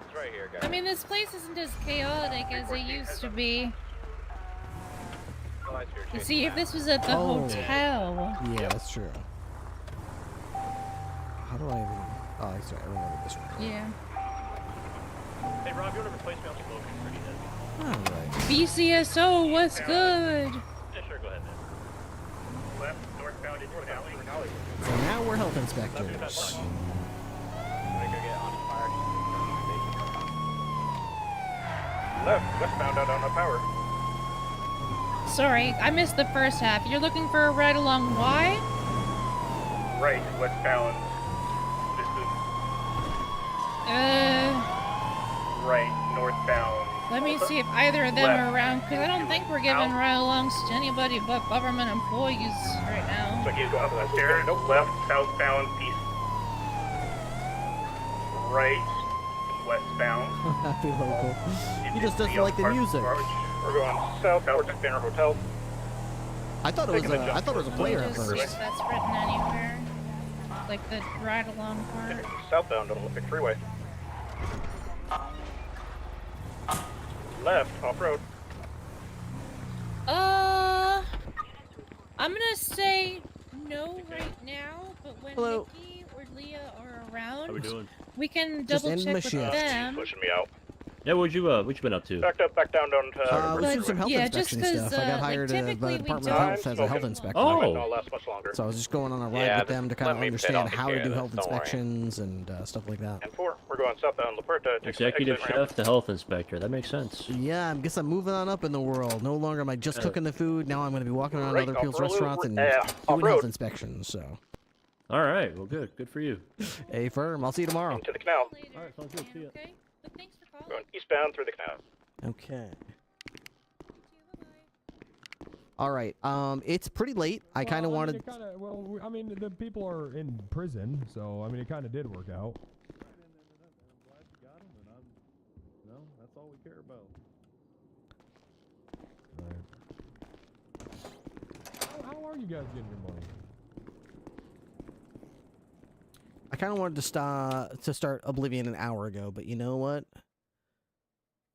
It's right here, guys. I mean, this place isn't as chaotic as it used to be. You see, if this was at the Oh. hotel. Yeah, that's true. How do I even... Oh, sorry, I remember this one. Yeah. Hey, Rob, you want to replace me on smoking pretty heavy? Alright. BCSO, what's good? Yeah, sure, go ahead, man. Left, northbound out into an alley. So now we're health inspectors. Left, westbound out on the power. Sorry, I missed the first half. You're looking for a ride along Y? Right, westbound. Right, northbound. Let me see if either of them are around, because I don't think we're giving ride-alongs to anybody but government employees right now. So he's going up the stairs. Nope. Left, southbound, east. Right, westbound. Happy local. He just doesn't like the music. We're going south towards the Banner Hotel. I thought it was a player at Just see first. if that's written anywhere. Like the ride-along part. Southbound on Olympic Freeway. Left, off-road. I'm gonna say no right now, but when Nikki or Leah are around, How we doing? we can Just double end check my with shift. them. Pushing me out. Yeah, what you been up to? Backed up, back down to Let's do some health inspection stuff. I got hired by the Department of Health as a health inspector. So I was just going on a ride with them to kind of understand how to do health inspections and stuff like that. And 4, we're going southbound La Puerta. Executive chef to health inspector. That makes sense. Yeah, I guess I'm moving on up in the world. No longer am I just cooking the food. Now I'm going to be walking around other people's restaurants and doing health inspections. So. All right. Well, good. Good for you. A firm. All see you tomorrow. To the canal. All right. Sounds good. See ya. Okay. But thanks for calling. Going eastbound through the canal. Okay. All right. It's pretty late. I kind of wanted. Well, I mean, the people are in prison, so I mean, it kind of did work out. That's all we care about. Right. How are you guys getting your money? I kind of wanted to start Oblivion an hour ago, but you know what?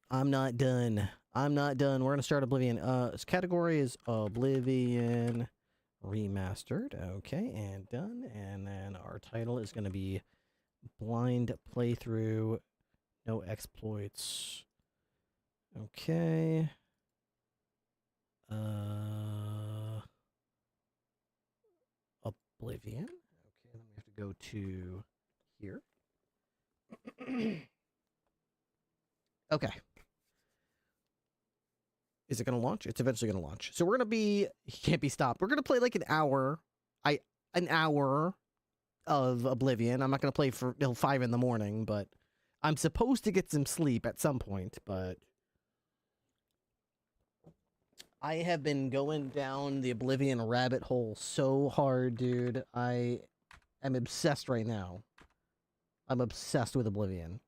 I'm not done. I'm not done. We're gonna start Oblivion. Its category is Oblivion Remastered. Okay, and done. And then our title is gonna be Blind Playthrough, No Exploits. Okay. Oblivion. Okay, then we have to go to here. Okay. Is it going to launch? It's eventually going to launch. So we're going to be... He can't be stopped. We're going to play like an hour. An hour of Oblivion. I'm not going to play for till 5 in the morning, but I'm supposed to get some sleep at some point, but... I have been going down the Oblivion rabbit hole so hard, dude. I am obsessed right now. I'm obsessed with Oblivion.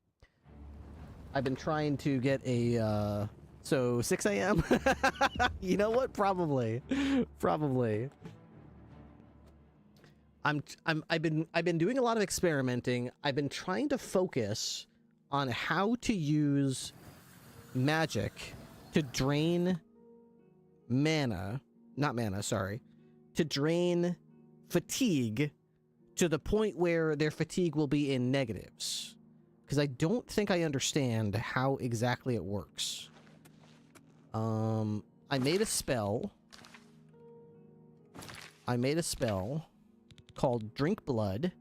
I've been trying to get a, so 6 a.m.? You know what? Probably. Probably. I've been doing a lot of experimenting. I've been trying to focus on how to use magic to drain to drain fatigue to the point where their fatigue will be in negatives. Because I don't think I understand how exactly it works. I made a spell. Called Drink Blood,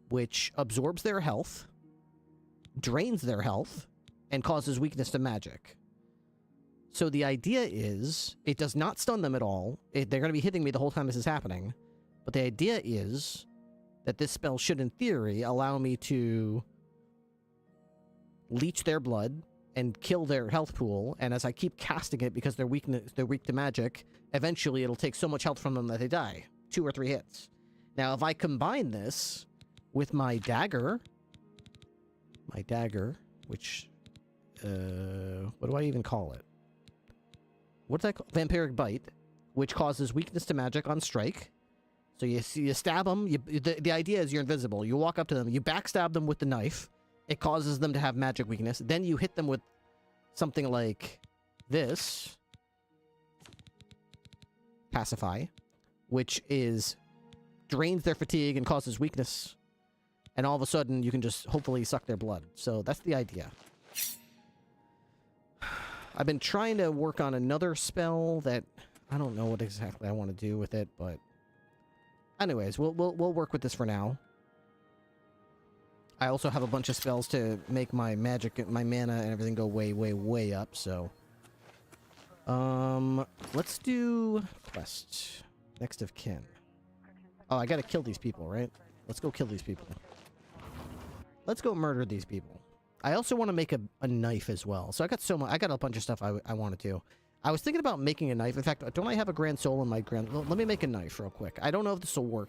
which absorbs their health, drains their health, and causes weakness to magic. So the idea is, it does not stun them at all. They're going to be hitting me the whole time this is happening. But the idea is that this spell should, in theory, allow me to leech their blood and kill their health pool. And as I keep casting it, because they're weak to magic, eventually it'll take so much health from them that they die. 2 or 3 hits. Now, if I combine this with my dagger, which, what do I even call it? What's that called? Vampiric Bite, which causes weakness to magic on strike. So you stab them. The idea is you're invisible. You walk up to them. You backstab them with the knife. It causes them to have magic weakness. Then you hit them with something like this. Pacify. Which drains their fatigue and causes weakness. And all of a sudden, you can just hopefully suck their blood. So that's the idea. I've been trying to work on another spell that I don't know what exactly I want to do with it, but Anyways, we'll work with this for now. I also have a bunch of spells to make my magic, my mana, and everything go way up. So, let's do quest. Next of kin. Oh, I gotta kill these people, right? Let's go kill these people. Let's go murder these people. I also want to make a knife as well. So I got a bunch of stuff I wanted to. I was thinking about making a knife. In fact, don't I have a Grand Soul in my Grand... Well, let me make a knife real quick. I don't know if this will work.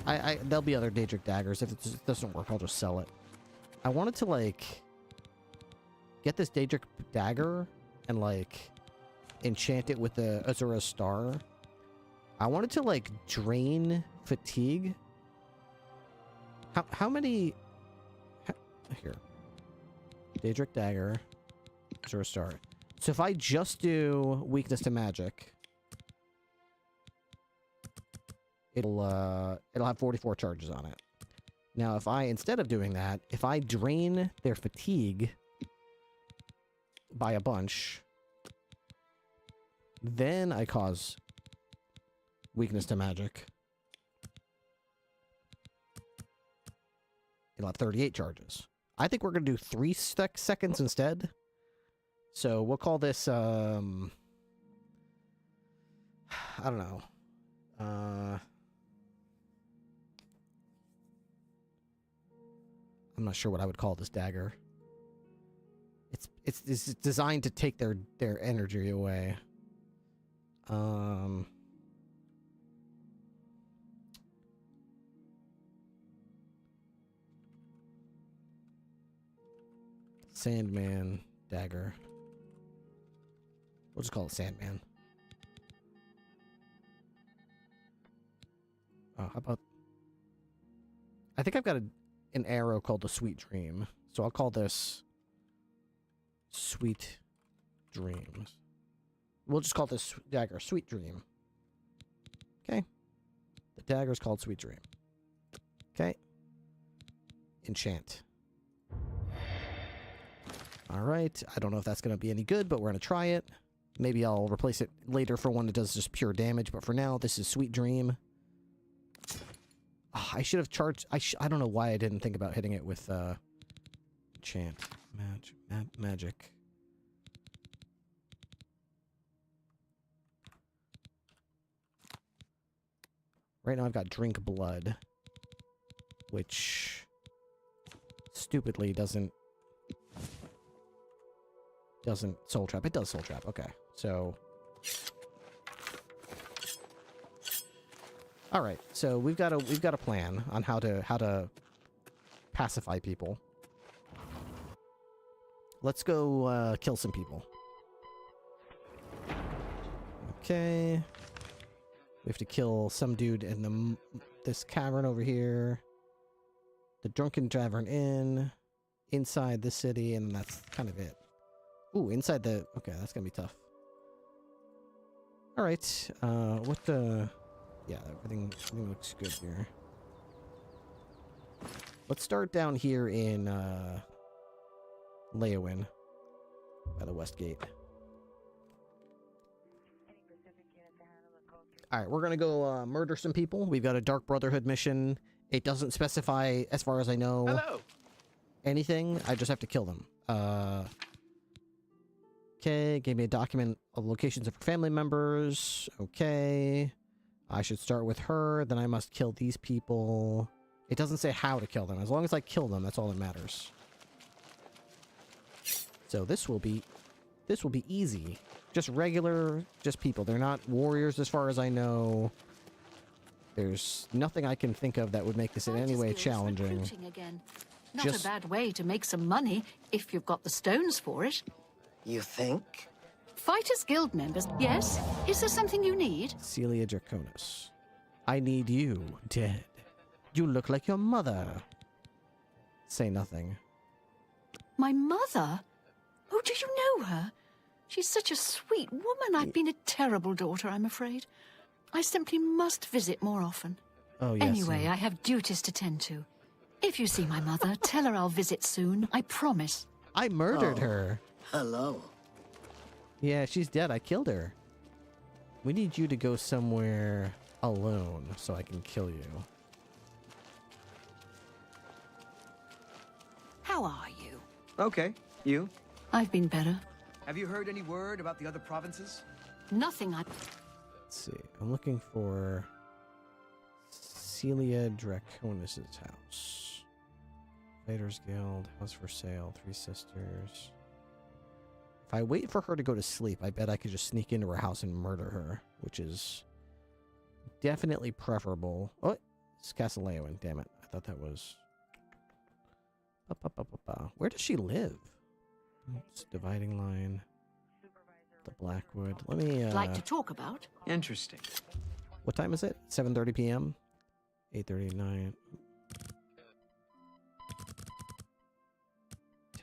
There'll be other Daedric daggers. If it doesn't work, I'll just sell it. I wanted to, like... get this Daedric dagger and, like... enchant it with the Azura Star. I wanted to, like, drain fatigue. How many... Here. Daedric dagger. Azura Star. So if I just do weakness to magic... it'll have 44 charges on it. Now, if I, instead of doing that, if I drain their fatigue by a bunch, then I cause weakness to magic, it'll have 38 charges. I think we're going to do 3 seconds instead. So we'll call this, I don't know. I'm not sure what I would call this dagger. It's designed to take their energy away. Sandman dagger. We'll just call it Sandman. Oh, how about... I think I've got an arrow called the Sweet Dream. So I'll call this Sweet Dreams. We'll just call this dagger Sweet Dream. Okay. The dagger's called Sweet Dream. Okay. Enchant. Alright. I don't know if that's going to be any good, but we're going to try it. Maybe I'll replace it later for one that does just pure damage, but for now, this is Sweet Dream. Oh, I should have charged... I don't know why I didn't think about hitting it with, enchant. Magic. Right now I've got Drink Blood, which stupidly doesn't Soul Trap. It does Soul Trap. Okay, so all right. So we've got a plan on how to pacify people. Let's go kill some people. Okay. We have to kill some dude in this cavern over here. The Drunken Tavern Inn. Inside the city, and that's kind of it. Ooh, inside the... Okay, that's gonna be tough. Alright, what the... Yeah, everything looks good here. Let's start down here in, Leowin. By the West Gate. Alright, we're gonna go murder some people. We've got a Dark Brotherhood mission. It doesn't specify, as far as I know, anything. I just have to kill them. Okay, gave me a document of locations of her family members. Okay. I should start with her, then I must kill these people. It doesn't say how to kill them. As long as I kill them, that's all that matters. So this will be easy. Just just people. They're not warriors as far as I know. There's nothing I can think of that would make this in any way challenging. Again. Not a bad way to make some money if you've got the stones for it. You think? Fighters Guild members, yes? Is there something you need? Celia Draconis. I need you dead. You look like your mother. Say nothing. My mother? Oh, do you know her? She's such a sweet woman. I've been a terrible daughter, I'm afraid. I simply must visit more often. Oh, yes. Anyway, I have duties to tend to. If you see my mother, tell her I'll visit soon. I promise. I murdered her. Hello. Yeah, she's dead. I killed her. We need you to go somewhere alone so I can kill you. How are you? Okay, you? I've been better. Have you heard any word about the other provinces? Nothing I... Let's see. I'm looking for Celia Draconis' house. Fighters Guild, house for sale, 3 sisters. If I wait for her to go to sleep, I bet I could just sneak into her house and murder her, which is definitely preferable. Oh, it's Castle Leowin, damn it. I thought that was... Where does she live? It's dividing line. The Blackwood. Let me, like to talk about? Interesting. What time is it? 7:30 p.m.? 8:39.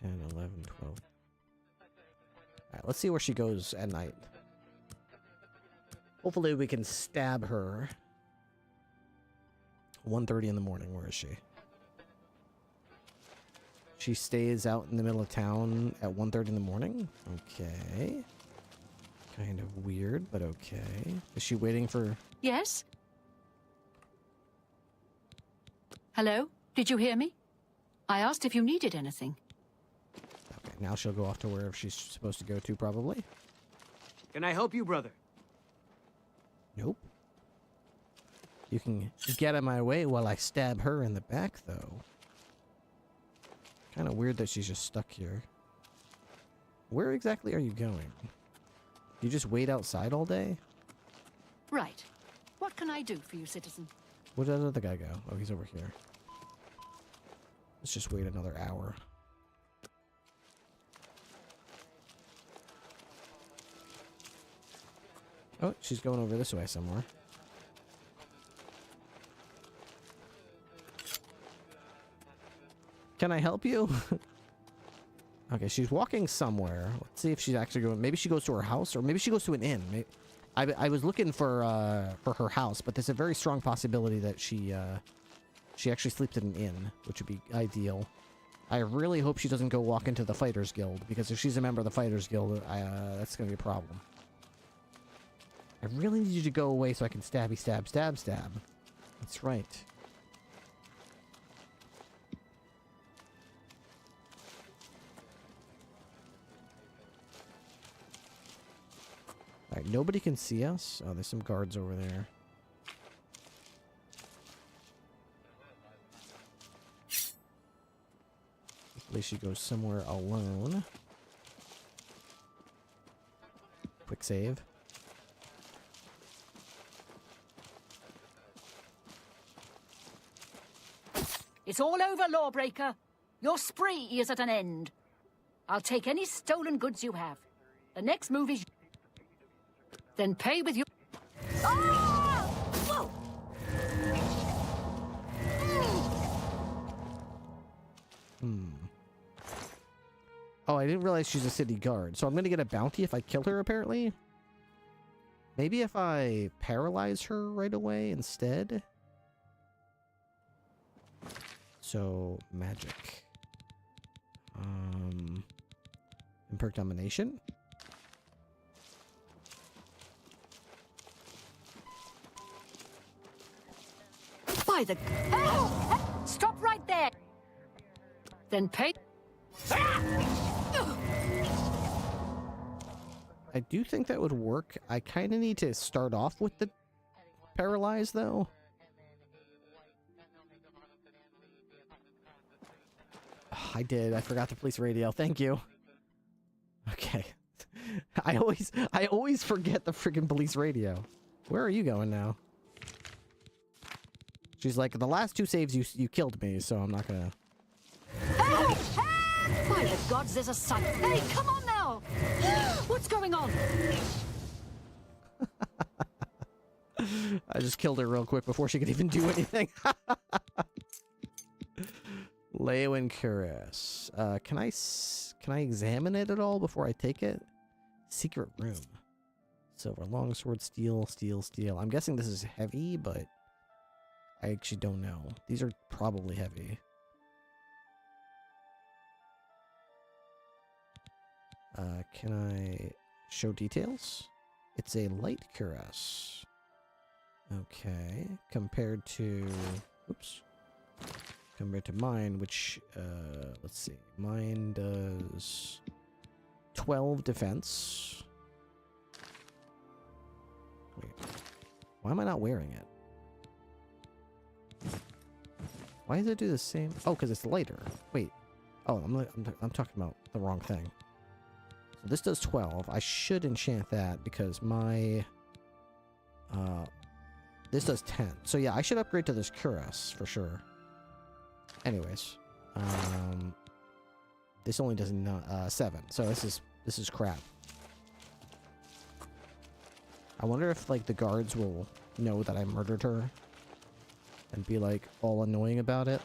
10, 11, 12. Alright, let's see where she goes at night. Hopefully we can stab her. 1:30 in the morning. Where is she? She stays out in the middle of town at 1:30 in the morning? Okay. Kind of weird, but okay. Is she waiting for... Yes? Hello? Did you hear me? I asked if you needed anything. Okay, now she'll go off to wherever she's supposed to go to, probably. Can I help you, brother? Nope. You can get out of my way while I stab her in the back, though. Kind of weird that she's just stuck here. Where exactly are you going? You just wait outside all day? Right. What can I do for you, citizen? Where did the other guy go? Oh, he's over here. Let's just wait another hour. Oh, she's going over this way somewhere. Can I help you? Okay, she's walking somewhere. Let's see if she's actually going. Maybe she goes to her house, or maybe she goes to an inn. I was looking for her house, but there's a very strong possibility that she actually sleeps at an inn, which would be ideal. I really hope she doesn't go walk into the Fighters Guild, because if she's a member of the Fighters Guild, that's going to be a problem. I really need you to go away so I can stabby stab stab stab. That's right. Alright, nobody can see us. Oh, there's some guards over there. Hopefully she goes somewhere alone. Quick save. It's all over, lawbreaker. Your spree is at an end. I'll take any stolen goods you have. The next move is... Then pay with your... Ah! Whoa! Oh, I didn't realize she's a city guard. So I'm going to get a bounty if I kill her, apparently? Maybe if I paralyze her right away instead? So, magic. Imperk domination? By the... Oh! Stop right there! Then pay... I do think that would work. I kind of need to start off with the paralyze, though. I did. I forgot the police radio. Thank you. Okay. I always forget the freaking police radio. Where are you going now? She's like, the last 2 saves you killed me, so I'm not gonna... Hey! Hey! By the gods, there's a sight. Hey, come on now! What's going on? I just killed her real quick before she could even do anything. Leowin Cuirass. Can I examine it at all before I take it? Secret room. Silver longsword, steel, steel, steel. I'm guessing this is heavy, but I actually don't know. These are probably heavy. Can I show details? It's a light cuirass. Okay, compared to... Oops. Compared to mine, which, let's see. Mine does 12 defense. Wait. Why am I not wearing it? Why does it do the same? Oh, because it's lighter. Wait. Oh, I'm talking about the wrong thing. So this does 12. I should enchant that because my... this does 10. So yeah, I should upgrade to this cuirass for sure. Anyways. This only does 7. So this is crap. I wonder if, like, the guards will know that I murdered her and be, like, all annoying about it.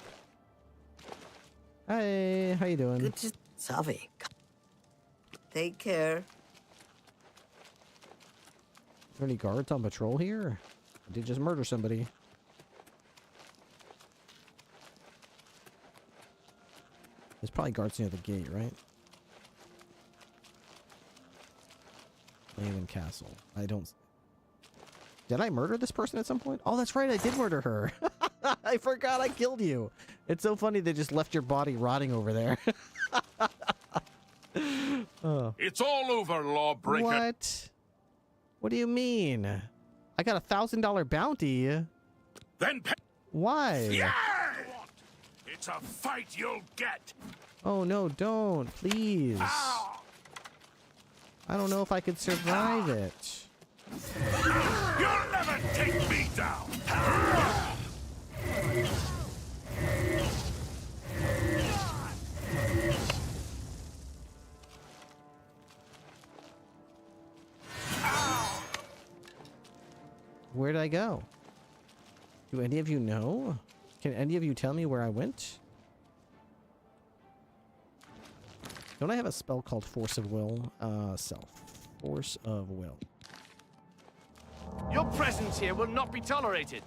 Hey, how you doing? Good to Savi. Take care. Are there any guards on patrol here? I did just murder somebody. There's probably guards near the gate, right? Leyland Castle. I don't... Did I murder this person at some point? Oh, that's right, I did murder her. I forgot I killed you. It's so funny they just left your body rotting over there. Oh. It's all over, lawbreaker. What? What do you mean? I got a $1,000 bounty. Then pay. Why? Yeah! It's a fight you'll get. Oh no, don't, please. Ow! I don't know if I could survive it. You'll never take me down. Where did I go? Do any of you know? Can any of you tell me where I went? Don't I have a spell called Force of Will? Self. Force of Will. Your presence here will not be tolerated.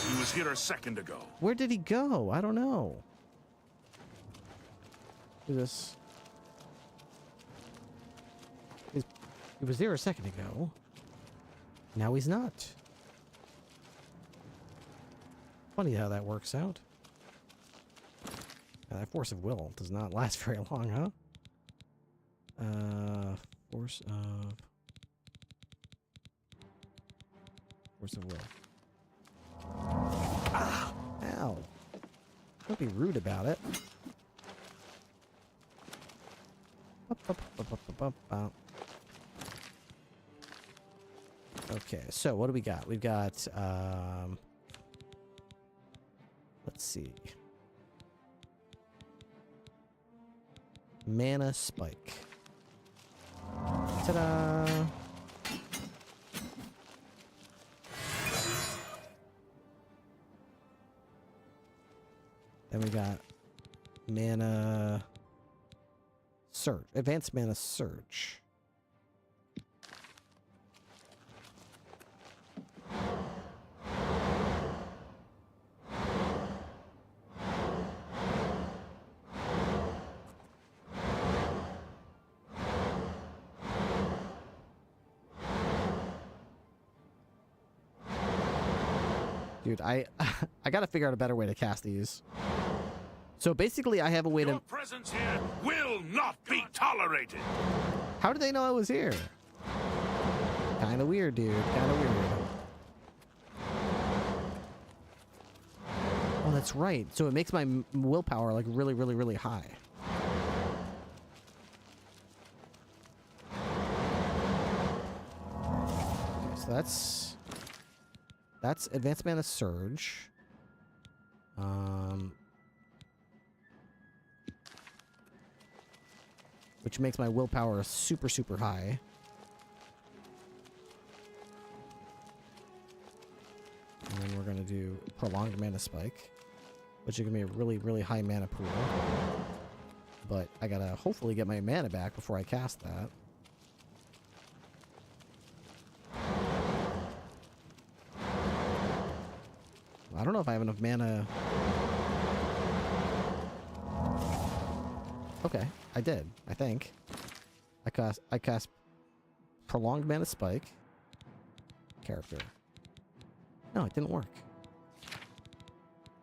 He was here a second ago. Where did he go? I don't know. Who's this? He was there a second ago. Now he's not. Funny how that works out. That Force of Will does not last very long, huh? Force of Will. Ah, ow. Don't be rude about it. Okay, so what do we got? We've got, let's see. Mana Spike. Ta-da! Then we got Mana Surge. Advanced Mana Surge. Dude, I gotta figure out a better way to cast these. So basically, I have a way to... Your presence here will not be tolerated. How did they know I was here? Kinda weird, dude. Kinda weird. Oh, that's right. So it makes my willpower, like, really, really, really high. Okay, so that's Advanced Mana Surge. Which makes my willpower super, super high. And then we're going to do Prolonged Mana Spike, which is going to be a really, really high mana pool. But I got to hopefully get my mana back before I cast that. I don't know if I have enough mana. Okay, I did. I think. I cast prolonged mana spike. Character. No, it didn't work.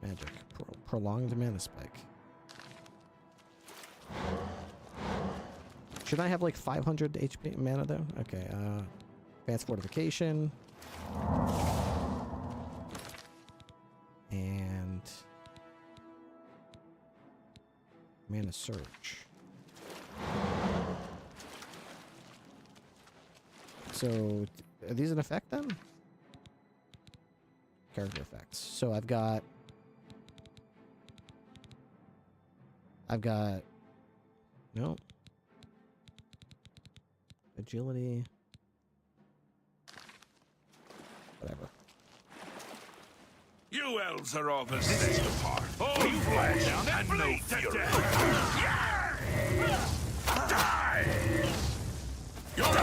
Magic. Prolonged mana spike. Should I have like 500 HP mana though? Okay, advanced fortification. And mana surge. So, are these an effect then? Character effects. So I've got no agility, whatever. You elves are all the same apart. Oh, you flash down and no fury. Die! You'll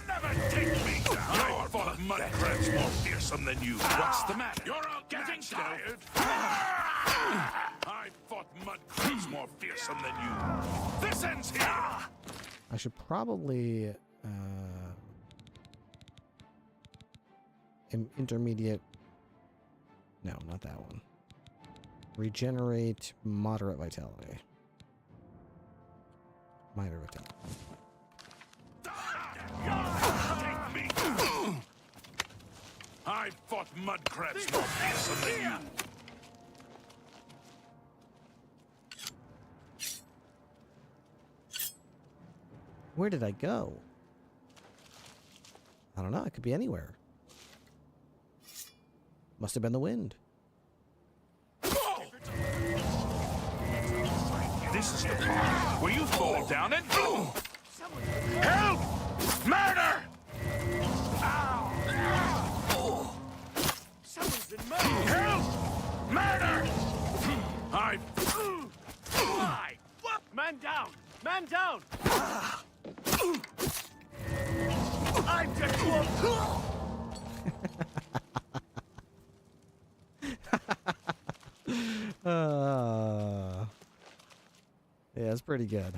never take me down. I fought mud crabs more fearsome than you. What's the matter? You're all getting tired. I fought mud crabs more fearsome than you. This ends here. I should probably intermediate. No, not that one. Regenerate moderate vitality. Minor vitality. I fought mud crabs more fearsome than you. Where did I go? I don't know. It could be anywhere. Must have been the wind. This is the part where you fall down and help! Murder! Someone's been murdered! Help! Murder! Man down! Man down! I'm just yeah, it's pretty good.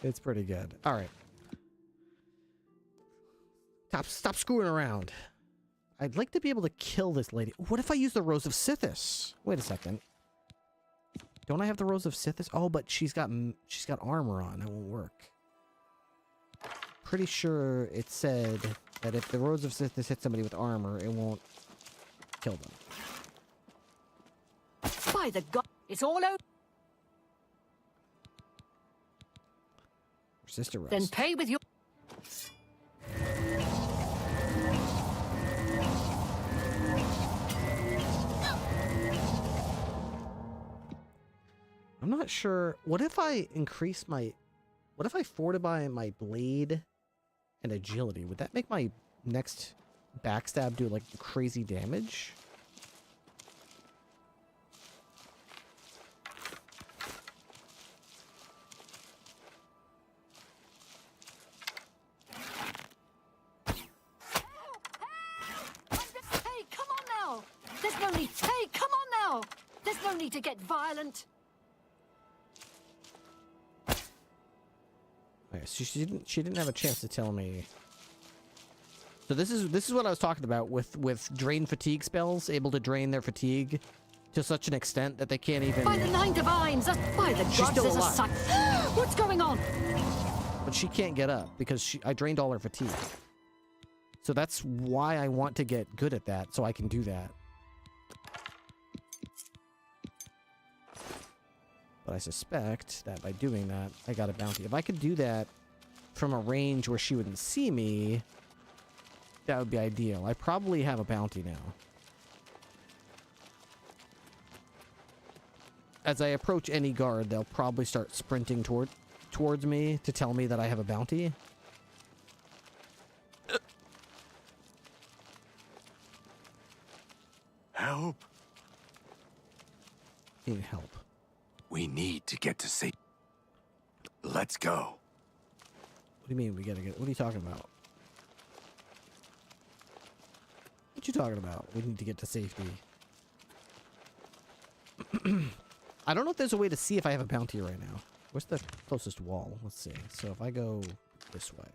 It's pretty good. All right. Stop screwing around. I'd like to be able to kill this lady. What if I use the Rose of Sithis? Wait a second. Don't I have the Rose of Sithis? Oh, but she's got armor on. It won't work. Pretty sure it said that if the Rose of Sithis hits somebody with armor, it won't kill them. By the God, it's all over. Sister rest. Then pay with your. I'm not sure. What if I increase my... What if I fortify my blade and agility? Would that make my next backstab do, like, crazy damage? Hey, come on now! There's no need. Hey, come on now! There's no need to get violent. Okay, so she didn't have a chance to tell me. So this is what I was talking about with drain fatigue spells, able to drain their fatigue to such an extent that they can't even. By the Nine Divines, by the She's gods, still there's a alive. sign. What's going on? But she can't get up because I drained all her fatigue. So that's why I want to get good at that, so I can do that. But I suspect that by doing that, I got a bounty. If I could do that from a range where she wouldn't see me, that would be ideal. I probably have a bounty now. As I approach any guard, they'll probably start sprinting towards me to tell me that I have a bounty. Help? Need help. We need to get to safety. Let's go. What do you mean we gotta get... What are you talking about? What you talking about? We need to get to safety. I don't know if there's a way to see if I have a bounty right now. Where's the closest wall? Let's see. So if I go this way.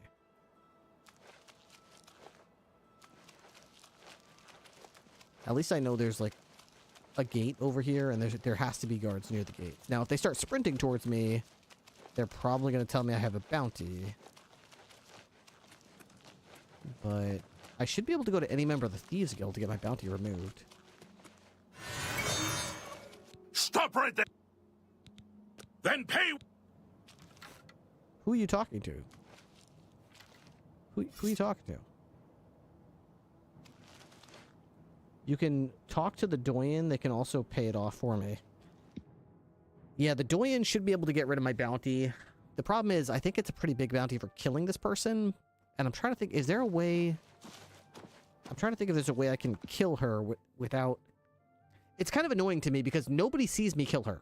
At least I know there's like a gate over here, and there has to be guards near the gate. Now, if they start sprinting towards me, they're probably going to tell me I have a bounty. But I should be able to go to any member of the Thieves Guild to get my bounty removed. Stop right there! Then pay! Who are you talking to? Who are you talking to? You can talk to the Doyen. They can also pay it off for me. Yeah, the Doyen should be able to get rid of my bounty. The problem is, I think it's a pretty big bounty for killing this person. And I'm trying to think, is there a way... I'm trying to think if there's a way I can kill her without... It's kind of annoying to me because nobody sees me kill her.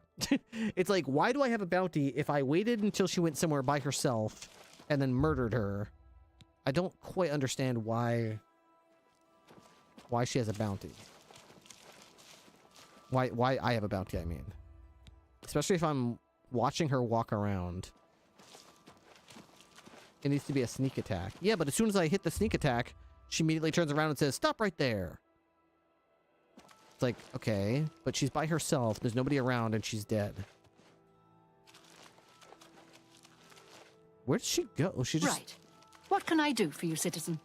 It's like, why do I have a bounty if I waited until she went somewhere by herself and then murdered her? I don't quite understand why she has a bounty. Why I have a bounty, I mean. Especially if I'm watching her walk around. It needs to be a sneak attack. Yeah, but as soon as I hit the sneak attack, she immediately turns around and says, "Stop right there." It's like, okay, but she's by herself. There's nobody around and she's dead. Where did she go? She just... Right. What can I do for you, citizen?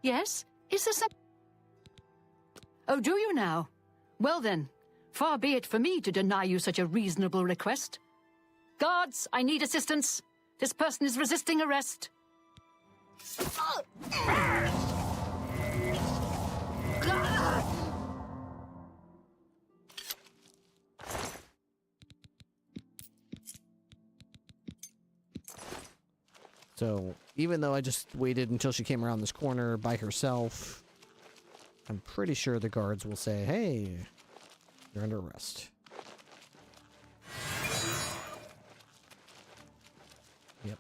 Yes? Is there some... Oh, do you now? Well then, far be it for me to deny you such a reasonable request. Guards, I need assistance. This person is resisting arrest. So, even though I just waited until she came around this corner by herself, I'm pretty sure the guards will say, "Hey, you're under arrest." Yep.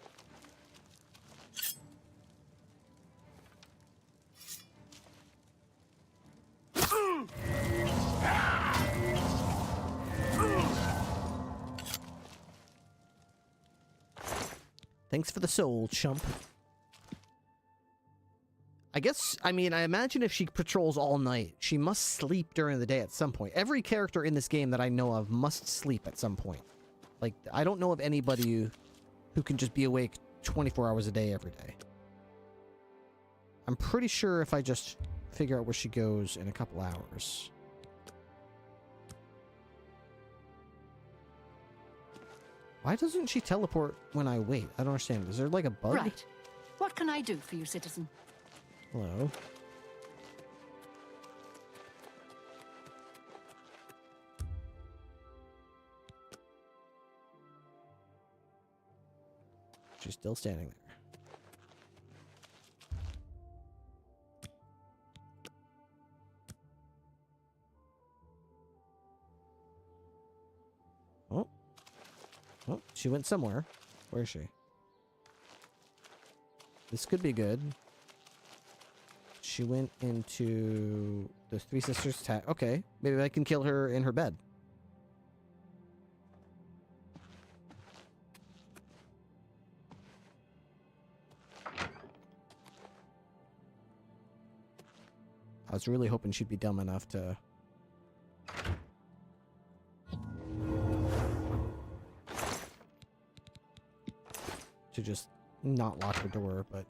Thanks for the soul, chump. I mean, I imagine if she patrols all night, she must sleep during the day at some point. Every character in this game that I know of must sleep at some point. Like, I don't know of anybody who can just be awake 24 hours a day every day. I'm pretty sure if I just figure out where she goes in a couple hours. Why doesn't she teleport when I wait? I don't understand. Is there like a bug? Right. What can I do for you, citizen? Hello. She's still standing there. Oh, she went somewhere. Where is she? This could be good. She went into the Three Sisters attack. Okay, maybe I can kill her in her bed. I was really hoping she'd be dumb enough to... just not lock the door, but...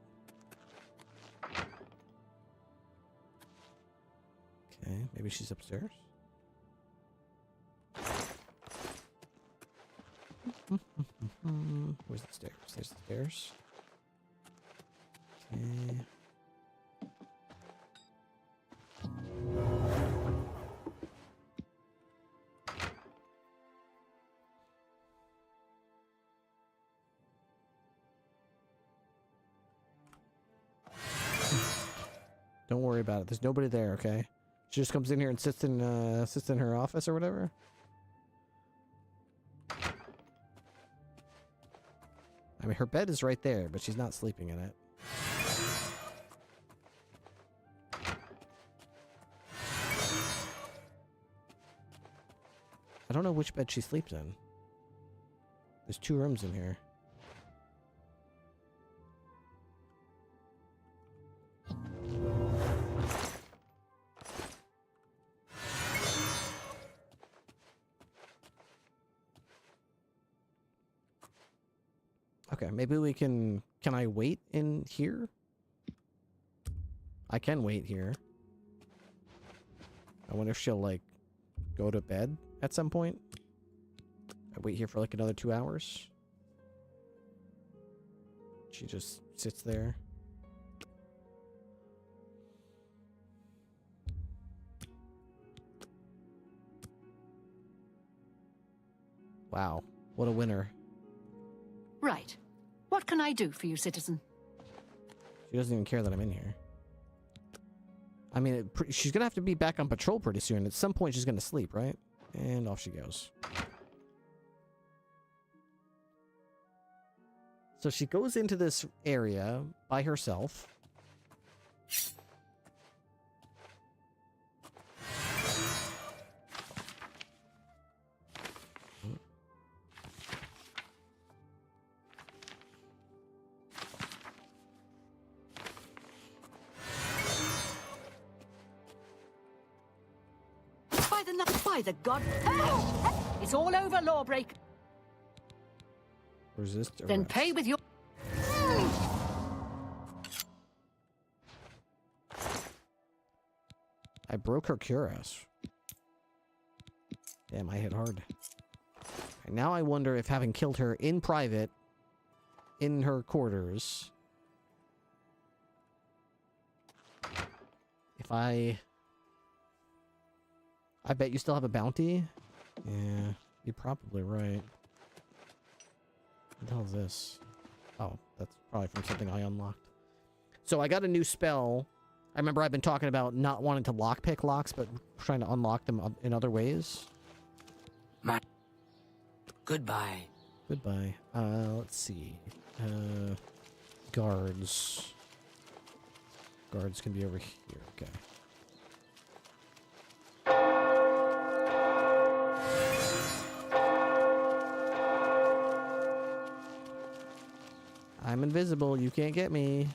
Okay, maybe she's upstairs? Where's the stairs? There's the stairs. Okay. Don't worry about it. There's nobody there, okay? She just comes in here and sits in her office or whatever. I mean, her bed is right there, but she's not sleeping in it. I don't know which bed she sleeps in. There's 2 rooms in here. Okay, maybe we can... Can I wait in here? I can wait here. I wonder if she'll, like, go to bed at some point. I wait here for, like, another 2 hours. She just sits there. Wow, what a winner. Right. What can I do for you, citizen? She doesn't even care that I'm in here. I mean, she's gonna have to be back on patrol pretty soon. At some point, she's gonna sleep, right? And off she goes. So she goes into this area by herself. By the god... It's all over, lawbreaker. Resist arrest. Then pay with your... I broke her cuirass. Damn, I hit hard. And now I wonder if having killed her in private, in her quarters, if I bet you still have a bounty? Yeah, you're probably right. What the hell is this? Oh, that's probably from something I unlocked. So I got a new spell. I remember I've been talking about not wanting to lockpick locks, but trying to unlock them in other ways. Goodbye. Goodbye. Let's see. Guards. Guards can be over here. Okay. I'm invisible. You can't get me.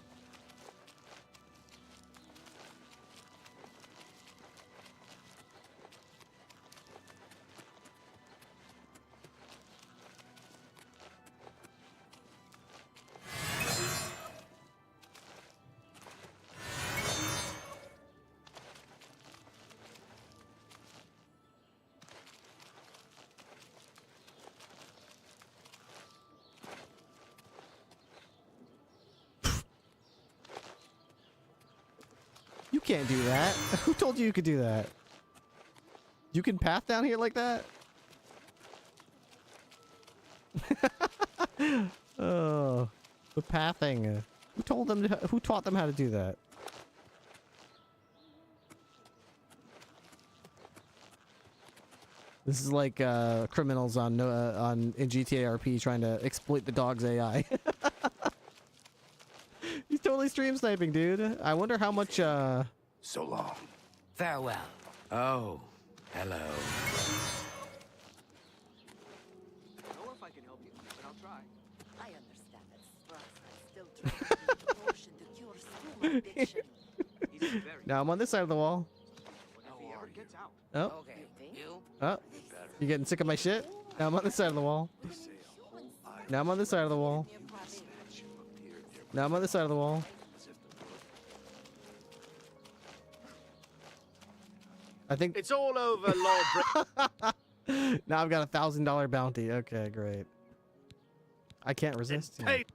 You can't do that. Who told you could do that? You can path down here like that? Oh, the pathing. Who told them? Who taught them how to do that? This is like criminals on in GTA RP trying to exploit the dog's AI. He's totally stream sniping, dude. I wonder how much. So long. Farewell. Oh, hello. I don't know if I can help you, but I'll try. I understand that Sprouse are still trying to potion to cure school addiction. Now I'm on this side of the wall. If he ever gets out. Oh. Okay, you? Oh. You getting sick of my shit? Now I'm on this side of the wall. Now I'm on this side of the wall. Now I'm on this side of the wall. I think it's all over, Lord. Now I've got $1,000 bounty. Okay, great. I can't resist. Hey.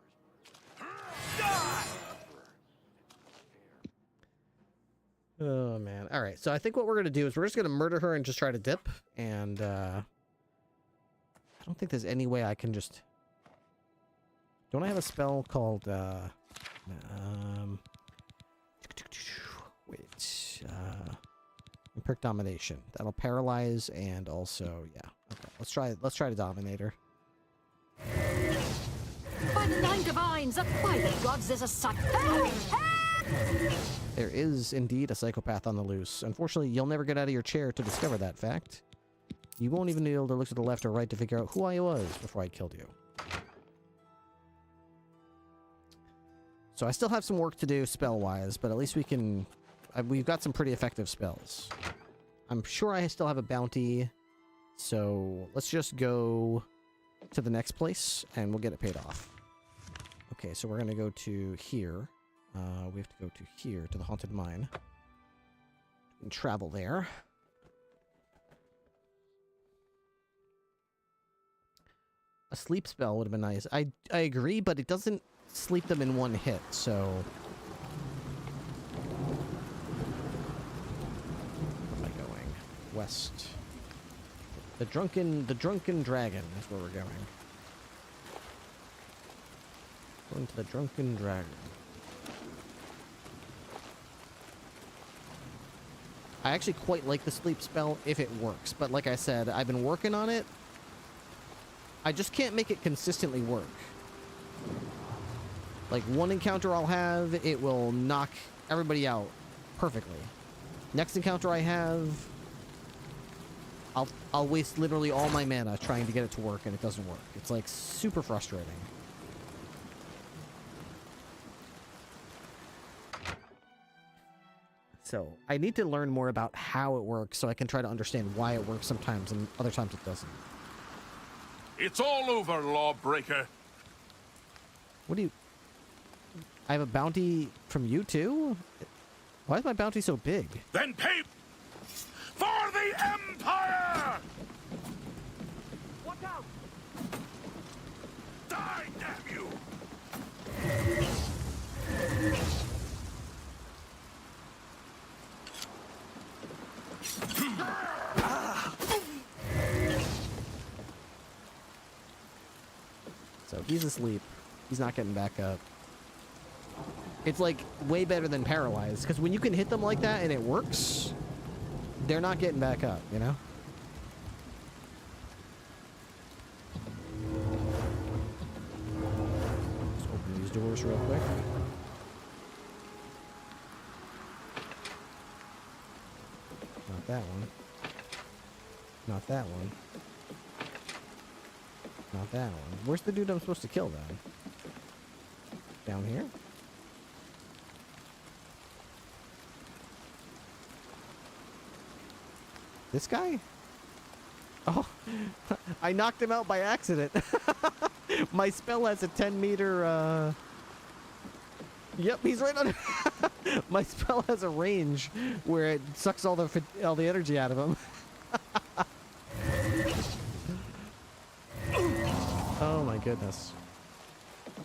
Oh man. All right. So I think what we're gonna do is we're just gonna murder her and just try to dip. And I don't think there's any way I can just. Don't I have a spell called wait, Imperk Domination. That'll paralyze and also okay. Let's try to dominate her. By the nine divines, by the gods, there's a son. There is indeed a psychopath on the loose. Unfortunately, you'll never get out of your chair to discover that fact. You won't even be able to look to the left or right to figure out who I was before I killed you. So I still have some work to do spell-wise, but at least we can... we've got some pretty effective spells. I'm sure I still have a bounty, so let's just go to the next place, and we'll get it paid off. Okay, so we're gonna go to here. We have to go to here, to the haunted mine. And travel there. A sleep spell would have been nice. I agree, but it doesn't sleep them in one hit, so... Where am I going? West. The drunken dragon is where we're going. Going to the drunken dragon. I actually quite like the sleep spell if it works, but like I said, I've been working on it. I just can't make it consistently work. Like, one encounter I'll have, it will knock everybody out perfectly. Next encounter I have, I'll waste literally all my mana trying to get it to work, and it doesn't work. It's, like, super frustrating. So, I need to learn more about how it works so I can try to understand why it works sometimes and other times it doesn't. It's all over, lawbreaker. What do you... I have a bounty from you too? Why is my bounty so big? Then pay for the Empire! Watch out! Die, damn you! So he's asleep. He's not getting back up. It's like way better than paralyzed, because when you can hit them like that and it works, they're not getting back up, you know? Let's open these doors real quick. Not that one. Not that one. Not that one. Where's the dude I'm supposed to kill then? Down here? This guy? Oh, I knocked him out by accident. My spell has a 10-meter, Yep, he's right on. My spell has a range where it sucks all the energy out of him. Oh my goodness.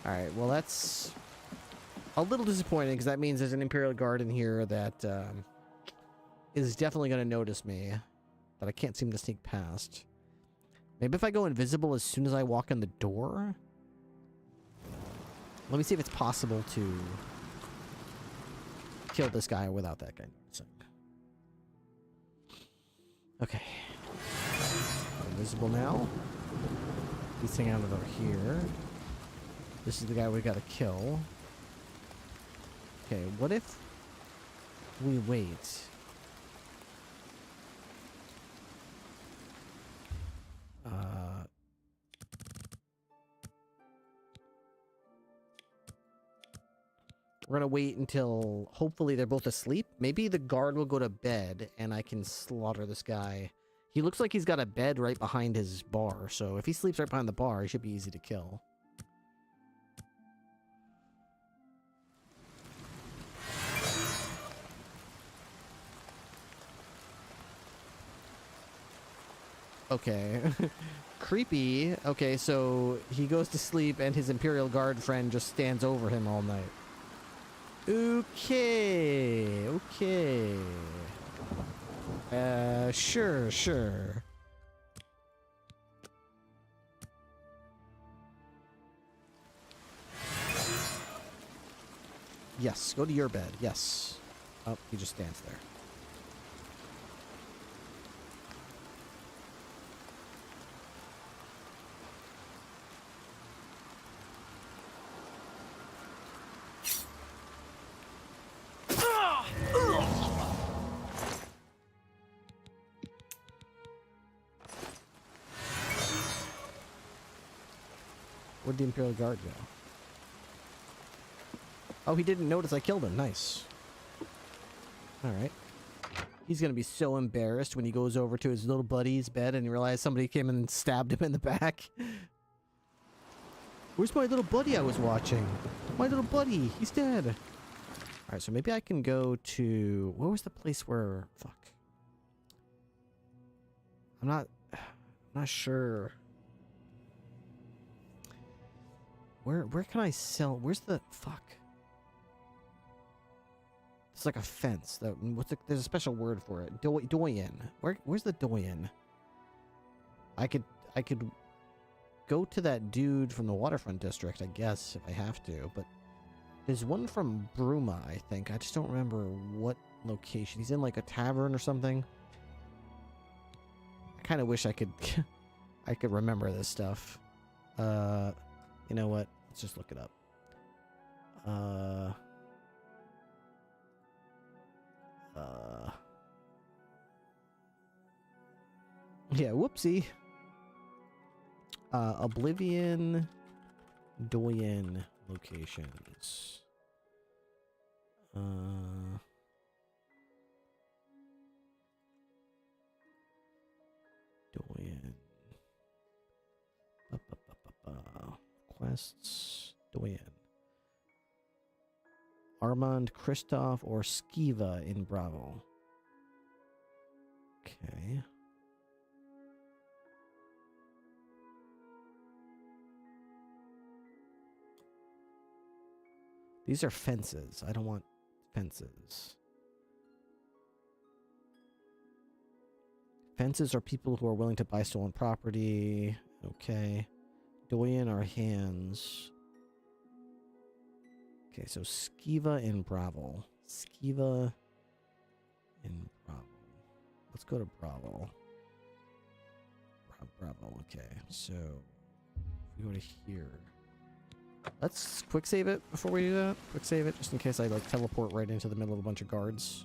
Alright, well that's a little disappointing because that means there's an Imperial Guard in here that is definitely going to notice me that I can't seem to sneak past. Maybe if I go invisible as soon as I walk in the door? Let me see if it's possible to kill this guy without that guy. So. Okay. Invisible now. He's hanging out over here. This is the guy we gotta kill. Okay, what if we wait? We're gonna wait until hopefully they're both asleep. Maybe the guard will go to bed and I can slaughter this guy. He looks like he's got a bed right behind his bar, so if he sleeps right behind the bar, he should be easy to kill. Okay. Creepy. Okay, so he goes to sleep and his Imperial Guard friend just stands over him all night. Okay. Okay. Sure. Yes, go to your bed. Yes. Oh, he just stands there. Where'd the Imperial Guard go? Oh, he didn't notice I killed him. Nice. Alright. He's gonna be so embarrassed when he goes over to his little buddy's bed and realizes somebody came and stabbed him in the back. Where's my little buddy I was watching? My little buddy, he's dead. Alright, so maybe I can go to... What was the place where... Fuck. I'm not sure. Where can I sell... Where's the... Fuck. It's like a fence. There's a special word for it. Doyen. Where's the doyen? I could go to that dude from the waterfront district, I guess, if I have to, but there's one from Bruma, I think. I just don't remember what location. He's in like a tavern or something. I kind of wish I could I could remember this stuff. You know what? Let's just look it up. Yeah, whoopsie. Oblivion Doyen locations. Doyen. Quests. Doyen. Armand, Christoph, or Skiva in Bravo. Okay. These are fences. I don't want fences. Fences are people who are willing to buy stolen property. Okay. Doyen are hands. Okay, so Skiva in Bravo. Skiva in Bravo. Let's go to Bravo. Bravo, okay. So, if we go to here. Let's quick save it before we do that. Quick save it, just in case I like teleport right into the middle of a bunch of guards.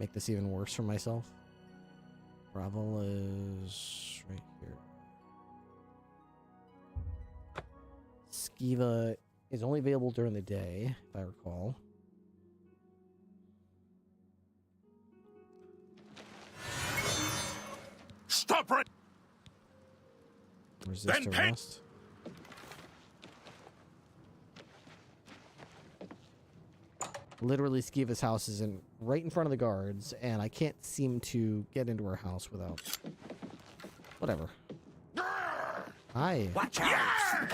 Make this even worse for myself. Bravo is right here. Skiva is only available during the day, if I recall. Stop right. Resist arrest. Literally, Skiva's house is right in front of the guards, and I can't seem to get into her house without... Whatever. Hi. Watch out!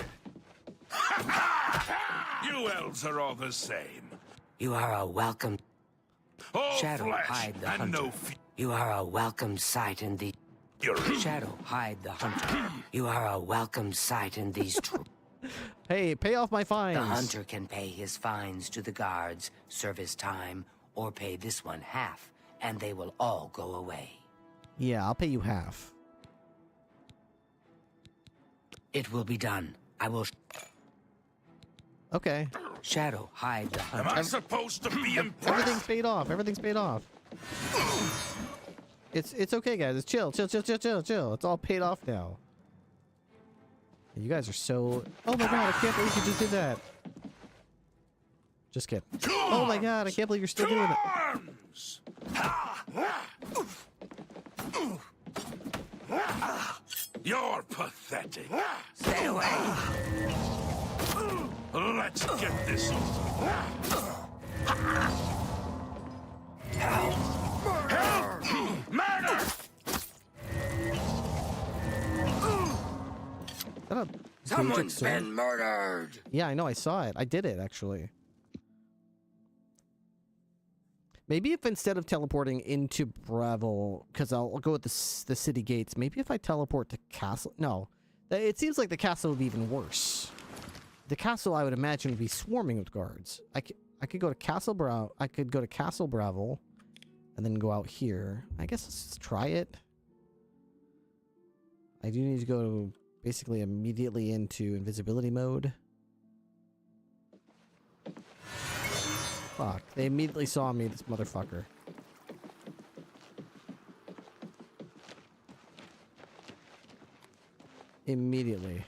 You elves are all the same. You are a welcome... All Shadow, flesh hide the and hunter. no You are a welcome sight in the... Shadow, hide the hunter. You are a welcome sight in these troops. Hey, pay off my fines. The hunter can pay his fines to the guards, service time, or pay this one half, and they will all go away. Yeah, I'll pay you half. It will be done. I will... Okay. Shadow, hide the hunter. Am I supposed to be impressed? Everything's paid off. Everything's paid off. It's okay, guys. It's chill. It's all paid off now. You guys are so... Oh my god, I can't believe you just did that. Just kidding. Oh my god, I can't believe you're still doing it. You're pathetic. Stay away. Let's get this over. Help! Murder! Someone's been murdered. Yeah, I know. I saw it. I did it, actually. Maybe if instead of teleporting into Bravo, because I'll go with the city gates, maybe if I teleport to Castle... No. It seems like the castle would be even worse. The castle, I would imagine, would be swarming with guards. I could go to Castle Bravo. I could go to Castle Bravo, and then go out here. I guess let's try it. I do need to go basically immediately into invisibility mode. Fuck, they immediately saw me, this motherfucker. Immediately.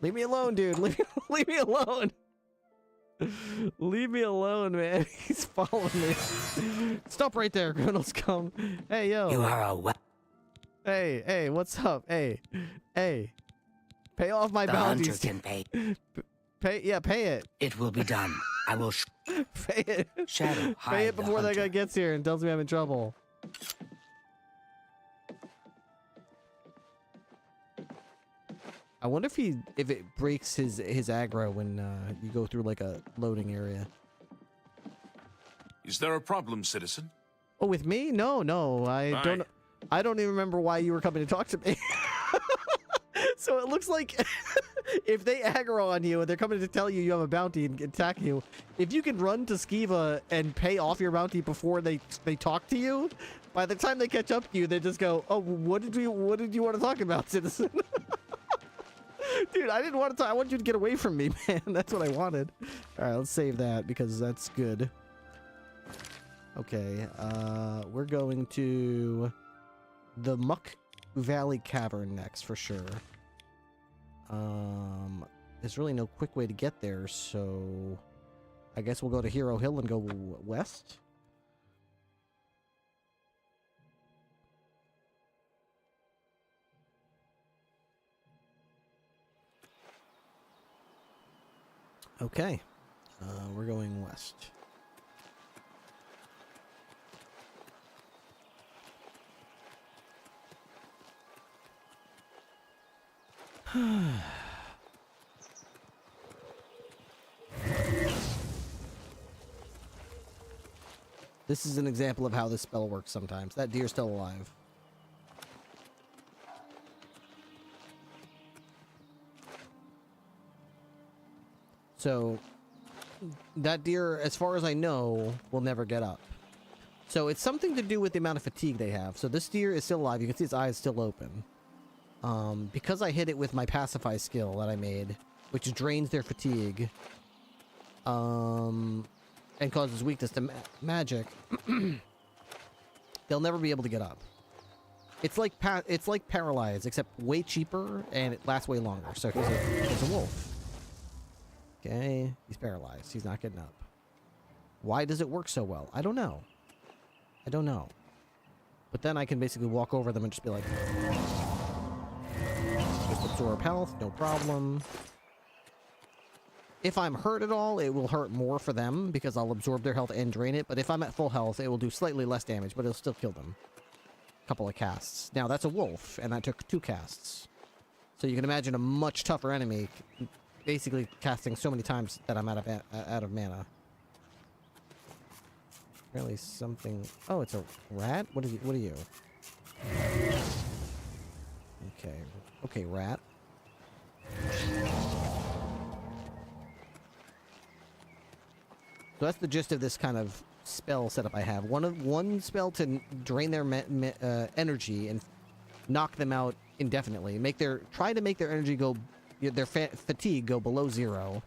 Leave me alone, dude. Leave me alone. Leave me alone, man. He's following me. Stop right there, criminals. Come. Hey, yo. You are a Hey, what's up? Hey. Pay off my The bounties. hunter can pay. Pay it. It will be done. I will pay it. Shadow, Pay hide it the before that hunter. guy gets here and tells me I'm in trouble. I wonder if it breaks his aggro when you go through like a loading area. Is there a problem, citizen? Oh, with me? No. I don't even remember why you were coming to talk to me. So it looks like if they aggro on you and they're coming to tell you you have a bounty and attack you, if you can run to Skiva and pay off your bounty before they talk to you, by the time they catch up to you, they just go, "Oh, what did you want to talk about, citizen?" Dude, I didn't want to talk. I want you to get away from me, man. That's what I wanted. All right, let's save that because that's good. Okay, we're going to the Muck Valley Cavern next for sure. There's really no quick way to get there, so I guess we'll go to Hero Hill and go west. Okay, we're going west. This is an example of how this spell works sometimes. That deer's still alive. So, that deer, as far as I know, will never get up. So it's something to do with the amount of fatigue they have. So this deer is still alive. You can see its eyes still open. Because I hit it with my pacify skill that I made, which drains their fatigue, and causes weakness to magic, they'll never be able to get up. It's like paralyzed, except way cheaper, and it lasts way longer. So he's a wolf. Okay, he's paralyzed. He's not getting up. Why does it work so well? I don't know. But then I can basically walk over them and just be like, just absorb health, no problem. If I'm hurt at all, it will hurt more for them because I'll absorb their health and drain it. But if I'm at full health, it will do slightly less damage, but it'll still kill them. A couple of casts. Now, that's a wolf, and that took 2 casts. So you can imagine a much tougher enemy basically casting so many times that I'm out of mana. Really something... Oh, it's a rat? What are you? Okay, rat. So that's the gist of this kind of spell setup I have. One spell to drain their energy and knock them out indefinitely. Try to make their energy go, their fatigue go below 0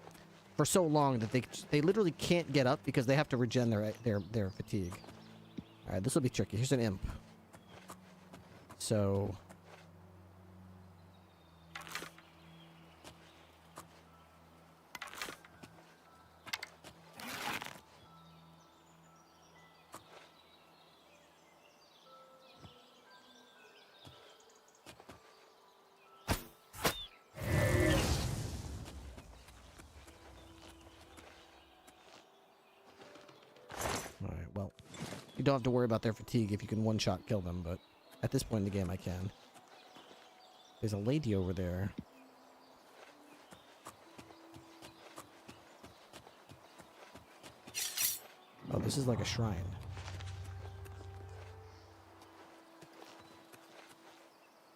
for so long that they literally can't get up because they have to regen their fatigue. All right, this will be tricky. Here's an imp. So. Alright, well, you don't have to worry about their fatigue if you can one-shot kill them, but at this point in the game I can. There's a lady over there. Oh, this is like a shrine.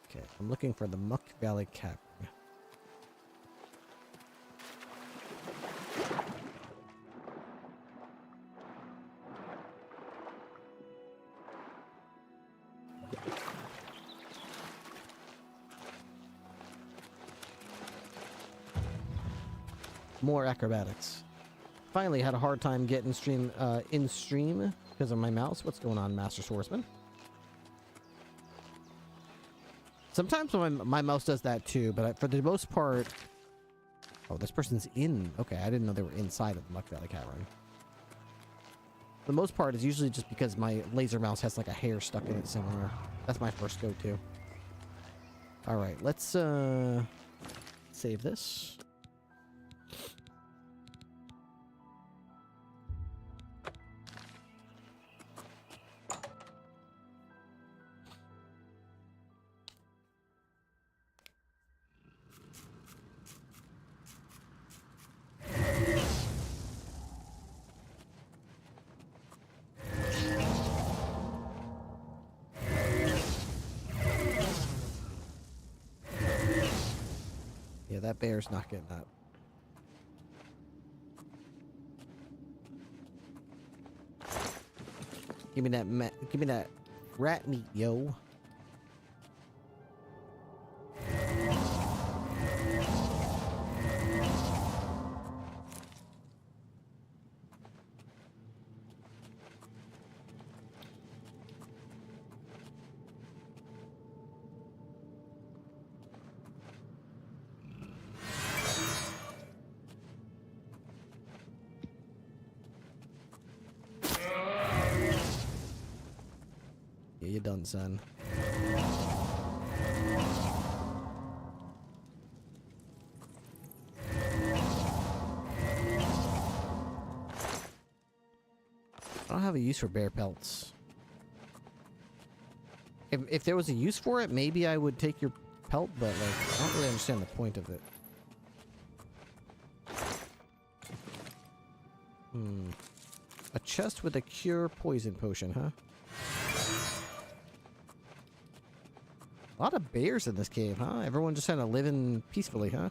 Okay, I'm looking for the Muck Valley Cavern. More acrobatics. Finally had a hard time getting in stream because of my mouse. What's going on, Master Swordsman? Sometimes my mouse does that too, but for the most part... Oh, this person's in... Okay, I didn't know they were inside of the Muck Valley Cavern. For the most part, it's usually just because my laser mouse has like a hair stuck in it somewhere. That's my first go-to. All right, let's save this. Yeah, that bear's not getting up. Give me that rat meat, yo. Yeah, you're done, son. I don't have a use for bear pelts. If there was a use for it, maybe I would take your pelt, but like, I don't really understand the point of it. A chest with a cure poison potion, huh? A lot of bears in this cave, huh? Everyone just kind of living peacefully, huh?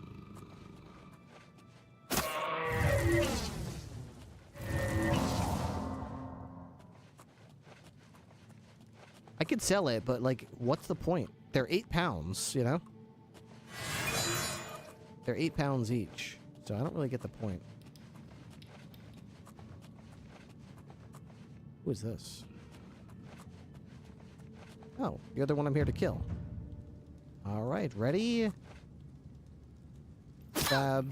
I could sell it, but like, what's the point? They're 8 pounds, you know? They're 8 pounds each, so I don't really get the point. Who is this? Oh, you're the one I'm here to kill. All right, ready? Stab.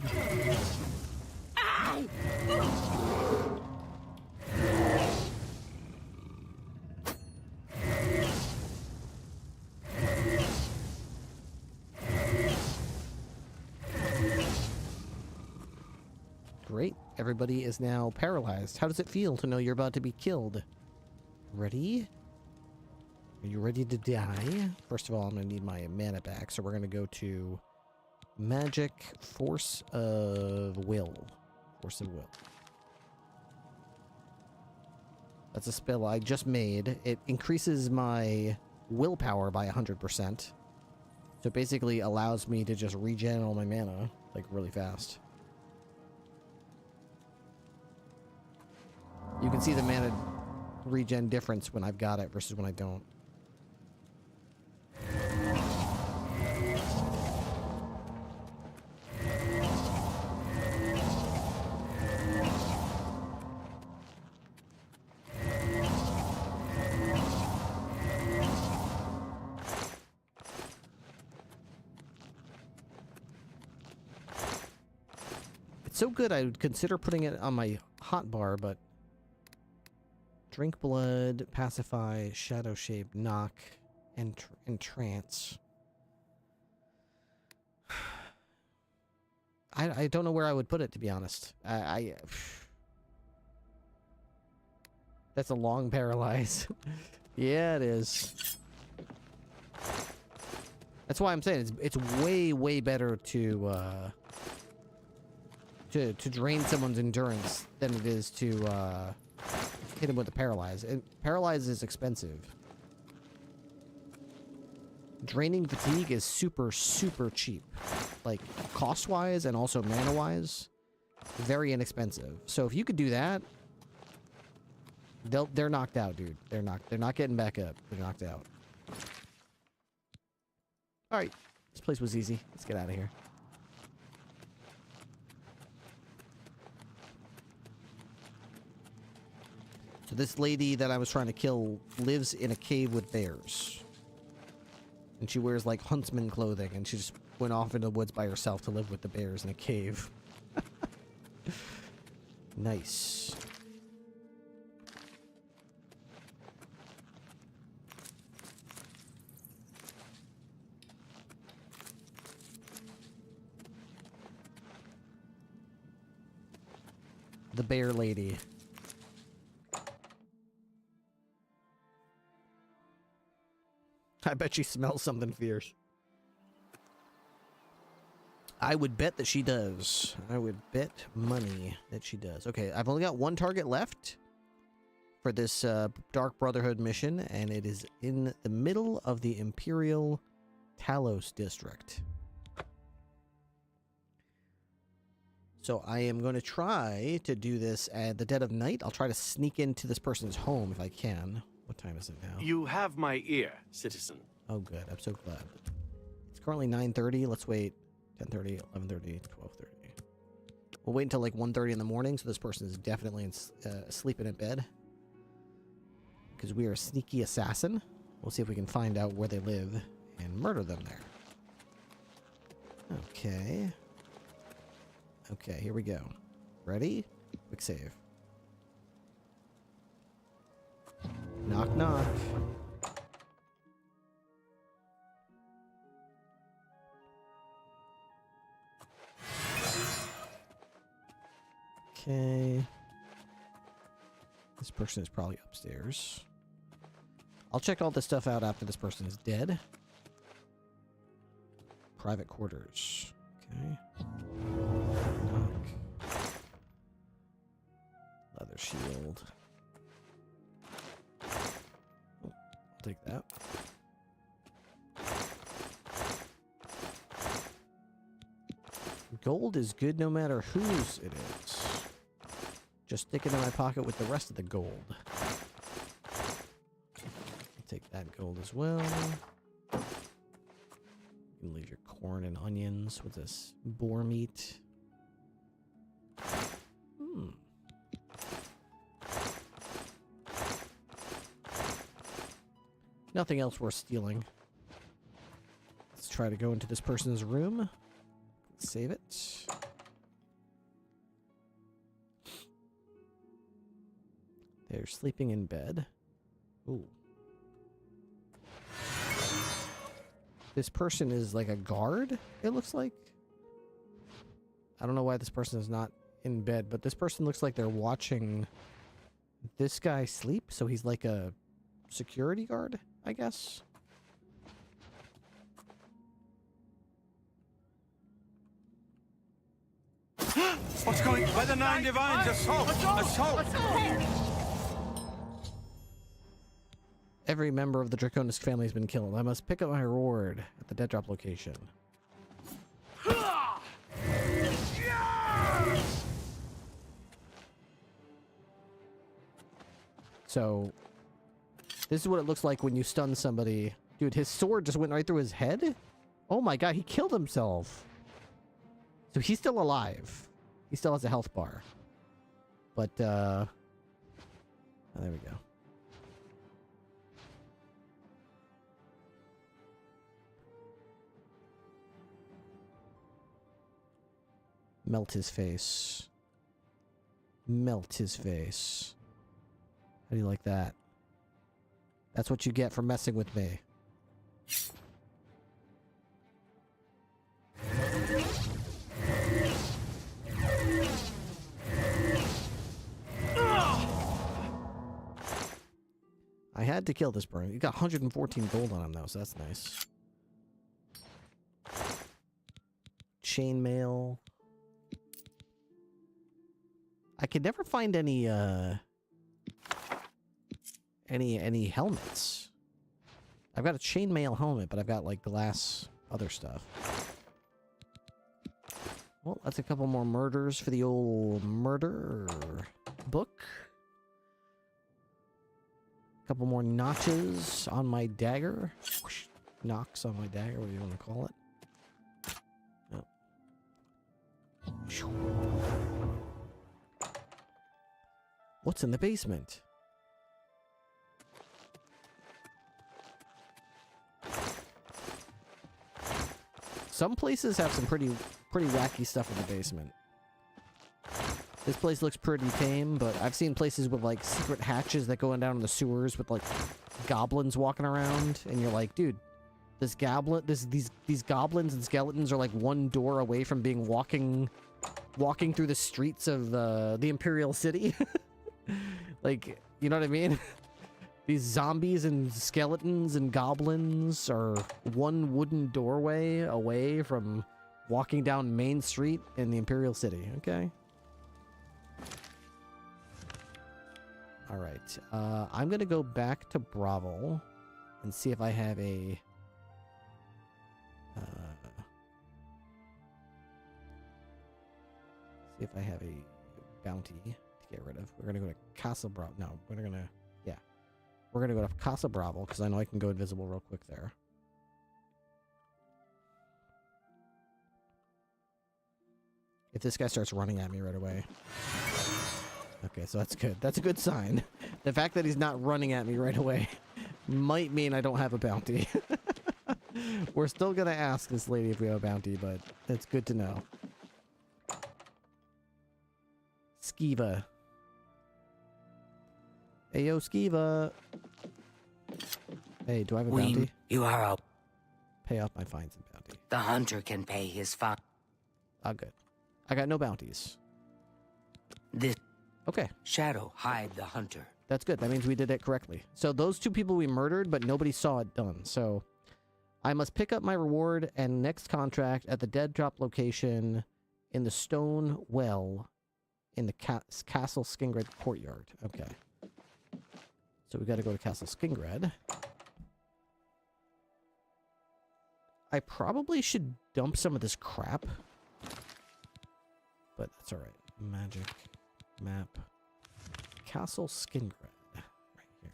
Great. Everybody is now paralyzed. How does it feel to know you're about to be killed? Ready? Are you ready to die? First of all, I'm going to need my mana back, so we're going to go to Magic Force of Will. Force of Will. That's a spell I just made. It increases my willpower by 100%. So it basically allows me to just regen all my mana, like, really fast. You can see the mana regen difference when I've got it versus when I don't. It's so good I would consider putting it on my hotbar, but drink blood, pacify, shadow shape, knock, and trance. I don't know where I would put it, to be honest. That's a long paralyze. Yeah, it is. That's why I'm saying it's way better to drain someone's endurance than it is to hit him with a paralyze. And paralyze is expensive. Draining fatigue is super cheap, like cost-wise and also mana-wise, very inexpensive. So if you could do that, they're knocked out, dude. They're not getting back up. They're knocked out. All right, this place was easy. Let's get out of here. So this lady that I was trying to kill lives in a cave with bears. And she wears like huntsman clothing, and she just went off into the woods by herself to live with the bears in a cave. Nice. the bear lady. I bet she smells something fierce. I would bet that she does. I would bet money that she does. Okay, I've only got one target left for this Dark Brotherhood mission, and it is in the middle of the Imperial Talos district. So I am going to try to do this at the dead of night. I'll try to sneak into this person's home if I can. What time is it now? You have my ear, citizen. Oh, good. I'm so glad. It's currently 9:30. Let's wait. 10:30, 11:30, 12:30. We'll wait until like 1:30 in the morning, so this person is definitely sleeping in bed. Because we are a sneaky assassin. We'll see if we can find out where they live and murder them there. Okay. Okay, here we go. Ready? Quick save. Knock, knock. Okay. This person is probably upstairs. I'll check all this stuff out after this person is dead. Private quarters. Okay. Knock. Leather shield. Oh, I'll take that. Gold is good no matter whose it is. Just stick it in my pocket with the rest of the gold. I'll take that gold as well. You can leave your corn and onions with this boar meat. Nothing else worth stealing. Let's try to go into this person's room. Save it. They're sleeping in bed. Ooh. This person is like a guard, it looks like. I don't know why this person is not in bed, but this person looks like they're watching this guy sleep, so he's like a security guard, I guess. What's going on? By the Nine Divines, assault! Assault! Every member of the Draconis family has been killed. I must pick up my reward at the dead drop location. So, this is what it looks like when you stun somebody. Dude, his sword just went right through his head? Oh my god, he killed himself. So he's still alive. He still has a health bar. But, oh, there we go. Melt his face. Melt his face. How do you like that? That's what you get for messing with me. I had to kill this burn. You got 114 gold on him though, so that's nice. Chainmail. I could never find any helmets. I've got a chainmail helmet, but I've got like glass other stuff. Well, that's a couple more murders for the old murder book. A couple more notches on my dagger. Whoosh. Knocks on my dagger, what do you want to call it? Oh. What's in the basement? Some places have some pretty wacky stuff in the basement. This place looks pretty tame, but I've seen places with like secret hatches that go down in the sewers with like goblins walking around, and you're like, dude, these goblins and skeletons are like one door away from being walking walking through the streets of the Imperial City. Like, you know what I mean? These zombies and skeletons and goblins are one wooden doorway away from walking down Main Street in the Imperial City, okay? Alright, I'm gonna go back to Bravo and see if I have a... see if I have a bounty to get rid of. We're gonna go to Casa Bravo. No, we're gonna... yeah. We're gonna go to Casa Bravo, because I know I can go invisible real quick there. If this guy starts running at me right away. Okay, so that's good. That's a good sign. The fact that he's not running at me right away might mean I don't have a bounty. We're still gonna ask this lady if we have a bounty, but it's good to know. Skiva. Hey, yo, Skiva. Hey, do I have a bounty? You are a... Pay off my fines and bounty. The hunter can pay his fine. Oh, good. I got no bounties. This... Okay. Shadow, hide the hunter. That's good. That means we did it correctly. So those two people we murdered, but nobody saw it done. So I must pick up my reward and next contract at the dead drop location in the stone well in the Castle Skingred courtyard. Okay. So we got to go to Castle Skingred. I probably should dump some of this crap. But that's alright. Magic. Map. Castle Skingred. Right here.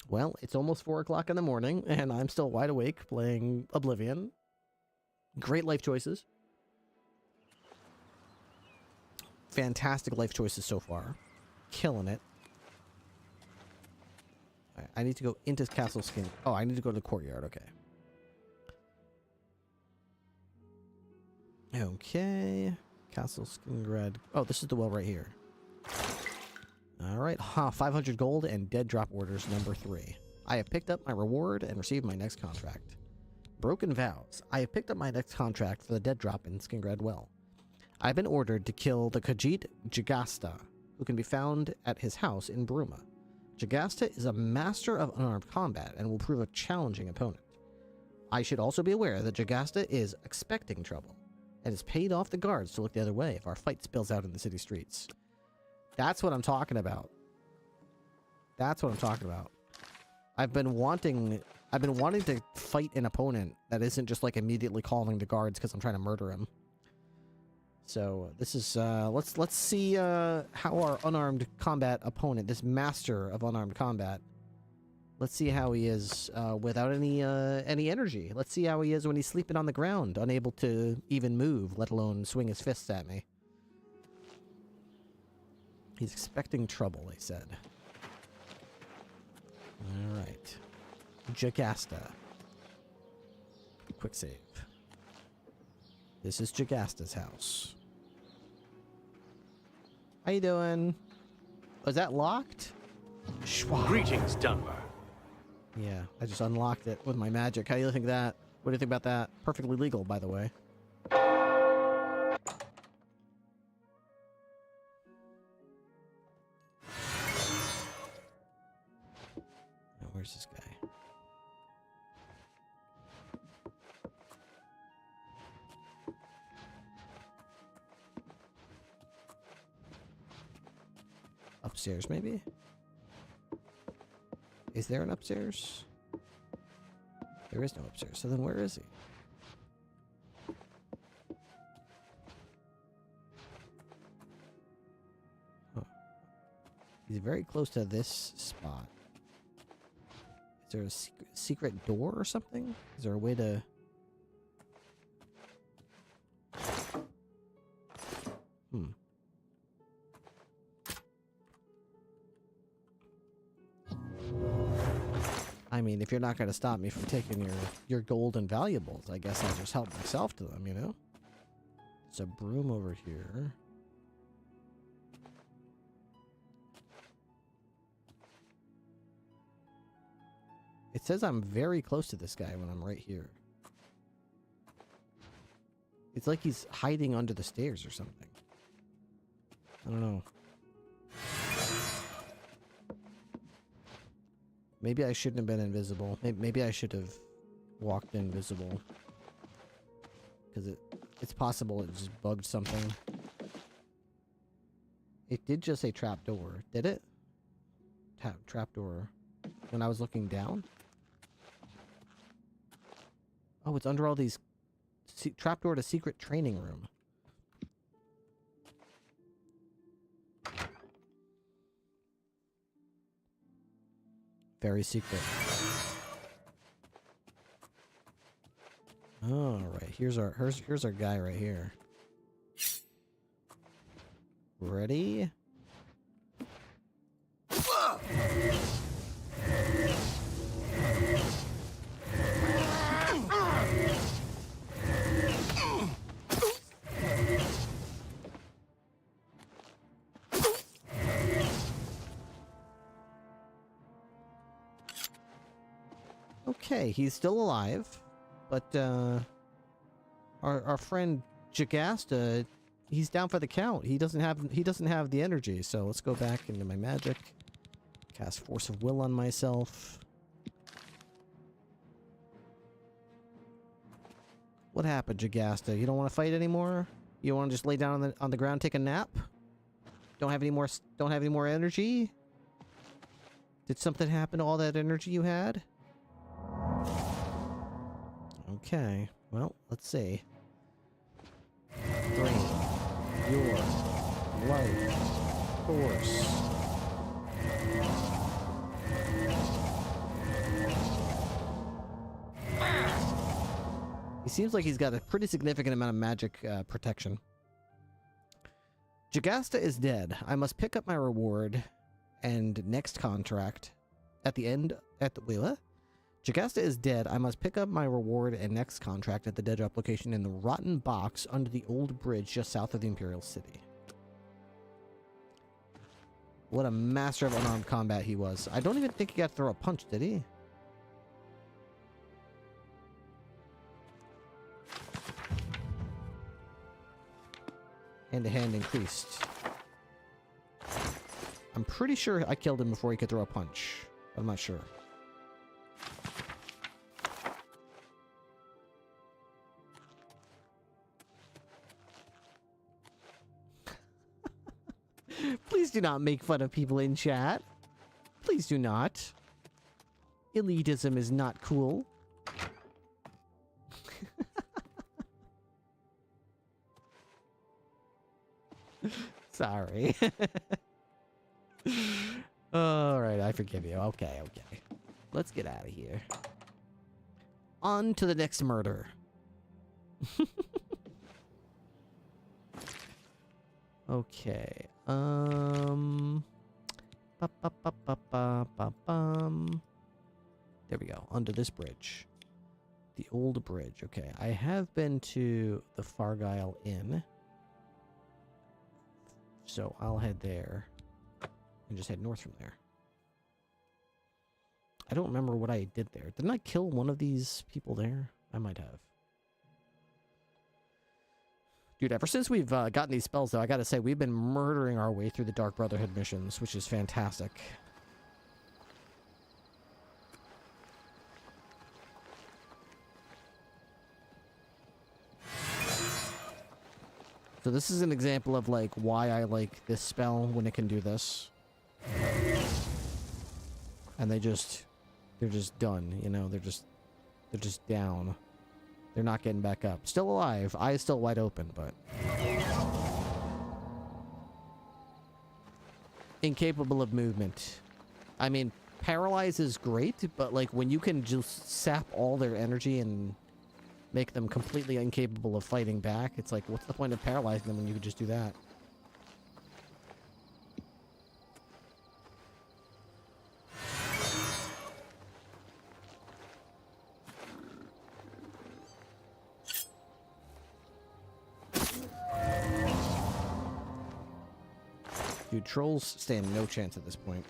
Well, it's almost 4 o'clock in the morning, and I'm still wide awake playing Oblivion. Great life choices. Fantastic life choices so far. Killing it. Right, I need to go into Castle Skin. Oh, I need to go to the courtyard. Okay. Okay. Castle Skingred. Oh, this is the well right here. Alright, 500 gold and dead drop orders number 3. I have picked up my reward and received my next contract. Broken Vows. I have picked up my next contract for the dead drop in Skingred Well. I have been ordered to kill the Khajiit Jagasta, who can be found at his house in Bruma. Jagasta is a master of unarmed combat and will prove a challenging opponent. I should also be aware that Jagasta is expecting trouble and has paid off the guards to look the other way if our fight spills out in the city streets. That's what I'm talking about. That's what I'm talking about. I've been wanting to fight an opponent that isn't just like immediately calling the guards because I'm trying to murder him. So this is let's see how our unarmed combat opponent, this master of unarmed combat, let's see how he is without any energy. Let's see how he is when he's sleeping on the ground, unable to even move, let alone swing his fists at me. He's expecting trouble, they said. Alright. Jagasta. Quick save. This is Jagasta's house. How you doing? Was that locked? Schwab. Greetings, Dunmer. Yeah, I just unlocked it with my magic. How do you think of that? What do you think about that? Perfectly legal, by the way. Where's this guy? Upstairs, maybe? Is there an upstairs? There is no upstairs. So then where is he? Huh. He's very close to this spot. Is there a secret door or something? Is there a way to... I mean, if you're not going to stop me from taking your gold and valuables, I guess I'll just help myself to them, you know? There's a broom over here. It says I'm very close to this guy when I'm right here. It's like he's hiding under the stairs or something. I don't know. Maybe I shouldn't have been invisible. Maybe I should have walked invisible. Because it's possible it just bugged something. It did just say trapdoor, did it? Trapdoor. When I was looking down? Oh, it's under all these... Trapdoor to secret training room. Very secret. All right, here's our guy right here. Ready? Okay, he's still alive, but our friend Jagasta, he's down for the count. He doesn't have the energy, so let's go back into my magic. Cast Force of Will on myself. What happened, Jagasta? You don't want to fight anymore? You want to just lay down on the ground and take a nap? Don't have any more energy? Did something happen to all that energy you had? Okay, well, let's see. Drain your life force. He seems like he's got a pretty significant amount of magic protection. Jagasta is dead. I must pick up my reward and next contract at the end wait, what? Jagasta is dead. I must pick up my reward and next contract at the dead drop location in the Rotten Box under the old bridge just south of the Imperial City. What a master of unarmed combat he was. I don't even think he got to throw a punch, did he? Hand-to-hand increased. I'm pretty sure I killed him before he could throw a punch. I'm not sure. Please do not make fun of people in chat. Please do not. Elitism is not cool. Sorry. Alright, I forgive you. Okay. Let's get out of here. On to the next murder. Okay. There we go. Under this bridge. The old bridge. Okay. I have been to the Fargyle Inn. So I'll head there. And just head north from there. I don't remember what I did there. Didn't I kill one of these people there? I might have. Dude, ever since we've gotten these spells, though, I gotta say, we've been murdering our way through the Dark Brotherhood missions, which is fantastic. So this is an example of, like, why I like this spell when it can do this. And they're just done, you know, they're just down. They're not getting back up. Still alive, eyes still wide open, but incapable of movement. I mean, paralyze is great, but like when you can just sap all their energy and make them completely incapable of fighting back, it's like, what's the point of paralyzing them when you could just do that? Dude, trolls stand no chance at this point.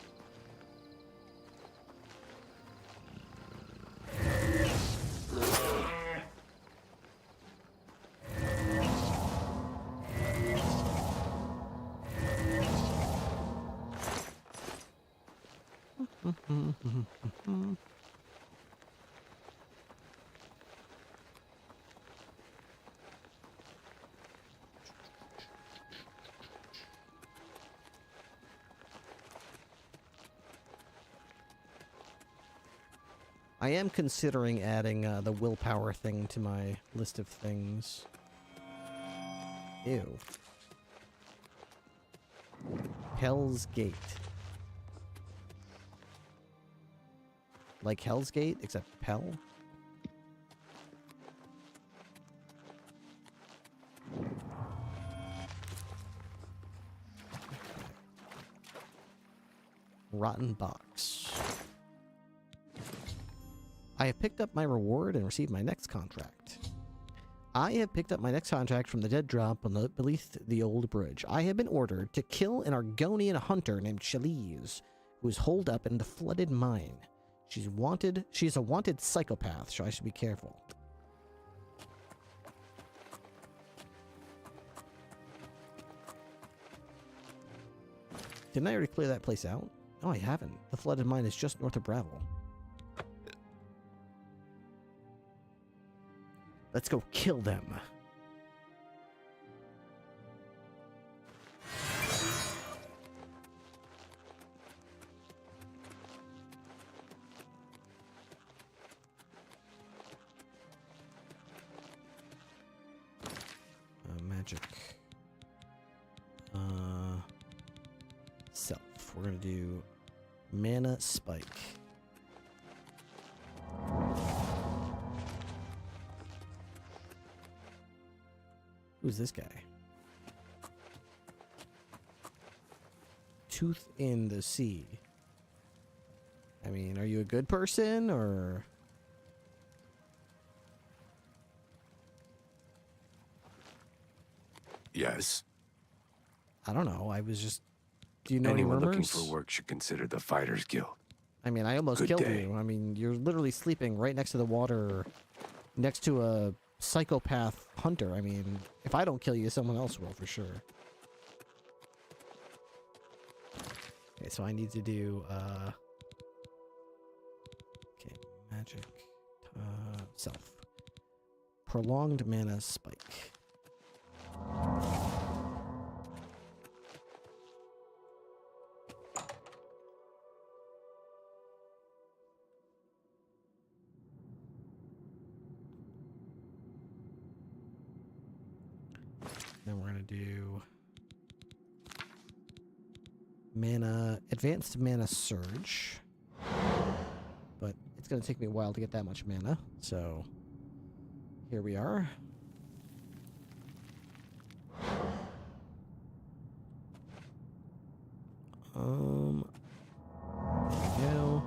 I am considering adding the willpower thing to my list of things. Ew. Hell's Gate. Like Hell's Gate, except Pell? Rotten Box. I have picked up my reward and received my next contract. I have picked up my next contract from the dead drop on beneath the old bridge. I have been ordered to kill an Argonian hunter named Chalice, who is holed up in the flooded mine. She's a wanted psychopath, so I should be careful. Didn't I already clear that place out? No, I haven't. The flooded mine is just north of Bravo. Let's go kill them. Magic. Self. We're gonna do mana spike. Who's this guy? Tooth in the sea. I mean, are you a good person, or... Yes. I don't know. I was just... Do you know Anyone any looking rumors? for work should consider the Fighters Guild. I mean, I almost Good killed day. you. I mean, you're literally sleeping right next to the water, next to a psychopath hunter. I mean, if I don't kill you, someone else will for sure. Okay, so I need to do, okay, magic, self. Prolonged mana spike. Then we're gonna do advanced mana surge, but it's gonna take me a while to get that much mana, so here we are. There we go.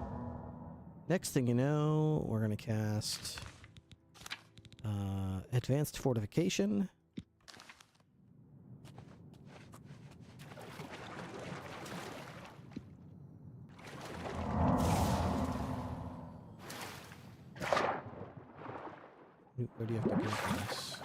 Next thing you know, we're gonna cast advanced fortification. Where do you have to go for this?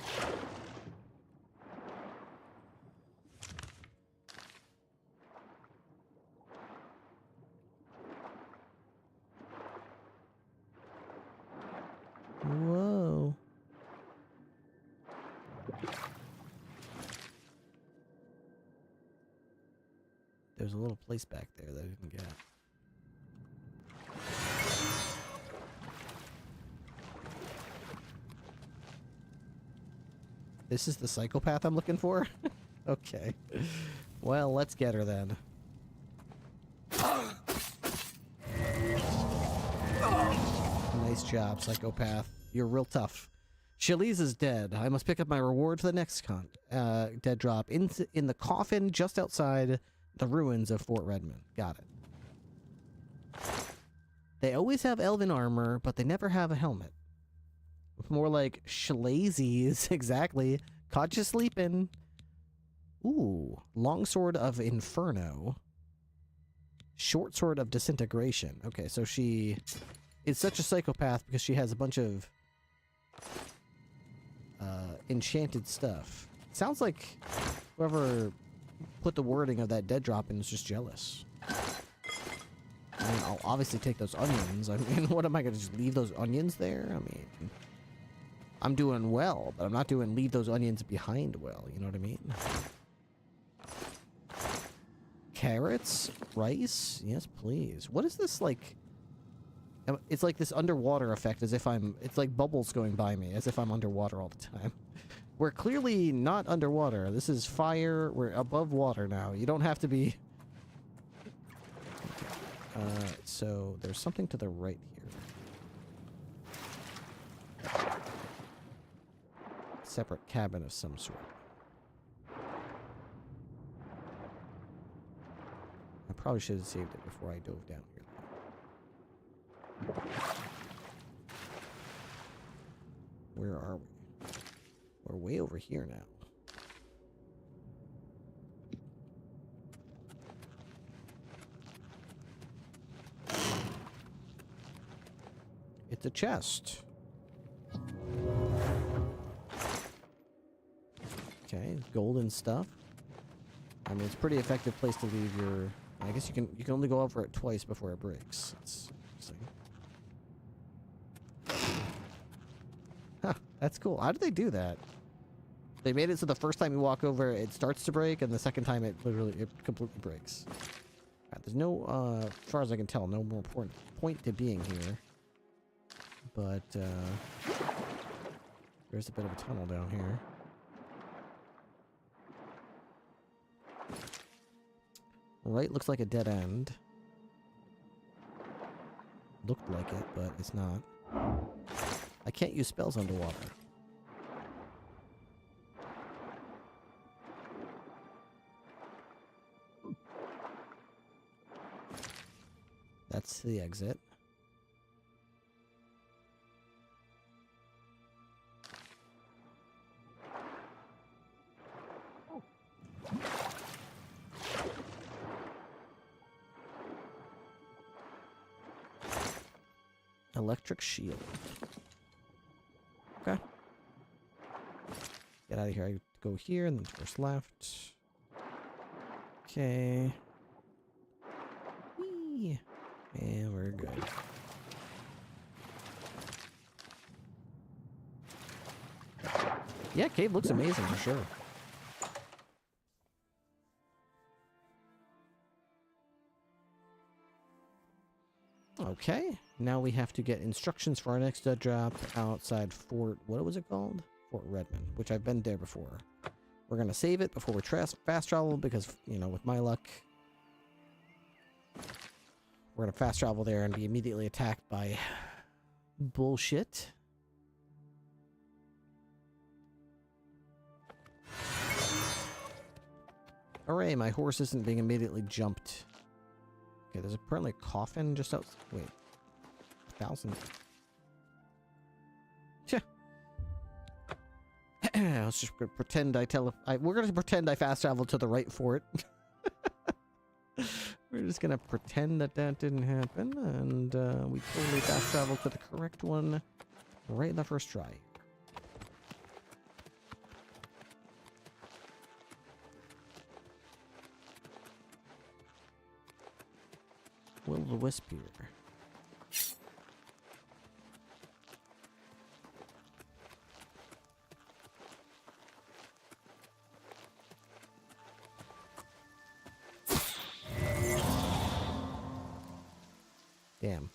Whoa. There's a little place back there that I didn't get. This is the psychopath I'm looking for? Okay. Well, let's get her then. Nice job, psychopath. You're real tough. Chalice is dead. I must pick up my reward for the next dead drop in the coffin just outside the ruins of Fort Redmond. Got it. They always have elven armor, but they never have a helmet. More like Chalazies, exactly. Caught you sleeping. Ooh, longsword of Inferno. Short sword of Disintegration. Okay, so she is such a psychopath because she has a bunch of enchanted stuff. Sounds like whoever put the wording of that dead drop in is just jealous. I mean, I'll obviously take those onions. I mean, what am I going to just leave those onions there? I mean, I'm doing well, but I'm not doing leave those onions behind well. You know what I mean? Carrots? Rice? Yes, please. What is this, like... It's like this underwater effect, as if I'm... It's like bubbles going by me, as if I'm underwater all the time. We're clearly not underwater. This is fire. We're above water now. You don't have to be... So there's something to the right here. Separate cabin of some sort. I probably should have saved it before I dove down here. Where are we? We're way over here now. It's a chest. Okay, golden stuff. I mean, it's a pretty effective place to leave your... I guess you can only go over it twice before it breaks. It's interesting. Huh, that's cool. How did they do that? They made it so the first time you walk over it starts to break, and the second time it completely breaks. Right, there's no, as far as I can tell, no more point to being here. But, there's a bit of a tunnel down here. Right, looks like a dead end. Looked like it, but it's not. I can't use spells underwater. That's the exit. Electric shield. Okay. Get out of here. I go here and then first left. Okay. Whee. And we're good. Yeah, cave looks amazing for sure. Okay, now we have to get instructions for our next dead drop outside Fort... What was it called? Fort Redmond, which I've been there before. We're going to save it before we fast travel because, you know, with my luck, we're going to fast travel there and be immediately attacked by bullshit. Hooray, my horse isn't being immediately jumped. Okay, there's apparently a coffin just out... Wait. 1,000. Tch. Let's just pretend we're gonna pretend I fast traveled to the right fort. We're just gonna pretend that didn't happen, and we totally fast traveled to the correct one right in the first try. Will-o-the-wisp here. Damn.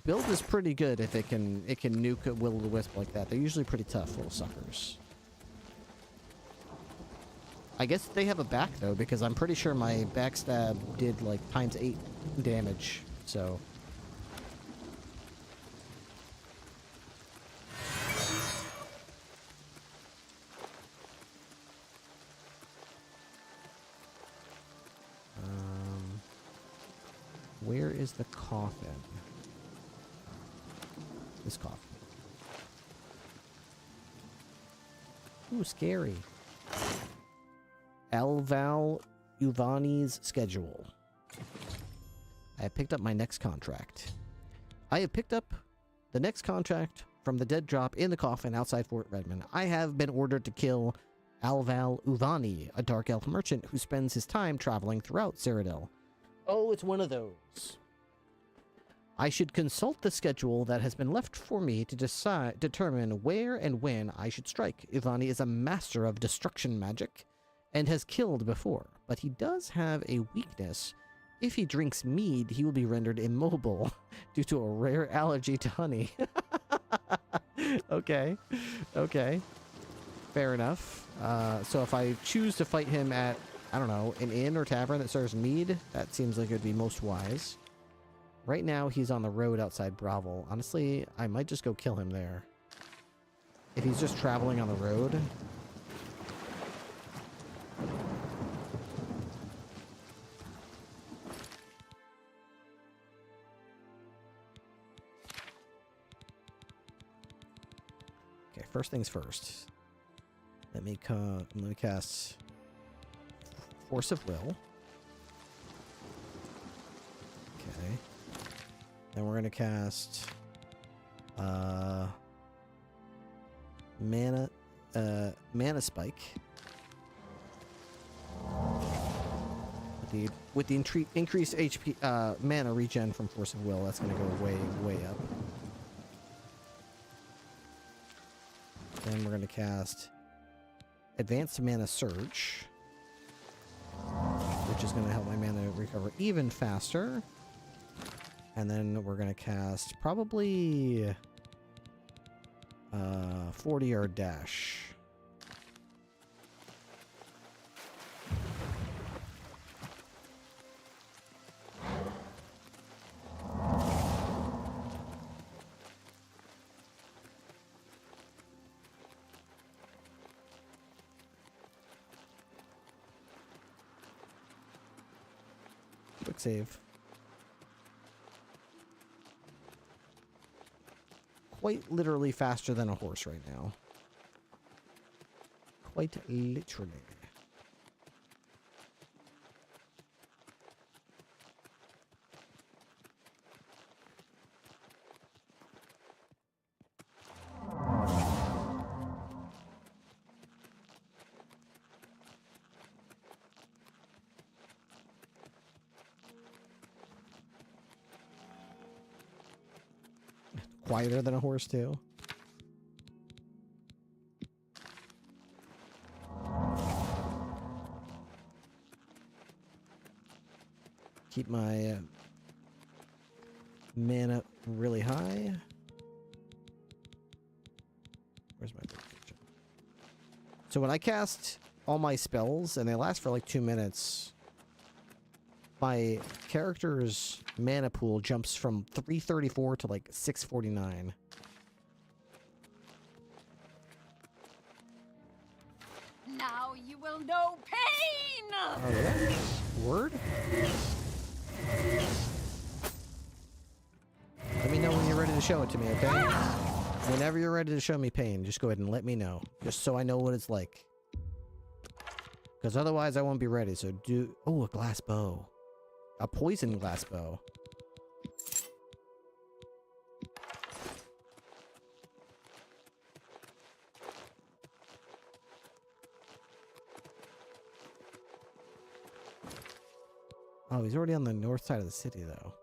Build is pretty good if it can nuke a will-o-the-wisp like that. They're usually pretty tough little suckers. I guess they have a back though, because I'm pretty sure my backstab did like ×8 damage, so. Where is the coffin? This coffin. Ooh, scary. Alval Uvani's schedule. I have picked up my next contract. I have picked up the next contract from the dead drop in the coffin outside Fort Redmond. I have been ordered to kill Alval Uvani, a dark elf merchant who spends his time traveling throughout Cyrodiil. Oh, it's one of those. I should consult the schedule that has been left for me to determine where and when I should strike. Ivani is a master of destruction magic and has killed before, but he does have a weakness. If he drinks mead, he will be rendered immobile due to a rare allergy to honey. Okay. Okay. Fair enough. So if I choose to fight him at, I don't know, an inn or tavern that serves mead, that seems like it would be most wise. Right now, he's on the road outside Bravo. Honestly, I might just go kill him there. If he's just traveling on the road. Okay, first things first. Let me I'm gonna cast Force of Will. Okay. Then we're gonna cast Mana Spike. With the increased HP mana regen from Force of Will, that's gonna go way up. Then we're gonna cast Advanced Mana Surge, which is gonna help my mana recover even faster. And then we're gonna cast probably 40-yard dash. Quick save. Quite literally faster than a horse right now. Quite literally. Quieter than a horse, too. Keep my mana really high. Where's my prediction? So when I cast all my spells, and they last for like 2 minutes, my character's mana pool jumps from 334 to like 649. Now you will know pain! Oh yeah? Word? Let me know when you're ready to show it to me, okay? Whenever you're ready to show me pain, just go ahead and let me know. Just so I know what it's like. Because otherwise I won't be ready, so do... Oh, a glass bow. A poison glass bow. Oh, he's already on the north side of the city, though.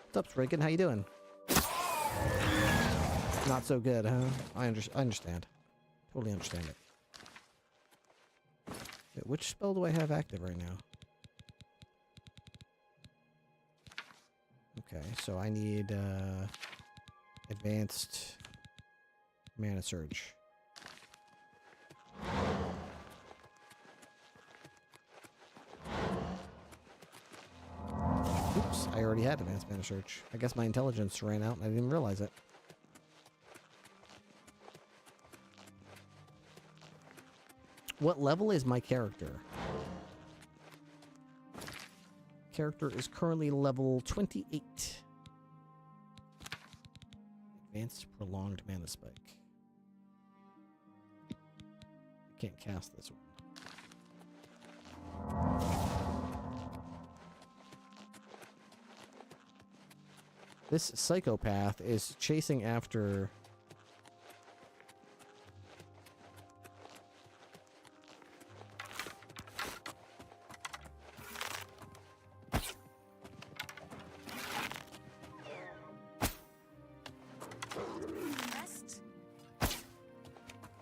What's up, Spriggan? How you doing? Not so good, huh? I understand. Totally understand it. Wait, which spell do I have active right now? Okay, so I need advanced mana surge. Oops, I already had advanced mana surge. I guess my intelligence ran out and I didn't even realize it. What level is my character? Character is currently level 28. Advanced prolonged mana spike. I can't cast this one. This psychopath is chasing after...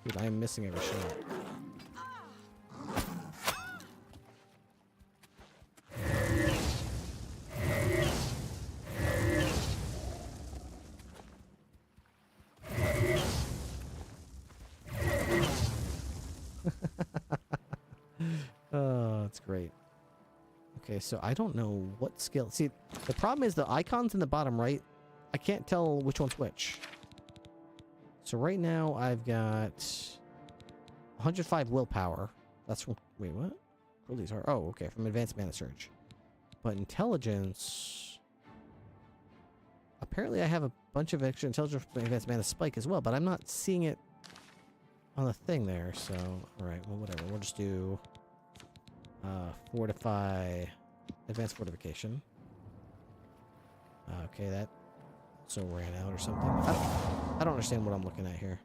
Dude, I am missing every shot. Oh, that's great. Okay, so I don't know what skill. See, the problem is the icons in the bottom right, I can't tell which one's which. So right now I've got 105 willpower. That's from, wait, what? What these are? Oh, okay, from advanced mana surge. But intelligence, apparently I have a bunch of extra intelligence from advanced mana spike as well, but I'm not seeing it on the thing there. So, all right, well, whatever. We'll just do fortify, advanced fortification. Okay, that so ran out or something. I don't understand what I'm looking at here.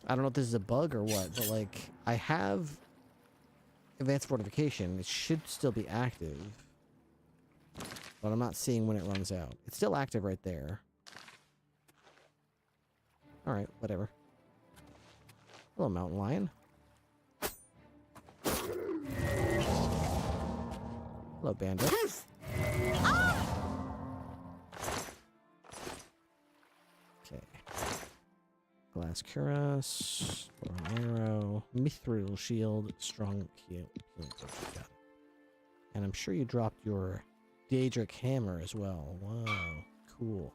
I don't know if this is a bug or what, but like, I have advanced fortification. It should still be active, but I'm not seeing when it runs out. It's still active right there. All right, whatever. Hello, mountain lion. Hello, bandit. Okay. Glass cuirass, arrow, mithril shield, strong heal. And I'm sure you dropped your Daedric hammer as well. Wow, cool.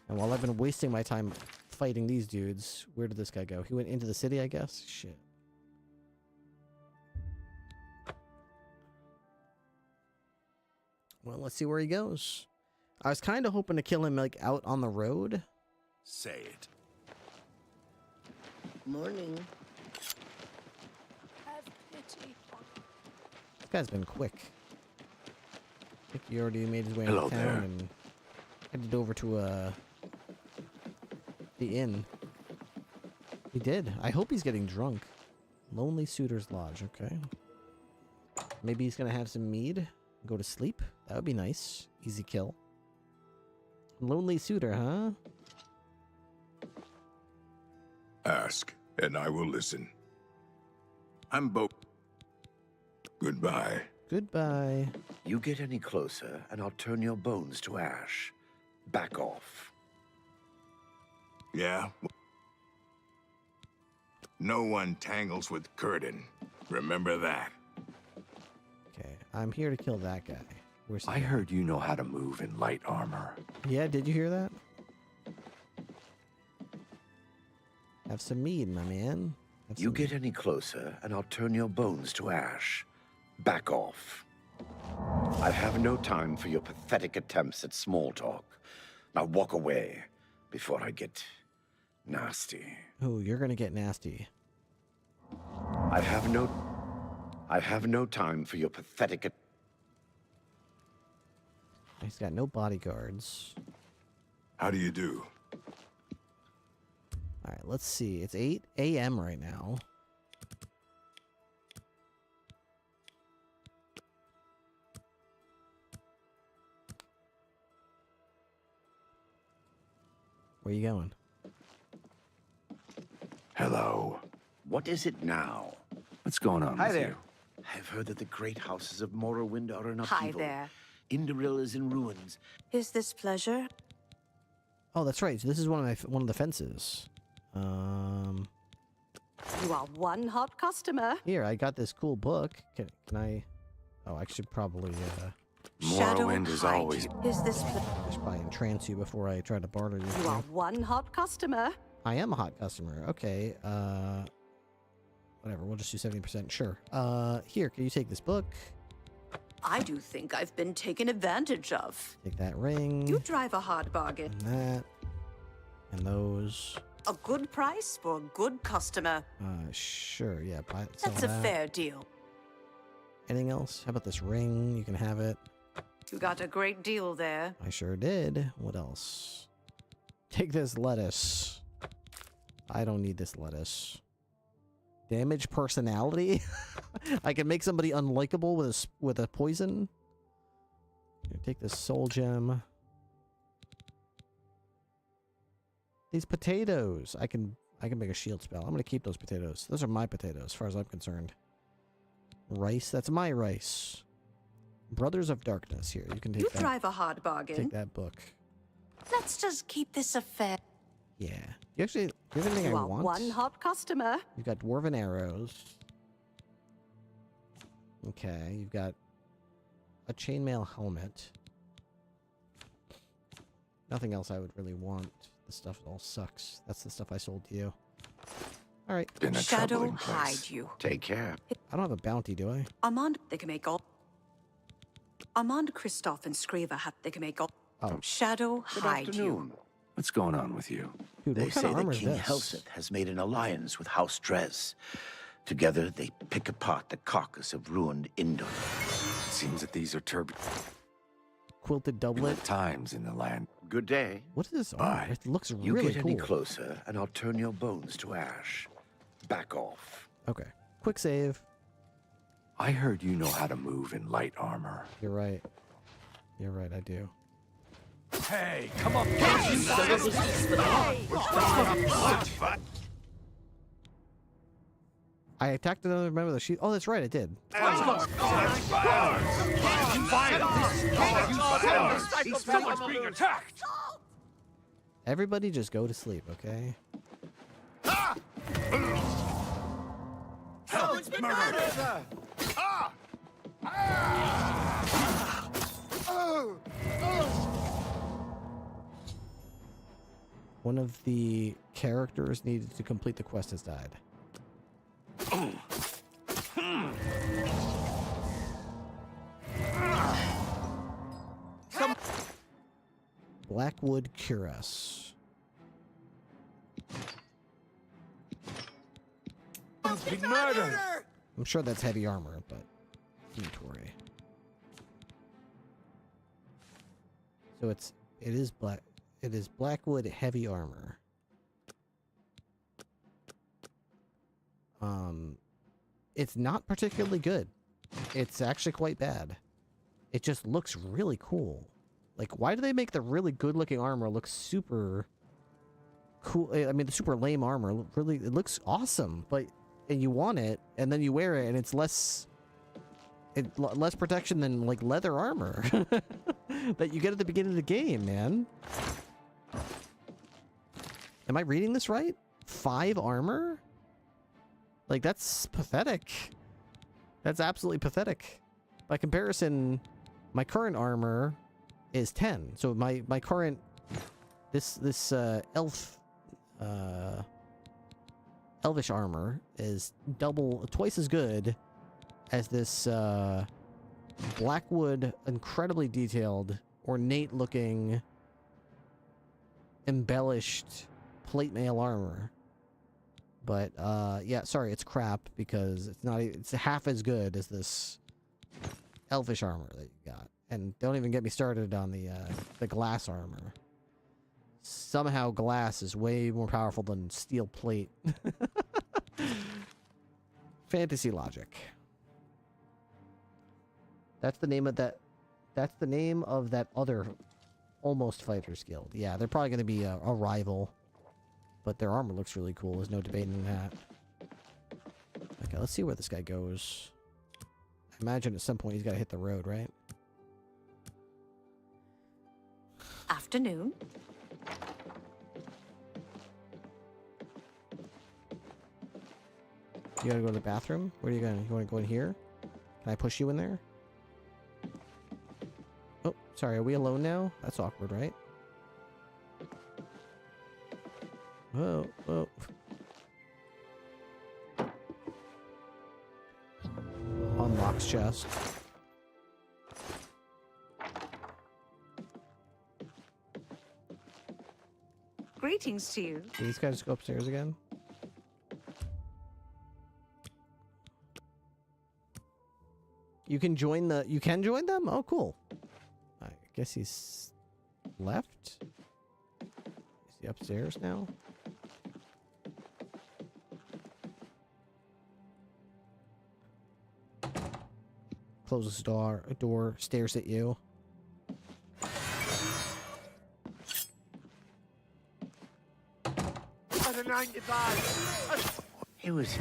And while I've been wasting my time fighting these dudes, where did this guy go? He went into the city, I guess? Shit. Well, let's see where he goes. I was kind of hoping to kill him, like, out on the road. Say it. Morning. Have pity. This guy's been quick. I think he already made his way Hello into town there. and headed over to, the inn. He did. I hope he's getting drunk. Lonely Suitor's Lodge, okay. Maybe he's gonna have some mead, go to sleep. That would be nice. Easy kill. Lonely Suitor, huh? Ask, and I will listen. I'm Goodbye. Goodbye. You get any closer, and I'll turn your bones to ash. Back off. Yeah? No one tangles with Curtin. Remember that. Okay, I'm here to kill that guy. Where's he I heard you know how to move in light armor. Yeah, did you hear that? Have some mead, my man. You get any closer, and I'll turn your bones to ash. Back off. I have no time for your pathetic attempts at small talk. Now walk away before I get nasty. Oh, you're gonna get nasty. I have no time for your pathetic. He's got no bodyguards. How do you do? All right, let's see. It's 8 a.m. right now. Where you going? Hello. What is it now? What's going on Hi with there. you? I've heard that the great houses of Morrowind are in Hi upheaval. there. Indoril is in ruins. Is this pleasure? Oh, that's right. So this is one of the fences. You are one hot customer. Here, I got this cool book. Can I? Oh, I should probably Morrowind is always. Is this I should probably entrance you before I try to barter you. You are one hot customer. I am a hot customer. Okay. Whatever. We'll just do 70%. Sure. Here, can you take this book? I do think I've been taken advantage of. Take that ring. You drive a hard bargain. And that. And those. A good price for a good customer. Sure. Yeah. Buy, sell That's a that. fair deal. Anything else? How about this ring? You can have it. You got a great deal there. I sure did. What else? Take this lettuce. I don't need this lettuce. Damage personality? I can make somebody unlikable with a poison. Here, take this soul gem. These potatoes. I can make a shield spell. I'm gonna keep those potatoes. Those are my potatoes, as far as I'm concerned. Rice. That's my rice. Brothers of Darkness. Here, you can take. You that. drive a hard bargain. Take that book. Let's just keep this affair. Yeah. You actually. Do you have anything You I are want? one hot customer. You've got dwarven arrows. Okay, you've got a chainmail helmet. Nothing else I would really want. The stuff all sucks. That's the stuff I sold to you. All right. Been a Shadow troubling hide place. you. Take care. I don't have a bounty, do I? Armand, they can make all. Armand, Christoph, and Screever have they can make all. Oh. Shadow Good hide afternoon. What's going on with you? Dude, They what kind say of that armor is King this? Helseth has made an alliance with House Drez. Together, they pick apart the carcass of ruined Indon. It seems that these are Quilted doublet. times in the land. Good day. What is this armor? It looks You really get cool. any closer, and I'll turn your bones to ash. Back off. Okay. Quick save. I heard you know how to move in light armor. You're right. You're right, I do. Hey, come on, I attacked another member of the sheep. Oh, that's right, I did. Someone's being attacked. Everybody just go to sleep, okay? Someone's been murdered. One of the characters needed to complete the quest has died. Blackwood cuirass. Been murdered. I'm sure that's heavy armor, but inventory. So it is Blackwood heavy armor. It's not particularly good. It's actually quite bad. It just looks really cool. Like, why do they make the really good looking armor look super cool? I mean, the super lame armor really, it looks awesome, but and you want it, and then you wear it, and it's less protection than like leather armor that you get at the beginning of the game, man. Am I reading this right? 5 armor? Like, that's pathetic. That's absolutely pathetic. By comparison, my current armor is 10. So my current this elvish armor is twice as good as this Blackwood incredibly detailed, ornate looking, embellished plate mail armor. But yeah, sorry, it's crap because it's half as good as this elvish armor that you got. And don't even get me started on the glass armor. Somehow glass is way more powerful than steel plate. Fantasy logic. That's the name of that. That's the name of that other almost fighters guild. Yeah, they're probably going to be a rival. But their armor looks really cool. There's no debating that. Okay, let's see where this guy goes. I imagine at some point he's got to hit the road, right? Afternoon. You gotta go to the bathroom? Where are you going? You want to go in here? Can I push you in there? Oh, sorry. Are we alone now? That's awkward, right? Whoa, whoa. Unlocks chest. Greetings to you. Did these guys go upstairs again? You can join the... You can join them? Oh, cool. I guess he's left? Is he upstairs now? Closes the door, stares at you. By the 95! He was...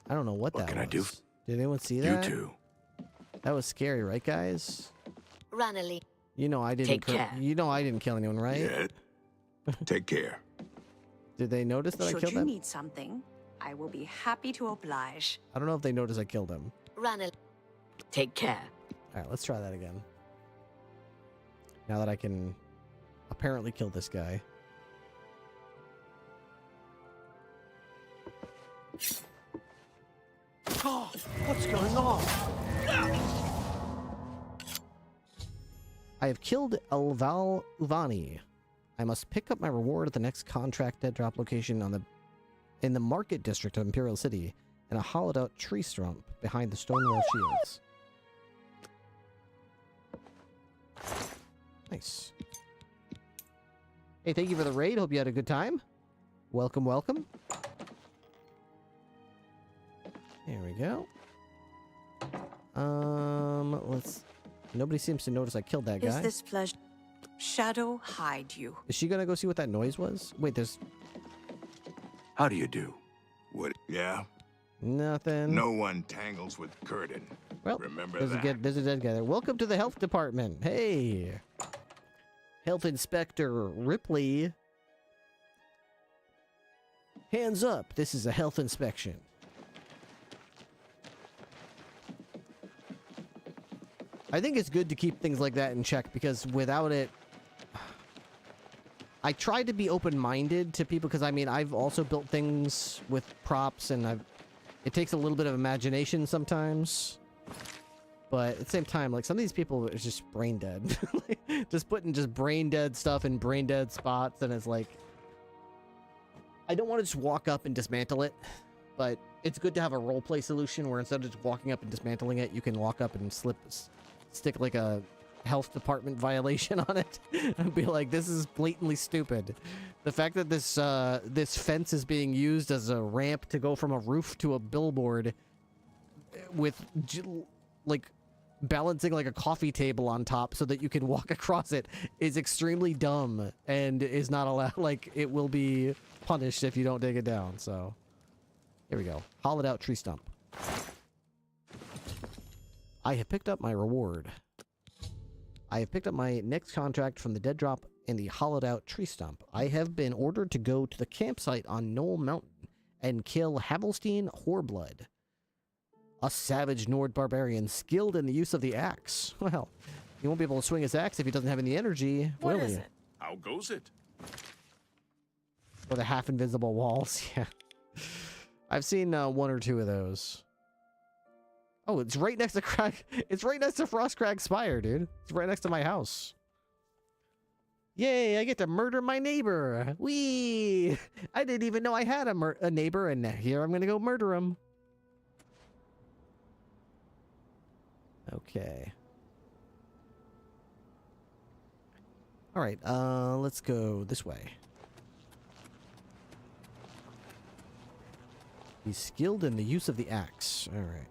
I don't know what that was. What can I do? Did anyone see that? You too. That was scary, right, guys? Ranelli. You know I didn't. Take care. You know I didn't kill anyone, right? Yeah. Take care. Did they notice that Should I killed you them? need something, I will be happy to oblige. I don't know if they noticed I killed him. Ranelli. Take care. All right, let's try that again. Now that I can apparently kill this guy. Oh, what's going on? I have killed Elval Uvani. I must pick up my reward at the next contract dead drop location in the market district of Imperial City, in a hollowed out tree stump behind the Stonewall Shields. Nice. Hey, thank you for the raid. Hope you had a good time. Welcome, welcome. There we go. Let's... Nobody seems to notice I killed that guy. Is this pleasure? Shadow hide you. Is she gonna go see what that noise was? Wait, there's... How do you do? What? Yeah? Nothing. No one tangles with Curtin. Well, remember there's that. there's a dead guy there. Welcome to the health department. Hey. Health Inspector Ripley. Hands up. This is a health inspection. I think it's good to keep things like that in check, because without it... I try to be open-minded to people, because I mean, I've also built things with props, and it takes a little bit of imagination sometimes. But at the same time, like, some of these people are just brain dead. Just putting just brain dead stuff in brain dead spots, and it's like... I don't want to just walk up and dismantle it, but it's good to have a roleplay solution where instead of just walking up and dismantling it, you can walk up and stick like a health department violation on it and be like, this is blatantly stupid. The fact that this fence is being used as a ramp to go from a roof to a billboard with like balancing like a coffee table on top so that you can walk across it is extremely dumb and is not allowed. Like, it will be punished if you don't take it down. So here we go. Hollowed out tree stump. I have picked up my reward. I have picked up my next contract from the dead drop in the hollowed out tree stump. I have been ordered to go to the campsite on Knoll Mountain and kill Havelstein Whoreblood, a savage Nord barbarian skilled in the use of the axe. Well, he won't be able to swing his axe if he doesn't have any energy, will he? How goes it? Or the half invisible walls, yeah. I've seen one or two of those. Oh, it's right next to It's right next to Frostcrag Spire, dude. It's right next to my house. Yay! I get to murder my neighbor. Whee! I didn't even know I had a neighbor, and here I'm gonna go murder him. Okay. All right. Let's go this way. He's skilled in the use of the axe. All right.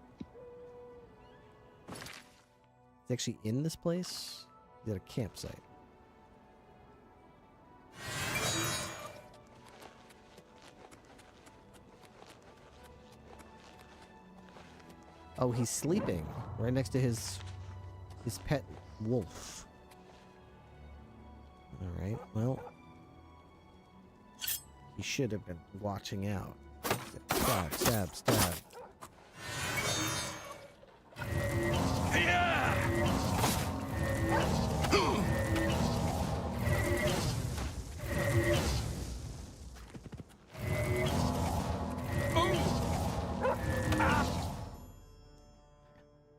He's actually in this place? He's at a campsite. Oh, he's sleeping right next to his pet wolf. All right, well, he should have been watching out. Stab, stab, stab.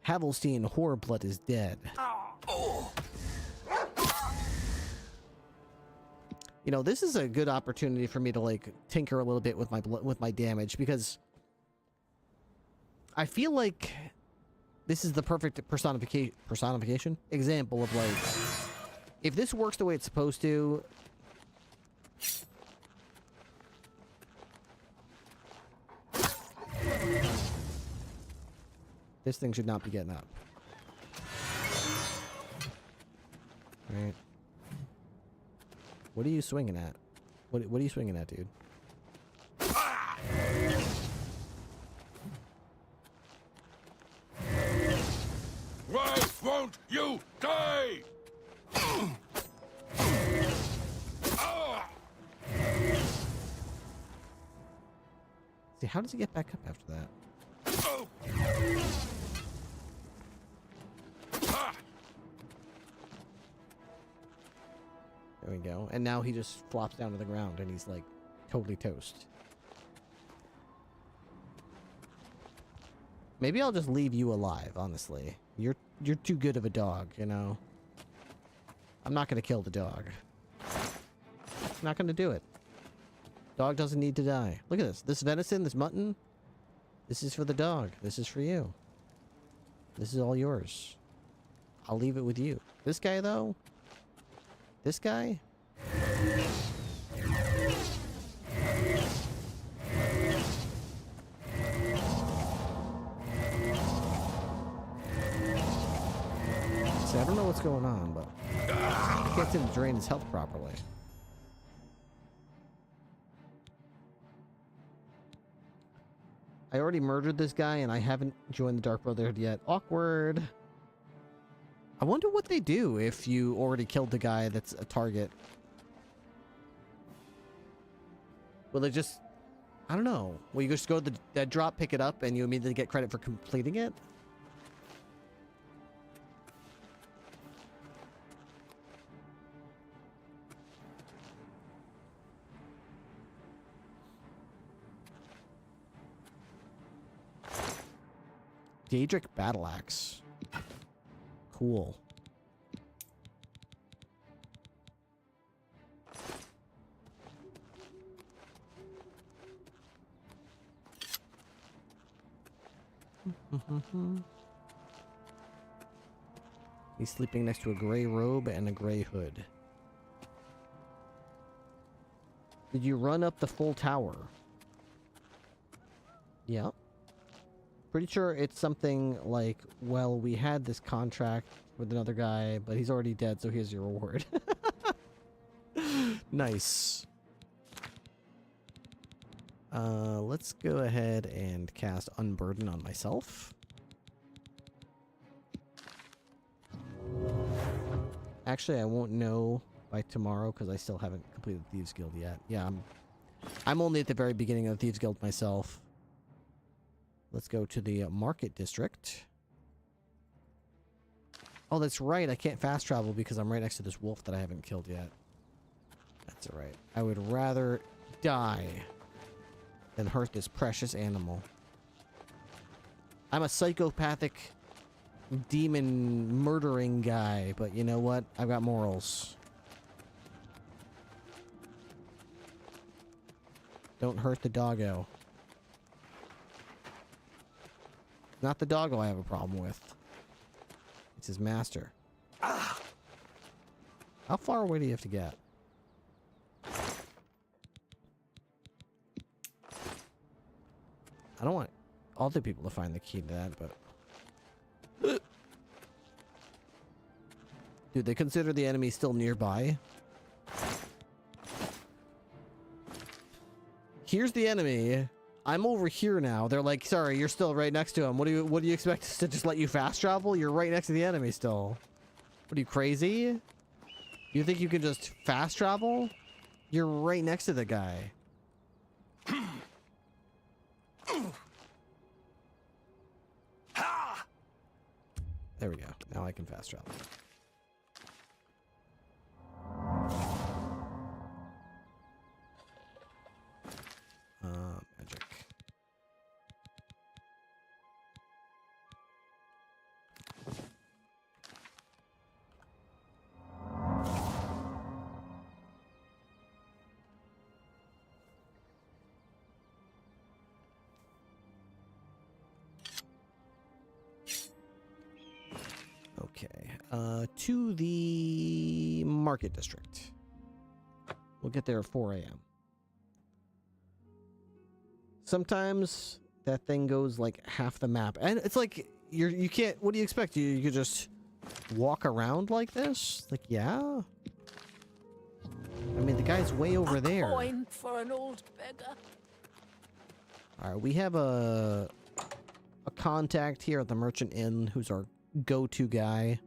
Havelstein Whoreblood is dead. You know, this is a good opportunity for me to like tinker a little bit with my damage, because I feel like this is the perfect personification example of like, if this works the way it's supposed to, this thing should not be getting up. Right. What are you swinging at? What are you swinging at, dude? Why won't you die? See, how does he get back up after that? There we go. And now he just flops down to the ground and he's like totally toast. Maybe I'll just leave you alive, honestly. You're too good of a dog, you know. I'm not gonna kill the dog. I'm not gonna do it. Dog doesn't need to die. Look at this. This venison, this mutton, this is for the dog. This is for you. This is all yours. I'll leave it with you. This guy, though? This guy? See, I don't know what's going on, but I can't seem to drain his health properly. I already murdered this guy and I haven't joined the Dark Brotherhood yet. Awkward. I wonder what they do if you already killed the guy that's a target. Will they just... I don't know. Will you just go to the dead drop, pick it up, and you immediately get credit for completing it? Daedric Battle Axe. Cool. He's sleeping next to a gray robe and a gray hood. Did you run up the full tower? Yeah. Pretty sure it's something like, well, we had this contract with another guy, but he's already dead, so here's your reward. Nice. Let's go ahead and cast Unburden on myself. Actually, I won't know by tomorrow because I still haven't completed Thieves Guild yet. Yeah, I'm only at the very beginning of Thieves Guild myself. Let's go to the Market District. Oh, that's right. I can't fast travel because I'm right next to this wolf that I haven't killed yet. That's alright. I would rather die than hurt this precious animal. I'm a psychopathic demon murdering guy, but you know what? I've got morals. Don't hurt the doggo. Not the doggo I have a problem with. It's his master. Ah! How far away do you have to get? I don't want other people to find the key to that, but... Dude, they consider the enemy still nearby? Here's the enemy. I'm over here now. They're like, sorry, you're still right next to him. What do you expect us to just let you fast travel? You're right next to the enemy still. What are you, crazy? You think you can just fast travel? You're right next to the guy. There we go. Now I can fast travel. Magic. to the market district. We'll get there at 4 a.m. Sometimes that thing goes like half the map, and it's like you can't. What do you expect? You could just walk around like this? Like, yeah. I mean, the guy's way over there. Coin for an old beggar. All right, we have a contact here at the Merchant Inn who's our go-to guy.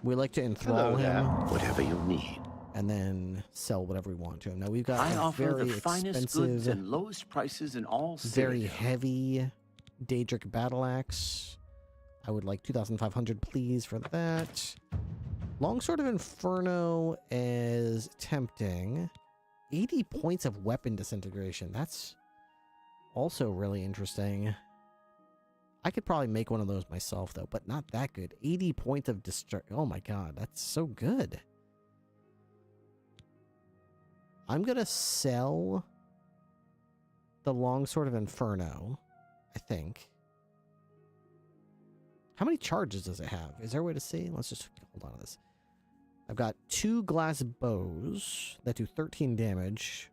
We like to enthrall him. Whatever you need. And then sell whatever we want to him. Now we've got I a offer very the finest goods expensive, and lowest prices in all very Syria. heavy Daedric battle axe. I would like 2,500, please, for that. Longsword of Inferno is tempting. 80 points of weapon disintegration. That's also really interesting. I could probably make one of those myself, though, but not that good. 80 points of destruction. Oh my god, that's so good. I'm gonna sell the Longsword of Inferno, I think. How many charges does it have? Is there a way to see? Let's just hold on to this. I've got 2 glass bows that do 13 damage.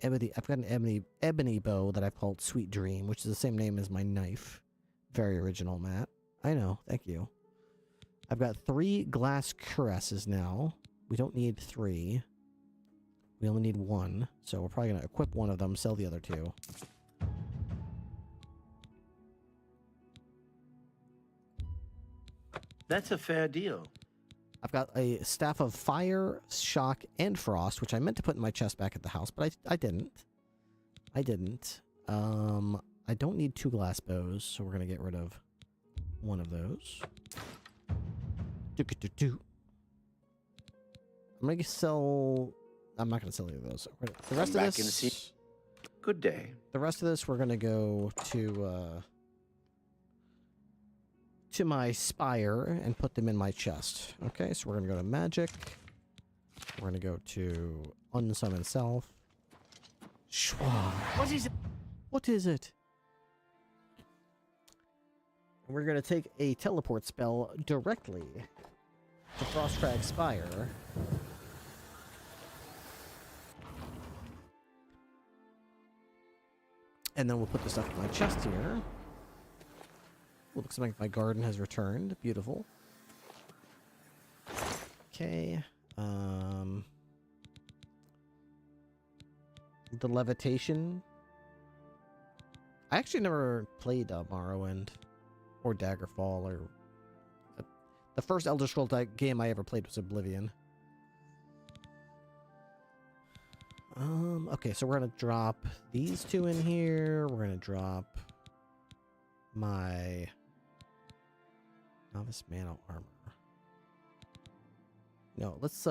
I've got an ebony bow that I've called Sweet Dream, which is the same name as my knife. Very original, Matt. I know, thank you. I've got 3 glass cuirasses now. We don't need 3. We only need 1, so we're probably going to equip one of them, sell the other 2. That's a fair deal. I've got a Staff of Fire, Shock, and Frost, which I meant to put in my chest back at the house, but I didn't. I don't need 2 glass bows, so we're going to get rid of one of those. I'm going to sell... I'm not going to sell either of those. The rest of this... Good day. The rest of this, we're going to go to my spire and put them in my chest. Okay, so we're going to go to magic. We're going to go to unsummon self. Schwab. What is it? What is it? And we're going to take a teleport spell directly to Frostcrag Spire. And then we'll put the stuff in my chest here. Looks like my garden has returned. Beautiful. Okay. The levitation. I actually never played Morrowind or Daggerfall or the first Elder Scrolls game I ever played was Oblivion. Okay, so we're gonna drop these 2 in here. We're gonna drop my Novice Mana armor. No, let's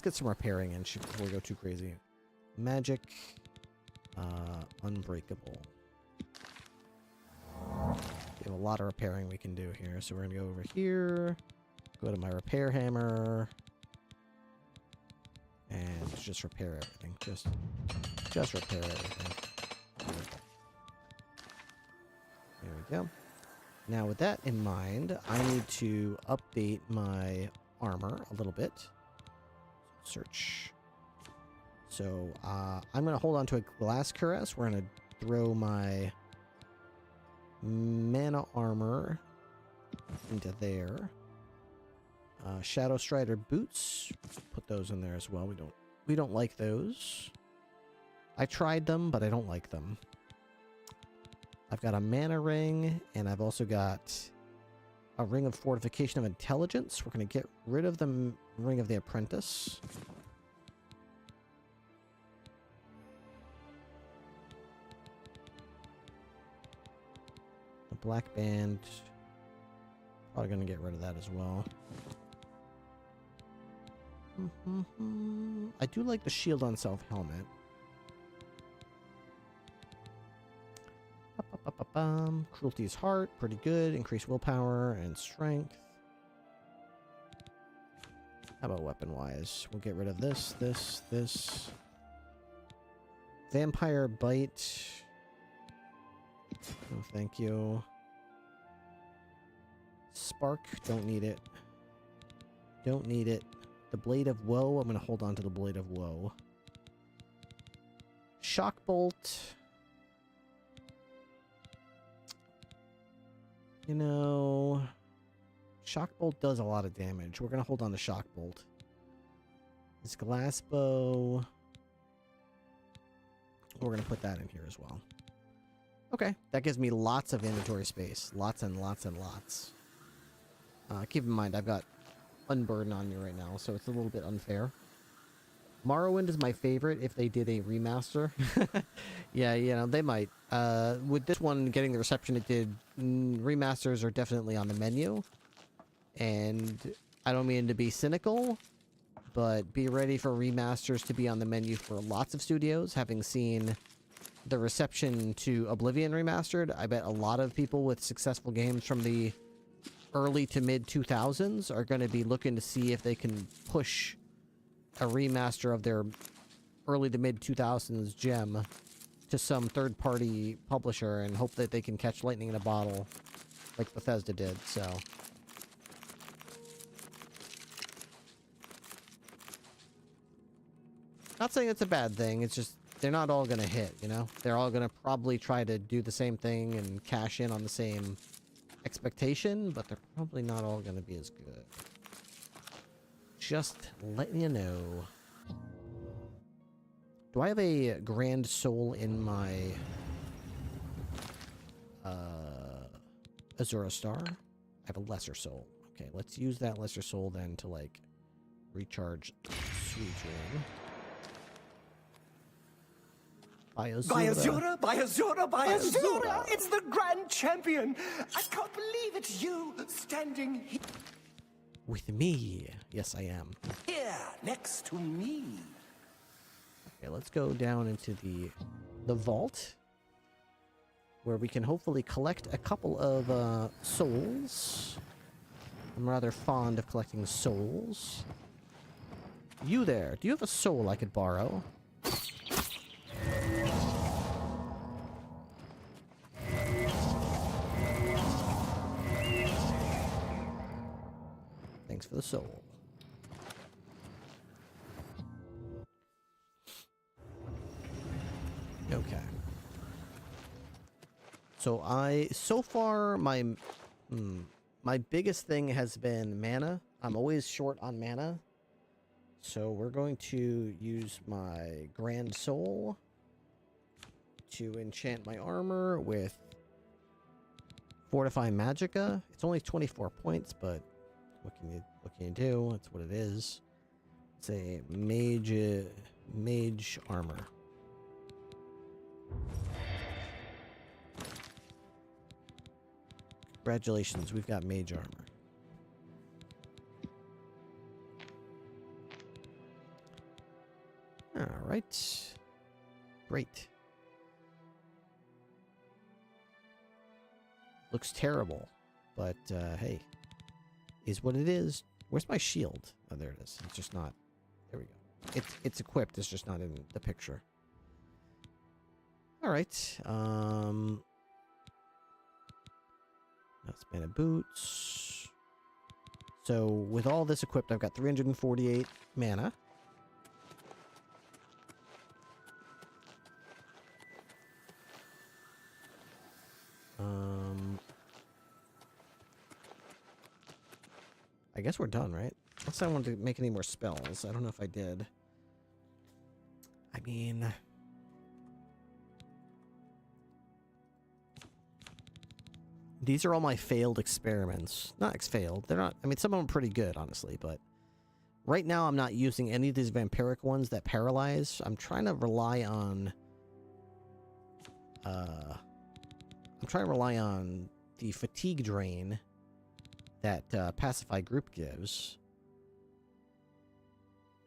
get some repairing in before we go too crazy. Magic, Unbreakable. We have a lot of repairing we can do here, so we're gonna go over here, go to my repair hammer, and just repair everything. Just repair everything. There we go. Now with that in mind, I need to update my armor a little bit. Search. So I'm going to hold on to a glass cuirass. We're going to throw my mana armor into there. Shadow Strider boots. Put those in there as well. We don't like those. I tried them, but I don't like them. I've got a mana ring, and I've also got a ring of fortification of intelligence. We're going to get rid of the ring of the apprentice. The black band, probably going to get rid of that as well. I do like the shield on self helmet. Cruelty's heart, pretty good. Increased willpower and strength. How about weapon-wise? We'll get rid of this. Vampire bite. No, thank you. Spark, don't need it. Don't need it. The Blade of Woe, I'm gonna hold on to the Blade of Woe. Shock Bolt. You know, Shock Bolt does a lot of damage. We're gonna hold on to Shock Bolt. This Glass Bow. We're gonna put that in here as well. Okay, that gives me lots of inventory space. Lots and lots and lots. Keep in mind, I've got Unburden on me right now, so it's a little bit unfair. Morrowind is my favorite if they did a remaster. Yeah, you know, they might. With this one getting the reception it did, remasters are definitely on the menu. And I don't mean to be cynical, but be ready for remasters to be on the menu for lots of studios. Having seen the reception to Oblivion Remastered, I bet a lot of people with successful games from the early to mid 2000s are going to be looking to see if they can push a remaster of their early to mid 2000s gem to some third-party publisher and hope that they can catch lightning in a bottle like Bethesda did, so. Not saying it's a bad thing, it's just they're not all gonna hit, you know? They're all gonna probably try to do the same thing and cash in on the same expectation, but they're probably not all gonna be as good. Just letting you know. Do I have a Grand Soul in my Azura Star? I have a Lesser Soul. Okay, let's use that Lesser Soul then to, like, recharge Sweet Dream. By Azura! By Azura! It's the Grand Champion! I can't believe it's you standing here. With me. Yes, I am. Here, next to me. Okay, let's go down into the vault, where we can hopefully collect a couple of souls. I'm rather fond of collecting souls. You there, do you have a soul I could borrow? Thanks for the soul. Okay. So far my biggest thing has been mana. I'm always short on mana. So we're going to use my Grand Soul to enchant my armor with Fortify Magicka. It's only 24 points, but what can you do? That's what it is. It's a mage armor. Congratulations, we've got mage armor. Alright. Great. Looks terrible, but hey, is what it is. Where's my shield? Oh, there it is. It's just not. There we go. It's equipped. It's just not in the picture. All right. That's mana boots. So with all this equipped, I've got 348 mana. I guess we're done, right? Unless I wanted to make any more spells. I don't know if I did. I mean... These are all my failed experiments. Not failed. They're not... I mean, some of them are pretty good, honestly, but... Right now, I'm not using any of these vampiric ones that paralyze. I'm trying to rely on... I'm trying to rely on the fatigue drain that Pacify Group gives.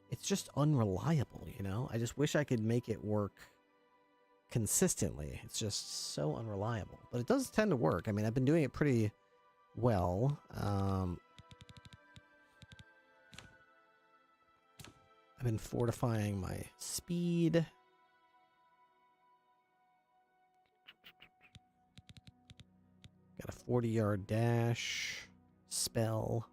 It's just unreliable, you know? I just wish I could make it work consistently. It's just so unreliable. But it does tend to work. I mean, I've been doing it pretty well. I've been fortifying my speed. Got a 40-yard dash. Spell.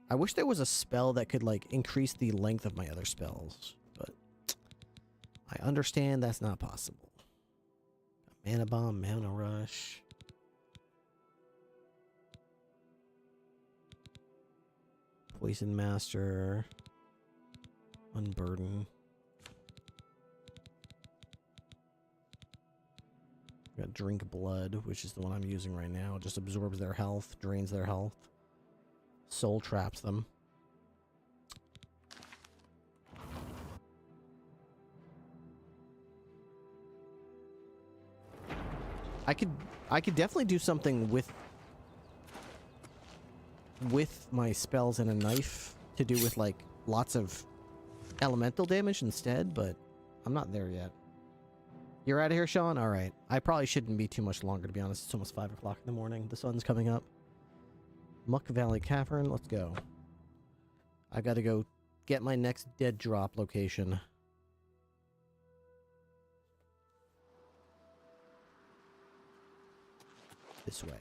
I wish there was a spell that could, like, increase the length of my other spells, but I understand that's not possible. Mana Bomb, Mana Rush. Poison Master. Unburden. Got Drink Blood, which is the one I'm using right now. It just absorbs their health, drains their health. Soul traps them. I could definitely do something with my spells and a knife to do with like lots of elemental damage instead, but I'm not there yet. You're out of here, Sean? Alright. I probably shouldn't be too much longer, to be honest. It's almost 5 o'clock in the morning. The sun's coming up. Muck Valley Cavern, let's go. I gotta go get my next dead drop location. This way.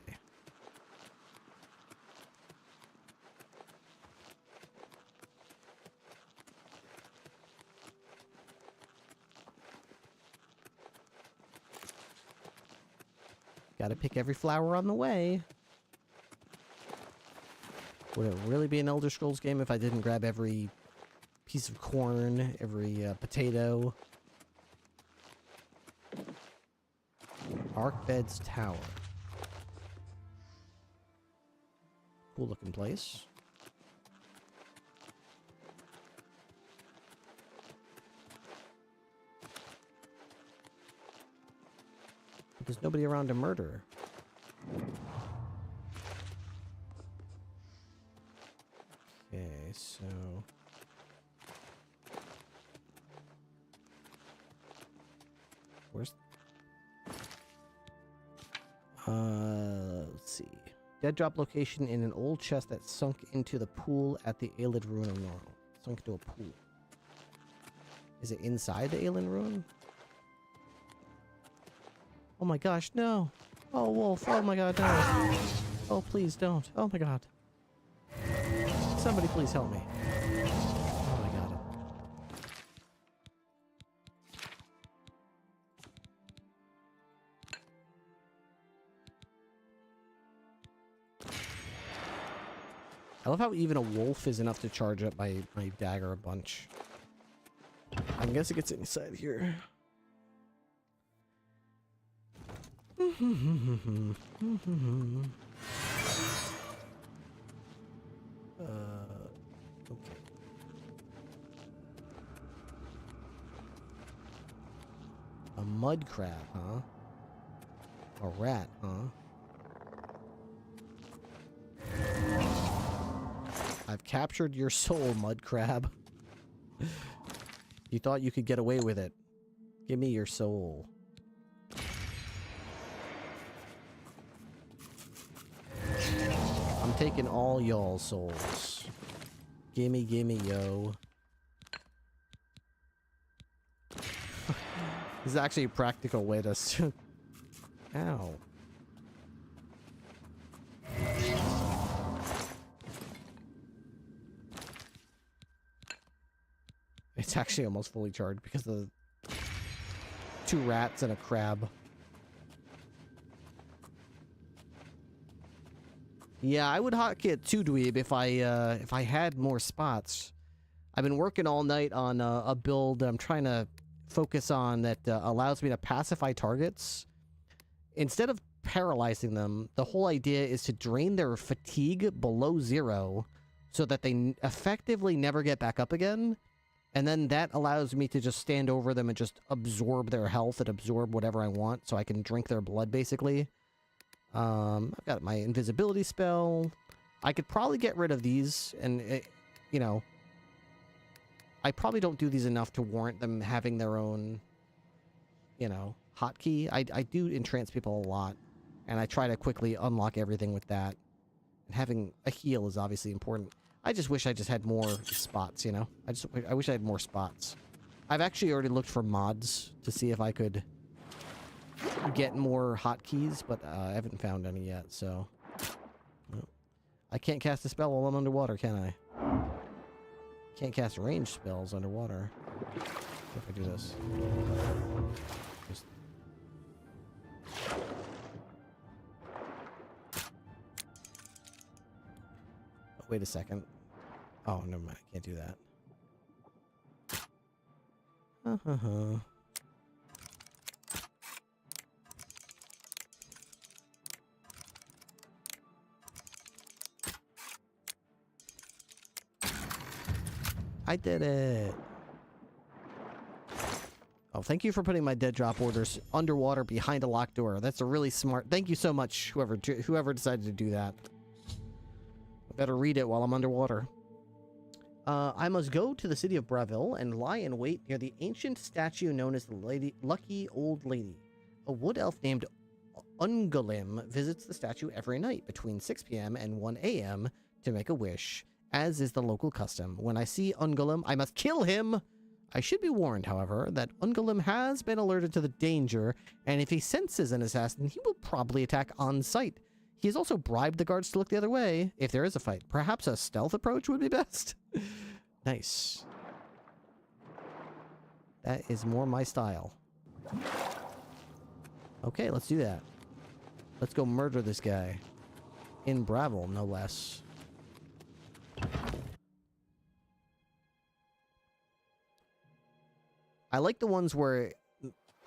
Gotta pick every flower on the way. Would it really be an Elder Scrolls game if I didn't grab every piece of corn, every potato? Arkbed's Tower. Cool looking place. But there's nobody around to murder. Okay, so... Where's... let's see. Dead drop location in an old chest that sunk into the pool at the Aelid Ruin of Normal. Sunk into a pool. Is it inside the Aelid Ruin? Oh my gosh, no! Oh, wolf! Oh my god, no! Oh, please don't! Oh my god! Somebody please help me! Oh my god! I love how even a wolf is enough to charge up my dagger a bunch. I guess it gets inside here. Okay. A mud crab, huh? A rat, huh? I've captured your soul, mud crab. You thought you could get away with it. Give me your soul. I'm taking all y'all's souls. Gimme, gimme, yo. This is actually a practical way to... Ow. It's actually almost fully charged because of 2 rats and a crab. Yeah, I would hotkit too, Dweeb, if I had more spots. I've been working all night on a build I'm trying to focus on that allows me to pacify targets. Instead of paralyzing them, the whole idea is to drain their fatigue below 0 so that they effectively never get back up again. And then that allows me to just stand over them and just absorb their health and absorb whatever I want so I can drink their blood, basically. I've got my invisibility spell. I could probably get rid of these, and, you know, I probably don't do these enough to warrant them having their own, you know, hotkey. I do entrance people a lot, and I try to quickly unlock everything with that. And having a heal is obviously important. I just wish I just had more spots, you know? I wish I had more spots. I've actually already looked for mods to see if I could get more hotkeys, but I haven't found any yet, so... No. I can't cast a spell while I'm underwater, can I? Can't cast ranged spells underwater. If I do this. Just... Oh, wait a second. Oh, never mind. I can't do that. I did it. Oh, thank you for putting my dead drop orders underwater behind a locked door. That's a really smart... Thank you so much, whoever decided to do that. I better read it while I'm underwater. I must go to the city of Breville and lie in wait near the ancient statue known as the Lucky Old Lady. A wood elf named Ungalim visits the statue every night between 6 p.m. and 1 a.m. to make a wish, as is the local custom. When I see Ungalim, I must kill him! I should be warned, however, that Ungalim has been alerted to the danger, and if he senses an assassin, he will probably attack on sight. He has also bribed the guards to look the other way, if there is a fight. Perhaps a stealth approach would be best? Nice. That is more my style. Okay, let's do that. Let's go murder this guy. In Breville, no less. I like the ones where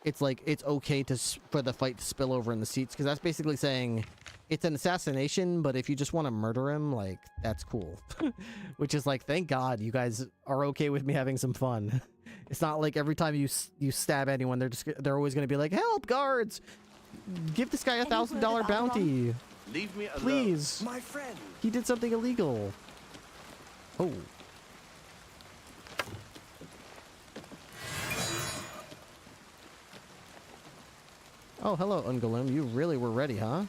it's like, it's okay for the fight to spill over in the seats, because that's basically saying it's an assassination, but if you just want to murder him, like, that's cool. Which is like, thank God you guys are okay with me having some fun. It's not like every time you stab anyone, they're always going to be like, help, guards! Give this guy $1,000 bounty! Leave me alone. Please! My friend! He did something illegal. Oh. Oh, hello, Ungalim. You really were ready, huh?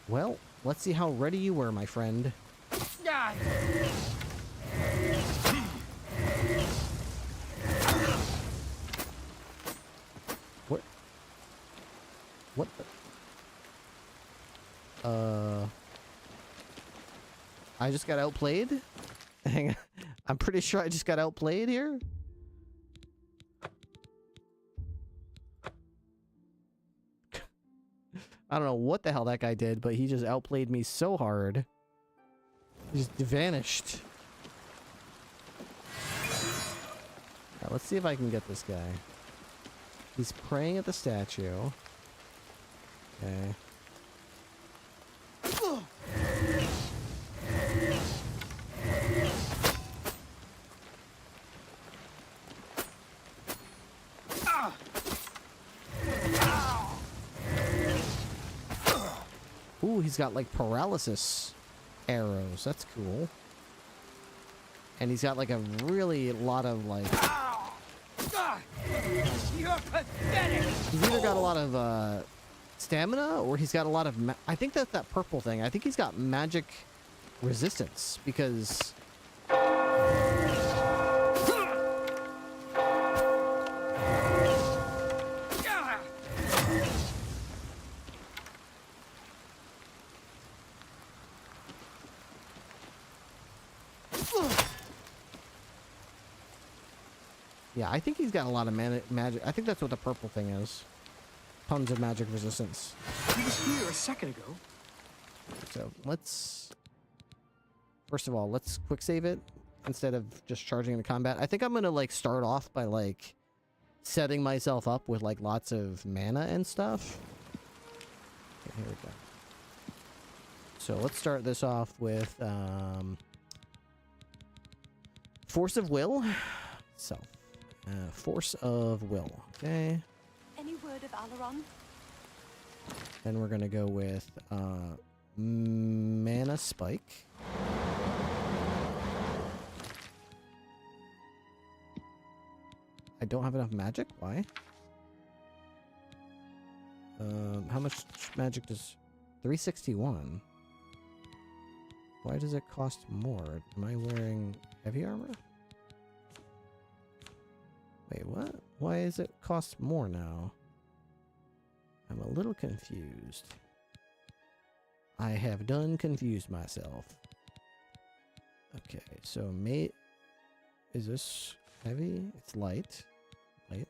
Well, let's see how ready you were, my friend. What? What the? I just got outplayed? Hang on. I'm pretty sure I just got outplayed here. I don't know what the hell that guy did, but he just outplayed me so hard. He just vanished. Alright, let's see if I can get this guy. He's praying at the statue. Okay. Ooh, he's got like paralysis arrows. That's cool. And he's got like a really lot of like... You're pathetic! He's either got a lot of stamina, or he's got a lot of... I think that's that purple thing. I think he's got magic resistance, because... Yeah, I think he's got a lot of magic. I think that's what the purple thing is. Tons of magic resistance. He was here a second ago. So let's... First of all, let's quick save it instead of just charging into combat. I think I'm gonna like start off by like setting myself up with like lots of mana and stuff. Okay, here we go. So let's start this off with Force of Will. So. Force of Will. Okay. Any word of Alaron? Then we're gonna go with Mana Spike. I don't have enough magic. Why? How much magic does 361? Why does it cost more? Am I wearing heavy armor? Wait, what? Why does it cost more now? I'm a little confused. I have done confused myself. Okay, so is this heavy? It's light. Light.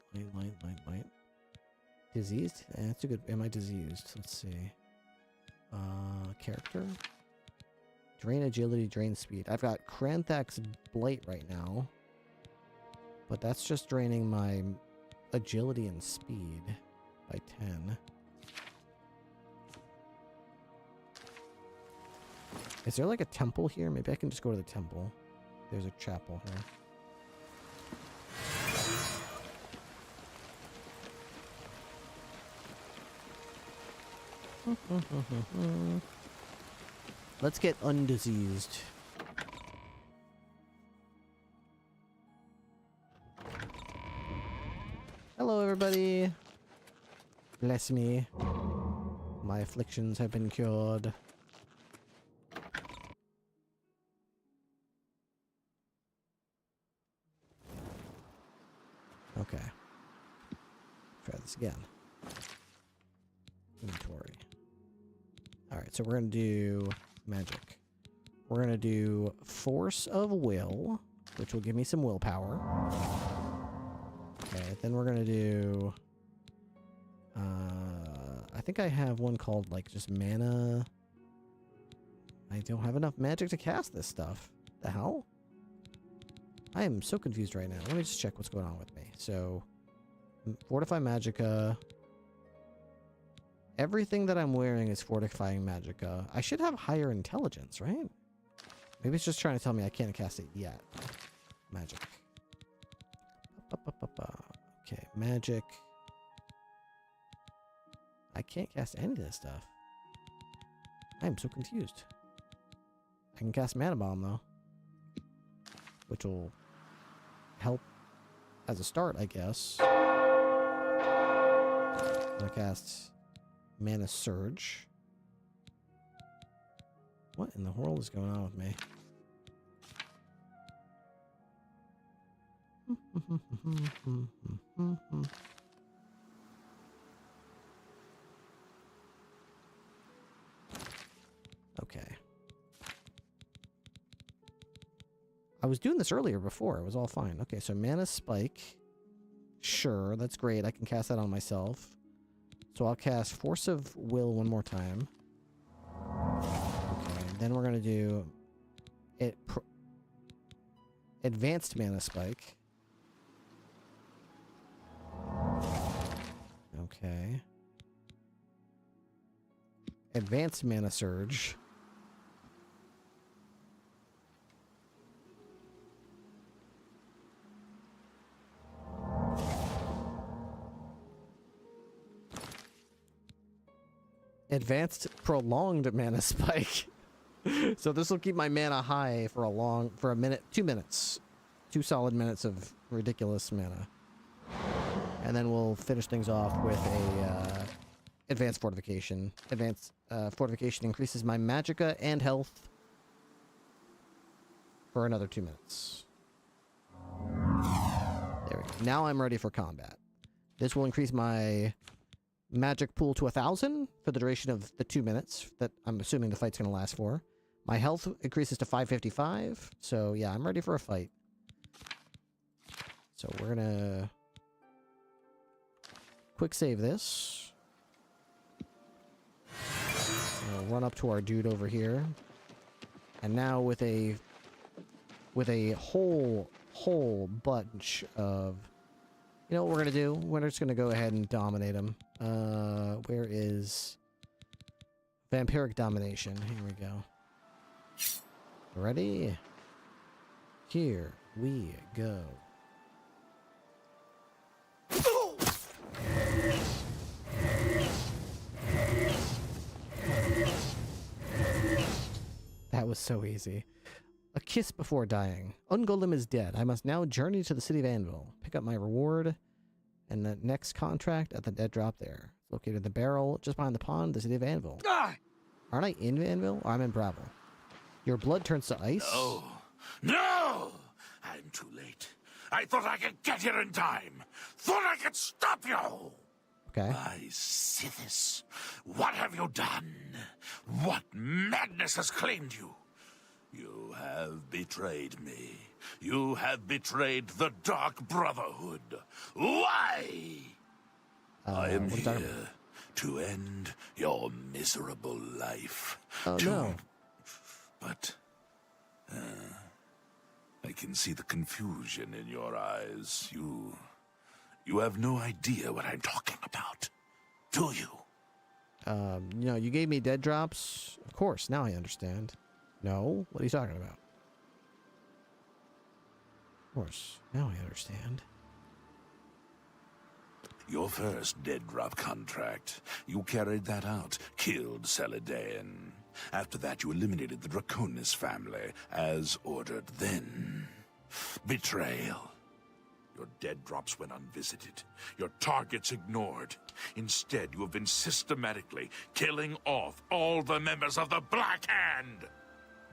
Diseased? That's a good. Am I diseased? Let's see. Character. Drain agility, drain speed. I've got Kranthax Blight right now. But that's just draining my agility and speed by 10. Is there like a temple here? Maybe I can just go to the temple. There's a chapel here. Let's get undiseased. Hello, everybody. Bless me. My afflictions have been cured. Okay. Try this again. Inventory. Alright, so we're going to do magic. We're going to do Force of Will, which will give me some willpower. Okay, then we're going to do... I think I have one called, like, just mana. I don't have enough magic to cast this stuff. The hell? I am so confused right now. Let me just check what's going on with me. So, Fortify Magicka. Everything that I'm wearing is Fortifying Magicka. I should have higher intelligence, right? Maybe it's just trying to tell me I can't cast it yet. Magic. Okay, magic. I can't cast any of this stuff. I am so confused. I can cast Mana Bomb, though. Which will help as a start, I guess. I'm gonna cast Mana Surge. What in the world is going on with me? Okay. I was doing this earlier before. It was all fine. Okay, so Mana Spike. Sure, that's great. I can cast that on myself. So I'll cast Force of Will one more time. Okay, then we're going to do Advanced Mana Spike. Okay. Advanced Mana Surge. Advanced Prolonged Mana Spike. So this will keep my mana high for a minute, 2 minutes. 2 solid minutes of ridiculous mana. And then we'll finish things off with a Advanced Fortification. Advanced Fortification increases my Magicka and health for another 2 minutes. There we go. Now I'm ready for combat. This will increase my magic pool to 1,000 for the duration of the 2 minutes that I'm assuming the fight's going to last for. My health increases to 555. So yeah, I'm ready for a fight. So we're going to quick save this. We'll run up to our dude over here. And now with a whole bunch of... You know what we're going to do? We're just going to go ahead and dominate him. Where is... Vampiric Domination. Here we go. Ready? Here we go. That was so easy. A kiss before dying. Ungolem is dead. I must now journey to the city of Anvil. Pick up my reward and the next contract at the dead drop there. It's located in the barrel just behind the pond, the city of Anvil. Ah! Aren't I in Anvil? Or I'm in Bravo. Your blood turns to ice? No! No! I'm too late. I thought I could get here in time. Thought I could stop you! Okay. My Sithis, what have you done? What madness has claimed you? You have betrayed me. You have betrayed the Dark Brotherhood. Why? I am here to end your miserable life. Oh, no. But I can see the confusion in your eyes. You have no idea what I'm talking about, do you? No, you gave me dead drops. Of course, now I understand. No? What are you talking about? Of course, now I understand. Your first dead drop contract. You carried that out, killed Celidaean. After that, you eliminated the Draconis family, as ordered then. Betrayal. Your dead drops went unvisited. Your targets ignored. Instead, you have been systematically killing off all the members of the Black Hand.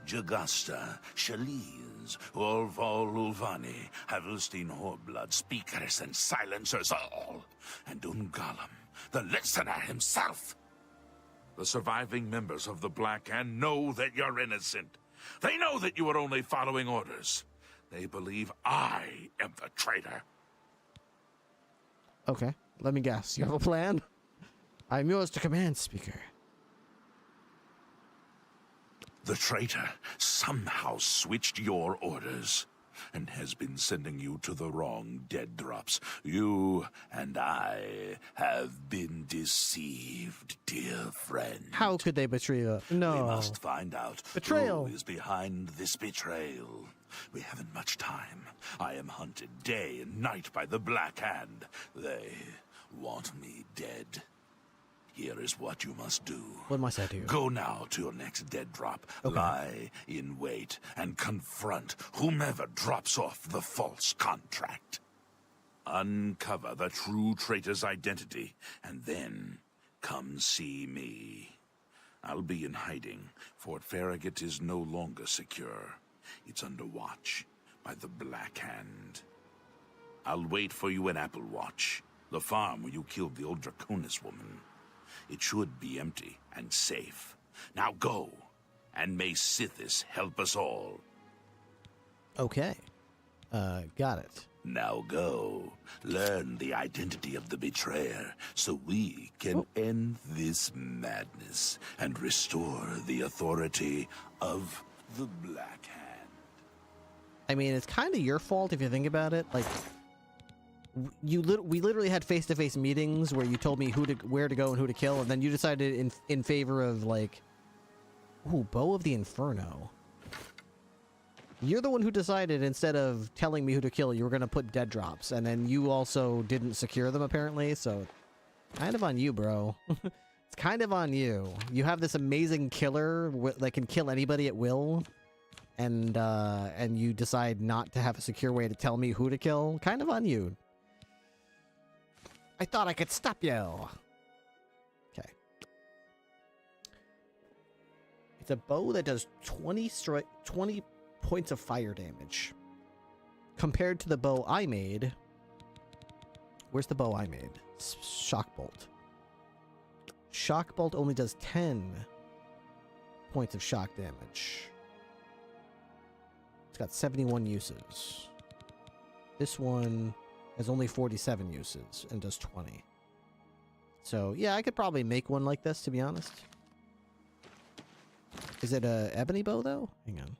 Jagasta, Shaliz, Ulval Ulvani, Havilstein Horblood, speakers and silencers all. And Ungalam, the listener himself. The surviving members of the Black Hand know that you're innocent. They know that you are only following orders. They believe I am the traitor. Okay, let me guess. You have a plan? I'm yours to command, Speaker. The traitor somehow switched your orders and has been sending you to the wrong dead drops. You and I have been deceived, dear friend. How could they betray you? No. We must find out Betrayal. who is behind this betrayal. We haven't much time. I am hunted day and night by the Black Hand. They want me dead. Here is what you must do. What must I do? Go now to your next dead drop. Okay. Lie in wait and confront whomever drops off the false contract. Uncover the true traitor's identity, and then come see me. I'll be in hiding. Fort Farragut is no longer secure. It's under watch by the Black Hand. I'll wait for you in Applewatch, the farm where you killed the old Draconis woman. It should be empty and safe. Now go, and may Sithis help us all. Okay. Got it. Now go, learn the identity of the betrayer, so we can end this madness and restore the authority of the Black Hand. I mean, it's kind of your fault if you think about it. Like, we literally had face-to-face meetings where you told me where to go and who to kill, and then you decided in favor of, like, ooh, Bow of the Inferno. You're the one who decided, instead of telling me who to kill, you were going to put dead drops, and then you also didn't secure them, apparently, so kind of on you, bro. It's kind of on you. You have this amazing killer that can kill anybody at will, and you decide not to have a secure way to tell me who to kill. Kind of on you. I thought I could stop you. Okay. It's a bow that does 20 points of fire damage. Compared to the bow I made. Where's the bow I made? Shockbolt. Shockbolt only does 10 points of shock damage. It's got 71 uses. This one has only 47 uses and does 20. So, yeah, I could probably make one like this, to be honest. Is it a ebony bow, though? Hang on.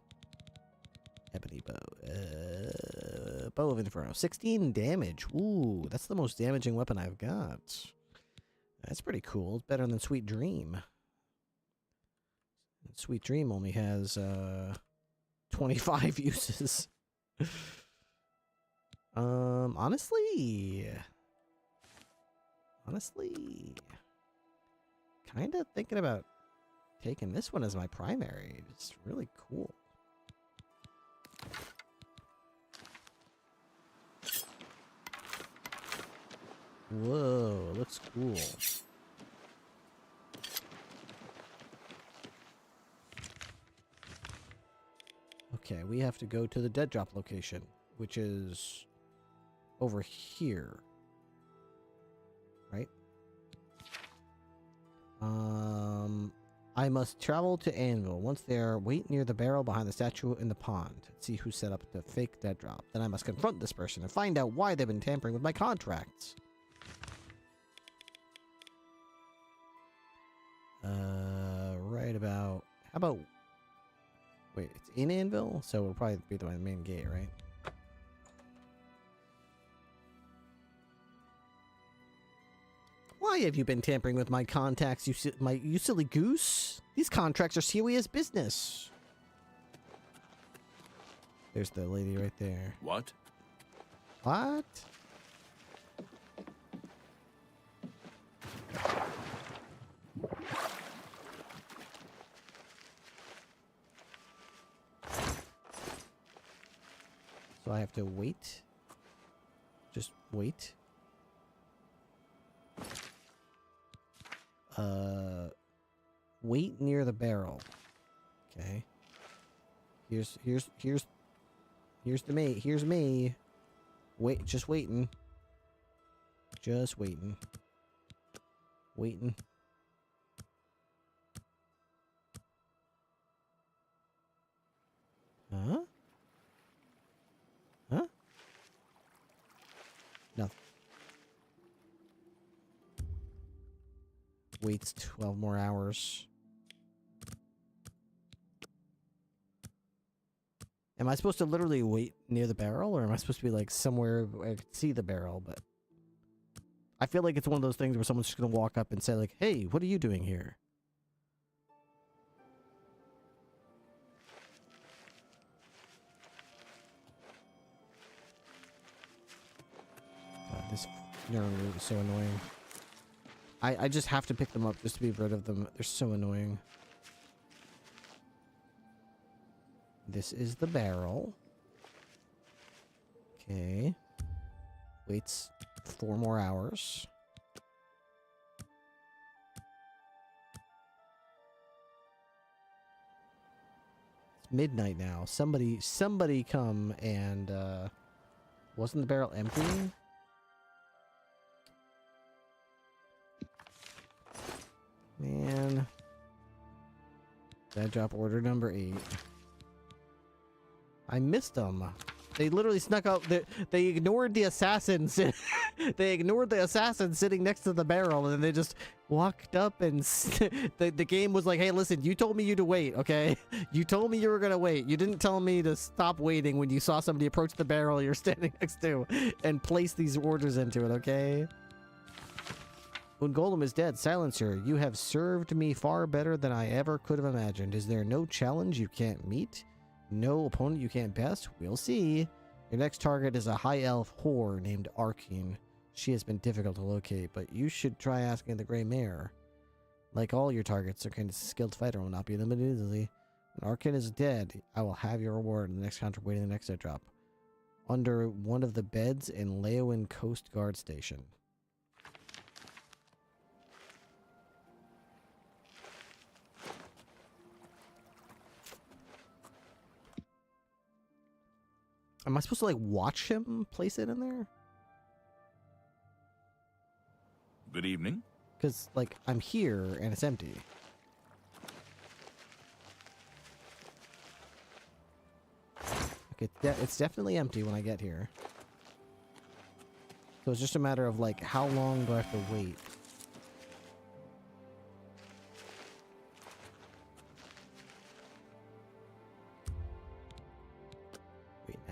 Ebony bow. Bow of Inferno. 16 damage. Ooh, that's the most damaging weapon I've got. That's pretty cool. It's better than Sweet Dream. Sweet Dream only has 25 uses. Honestly, kind of thinking about taking this one as my primary. It's really cool. Whoa, looks cool. Okay, we have to go to the dead drop location, which is over here. Right? I must travel to Anvil. Once there, wait near the barrel behind the statue in the pond. See who set up the fake dead drop. Then I must confront this person and find out why they've been tampering with my contracts. Right about... How about... Wait, it's in Anvil? So it'll probably be the main gate, right? Why have you been tampering with my contacts, you silly goose? These contracts are serious business. There's the lady right there. What? What? So I have to wait? Just wait? Wait near the barrel. Okay. Here's me. Wait, just waiting. Just waiting. Waiting. Huh? Huh? Nothing. Waits 12 more hours. Am I supposed to literally wait near the barrel, or am I supposed to be like somewhere where I could see the barrel? But I feel like it's one of those things where someone's just gonna walk up and say like, "Hey, what are you doing here?" God, this neuron root is so annoying. I just have to pick them up just to be rid of them. They're so annoying. This is the barrel. Okay. Waits 4 more hours. It's midnight now. Somebody come and wasn't the barrel empty? Man. Dead drop order number 8. I missed them. They literally snuck out. They ignored the assassins. They ignored the assassin sitting next to the barrel, and they just walked up and the game was like, "Hey, listen, you told me you to wait, okay? You told me you were gonna wait. You didn't tell me to stop waiting when you saw somebody approach the barrel you're standing next to and place these orders into it, okay?" When Golem is dead, Silencer, you have served me far better than I ever could have imagined. Is there no challenge you can't meet? No opponent you can't best? We'll see. Your next target is a high elf whore named Arkeen. She has been difficult to locate, but you should try asking the Grey Mare. Like all your targets, their kind of skilled fighter will not be limited easily. When Arkeen is dead, I will have your reward in the next contract waiting the next dead drop. Under one of the beds in Leowin Coast Guard Station. Am I supposed to, like, watch him place it in there? Good evening. Because, like, I'm here and it's empty. Okay, it's definitely empty when I get here. So it's just a matter of, like, how long do I have to wait?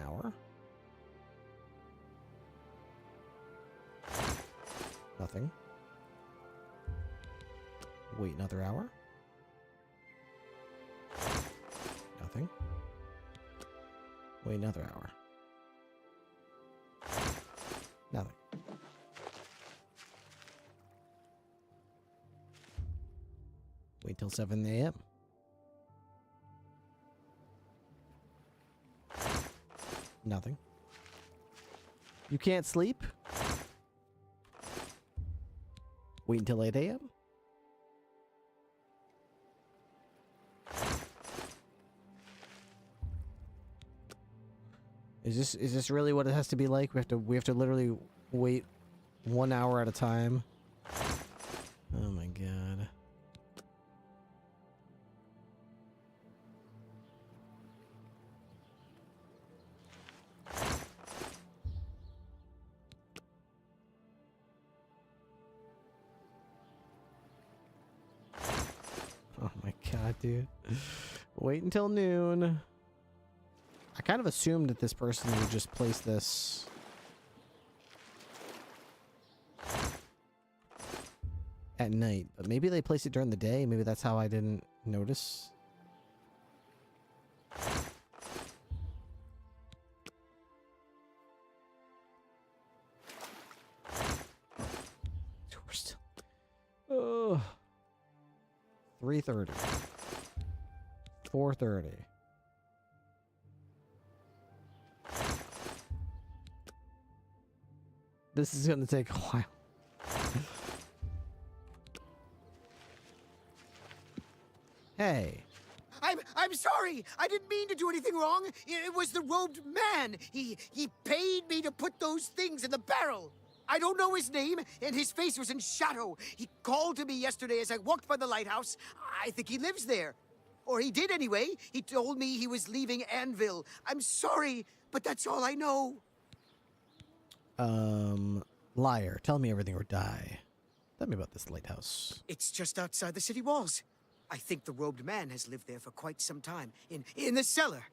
Hour. Nothing. Wait another hour. Nothing. Wait another hour. Nothing. Wait till 7 a.m. Nothing. You can't sleep? Wait until 8 a.m.? Is this really what it has to be like? We have to literally wait 1 hour at a time. Oh my god. dude. Wait until noon. I kind of assumed that this person would just place this at night, but maybe they placed it during the day. Maybe that's how I didn't notice. We're still... Oh. 3:30. 4:30. This is gonna take a while. Hey. I'm sorry. I didn't mean to do anything wrong. It was the robed man. He paid me to put those things in the barrel. I don't know his name, and his face was in shadow. He called to me yesterday as I walked by the lighthouse. I think he lives there. Or he did anyway. He told me he was leaving Anvil. I'm sorry, but that's all I know. Liar. Tell me everything or die. Tell me about this lighthouse. It's just outside the city walls. I think the robed man has lived there for quite some time. In the cellar.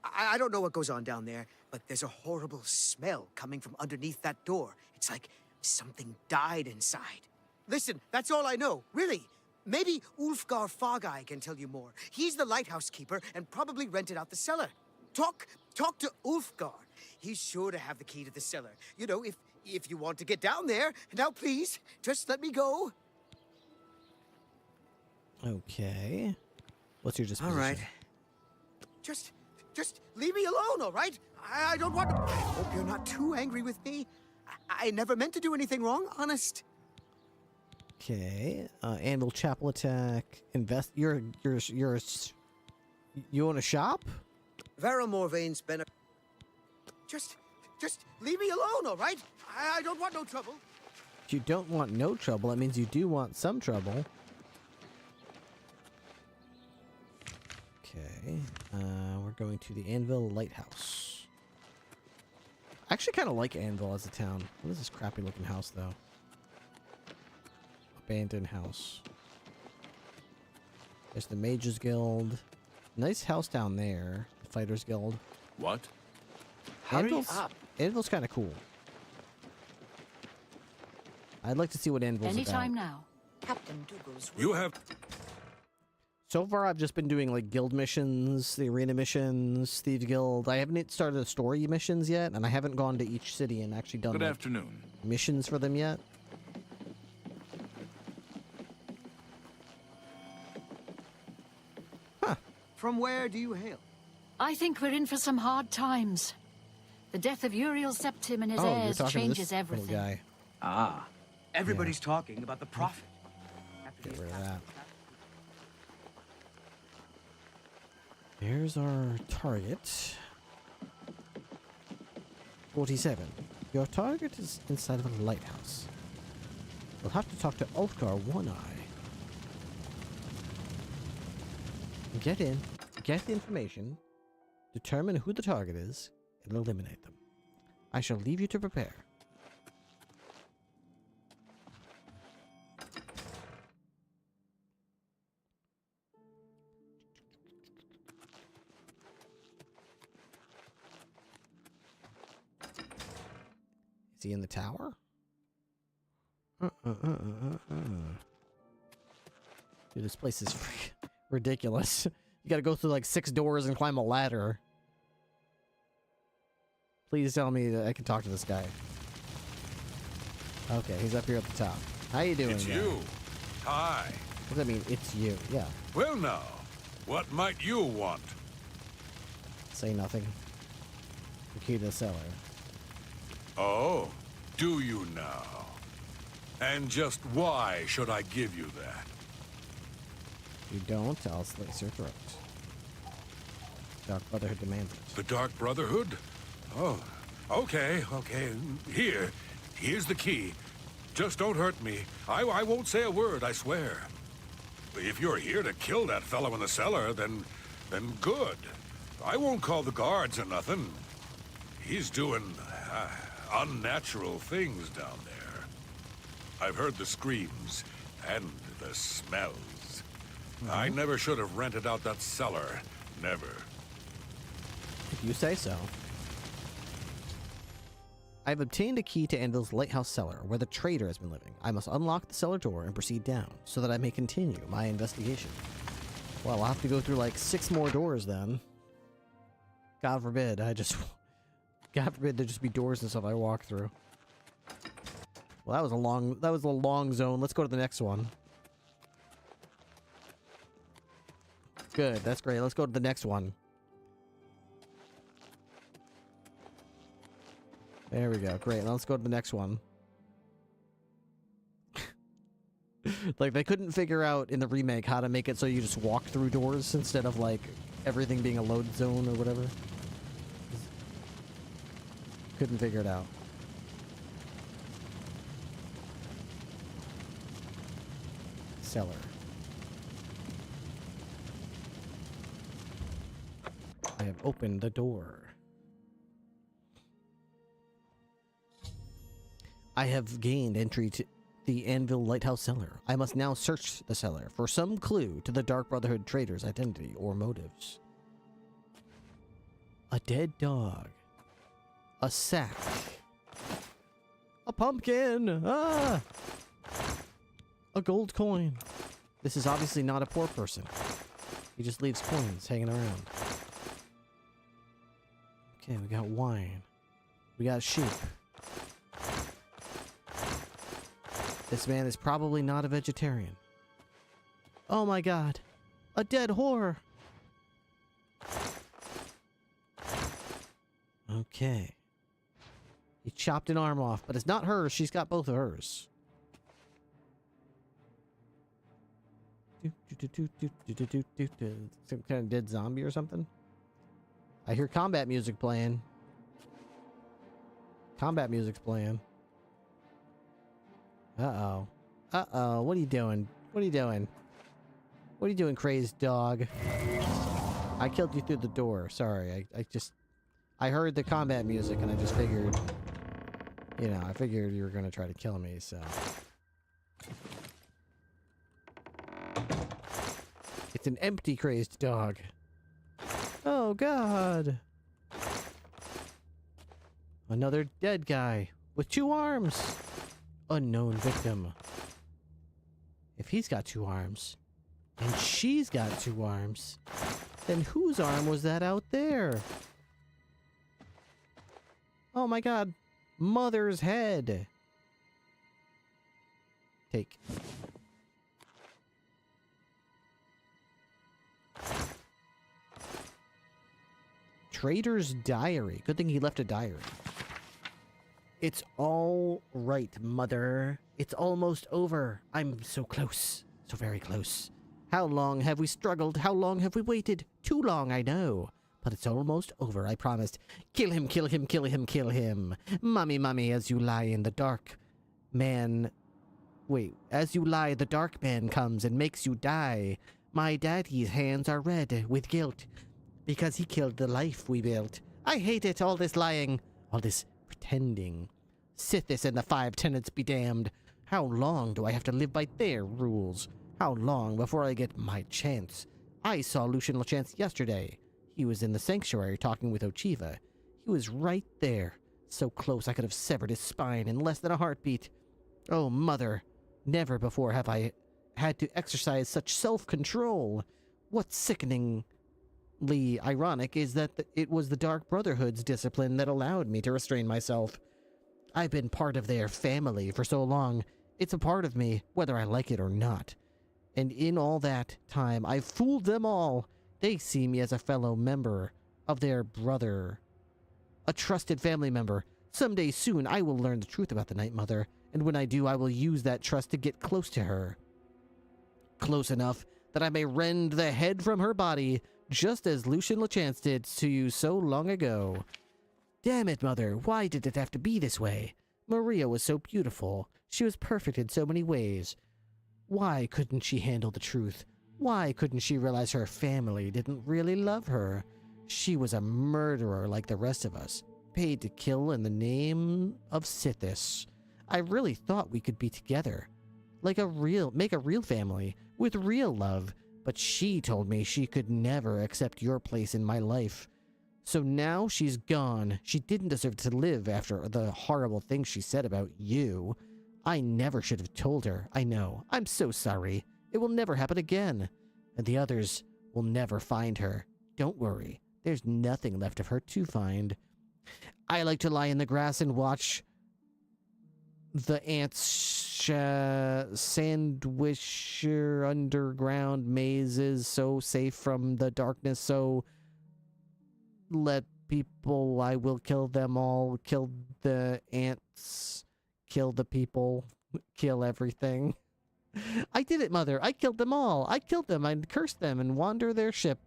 I don't know what goes on down there, but there's a horrible smell coming from underneath that door. It's like something died inside. Listen, that's all I know, really. Maybe Ulfgar Fogeye can tell you more. He's the lighthouse keeper and probably rented out the cellar. Talk to Ulfgar. He's sure to have the key to the cellar. You know, if you want to get down there. Now, please, just let me go. Okay. What's your disposition? All right. Just leave me alone, all right? I don't want to... I hope you're not too angry with me. I never meant to do anything wrong, honest. Okay. Anvil Chapel attack. Invest... You own a shop? Varamore Vane's been a... Just leave me alone, all right? I don't want no trouble. If you don't want no trouble, that means you do want some trouble. Okay. We're going to the Anvil Lighthouse. I actually kind of like Anvil as a town. What is this crappy looking house, though? Abandoned house. There's the Mages Guild. Nice house down there. The Fighters Guild. What? Anvil's kind of cool. I'd like to see what Anvil's Anytime about. now. Captain Dougal's... You have... So far, I've just been doing, like, guild missions, the arena missions, Thieves Guild. I haven't started the story missions yet, and I haven't gone to each city and actually done, Good like, afternoon. missions for them yet. Huh. From where do you hail? I think we're in for some hard times. The death of Uriel Septim and his heirs changes everything. Guy. Ah, everybody's talking about the prophet. Get rid of that. Here's our target. 47. Your target is inside of a lighthouse. We'll have to talk to Ulfgar One Eye. Get in, get the information, determine who the target is, and eliminate them. I shall leave you to prepare. Is he in the tower? Dude, this place is ridiculous. You gotta go through like 6 doors and climb a ladder. Please tell me that I can talk to this guy. Okay, he's up here at the top. How you doing, It's guy? you. Hi. What does that mean? It's you. Yeah. Well now, what might you want? Say nothing. The key to the cellar. Oh, do you now? And just why should I give you that? If you don't, I'll slit your throat. Dark Brotherhood demands it. The Dark Brotherhood? Oh, okay. Here's the key. Just don't hurt me. I won't say a word, I swear. If you're here to kill that fellow in the cellar, then good. I won't call the guards or nothing. He's doing unnatural things down there. I've heard the screams and the smells. I never should have rented out that cellar. Never. If you say so. I've obtained a key to Anvil's lighthouse cellar, where the trader has been living. I must unlock the cellar door and proceed down, so that I may continue my investigation. Well, I'll have to go through like 6 more doors then. God forbid, God forbid there just be doors and stuff I walk through. Well, that was a long zone. Let's go to the next one. Good, that's great. Let's go to the next one. There we go. Great. Let's go to the next one. Like, they couldn't figure out in the remake how to make it so you just walk through doors instead of, like, everything being a load zone or whatever. Couldn't figure it out. Cellar. I have opened the door. I have gained entry to the Anvil Lighthouse cellar. I must now search the cellar for some clue to the Dark Brotherhood trader's identity or motives. A dead dog. A sack. A pumpkin! Ah! A gold coin. This is obviously not a poor person. He just leaves coins hanging around. Okay, we got wine. We got sheep. This man is probably not a vegetarian. Oh my god. A dead whore! Okay. He chopped an arm off, but it's not hers. She's got both of hers. Some kind of dead zombie or something? I hear combat music playing. Combat music's playing. Uh-oh. Uh-oh. What are you doing? What are you doing? What are you doing, crazed dog? I killed you through the door. Sorry. I heard the combat music and I just figured... You know, I figured you were going to try to kill me, so... It's an empty crazed dog. Oh, God. Another dead guy with 2 arms. Unknown victim. If he's got 2 arms, and she's got 2 arms, then whose arm was that out there? Oh my god. Mother's head. Take. Trader's diary. Good thing he left a diary. It's all right, Mother. It's almost over. I'm so close. So very close. How long have we struggled? How long have we waited? Too long, I know. But it's almost over, I promised. Kill him, kill him, kill him, kill him. Mummy, mummy, as you lie in the dark. Man... Wait, as you lie, the dark man comes and makes you die. My daddy's hands are red with guilt. Because he killed the life we built. I hate it, all this lying. All this... pretending. Sithis and the 5 tenants be damned. How long do I have to live by their rules? How long before I get my chance? I saw Lucian LeChance yesterday. He was in the sanctuary talking with Ochiva. He was right there. So close I could have severed his spine in less than a heartbeat. Oh, Mother. Never before have I had to exercise such self-control. What's sickeningly ironic is that it was the Dark Brotherhood's discipline that allowed me to restrain myself. I've been part of their family for so long. It's a part of me, whether I like it or not. And in all that time, I've fooled them all. They see me as a fellow member of their brother. A trusted family member. Someday soon, I will learn the truth about the Night Mother. And when I do, I will use that trust to get close to her. Close enough that I may rend the head from her body, just as Lucian LeChance did to you so long ago. Damn it, Mother, why did it have to be this way? Maria was so beautiful. She was perfect in so many ways. Why couldn't she handle the truth? Why couldn't she realize her family didn't really love her? She was a murderer like the rest of us, paid to kill in the name of Sithis. I really thought we could be together. Make a real family, with real love. But she told me she could never accept your place in my life. So now she's gone. She didn't deserve to live after the horrible things she said about you. I never should have told her. I know. I'm so sorry. It will never happen again. And the others will never find her. Don't worry. There's nothing left of her to find. I like to lie in the grass and watch the ants sandwich your underground mazes, so safe from the darkness, so let people, I will kill them all, kill the ants, kill the people, kill everything. I did it, Mother. I killed them all. I killed them. I cursed them and wander their ship.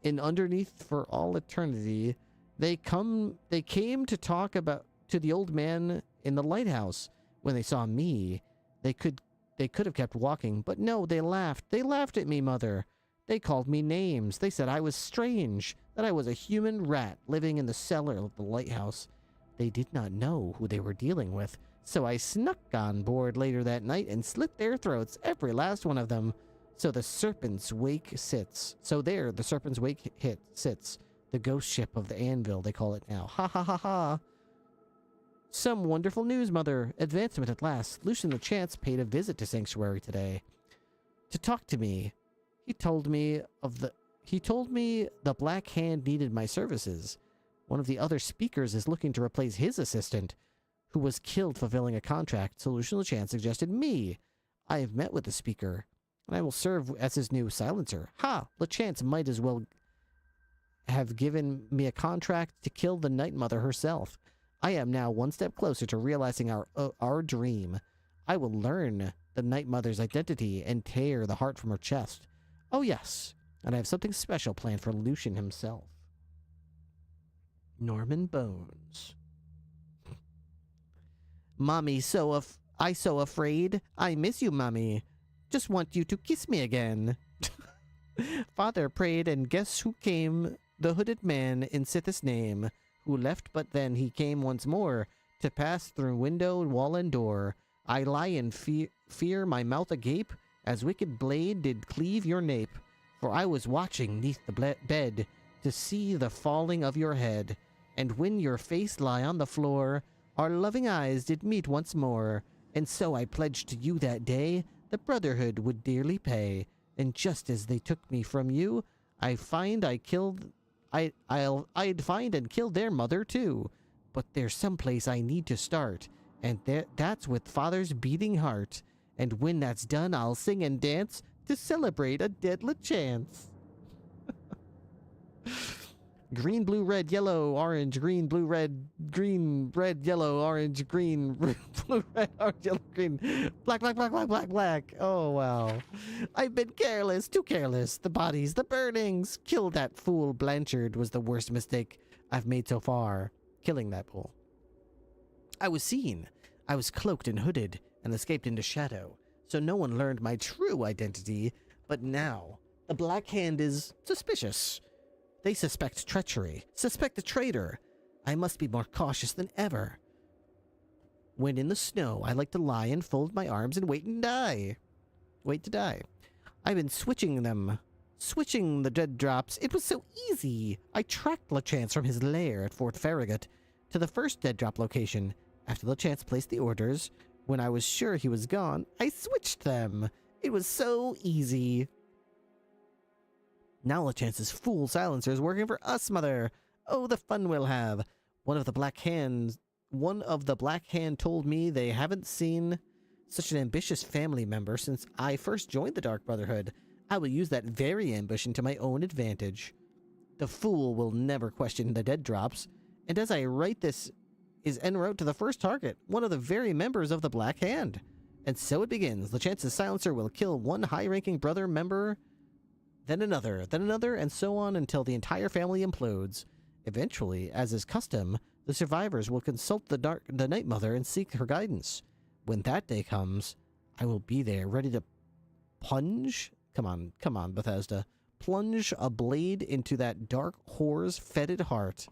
And underneath for all eternity, they came to talk about to the old man in the lighthouse. When they saw me, they could have kept walking, but no, they laughed. They laughed at me, Mother. They called me names. They said I was strange, that I was a human rat living in the cellar of the lighthouse. They did not know who they were dealing with, so I snuck on board later that night and slit their throats, every last one of them. So the Serpent's Wake sits. So there, the Serpent's Wake sits. The ghost ship of the Anvil, they call it now. Ha ha ha ha. Some wonderful news, Mother. Advancement at last. Lucian the Chance paid a visit to Sanctuary today. To talk to me. He told me the Black Hand needed my services. One of the other speakers is looking to replace his assistant, who was killed fulfilling a contract, so Lucian the Chance suggested me. I have met with the speaker, and I will serve as his new silencer. Ha! LeChance might as well have given me a contract to kill the Night Mother herself. I am now one step closer to realizing our dream. I will learn the Night Mother's identity and tear the heart from her chest. Oh yes, and I have something special planned for Lucian himself. Norman Bones. Mommy, I so afraid. I miss you, Mommy. Just want you to kiss me again. Father prayed, and guess who came? The hooded man in Sith's name, who left, but then he came once more, to pass through window, wall, and door. I lie in fear, my mouth agape, as wicked blade did cleave your nape. For I was watching neath the bed, to see the falling of your head. And when your face lie on the floor, our loving eyes did meet once more. And so I pledged to you that day, the brotherhood would dearly pay. And just as they took me from you, I'd find and kill their mother too. But there's someplace I need to start, and that's with Father's beating heart. And when that's done, I'll sing and dance to celebrate a dead LeChance. Green, blue, red, yellow, orange, green, blue, red, yellow, orange, green, blue, red, orange, yellow, green, black, black, black, black, black, black. Oh, wow. I've been careless, too careless. The bodies, the burnings. Kill that fool Blanchard was the worst mistake I've made so far. Killing that fool. I was seen. I was cloaked and hooded and escaped into shadow, so no one learned my true identity. But now, the Black Hand is suspicious. They suspect treachery, suspect a traitor. I must be more cautious than ever. When in the snow, I like to lie and fold my arms and wait and die. Wait to die. I've been switching the dead drops. It was so easy. I tracked LeChance from his lair at Fort Farragut to the first dead drop location. After LeChance placed the orders, when I was sure he was gone, I switched them. It was so easy. Now LeChance's fool silencer is working for us, Mother. Oh, the fun we'll have. One of the Black Hand told me they haven't seen such an ambitious family member since I first joined the Dark Brotherhood. I will use that very ambition to my own advantage. The fool will never question the dead drops, and as I write this is en route to the first target, one of the very members of the Black Hand. And so it begins. LeChance's silencer will kill one high-ranking brother member, then another, and so on until the entire family implodes. Eventually, as is custom, the survivors will consult the Night Mother and seek her guidance. When that day comes, I will be there, ready to plunge. Come on, Bethesda. Plunge a blade into that dark whore's fetid heart.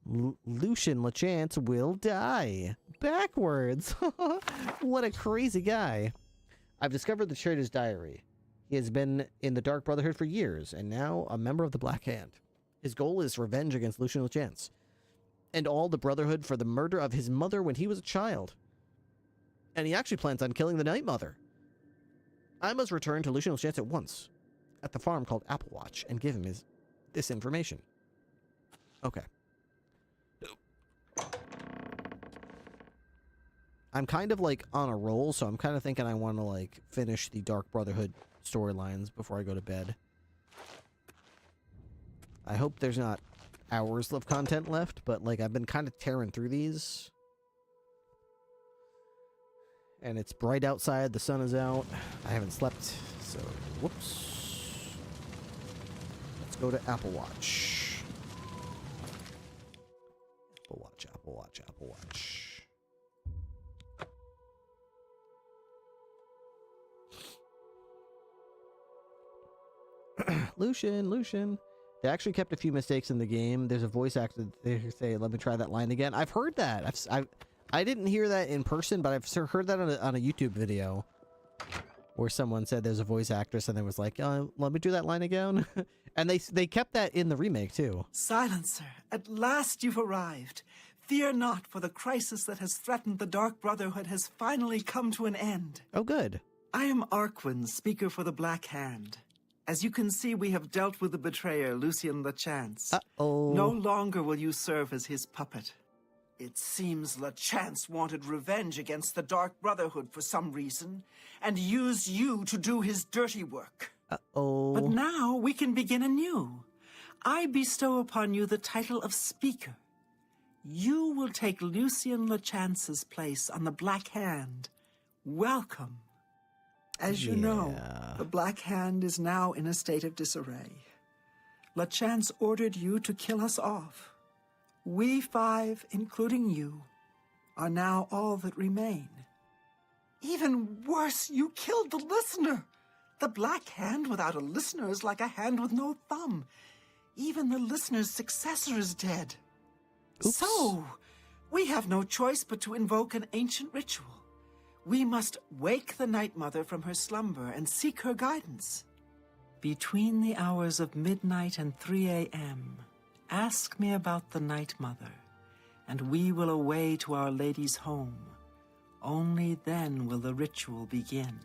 Lucian LeChance will die. Backwards. What a crazy guy. I've discovered the traitor's diary. He has been in the Dark Brotherhood for years, and now a member of the Black Hand. His goal is revenge against Lucian LeChance, and all the Brotherhood for the murder of his mother when he was a child. And he actually plans on killing the Night Mother. I must return to Lucian LeChance at once, at the farm called Applewatch, and give him this information. Okay. I'm kind of like on a roll, so I'm kind of thinking I want to like finish the Dark Brotherhood storylines before I go to bed. I hope there's not hours of content left, but like I've been kind of tearing through these. And it's bright outside, the sun is out. I haven't slept, so whoops. Let's go to Applewatch. Applewatch, Applewatch, Applewatch. Lucian. They actually kept a few mistakes in the game. There's a voice actor. They say, "Let me try that line again." I've heard that. I didn't hear that in person, but I've heard that on a YouTube video where someone said there's a voice actress and they was like, "Let me do that line again." And they kept that in the remake too. Silencer, at last you've arrived. Fear not, for the crisis that has threatened the Dark Brotherhood has finally come to an end. Oh, good. I am Arquin, speaker for the Black Hand. As you can see, we have dealt with the betrayer, Lucian LeChance. Uh-oh. No longer will you serve as his puppet. It seems LeChance wanted revenge against the Dark Brotherhood for some reason, and used you to do his dirty work. Uh-oh. But now we can begin anew. I bestow upon you the title of Speaker. You will take Lucian LeChance's place on the Black Hand. Welcome. As you know, the Black Hand is now in a state of disarray. LeChance ordered you to kill us off. We five, including you, are now all that remain. Even worse, you killed the listener. The Black Hand without a listener is like a hand with no thumb. Even the listener's successor is dead. Oops. So, we have no choice but to invoke an ancient ritual. We must wake the Night Mother from her slumber and seek her guidance. Between the hours of midnight and 3 a.m., ask me about the Night Mother, and we will away to Our Lady's home. Only then will the ritual begin.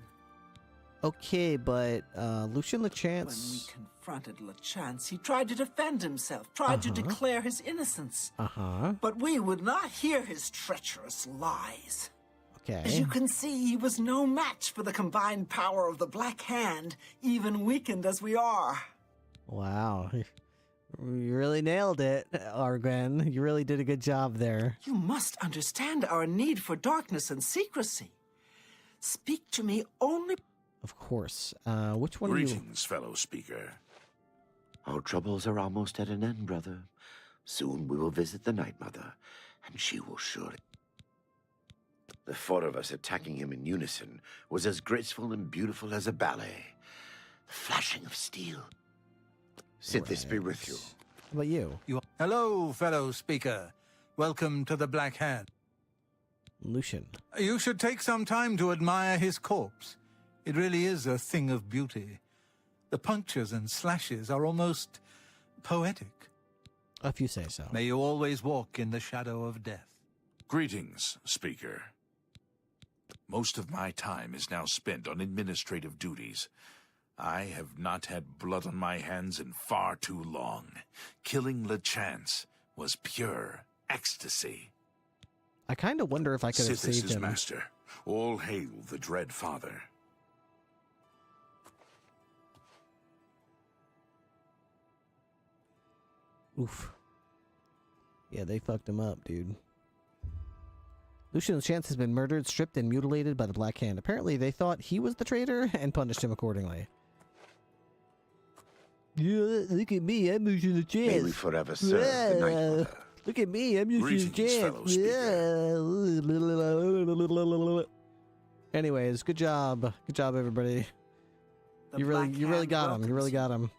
Okay, but Lucian LeChance... When we confronted LeChance, he tried to defend himself, tried to declare his innocence. But we would not hear his treacherous lies. Okay. As you can see, he was no match for the combined power of the Black Hand, even weakened as we are. Wow. You really nailed it, Argwen. You really did a good job there. You must understand our need for darkness and secrecy. Speak to me only... Of course. Which one Greetings, fellow speaker. Our troubles are almost at an end, brother. Soon we will visit the Night Mother, and she will surely... The four of us attacking him in unison was as graceful and beautiful as a ballet. The flashing of steel. Sit this be with you. How about you? Hello, fellow speaker. Welcome to the Black Hand. Lucian. You should take some time to admire his corpse. It really is a thing of beauty. The punctures and slashes are almost poetic. If you say so. May you always walk in the shadow of death. Greetings, speaker. Most of my time is now spent on administrative duties. I have not had blood on my hands in far too long. Killing LeChance was pure ecstasy. I kind of wonder if I could have Sithis saved is him. master. All hail the Dread Father. Oof. Yeah, they fucked him up, dude. Lucian LeChance has been murdered, stripped, and mutilated by the Black Hand. Apparently, they thought he was the traitor and punished him accordingly. Yeah, look at me, I'm Lucian LeChance. May we forever serve the Night Mother. Look at me, I'm Lucian fellow LeChance. Anyways, good job. Good job, everybody. You really got him. You really got him.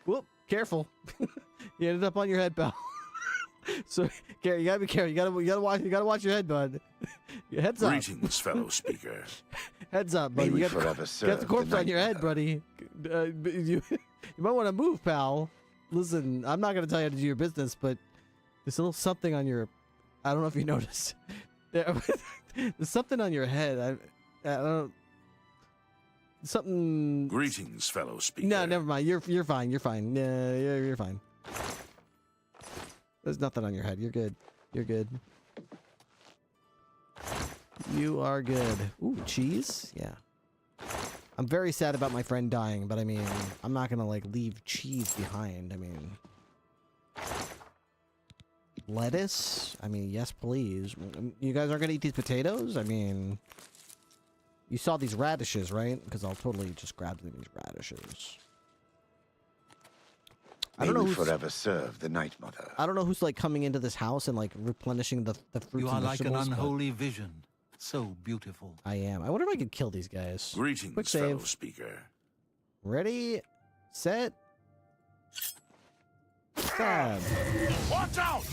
Whoop, careful. You ended up on your head, pal. So, Gary, you gotta be careful. You gotta watch your head, bud. Your head's up. Greetings, fellow speaker. Heads up, buddy. May You we got forever the serve corpse the on your Night head, buddy. You might want to move, pal. Listen, I'm not gonna tell you how to do your business, but there's a little something on your. I don't know if you noticed. There's something on your head. I don't. Something. Greetings, fellow speaker. No, never mind. You're fine. You're fine. You're fine. There's nothing on your head. You're good. You're good. You are good. Ooh, cheese? Yeah. I'm very sad about my friend dying, but I mean, I'm not gonna like leave cheese behind. I mean, lettuce? I mean, yes, please. You guys aren't gonna eat these potatoes? I mean, you saw these radishes, right? Because I'll totally just grab these radishes. I don't know who's forever serve the Night Mother. I don't know who's like coming into this house and like replenishing the fruits You are and like an vegetables, but unholy vision. So beautiful. I am. I wonder if I could kill these guys. Greetings, Quick fellow save. speaker. Ready, set, stab. Watch out!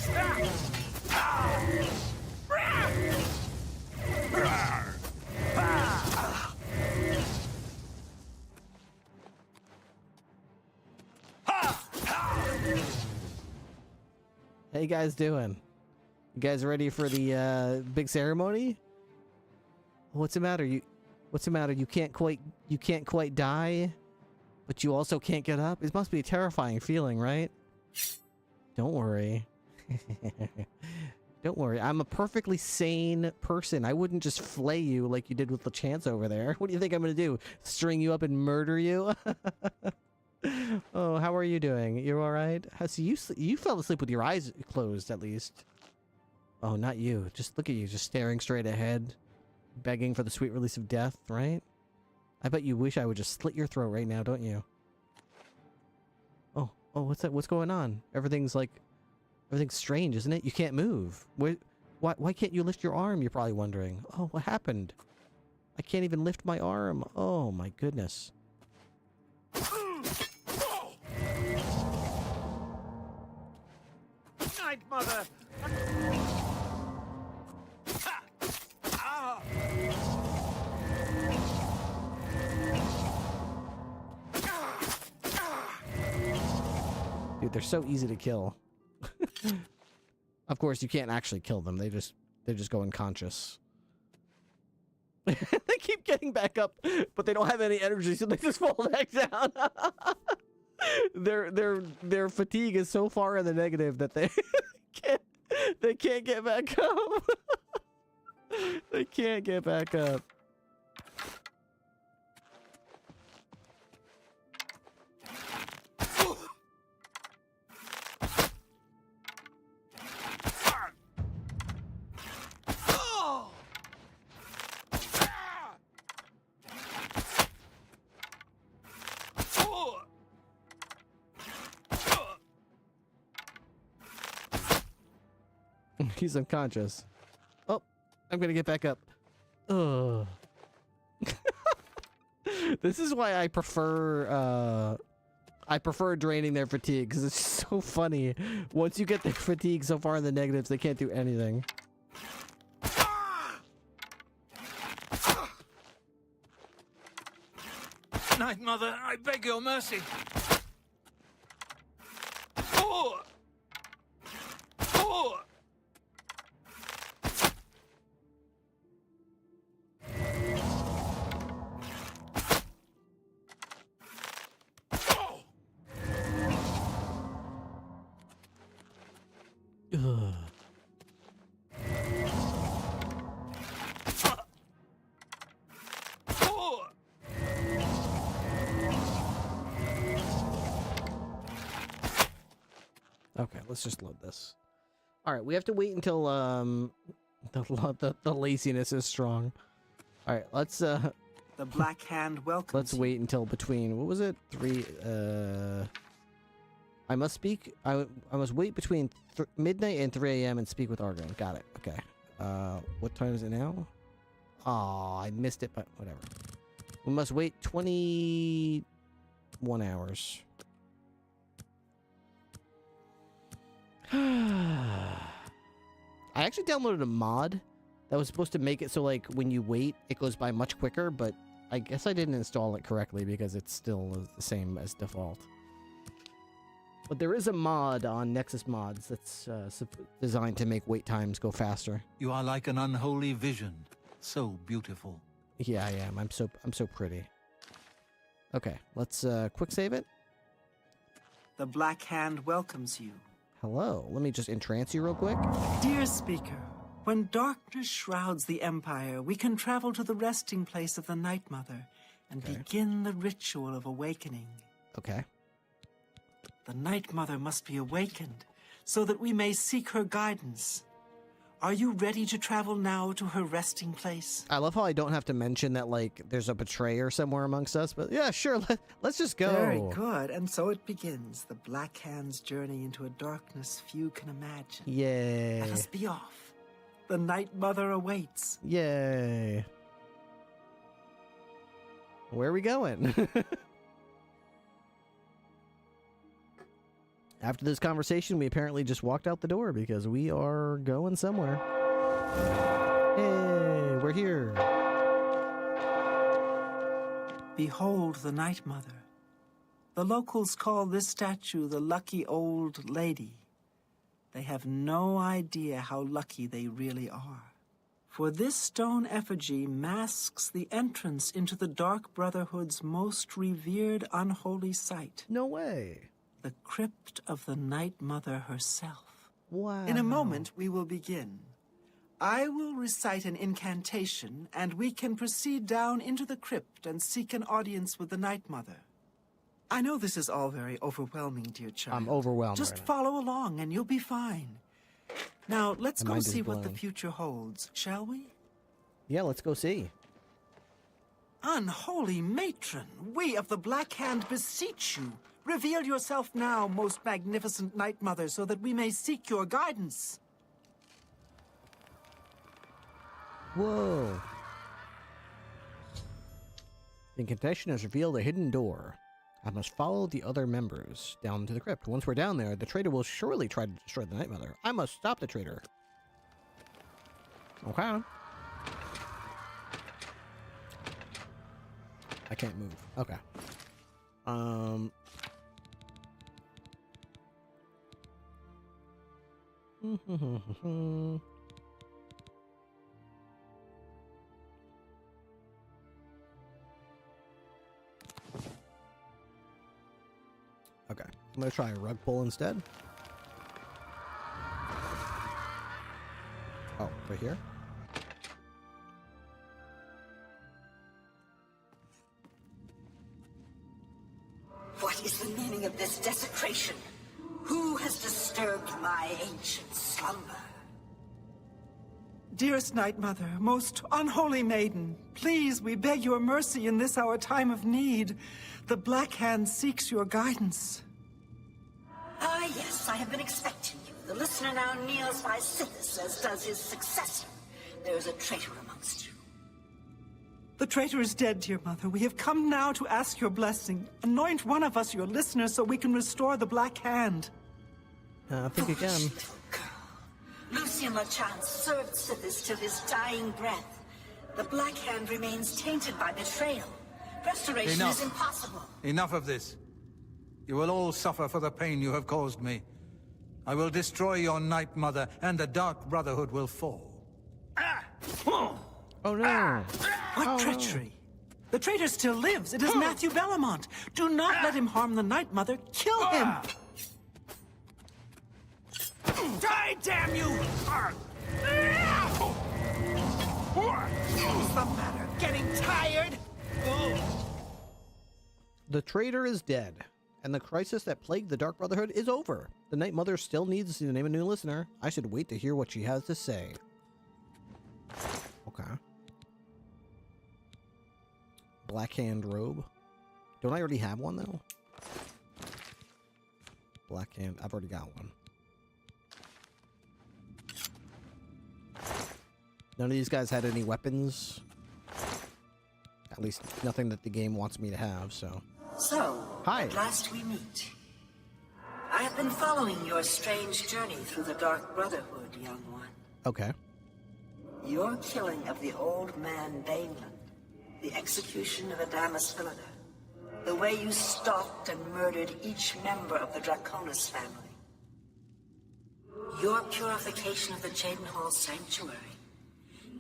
How you guys doing? You guys ready for the big ceremony? What's the matter? What's the matter? You can't quite die, but you also can't get up. It must be a terrifying feeling, right? Don't worry. Don't worry. I'm a perfectly sane person. I wouldn't just flay you like you did with LeChance over there. What do you think I'm gonna do? String you up and murder you? Oh, how are you doing? You all right? So you fell asleep with your eyes closed, at least. Oh, not you. Just look at you, just staring straight ahead, begging for the sweet release of death, right? I bet you wish I would just slit your throat right now, don't you? Oh, what's that? What's going on? Everything's strange, isn't it? You can't move. Why can't you lift your arm? You're probably wondering. Oh, what happened? I can't even lift my arm. Oh my goodness. Night Mother! Dude, they're so easy to kill. Of course, you can't actually kill them. They're just go unconscious. They keep getting back up, but they don't have any energy, so they just fall back down. Their fatigue is so far in the negative that they can't get back up. They can't get back up. He's unconscious. Oh, I'm gonna get back up. Ugh. This is why I prefer draining their fatigue, because it's so funny. Once you get their fatigue so far in the negatives, they can't do anything. Night Mother, I beg your mercy. Ugh. Okay, let's just load this. All right, we have to wait until the laziness is strong. All right, let's The Black Hand welcomes let's wait until between, what was it? 3 I must speak. I must wait between midnight and 3 a.m. and speak with Argon. Got it. Okay. What time is it now? Oh, I missed it, but whatever. We must wait 21 hours. I actually downloaded a mod that was supposed to make it so, like, when you wait, it goes by much quicker, but I guess I didn't install it correctly because it's still the same as default. But there is a mod on Nexus Mods that's designed to make wait times go faster. You are like an unholy vision, so beautiful. Yeah, I am. I'm so pretty. Okay, let's quick save it. The Black Hand welcomes you. Hello. Let me just entrance you real quick. Dear Speaker, when darkness shrouds the Empire, we can travel to the resting place of the Night Mother and begin the ritual of awakening. Okay. The Night Mother must be awakened so that we may seek her guidance. Are you ready to travel now to her resting place? I love how I don't have to mention that, like, there's a betrayer somewhere amongst us, but yeah, sure, let's just go. Very good, and so it begins, the Black Hand's journey into a darkness few can imagine. Yay. Let us be off. The Night Mother awaits. Yay. Where are we going? After this conversation, we apparently just walked out the door because we are going somewhere. Hey, we're here. Behold the Night Mother. The locals call this statue the Lucky Old Lady. They have no idea how lucky they really are. For this stone effigy masks the entrance into the Dark Brotherhood's most revered unholy site. No way. The crypt of the Night Mother herself. Wow. In a moment, we will begin. I will recite an incantation, and we can proceed down into the crypt and seek an audience with the Night Mother. I know this is all very overwhelming, dear child. I'm overwhelmed. Just right follow along, and you'll be fine. Now, let's My go mind is see what the blown. future holds, shall we? Yeah, let's go see. Unholy matron, we of the Black Hand beseech you. Reveal yourself now, most magnificent Night Mother, so that we may seek your guidance. Whoa. The incantation has revealed a hidden door. I must follow the other members down to the crypt. Once we're down there, the traitor will surely try to destroy the Night Mother. I must stop the traitor. Okay. I can't move. Okay. Okay, I'm gonna try a rug pull instead. Oh, right here? What is the meaning of this desecration? Who has disturbed my ancient slumber? Dearest Night Mother, most unholy maiden, please, we beg your mercy in this our time of need. The Black Hand seeks your guidance. Ah, yes, I have been expecting you. The listener now kneels by Sithis, as does his successor. There is a traitor amongst you. The traitor is dead, dear Mother. We have come now to ask your blessing. Anoint one of us your listener so we can restore the Black Hand. Think again. Lucien LeChance served Sithis till his dying breath. The Black Hand remains tainted by betrayal. Restoration is impossible. Enough of this. You will all suffer for the pain you have caused me. I will destroy your Night Mother, and the Dark Brotherhood will fall. Oh no! What treachery! The traitor still lives. It is Matthew Bellamont. Do not let him harm the Night Mother. Kill him! Die, damn you! What's the matter? Getting tired? The traitor is dead, and the crisis that plagued the Dark Brotherhood is over. The Night Mother still needs to name a new listener. I should wait to hear what she has to say. Okay. Black Hand robe. Don't I already have one, though? Black Hand. I've already got one. None of these guys had any weapons. At least nothing that the game wants me to have, so. So, Hi. at last we meet. I have been following your strange journey through the Dark Brotherhood, young one. Okay. Your killing of the old man Baneland, the execution of Adamus Philida, the way you stalked and murdered each member of the Draconis family. Your purification of the Jadenhall Sanctuary.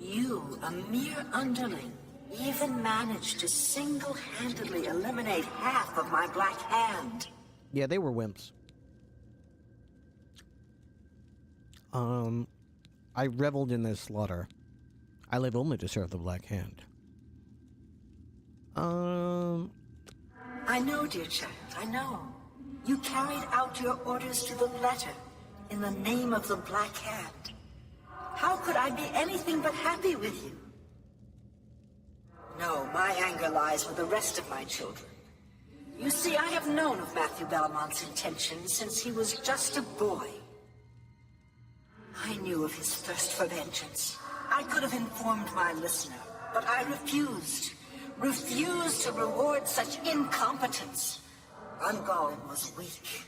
You, a mere underling, even managed to single-handedly eliminate half of my Black Hand. Yeah, they were wimps. I reveled in their slaughter. I live only to serve the Black Hand. I know, dear child, I know. You carried out your orders to the letter in the name of the Black Hand. How could I be anything but happy with you? No, my anger lies with the rest of my children. You see, I have known of Matthew Bellamont's intentions since he was just a boy. I knew of his thirst for vengeance. I could have informed my listener, but I refused. Refused to reward such incompetence. Ungol was weak.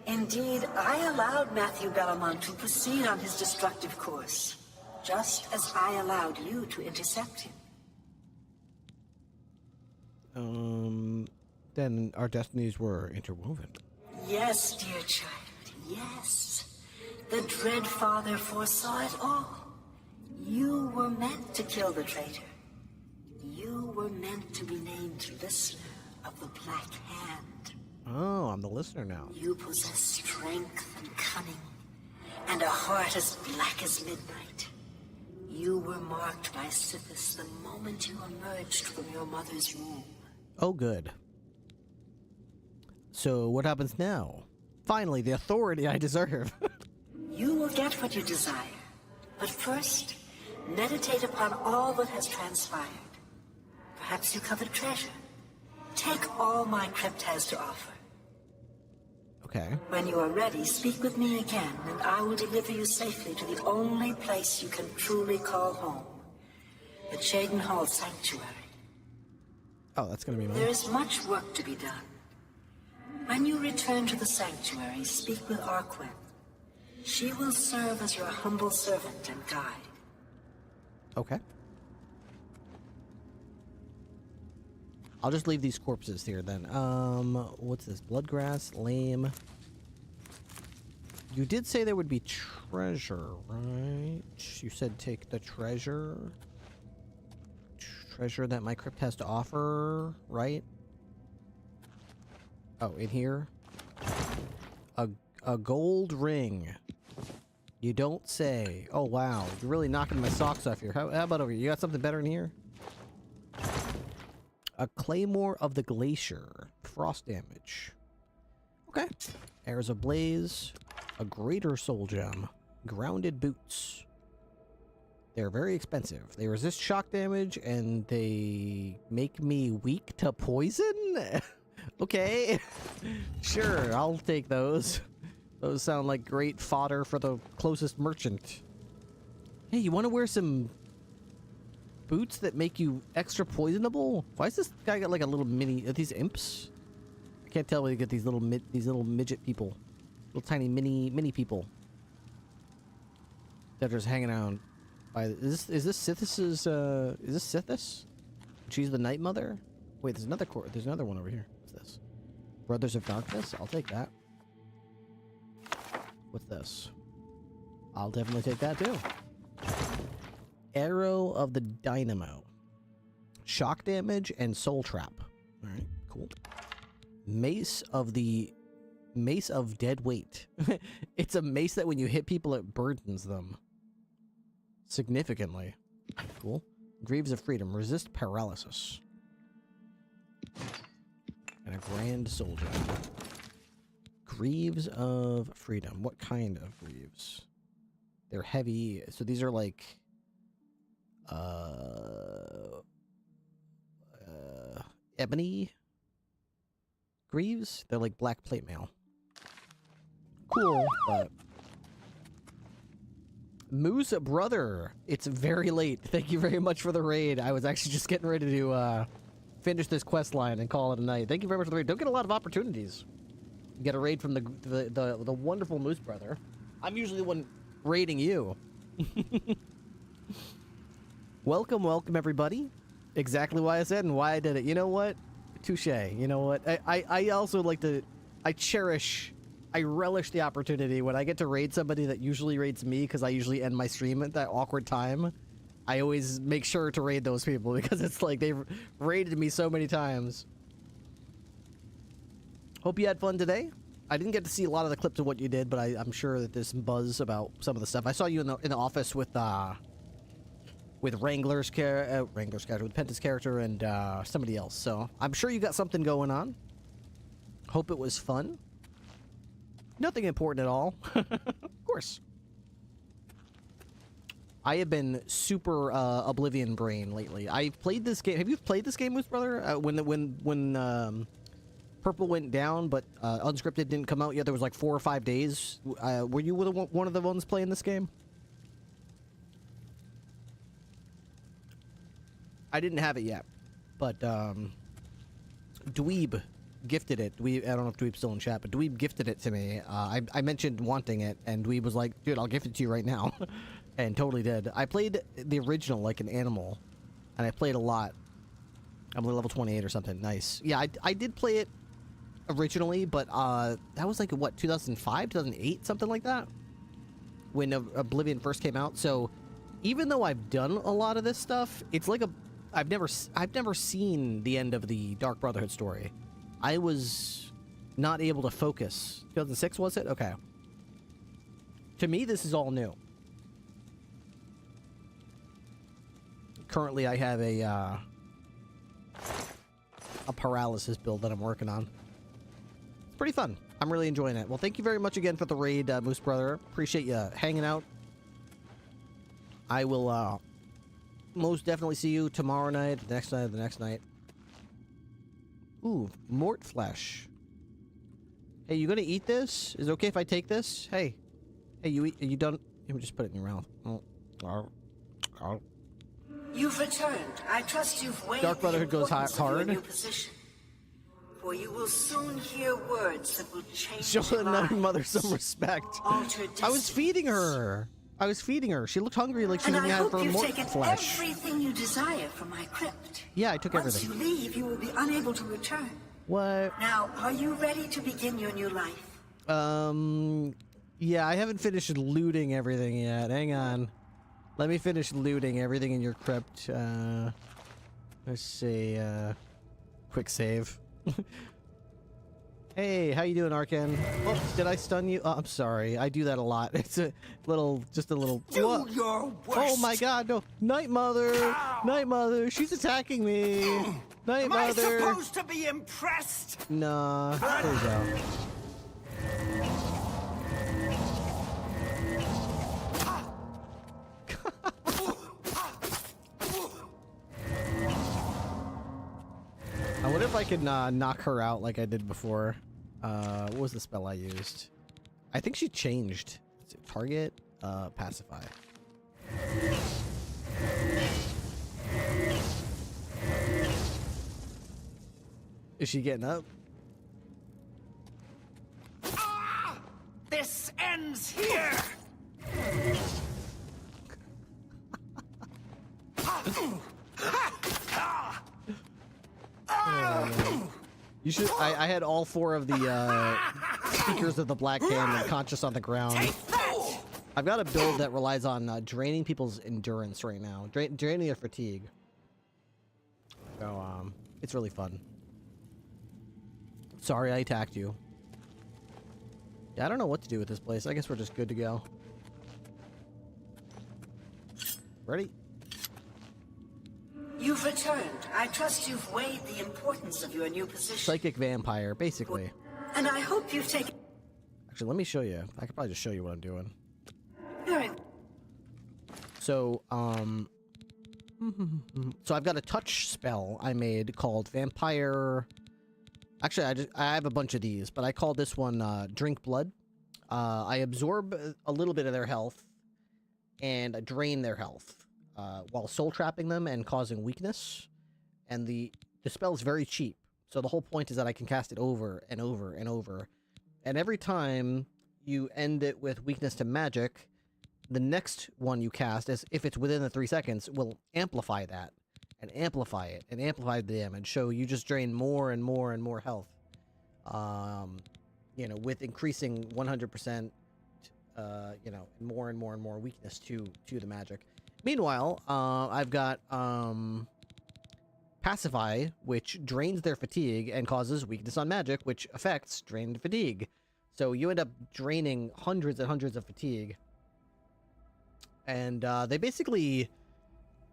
Indeed, I allowed Matthew Bellamont to proceed on his destructive course, just as I allowed you to intercept him. Then our destinies were interwoven. Yes, dear child, yes. The Dread Father foresaw it all. You were meant to kill the traitor. You were meant to be named listener of the Black Hand. Oh, I'm the listener now. You possess strength and cunning, and a heart as black as midnight. You were marked by Sithis the moment you emerged from your mother's womb. Oh, good. So, what happens now? Finally, the authority I deserve. You will get what you desire. But first, meditate upon all that has transpired. Perhaps you covet treasure. Take all my crypt has to offer. Okay. When you are ready, speak with me again, and I will deliver you safely to the only place you can truly call home. The Jadenhall Sanctuary. Oh, that's gonna be mine. There is much work to be done. When you return to the Sanctuary, speak with Arquin. She will serve as your humble servant and guide. Okay. I'll just leave these corpses here then. What's this? Bloodgrass, lame. You did say there would be treasure, right? You said take the treasure. Treasure that my crypt has to offer, right? Oh, in here? A gold ring. You don't say. Oh, wow. You're really knocking my socks off here. How about over here? You got something better in here? A Claymore of the Glacier. Frost damage. Okay. Airs Ablaze. A Greater Soul Gem. Grounded Boots. They're very expensive. They resist shock damage, and they make me weak to poison? Okay. Sure, I'll take those. Those sound like great fodder for the closest merchant. Hey, you want to wear some boots that make you extra poisonable? Why is this guy got like a little mini... Are these imps? I can't tell where you get these little midget people. Little tiny mini people. That are just hanging out. Is this Sithis', is this Sithis? She's the Night Mother? Wait, there's another one over here. What's this? Brothers of Darkness? I'll take that. What's this? I'll definitely take that too. Arrow of the Dynamo. Shock damage and soul trap. Alright, cool. Mace of Dead Weight. It's a mace that when you hit people, it burdens them. Significantly. Cool. Greaves of Freedom. Resist paralysis. And a Grand Soldier. Greaves of Freedom. What kind of greaves? They're heavy. So these are like... ebony greaves? They're like black plate mail. Cool, but... Moose brother, it's very late. Thank you very much for the raid. I was actually just getting ready to finish this quest line and call it a night. Thank you very much for the raid. Don't get a lot of opportunities. Get a raid from the wonderful Moose Brother. I'm usually the one raiding you. Welcome everybody. Exactly why I said and why I did it. You know what? Touche. You know what? I also like to... I relish the opportunity when I get to raid somebody that usually raids me, because I usually end my stream at that awkward time. I always make sure to raid those people because it's like they've raided me so many times. Hope you had fun today. I didn't get to see a lot of the clips of what you did, but I'm sure that there's some buzz about some of the stuff. I saw you in the office with Wrangler's character, with Penta's character, and somebody else. So I'm sure you got something going on. Hope it was fun. Nothing important at all. Of course. I have been super Oblivion brain lately. I've played this game. Have you played this game, Moose Brother? When Purple went down, but Unscripted didn't come out yet. There was like 4 or 5 days. Were you one of the ones playing this game? I didn't have it yet, but Dweeb gifted it. I don't know if Dweeb's still in chat, but Dweeb gifted it to me. I mentioned wanting it, and Dweeb was like, dude, I'll gift it to you right now. And totally did. I played the original like an animal, and I played a lot. I'm level 28 or something. Nice. Yeah, I did play it originally, but that was like, what, 2005, 2008, something like that? When Oblivion first came out. So even though I've done a lot of this stuff, it's like I've never seen the end of the Dark Brotherhood story. I was not able to focus. 2006, was it? Okay. To me, this is all new. Currently, I have a paralysis build that I'm working on. It's pretty fun. I'm really enjoying it. Well, thank you very much again for the raid, Moose Brother. Appreciate you hanging out. I will most definitely see you tomorrow night, the next night. Ooh, mort flesh. Hey, you gonna eat this? Is it okay if I take this? Hey, you eat? Are you done? Let me just put it in your mouth. Oh. You've returned. I trust you've weighed Dark Brotherhood goes hard. hard. For you will soon hear words that will change Show another lives. mother some respect. Alter I was feeding her. She looked hungry, like she and didn't I have hope her you've mort taken flesh. everything you desire from my crypt. Yeah, I took Once everything. you leave, you will be unable to return. What? Now, are you ready to begin your new life? Yeah, I haven't finished looting everything yet. Hang on. Let me finish looting everything in your crypt. Let's see, quick save. Hey, how you doing, Arkan? Oh, did I stun you? Oh, I'm sorry. I do that a lot. It's just a little... Do your worst. Oh my god, no. Night Mother! Ow. Night Mother, she's attacking me! Night Mother! Am I supposed to be impressed? Nah, there you go. I wonder if I could knock her out like I did before. What was the spell I used? I think she changed. Target, pacify. Is she getting up? This ends here! You should. I had all 4 of the speakers of the Black Hand unconscious on the ground. I've got a build that relies on draining people's endurance right now, draining their fatigue. So it's really fun. Sorry, I attacked you. Yeah, I don't know what to do with this place. I guess we're just good to go. Ready? You've returned. I trust you've weighed the importance of your new position. Psychic vampire, basically. And I hope you've taken... Actually, let me show you. I could probably just show you what I'm doing. Very... So, so I've got a touch spell I made called Vampire... Actually, I have a bunch of these, but I call this one Drink Blood. I absorb a little bit of their health, and I drain their health. While soul trapping them and causing weakness. And the spell is very cheap. So the whole point is that I can cast it over and over and over and every time you end it with weakness to magic, the next one you cast, as if it's within the 3 seconds, will amplify that, and amplify it, and amplify the damage. So you just drain more and more and more health. You know, with increasing 100%, you know, more and more and more weakness to the magic. Meanwhile, I've got Pacify, which drains their fatigue and causes weakness on magic, which affects drained fatigue. So you end up draining hundreds and hundreds of fatigue. And they basically...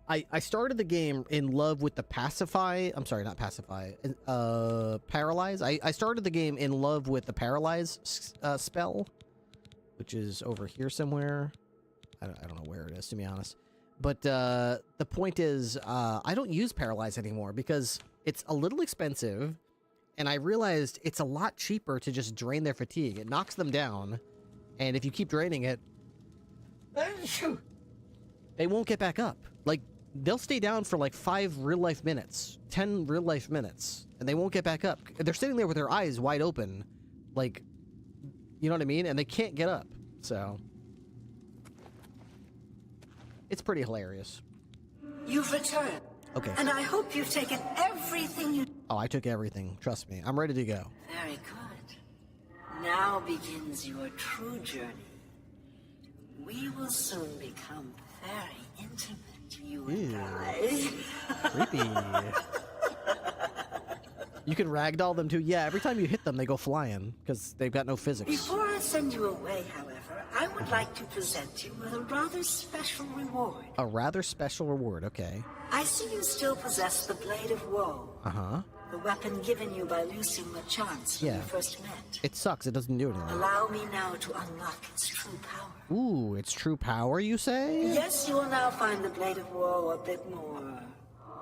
I started the game in love with the Pacify... I'm sorry, not Pacify. Paralyze. I started the game in love with the Paralyze spell, which is over here somewhere. I don't know where it is, to be honest. But the point is, I don't use Paralyze anymore because it's a little expensive, and I realized it's a lot cheaper to just drain their fatigue. It knocks them down, and if you keep draining it, they won't get back up. Like, they'll stay down for like 5 real-life minutes, 10 real-life minutes, and they won't get back up. They're sitting there with their eyes wide open, like, you know what I mean? And they can't get up, so... It's pretty hilarious. You've returned. Okay. And I hope you've taken everything you... Oh, I took everything. Trust me. I'm ready to go. Very good. Now begins your true journey. We will soon become very intimate, you and I. Creepy. You can ragdoll them too. Yeah, every time you hit them, they go flying because they've got no physics. Before I send you away, however, I would like to present you with a rather special reward. A rather special reward, okay. I see you still possess the Blade of Woe. Uh-huh. The weapon given you by Lucien LeChance when you first met. It sucks. It doesn't do anything. Allow me now to unlock its true power. Ooh, its true power, you say? Yes, you will now find the Blade of Woe a bit more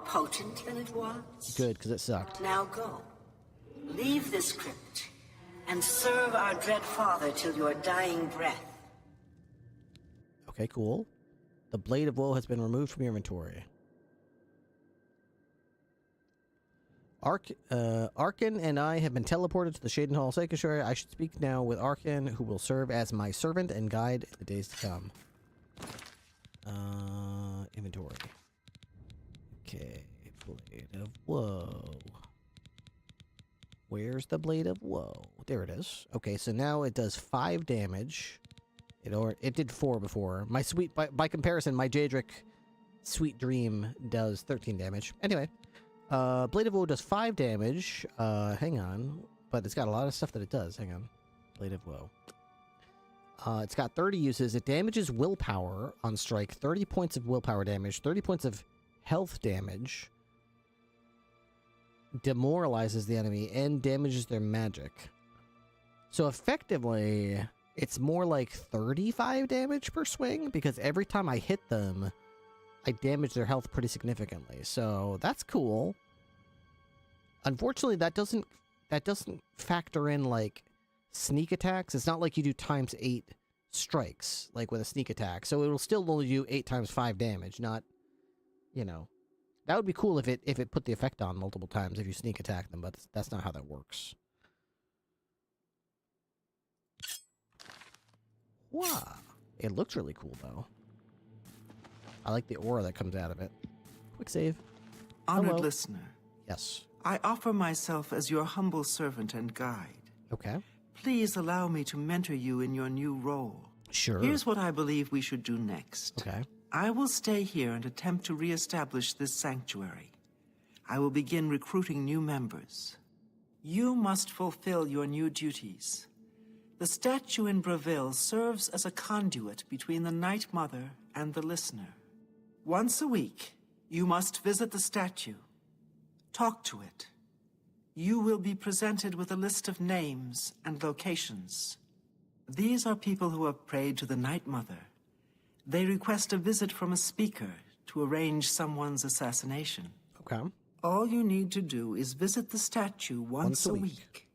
potent than it was. Good, because it sucked. Now go. Leave this crypt and serve our dread father till your dying breath. Okay, cool. The Blade of Woe has been removed from your inventory. Arkin and I have been teleported to the Shaden Hall Sanctuary. I should speak now with Arkin, who will serve as my servant and guide in the days to come. Inventory. Okay, Blade of Woe. Where's the Blade of Woe? There it is. Okay, so now it does 5 damage. It did 4 before. My sweet, by comparison, my Jadric Sweet Dream does 13 damage. Anyway, Blade of Woe does 5 damage. Hang on. But it's got a lot of stuff that it does. Hang on. Blade of Woe. It's got 30 uses. It damages willpower on strike. 30 points of willpower damage. 30 points of health damage. Demoralizes the enemy and damages their magic. So effectively, it's more like 35 damage per swing because every time I hit them, I damage their health pretty significantly. So that's cool. Unfortunately, that doesn't factor in like sneak attacks. It's not like you do times 8 strikes like with a sneak attack. So it'll still only do 8 times 5 damage, not, you know. That would be cool if it put the effect on multiple times if you sneak attack them, but that's not how that works. Wow. It looks really cool, though. I like the aura that comes out of it. Quick save. Honored Hello. listener. Yes. I offer myself as your humble servant and guide. Okay. Please allow me to mentor you in your new role. Sure. Here's what I believe we should do next. Okay. I will stay here and attempt to re-establish this sanctuary. I will begin recruiting new members. You must fulfill your new duties. The statue in Breville serves as a conduit between the Night Mother and the listener. Once a week, you must visit the statue. Talk to it. You will be presented with a list of names and locations. These are people who have prayed to the Night Mother. They request a visit from a speaker to arrange someone's assassination. Okay. All you need to do is visit the statue once a week.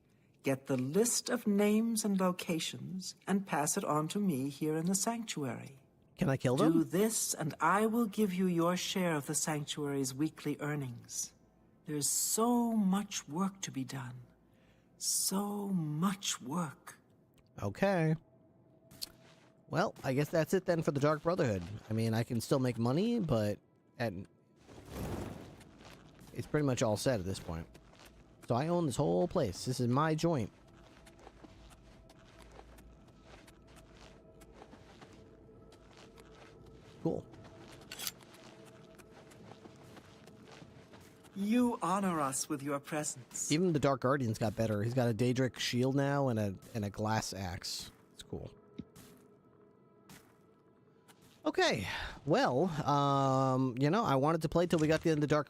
Get the list of names and locations, and pass it on to me here in the sanctuary. Can I kill them? Do this, and I will give you your share of the sanctuary's weekly earnings. There's so much work to be done. So much work. Okay. Well, I guess that's it then for the Dark Brotherhood. I mean, I can still make money, but it's pretty much all set at this point. So I own this whole place. This is my joint. Cool. You honor us with your presence. Even the Dark Guardian's got better. He's got a Daedric shield now and a glass axe. It's cool. Okay. Well, you know, I wanted to play till we got to the end of the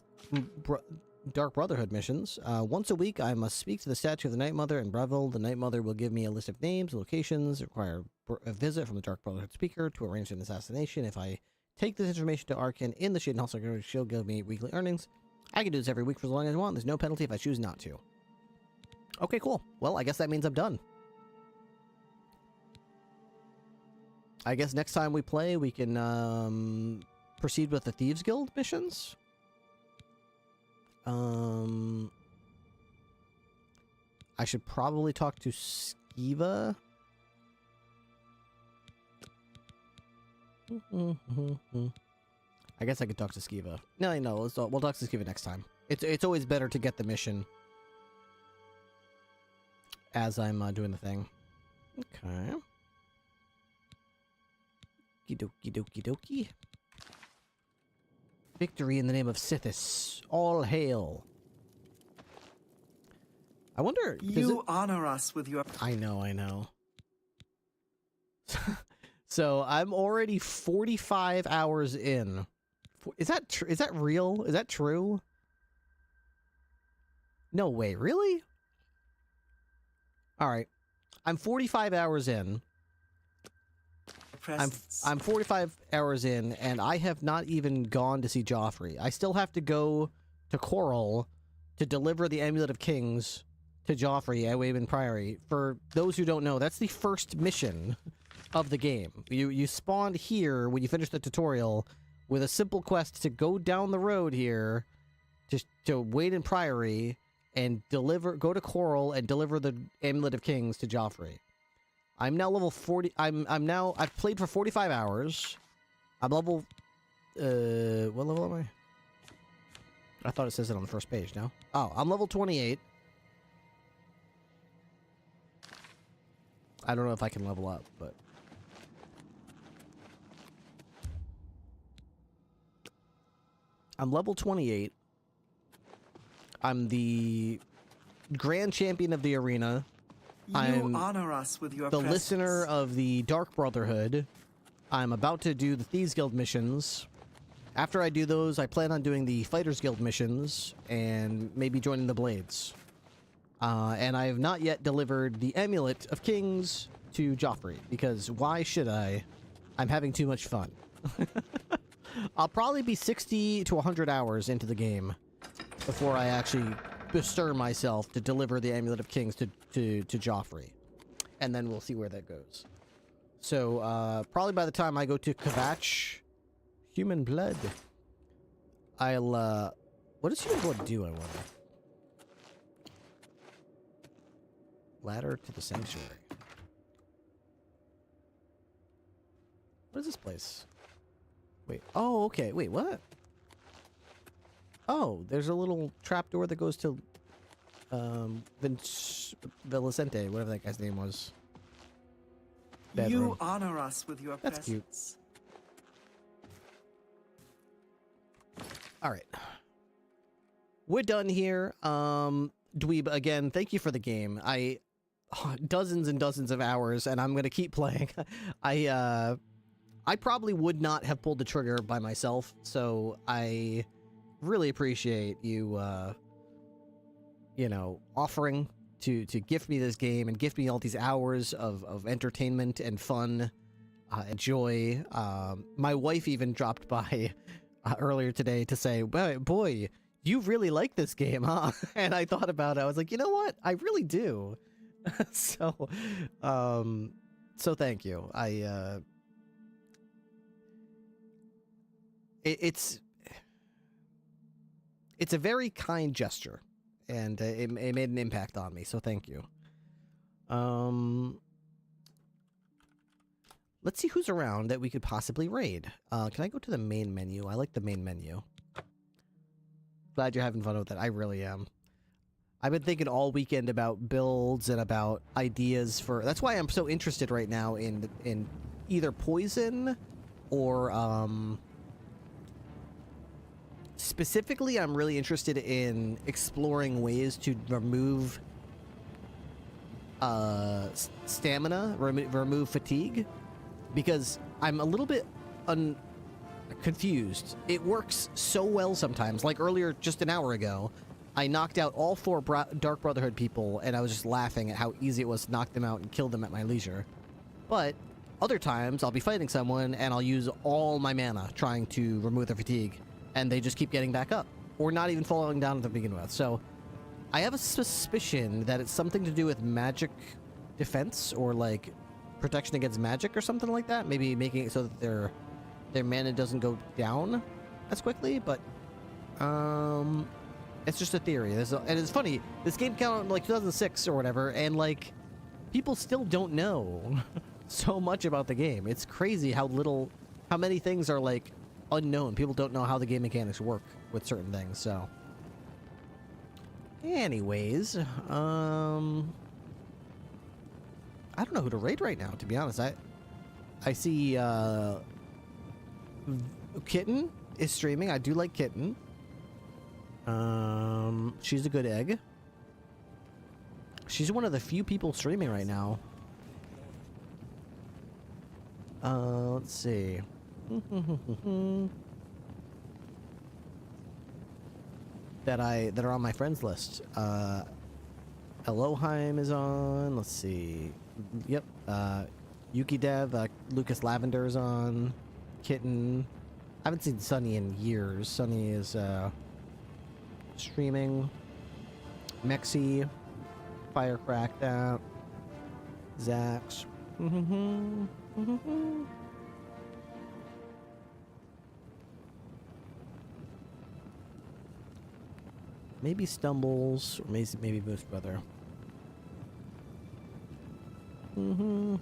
Dark Brotherhood missions. Once a week, I must speak to the statue of the Night Mother in Breville. The Night Mother will give me a list of names, locations, require a visit from the Dark Brotherhood speaker to arrange an assassination. If I take this information to Arkin in the Shade House, she'll give me weekly earnings. I can do this every week for as long as I want. There's no penalty if I choose not to. Okay, cool. Well, I guess that means I'm done. I guess next time we play, we can proceed with the Thieves Guild missions. I should probably talk to Skiva. I guess I could talk to Skiva. No, we'll talk to Skiva next time. It's always better to get the mission as I'm doing the thing. Okay. Okie dokie dokie. Victory in the name of Sithis. All hail. I wonder... You honor us with your... I know. So, I'm already 45 hours in. Is that real? Is that true? No way, really? Alright. I'm 45 hours in. I'm 45 hours in, and I have not even gone to see Joffrey. I still have to go to Coral to deliver the Amulet of Kings to Joffrey at Waven Priory. For those who don't know, that's the first mission of the game. You spawned here when you finish the tutorial with a simple quest to go down the road here to Waven Priory and go to Coral and deliver the Amulet of Kings to Joffrey. I'm now level 40. I've played for 45 hours. I'm level, what level am I? I thought it says it on the first page now. Oh, I'm level 28. I don't know if I can level up, but. I'm level 28. I'm the Grand Champion of the arena. You honor us with your the presence. listener of the Dark Brotherhood. I'm about to do the Thieves Guild missions. After I do those, I plan on doing the Fighters Guild missions and maybe joining the Blades. And I have not yet delivered the Amulet of Kings to Joffrey, because why should I? I'm having too much fun. I'll probably be 60 to 100 hours into the game before I actually bestir myself to deliver the Amulet of Kings to Joffrey. And then we'll see where that goes. So, probably by the time I go to Kvatch, Human Blood, I'll, what does Human Blood do, I wonder? Ladder to the Sanctuary. What is this place? Wait, oh, okay, wait, what? Oh, there's a little trapdoor that goes to, Vincente, whatever that guy's name was. Bedroom. You honor us with your That's presence. Cute. Alright. We're done here. Dweeb, again, thank you for the game. Dozens and dozens of hours, and I'm gonna keep playing. I probably would not have pulled the trigger by myself, so I really appreciate you, you know, offering to gift me this game and gift me all these hours of entertainment and fun and joy. My wife even dropped by earlier today to say, boy, you really like this game, huh? And I thought about it. I was like, you know what? I really do. So thank you. It's a very kind gesture, and it made an impact on me, so thank you. Let's see who's around that we could possibly raid. Can I go to the main menu? I like the main menu. Glad you're having fun with it. I really am. I've been thinking all weekend about builds and about ideas for... That's why I'm so interested right now in either poison or... Specifically, I'm really interested in exploring ways to remove stamina, remove fatigue, because I'm a little bit confused. It works so well sometimes. Like earlier, just an hour ago, I knocked out all 4 Dark Brotherhood people, and I was just laughing at how easy it was to knock them out and kill them at my leisure. But other times, I'll be fighting someone, and I'll use all my mana trying to remove their fatigue, and they just keep getting back up, or not even falling down to begin with. So I have a suspicion that it's something to do with magic defense, or like protection against magic or something like that. Maybe making it so that their mana doesn't go down as quickly, but it's just a theory. And it's funny, this game came out in like 2006 or whatever, and like people still don't know so much about the game. It's crazy how many things are like unknown. People don't know how the game mechanics work with certain things. So anyways, I don't know who to raid right now, to be honest. I see Kitten is streaming. I do like Kitten. She's a good egg. She's one of the few people streaming right now. Let's see. that are on my friends list. Elohim is on. Let's see. Yep. Yuki Dev, Lucas Lavender is on. Kitten. I haven't seen Sunny in years. Sunny is streaming. Mexi. Firecracked out. Zax. Maybe Stumbles, or maybe Boost Brother. Bum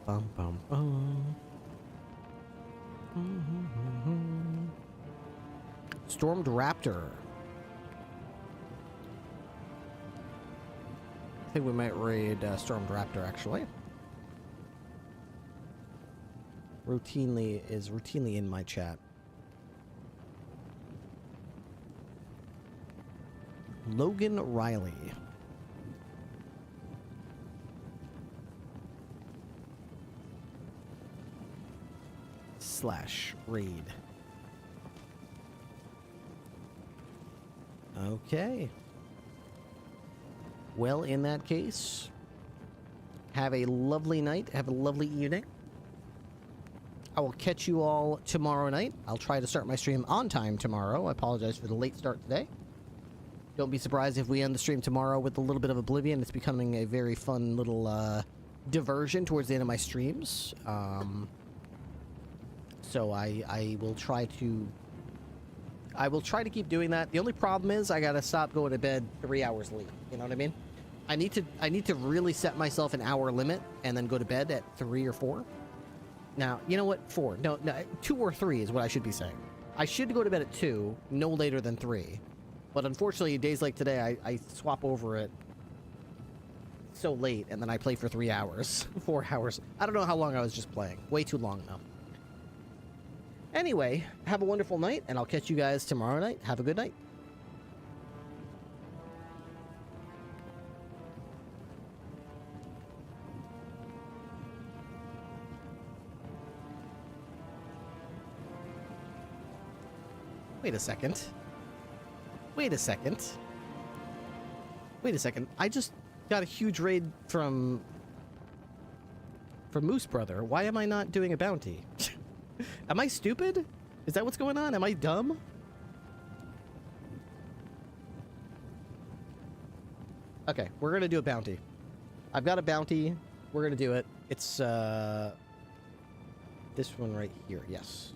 bum bum bum. Stormed Raptor. I think we might raid Stormed Raptor actually. Routinely in my chat. Logan Riley. / raid. Okay. Well, in that case, have a lovely night. Have a lovely evening. I will catch you all tomorrow night. I'll try to start my stream on time tomorrow. I apologize for the late start today. Don't be surprised if we end the stream tomorrow with a little bit of Oblivion. It's becoming a very fun little diversion towards the end of my streams. So I will try to keep doing that. The only problem is I gotta stop going to bed 3 hours late. You know what I mean? I need to really set myself an hour limit and then go to bed at 3 or 4. Now, you know what? 4. No, 2 or 3 is what I should be saying. I should go to bed at 2, no later than 3. But unfortunately, days like today, I swap over it so late, and then I play for 3 hours, 4 hours. I don't know how long I was just playing. Way too long, though. Anyway, have a wonderful night, and I'll catch you guys tomorrow night. Have a good night. Wait a second. Wait a second. Wait a second. I just got a huge raid from Moose Brother. Why am I not doing a bounty? Am I stupid? Is that what's going on? Am I dumb? Okay, we're gonna do a bounty. I've got a bounty. We're gonna do it. It's this one right here. Yes.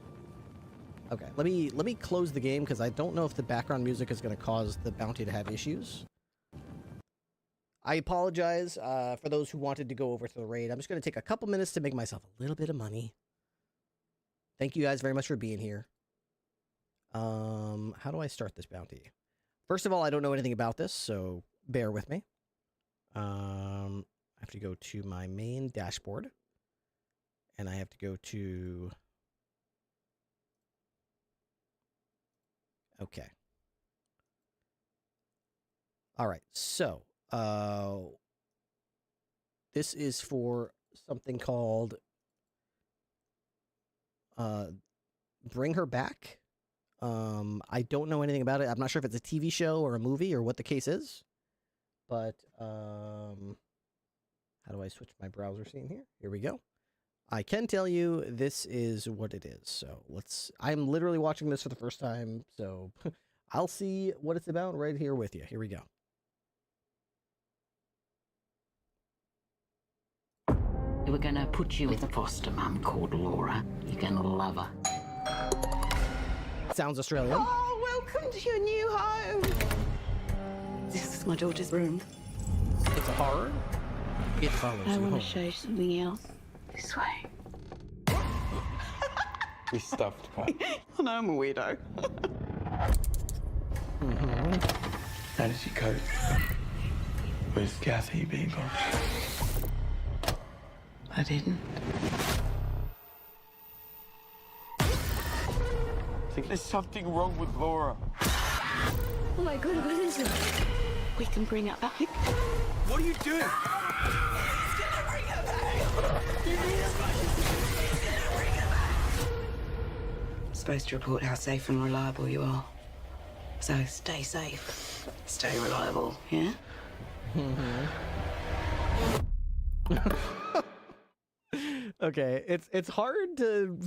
Okay, let me close the game because I don't know if the background music is going to cause the bounty to have issues. I apologize for those who wanted to go over to the raid. I'm just going to take a couple minutes to make myself a little bit of money. Thank you guys very much for being here. How do I start this bounty? First of all, I don't know anything about this, so bear with me. I have to go to my main dashboard. And I have to go to... Okay. All right, so this is for something called Bring Her Back. I don't know anything about it. I'm not sure if it's a TV show or a movie or what the case is. But how do I switch my browser scene here? Here we go. I can tell you this is what it is. So I'm literally watching this for the first time, so I'll see what it's about right here with you. Here we go. We're gonna put you with a foster mum called Laura. You're gonna love her. Sounds Australian. Oh, welcome to your new home. This is my daughter's room. It's a horror. It follows I you want home. to show you something else. This way. We stuffed one. I know I'm a weirdo. How did she cope with Kathy being gone? I didn't. I think there's something wrong with Laura. Oh my god, what is it? We can bring it back. What are you doing? I'm supposed to report how safe and reliable you are. So stay safe, stay reliable, yeah? Okay, it's hard to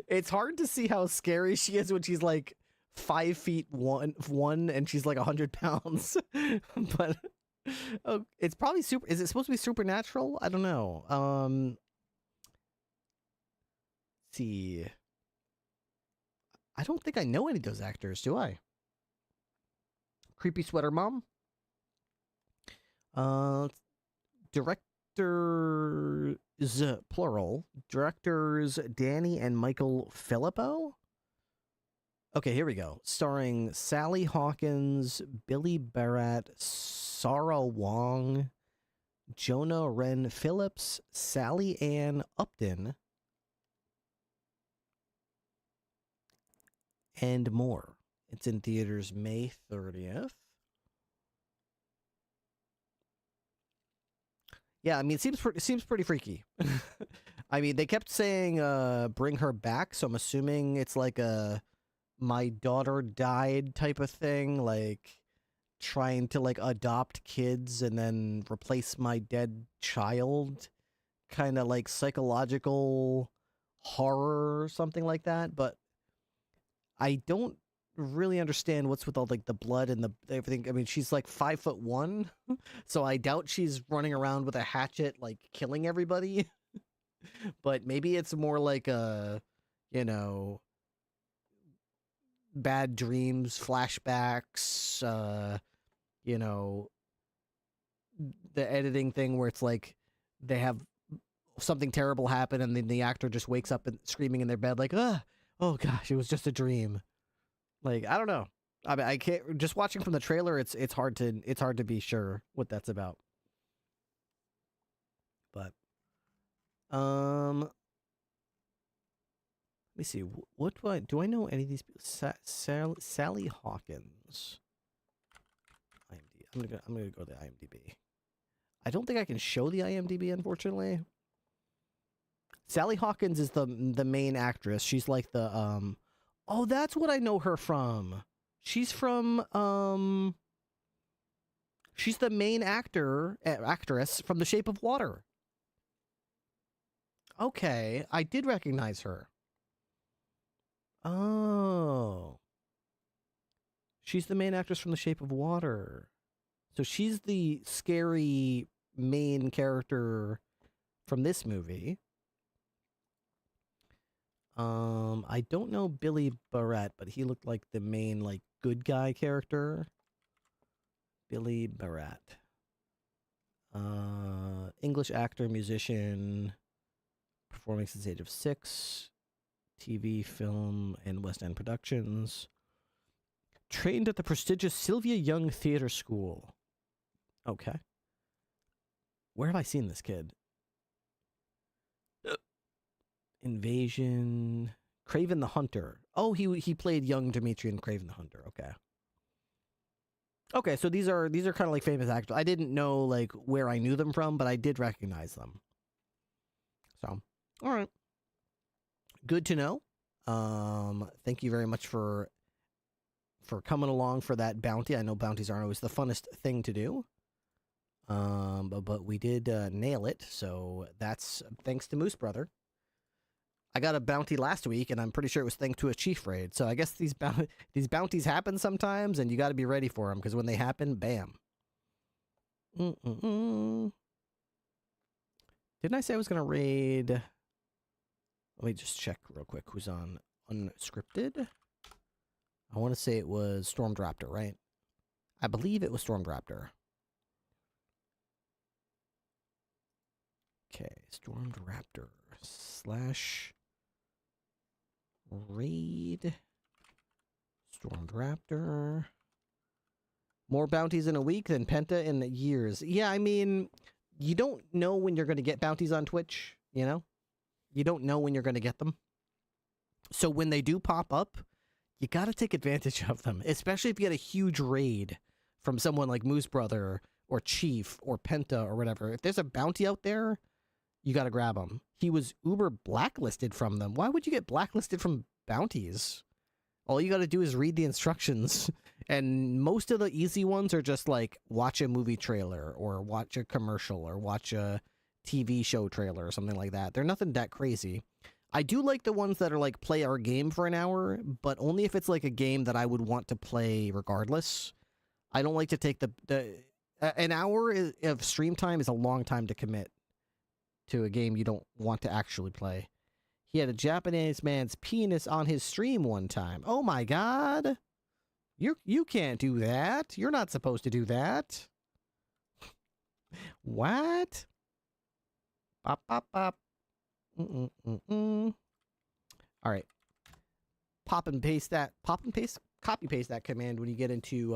it's hard to see how scary she is when she's like 5'1" and she's like 100 pounds. But oh, it's probably super. Is it supposed to be supernatural? I don't know. Let's see. I don't think I know any of those actors, do I? Creepy Sweater Mom. Directors, plural. Directors Danny and Michael Filippo. Okay, here we go. Starring Sally Hawkins, Billy Barrett, Sarah Wong, Jonah Wren Phillips, Sally Ann Upton, and more. It's in theaters May 30th. Yeah, I mean, it seems pretty freaky. I mean, they kept saying bring her back, so I'm assuming it's like a my daughter died type of thing, like trying to like adopt kids and then replace my dead child, kind of like psychological horror or something like that. But I don't really understand what's with all like the blood and the everything. I mean, she's like 5'1", so I doubt she's running around with a hatchet like killing everybody. But maybe it's more like a, you know, bad dreams, flashbacks, you know, the editing thing where it's like they have something terrible happen and then the actor just wakes up and screaming in their bed like, oh gosh, it was just a dream. Like, I don't know. I mean, I can't, just watching from the trailer, it's hard to be sure what that's about. But let me see. What do I know any of these people? Sally Hawkins. IMDb. I'm gonna go to the IMDb. I don't think I can show the IMDb, unfortunately. Sally Hawkins is the main actress. She's like the oh, that's what I know her from. She's from she's the main actress from The Shape of Water. Okay, I did recognize her. Oh. She's the main actress from The Shape of Water. So she's the scary main character from this movie. I don't know Billy Barrett, but he looked like the main, like, good guy character. Billy Barrett. English actor, musician, performing since the age of 6, TV, film, and West End productions. Trained at the prestigious Sylvia Young Theatre School. Okay. Where have I seen this kid? Invasion. Craven the Hunter. Oh, he played young Dimitri in Craven the Hunter. Okay. Okay, so these are kind of like famous actors. I didn't know like where I knew them from, but I did recognize them. So, all right. Good to know. Thank you very much for coming along for that bounty. I know bounties aren't always the funnest thing to do. But we did nail it, so that's thanks to Moose Brother. I got a bounty last week, and I'm pretty sure it was thanks to a chief raid. So I guess these bounties happen sometimes, and you got to be ready for them, because when they happen, bam. Didn't I say I was going to raid? Let me just check real quick who's on unscripted. I want to say it was Stormdraptor, right? I believe it was Stormdraptor. Okay, Stormdraptor / raid. Stormdraptor. More bounties in a week than Penta in years. Yeah, I mean, you don't know when you're going to get bounties on Twitch, you know? You don't know when you're going to get them. So when they do pop up, you got to take advantage of them, especially if you get a huge raid from someone like Moose Brother or Chief or Penta or whatever. If there's a bounty out there, you got to grab him. He was uber blacklisted from them. Why would you get blacklisted from bounties? All you got to do is read the instructions. And most of the easy ones are just like watch a movie trailer or watch a commercial or watch a TV show trailer or something like that. They're nothing that crazy. I do like the ones that are like play our game for an hour, but only if it's like a game that I would want to play regardless. I don't like to take an hour of stream time is a long time to commit to a game you don't want to actually play. He had a Japanese man's penis on his stream one time. Oh my god. You can't do that. You're not supposed to do that. What? Bop, bop, bop. All right. Copy paste that command when you get into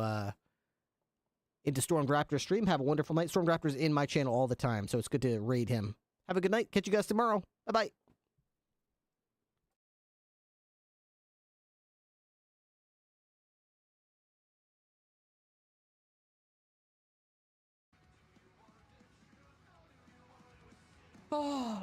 Stormdraptor's stream. Have a wonderful night. Stormdraptor's in my channel all the time, so it's good to raid him. Have a good night. Catch you guys tomorrow. Bye-bye. Oh.